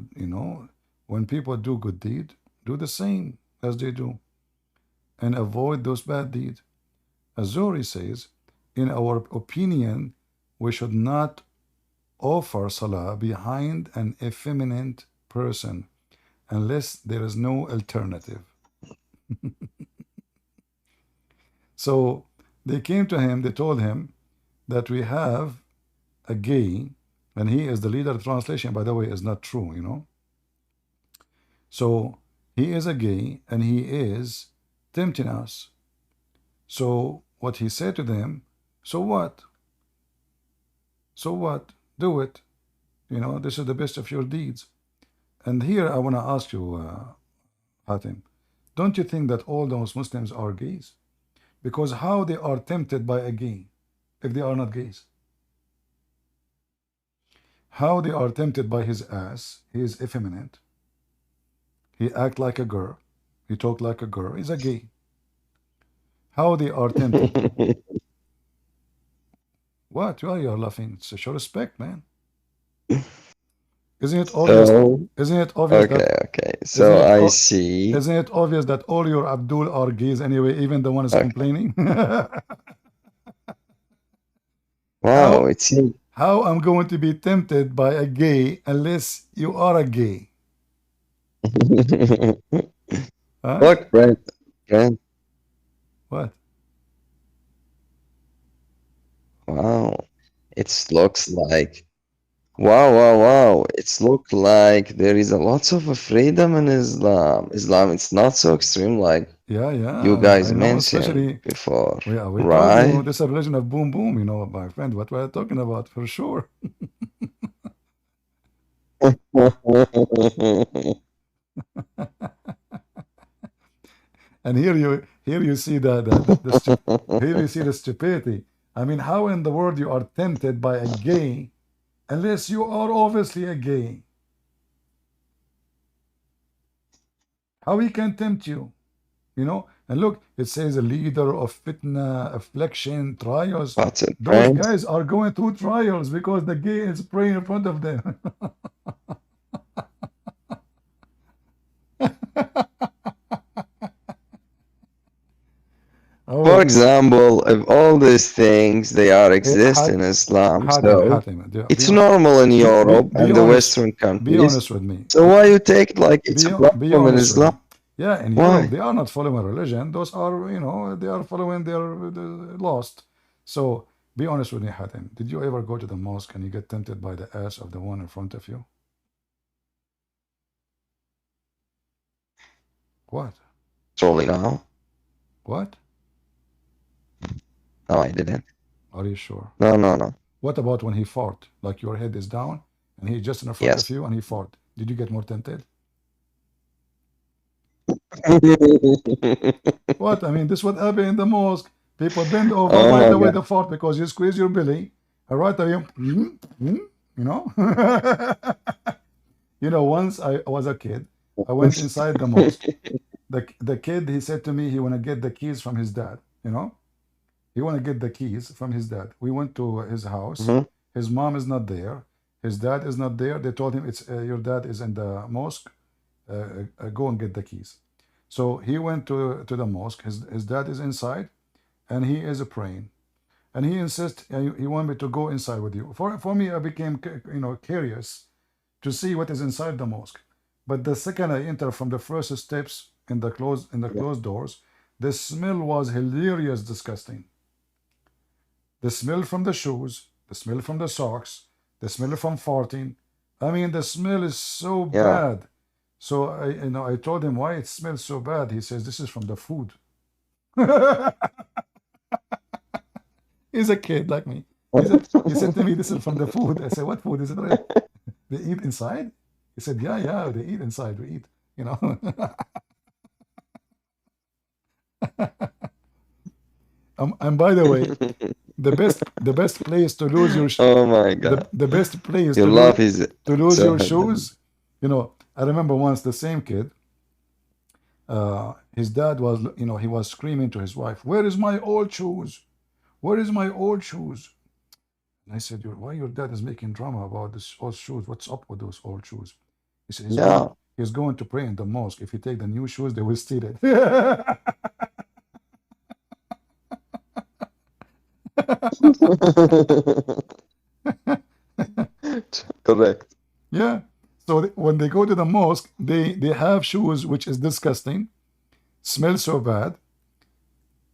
when people do good deed, do the same as they do and avoid those bad deeds. Azhar says, in our opinion, we should not offer salah behind an effeminate person unless there is no alternative. So they came to him, they told him that we have a gay, and he is the leader. Translation, by the way, is not true, So he is a gay and he is tempting us. So what he said to them, so what? So what? Do it. This is the best of your deeds. And here I want to ask you, Hatim, don't you think that all those Muslims are gays? Because how they are tempted by a gay if they are not gays? How they are tempted by his ass? He is effeminate. He act like a girl. He talk like a girl. He's a gay. How they are tempted? What? Why you are laughing? It's a show respect, man. Isn't it obvious? Isn't it obvious that? Okay. So I see. Isn't it obvious that all your Abdul are gays anyway, even the one is complaining? Wow, it seems. How I'm going to be tempted by a gay unless you are a gay? Look, Brent. What? Wow. It looks like. Wow. It looks like there is a lots of freedom in Islam. It's not so extreme like you guys mentioned before, we right? Told you, this is a religion of boom boom, my friend. What we're talking about for sure. And here you see here you see the stupidity. I mean, how in the world you are tempted by a gay unless you are obviously a gay? How he can tempt you? And look, it says a leader of fitna, affliction, trials. Those guys are going through trials because the gay is praying in front of them. Poor example, if all these things they are exist in Islam, so Hatem, it's normal in Europe be and the honest. Western Be countries. honest with me. So why you take it like it's a Be problem in honest with me. Islam? Yeah, in Why? Europe, they are not following religion. Those are, you know, they are following their lost. So be honest with me, Hatem. Did you ever go to the mosque and you get tempted by the ass of the one in front of you? What? Truly now? What? No, I didn't. Are you sure? No. What about when he fought? Like your head is down and he's just in front of you and he fought. Did you get more tempted? What? I mean, this what happened in the mosque. People bend over Oh right my away God. the fart because you squeeze your belly. And right away, you know? You know, once I was a kid, I went inside the mosque. The kid, he said to me he want to get the keys from his dad, you know? He want to get the keys from his dad. We went to his house. His mom is not there. His dad is not there. They told him, it's your dad is in the mosque. Go and get the keys. So he went to the mosque. His dad is inside, and he is praying. And he insists, he wanted me to go inside with you. For me, I became, you know, curious to see what is inside the mosque. But the second I enter from the first steps in the closed doors, the smell was hilarious, disgusting. The smell from the shoes, the smell from the socks, the smell from farting. I mean, the smell is so bad. So I told him why it smells so bad. He says this is from the food. He's a kid like me. He said to me, this is from the food. I said, what food is it? They eat inside? He said, yeah, they eat inside. We eat, you know. And by the way, the best place to lose your oh my God, the best place your love is to lose so your heavy. shoes. You know, I remember once the same kid. His dad was, you know, he was screaming to his wife, "Where is my old shoes? Where is my old shoes?" And I said, "Why your dad is making drama about this old shoes? What's up with those old shoes?" He said, he's going to pray in the mosque. If he take the new shoes, they will steal it. Correct. Yeah. So when they go to the mosque, they have shoes which is disgusting, smells so bad.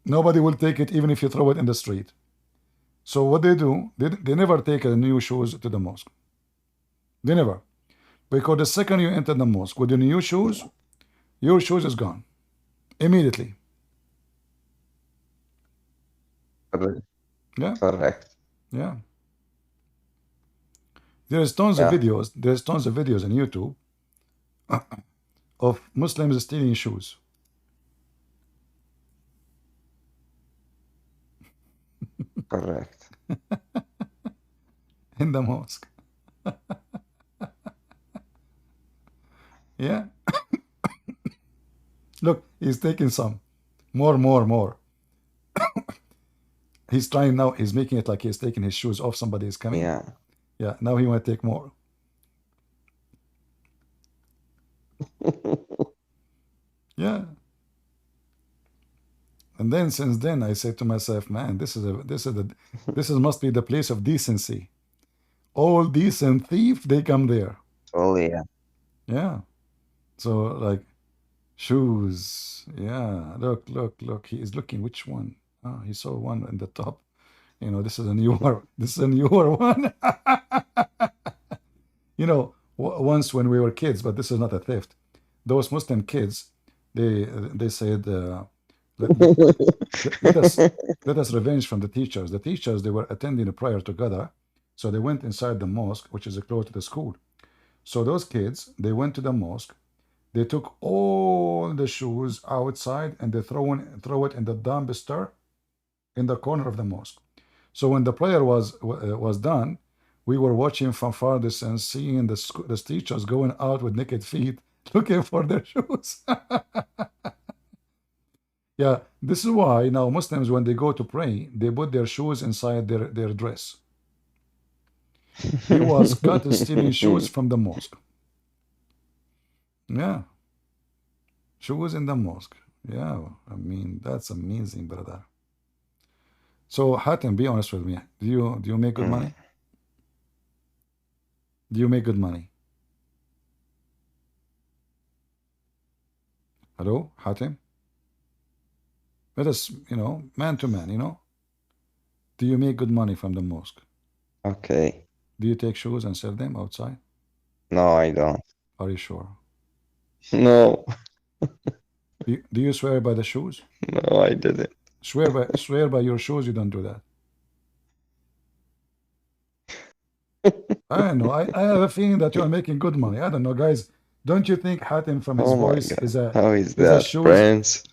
Nobody will take it even if you throw it in the street. So what they do, they never take a new shoes to the mosque. They never. Because the second you enter the mosque with the new shoes, your shoes is gone. Immediately. Yeah. Correct. Yeah. There's tons of videos. There's tons of videos on YouTube of Muslims stealing shoes. Correct. In the mosque. Yeah. Look, he's taking some. More. He's trying now. He's making it like he's taking his shoes off. Somebody is coming. Yeah. Yeah. Now he want to take more. Yeah. And then since then I say to myself, man, this must be the place of decency. All decent thief, they come there. Oh yeah. Yeah. So like shoes. Yeah. Look. He is looking which one. Oh, he saw one in the top. You know, this is a newer one. You know, once when we were kids, but this is not a theft. Those Muslim kids, they said, let us revenge from the teachers. The teachers, they were attending a prayer together, so they went inside the mosque, which is close to the school. So those kids, they went to the mosque. They took all the shoes outside and they throw it in the dumpster in the corner of the mosque. So when the prayer was done, we were watching from far distance, seeing the teachers going out with naked feet, looking for their shoes. Yeah, this is why now Muslims, when they go to pray, they put their shoes inside their dress. He was caught stealing shoes from the mosque. Yeah. Shoes in the mosque. Yeah, I mean, that's amazing, brother. So Hatem, be honest with me. Do you make good money? Do you make good money? Hello, Hatem? Let us, man to man, Do you make good money from the mosque? Okay. Do you take shoes and sell them outside? No, I don't. Are you sure? No. Do you swear by the shoes? No, I didn't. Swear by your shoes you don't do that. I don't know. I have a feeling that you are making good money. I don't know, guys. Don't you think Hatem from his Oh my voice God. is a How is a that, shoes? Prince?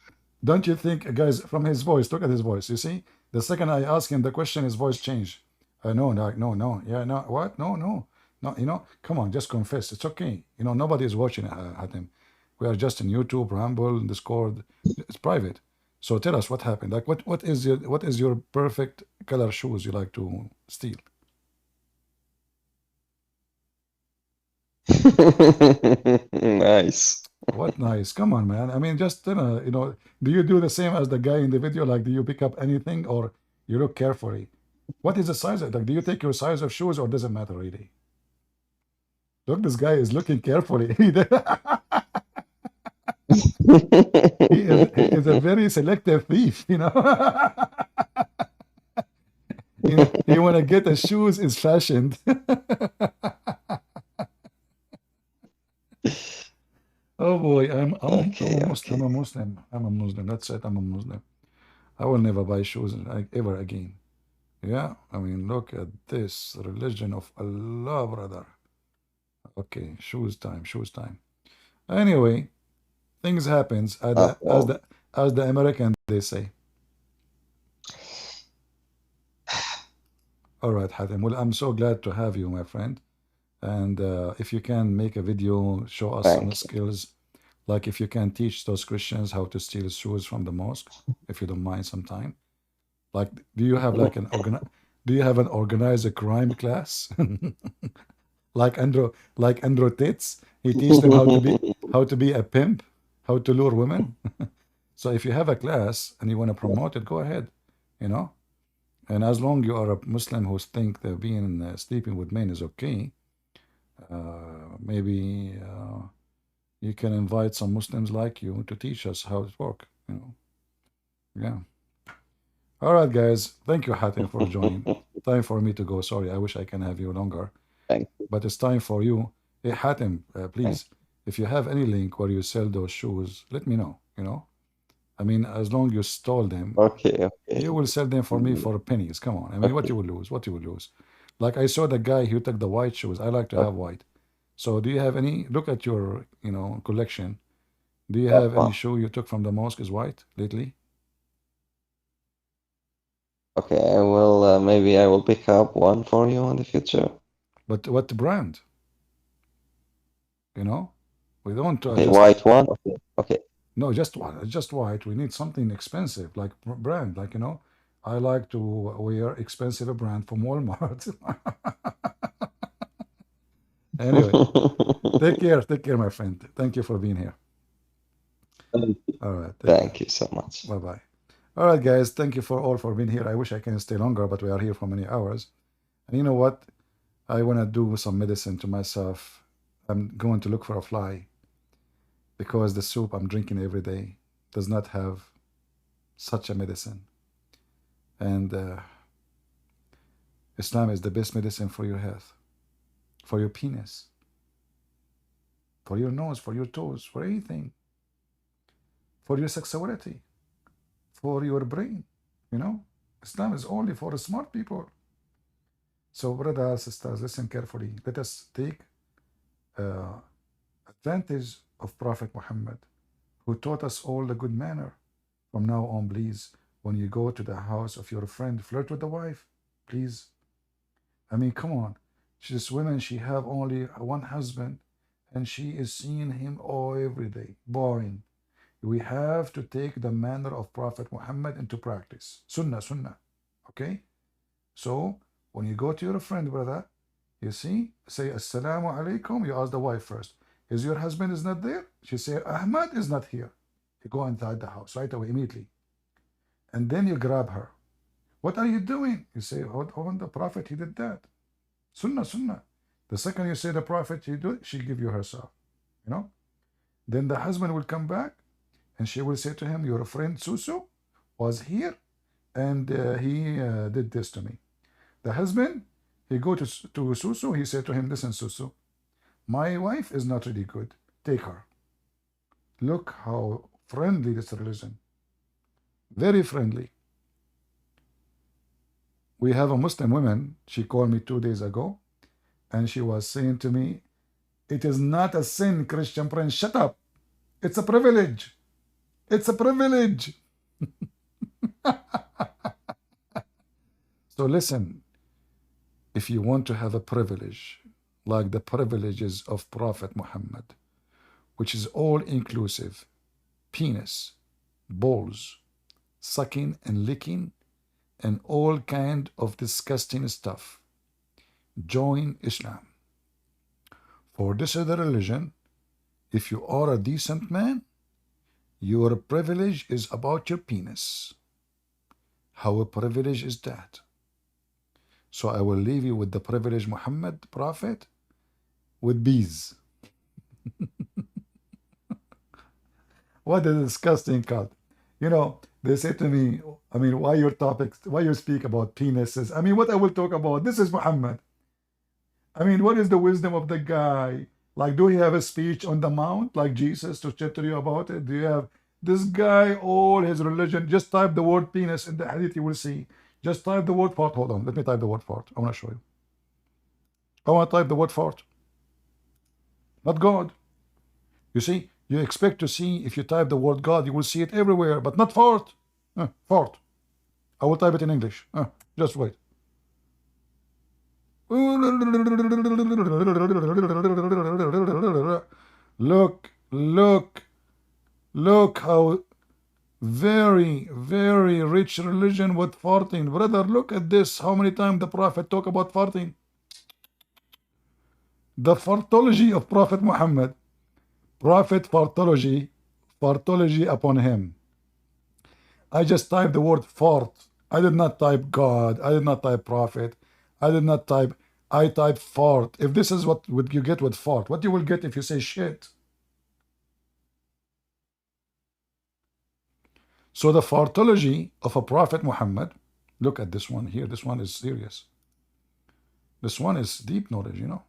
Don't you think, guys, from his voice, look at his voice. You see, the second I ask him the question, his voice changed. No, no, yeah, no, what? No. Come on, just confess. It's okay. Nobody is watching Hatem. We are just in YouTube, Rumble, Discord. It's private. So tell us what happened. Like, what is your perfect color shoes you like to steal? Nice. What nice? Come on, man. I mean, just do you do the same as the guy in the video? Like, do you pick up anything or you look carefully? What is the size of, like, do you take your size of shoes or doesn't matter really? Look, this guy is looking carefully. He is a very selective thief, He want to get the shoes is fashioned. Oh boy, I'm a Muslim. I'm a Muslim. That's it. I'm a Muslim. I will never buy shoes ever again. Yeah, I mean, look at this religion of Allah, brother. Okay, shoes time, shoes time. Anyway, things happens as the American they say. All right, Hatem. Well, I'm so glad to have you, my friend. And if you can make a video, show us some skills, like if you can teach those Christians how to steal shoes from the mosque, if you don't mind sometime. Like, do you have like an organized crime class? like Andrew Tits, he teaches them how to be a pimp, how to lure women. So if you have a class and you want to promote it, go ahead, And as long you are a Muslim who think that being sleeping with men is okay, maybe you can invite some Muslims like you to teach us how it works. Yeah. All right, guys. Thank you, Hatem, for joining. Time for me to go. Sorry, I wish I can have you longer. But it's time for you. Hey, Hatem, please, if you have any link where you sell those shoes, let me know, I mean, as long you stole them, Okay. you will sell them for me for pennies. Come on. I mean, what you will lose? What you will lose? Like I saw the guy who took the white shoes. I like to have white. So do you have any? Look at your, collection. Do you have any shoe you took from the mosque is white lately? Okay, I will. Maybe I will pick up one for you in the future. But what brand? We don't. Okay, white one. Okay. No, just white. We need something expensive, like brand. Like I like to wear expensive brand from Walmart. Anyway, take care, my friend. Thank you for being here. All right. Thank you so much. Bye bye. All right, guys. Thank you all for being here. I wish I can stay longer, but we are here for many hours. And you know what? I want to do some medicine to myself. I'm going to look for a fly because the soup I'm drinking every day does not have such a medicine. And Islam is the best medicine for your health, for your penis, for your nose, for your toes, for anything, for your sexuality, for your brain. Islam is only for smart people. So, brothers, sisters, listen carefully. Let us take advantage of Prophet Muhammad, who taught us all the good manner. From now on, please, when you go to the house of your friend, flirt with the wife, please. I mean, come on. This woman, she have only one husband, and she is seeing him every day. Boring. We have to take the manner of Prophet Muhammad into practice. Sunnah. Okay? So, when you go to your friend, brother, you see, say, Assalamu alaikum. You ask the wife first. Is your husband is not there? She say, Ahmed is not here. You go inside the house right away, immediately. And then you grab her. What are you doing? You say, oh, the Prophet, he did that. Sunnah, sunnah. The second you say the Prophet, he do it, she give you herself. You know? Then the husband will come back and she will say to him, your friend Susu was here and he did this to me. The husband, he go to Susu, he said to him, listen, Susu, my wife is not really good. Take her. Look how friendly this religion. Very friendly. We have a Muslim woman, she called me 2 days ago, and she was saying to me, it is not a sin, Christian Prince. Shut up. It's a privilege. It's a privilege. So listen, if you want to have a privilege, like the privileges of Prophet Muhammad, which is all inclusive, penis, balls, sucking and licking, and all kind of disgusting stuff, join Islam. For this other religion, if you are a decent man, your privilege is about your penis. How a privilege is that? So I will leave you with the privilege Muhammad, Prophet, with bees. What a disgusting cult. You know, they say to me, I mean, why your topics, why you speak about penises? I mean, what I will talk about, this is Muhammad. I mean, what is the wisdom of the guy? Like, do he have a speech on the mount like Jesus to tell you about it? Do you have this guy, all his religion? Just type the word penis in the hadith, you will see. Just type the word fart. Hold on, let me type the word fart. I want to show you. I want to type the word fart. Not God. You see, you expect to see, if you type the word God, you will see it everywhere, but not fart. Fart. I will type it in English. Just wait. Look how very, very rich religion with farting. Brother, look at this. How many times the Prophet talk about farting? The fartology of Prophet Muhammad. Prophet fartology upon him. I just typed the word fart. I did not type God. I did not type prophet. I did not type, I type fart. If this is what would you get with fart, what you will get if you say shit? So the fartology of a Prophet Muhammad, look at this one here. This one is serious. This one is deep knowledge, you know.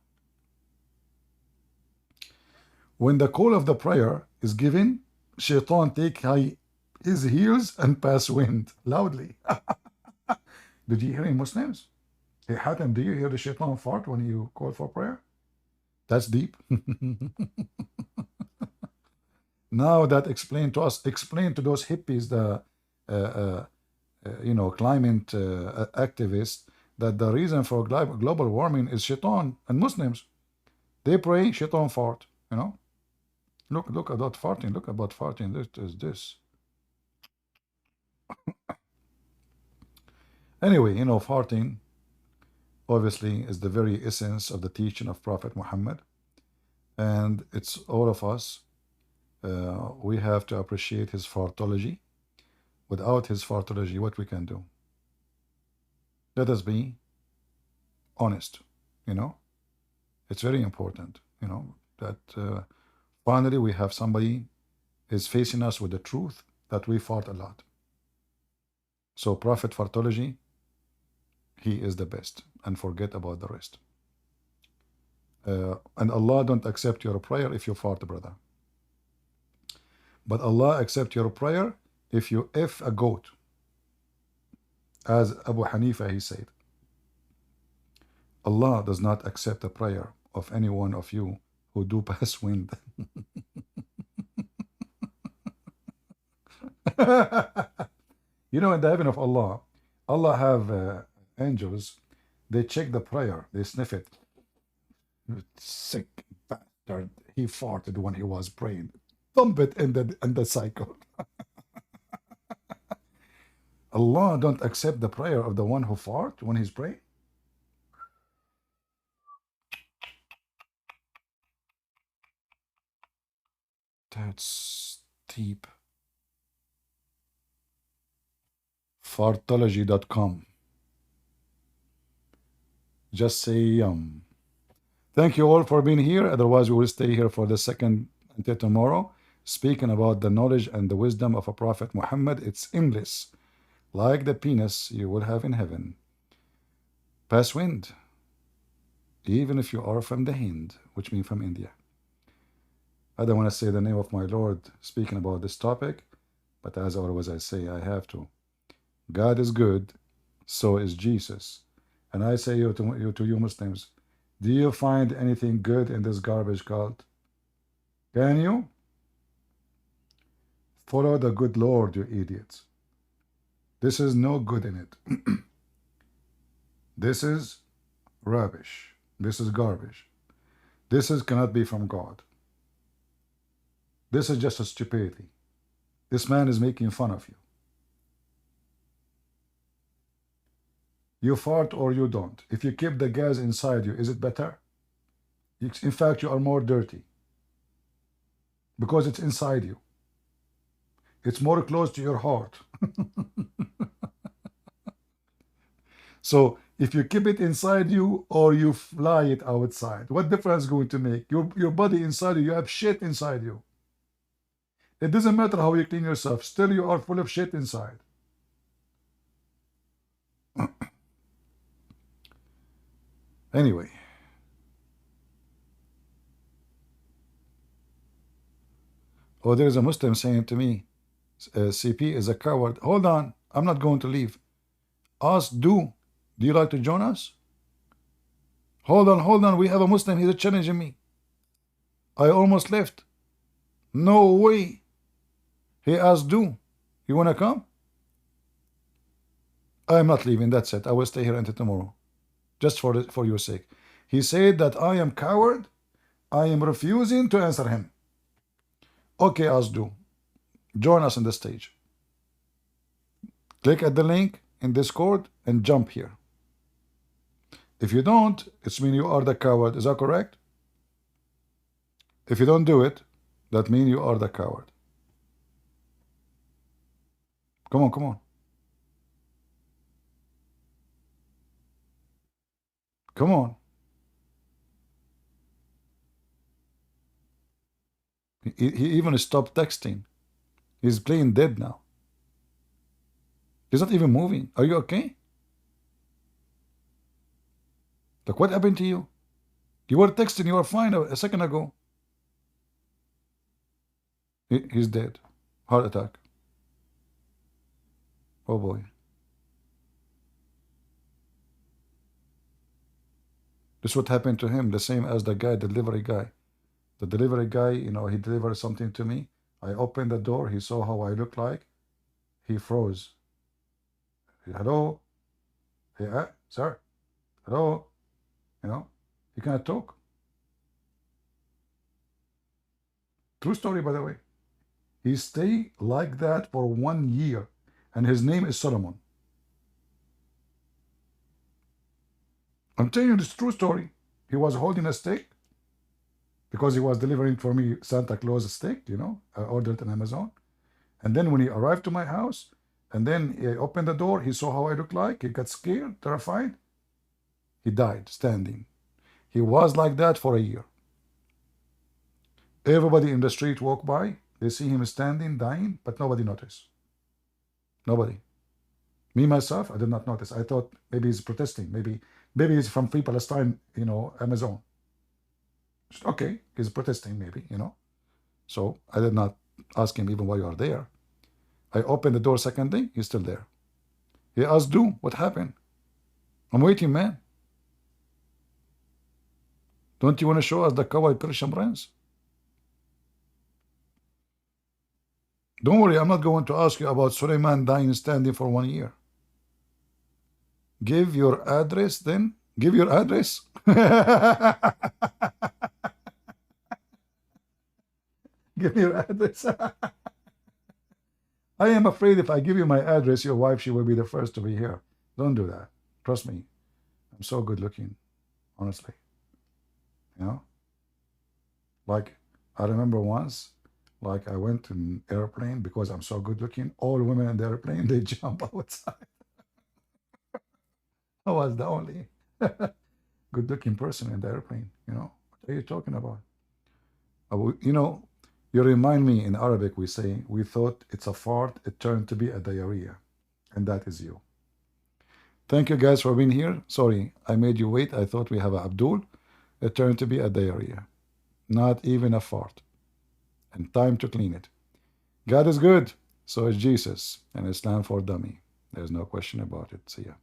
When the call of the prayer is given, Shaitan take his heels and pass wind loudly. Did you hear any Muslims? Hey, Hatem, do you hear the Shaitan fart when you call for prayer? That's deep. Now that explain to us, explain to those hippies, the climate activists, that the reason for global warming is Shaitan and Muslims. They pray, Shaitan fart, you know. Look about farting. Look about farting. This is this. Anyway, you know, farting obviously is the very essence of the teaching of Prophet Muhammad, and it's all of us. We have to appreciate his fartology. Without his fartology, what we can do? Let us be honest. You know, it's very important. You know that finally we have somebody is facing us with the truth that we fart a lot. So Prophet fartology, he is the best, and forget about the rest. And Allah don't accept your prayer if you fart, brother. But Allah accept your prayer if you F a goat. As Abu Hanifa, he said, Allah does not accept the prayer of any one of you who do pass wind. You know, in the heaven of Allah, Allah have angels. They check the prayer. They sniff it. Sick bastard. He farted when he was praying. Thump it in the cycle. Allah don't accept the prayer of the one who fart when he's praying. That's deep. fartology.com. Just say yum. Thank you all for being here. Otherwise, we will stay here for the second until tomorrow, speaking about the knowledge and the wisdom of a Prophet Muhammad. It's endless, like the penis you will have in heaven. Pass wind, even if you are from the Hind, which means from India. I don't want to say the name of my Lord speaking about this topic, but as always I say, I have to. God is good, so is Jesus. And I say to you Muslims, do you find anything good in this garbage cult? Can you? Follow the good Lord, you idiots. This is no good in it. This is rubbish. This is garbage. This cannot be from God. This is just a stupidity. This man is making fun of you. You fart or you don't. If you keep the gas inside you, is it better? In fact, you are more dirty because it's inside you. It's more close to your heart. So if you keep it inside you or you fly it outside, what difference is going to make? Your body inside you have shit inside you. It doesn't matter how you clean yourself, still you are full of shit inside. Anyway. Oh, there is a Muslim saying to me, CP is a coward. Hold on, I'm not going to leave. Ask do you like to join us? Hold on, we have a Muslim, he's challenging me. I almost left. No way. He asked do you want to come? I'm not leaving, that's it. I will stay here until tomorrow. Just for your sake. He said that I am coward. I am refusing to answer him. Okay, Asdu, join us on the stage. Click at the link in Discord and jump here. If you don't, it means you are the coward. Is that correct? If you don't do it, that means you are the coward. Come on. Come on. He even stopped texting. He's playing dead now. He's not even moving. Are you okay? Look, what happened to you? You were texting, you were fine a second ago. He's dead. Heart attack. Oh boy. This is what happened to him, the same as the guy, the delivery guy. The delivery guy, you know, he delivered something to me. I opened the door. He saw how I look like. He froze. Hello? Yeah, sir. Hello? You know, he cannot talk. True story, by the way. He stayed like that for 1 year. And his name is Solomon. I'm telling you this true story. He was holding a stick because he was delivering for me Santa Claus stick, you know. I ordered it on Amazon. And then when he arrived to my house, and then he opened the door, he saw how I looked like. He got scared, terrified. He died standing. He was like that for a year. Everybody in the street walk by. They see him standing, dying, but nobody noticed. Nobody. Me, myself, I did not notice. I thought maybe he's protesting. Maybe he's from Free Palestine, you know, Amazon. Okay, he's protesting maybe, you know. So I did not ask him even why you are there. I opened the door second day, he's still there. He asked, do, what happened? I'm waiting, man. Don't you want to show us the coward Christian brands? Don't worry, I'm not going to ask you about Suleiman dying standing for 1 year. Give your address then. Give your address. Give me your address. I am afraid if I give you my address, your wife, she will be the first to be here. Don't do that. Trust me. I'm so good looking, honestly. You know? Like, I remember once Like I went in airplane because I'm so good looking. All women in the airplane, they jump outside. I was the only good looking person in the airplane. What are you talking about? You know, you remind me in Arabic, we say, we thought it's a fart, it turned to be a diarrhea. And that is you. Thank you guys for being here. Sorry, I made you wait. I thought we have a Abdul. It turned to be a diarrhea. Not even a fart. And time to clean it. God is good. So is Jesus. And Islam for dummy. There's no question about it. See ya.